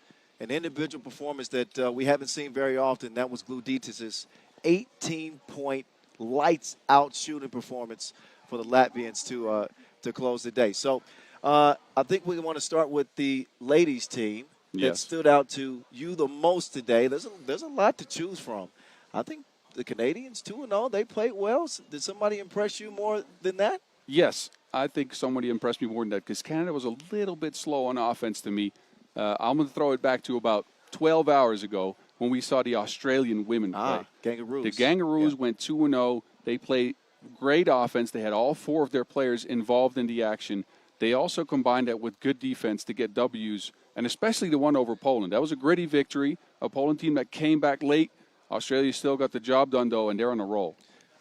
S1: an individual performance that we haven't seen very often. That was Gluditis' 18-point lights-out shooting performance for the Latvians to close the day. So I think we want to start with the ladies' team that stood out to you the most today. There's a lot to choose from. I think the Canadians, 2-0, they played well. Did somebody impress you more than that?
S2: Yes, I think somebody impressed me more than that because Canada was a little bit slow on offense to me. I'm going to throw it back to about 12 hours ago when we saw the Australian women play.
S1: Kangaroos.
S2: The Kangaroos went 2-0. They played great offense. They had all 4 of their players involved in the action. They also combined that with good defense to get W's, and especially the one over Poland. That was a gritty victory, a Poland team that came back late. Australia still got the job done, though, and they're on a roll.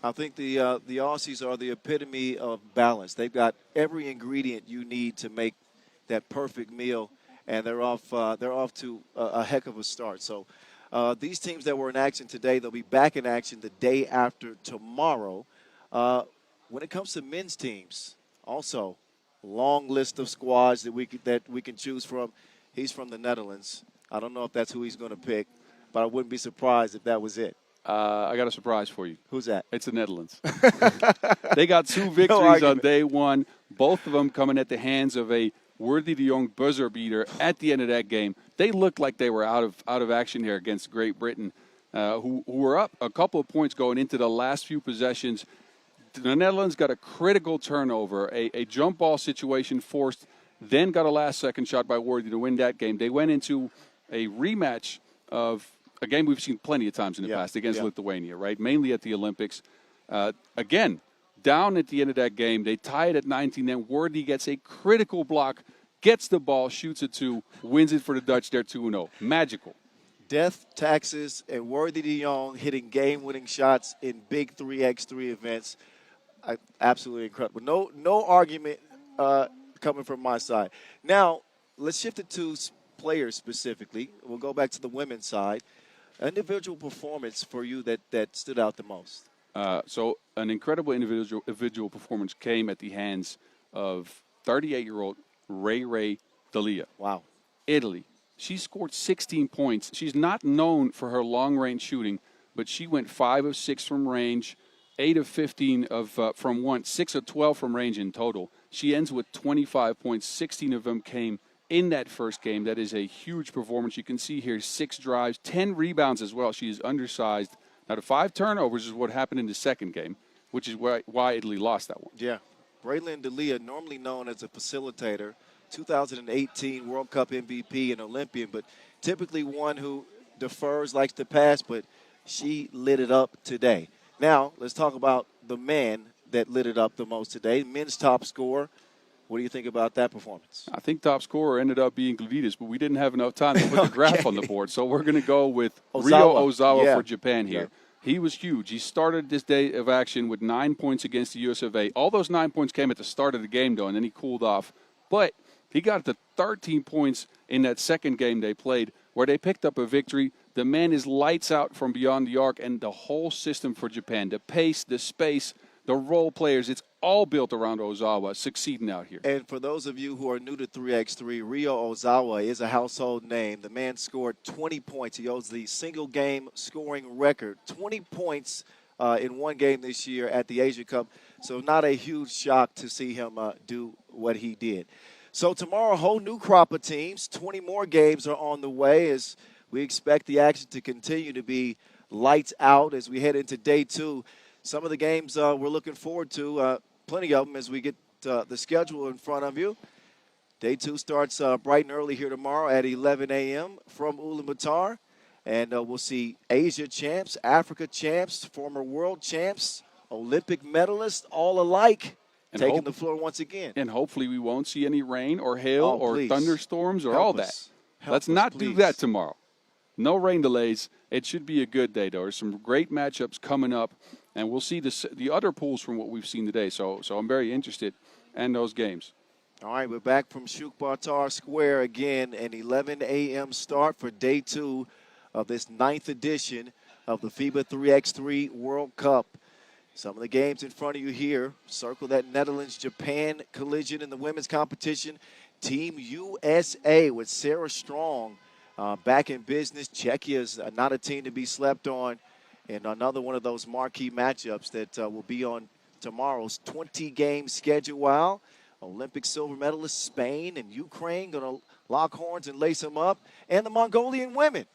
S1: I think the Aussies are the epitome of balance. They've got every ingredient you need to make that perfect meal, and they're off to a heck of a start. So these teams that were in action today, they'll be back in action the day after tomorrow. When it comes to men's teams, also long list of squads that we can choose from. He's from the Netherlands. I don't know if that's who he's going to pick, but I wouldn't be surprised if that was it.
S2: I got a surprise for you.
S1: Who's that?
S2: It's the Netherlands. They got 2 victories on day 1, both of them coming at the hands of a Worthy de Jong buzzer beater at the end of that game. They looked like they were out of action here against Great Britain, who were up a couple of points going into the last few possessions. The Netherlands got a critical turnover, a jump ball situation forced, then got a last-second shot by Worthy to win that game. They went into a rematch of a game we've seen plenty of times in the past against Lithuania, right? Mainly at the Olympics. Again, down at the end of that game, they tie it at 19. Then Worthy gets a critical block, gets the ball, shoots it 2, wins it for the Dutch. They're 2-0. Magical.
S1: Death, taxes, and Worthy de Jong hitting game-winning shots in big 3x3 events. Absolutely incredible. No argument coming from my side. Now, let's shift it to players specifically. We'll go back to the women's side. Individual performance for you that stood out the most?
S2: So an incredible individual performance came at the hands of 38-year-old Ray Dalia.
S1: Wow.
S2: Italy. She scored 16 points. She's not known for her long-range shooting, but she went 5 of 6 from range, 8 of 15 from one, 6 of 12 from range in total. She ends with 25 points. 16 of them came in that first game. That is a huge performance. You can see here 6 drives, 10 rebounds as well. She is undersized. Now, the 5 turnovers is what happened in the second game, which is why Italy lost that one.
S1: Yeah. Raylin Dalia, normally known as a facilitator, 2018 World Cup MVP and Olympian, but typically one who defers, likes to pass, but she lit it up today. Now, let's talk about the man that lit it up the most today, men's top scorer. What do you think about that performance?
S2: I think top scorer ended up being Gluditis, but we didn't have enough time to put the graph on the board, so we're going to go with Ryo Ozawa for Japan here. Yeah. He was huge. He started this day of action with 9 points against the US of A. All those 9 points came at the start of the game, though, and then he cooled off. But he got to 13 points in that second game they played, where they picked up a victory. The man is lights out from beyond the arc, and the whole system for Japan, the pace, the space, the role players. It's all built around Ozawa succeeding out here.
S1: And for those of you who are new to 3x3, Ryo Ozawa is a household name. The man scored 20 points. He holds the single-game scoring record, 20 points in one game this year at the Asia Cup. So not a huge shock to see him do what he did. So tomorrow, a whole new crop of teams. 20 more games are on the way as we expect the action to continue to be lights out as we head into day 2. Some of the games we're looking forward to, plenty of them as we get the schedule in front of you. Day 2 starts bright and early here tomorrow at 11 a.m. from Ulaanbaatar. And we'll see Asia champs, Africa champs, former world champs, Olympic medalists, all alike,
S2: And
S1: taking the floor once again.
S2: And hopefully we won't see any rain or hail or
S1: please.
S2: thunderstorms or
S1: Help
S2: all
S1: us.
S2: that.
S1: Help
S2: Let's
S1: us,
S2: not do
S1: please.
S2: that tomorrow. No rain delays. It should be a good day, though. There's some great matchups coming up, and we'll see the other pools from what we've seen today. So I'm very interested in those games.
S1: All right, we're back from Ulaanbaatar Square again, an 11 a.m. start for day 2 of this 9th edition of the FIBA 3x3 World Cup. Some of the games in front of you here. Circle that Netherlands-Japan collision in the women's competition. Team USA with Sarah Strong back in business. Czechia is not a team to be slept on. And another one of those marquee matchups that will be on tomorrow's 20-game schedule. While Olympic silver medalists Spain and Ukraine going to lock horns and lace them up. And the Mongolian women.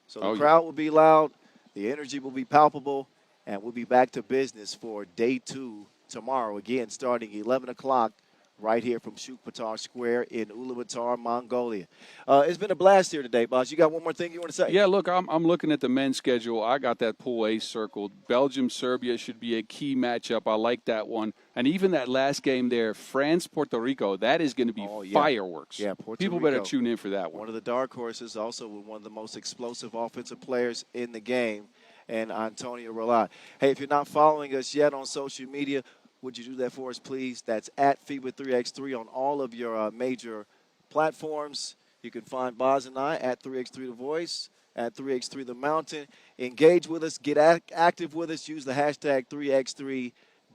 S1: So the crowd will be loud. The energy will be palpable. And we'll be back to business for day 2 tomorrow. Again, starting 11 o'clock right here from Ulaanbaatar Square in Ulaanbaatar, Mongolia. It's been a blast here today, boss. You got one more thing you want to say?
S2: Yeah, look, I'm looking at the men's schedule. I got that Pool A circled. Belgium-Serbia should be a key matchup. I like that one. And even that last game there, France-Puerto Rico, that is going to be fireworks.
S1: Yeah, Puerto
S2: People
S1: Rico.
S2: better tune in for that one.
S1: One of the dark horses, also with one of the most explosive offensive players in the game, and Antonio Rolat. Hey, if you're not following us yet on social media, would you do that for us, please? That's at FIBA 3x3 on all of your major platforms. You can find Boz and I at 3x3 The Voice, at 3x3 The Mountain. Engage with us. Get active with us. Use the hashtag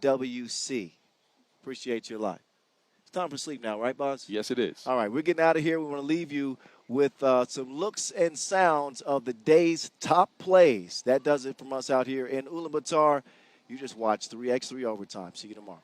S1: 3x3WC. Appreciate your life. It's time for sleep now, right, Boz?
S2: Yes, it is.
S1: All right, we're getting out of here. We want to leave you with some looks and sounds of the day's top plays. That does it from us out here in Ulaanbaatar. You just watched 3x3 Overtime. See you tomorrow.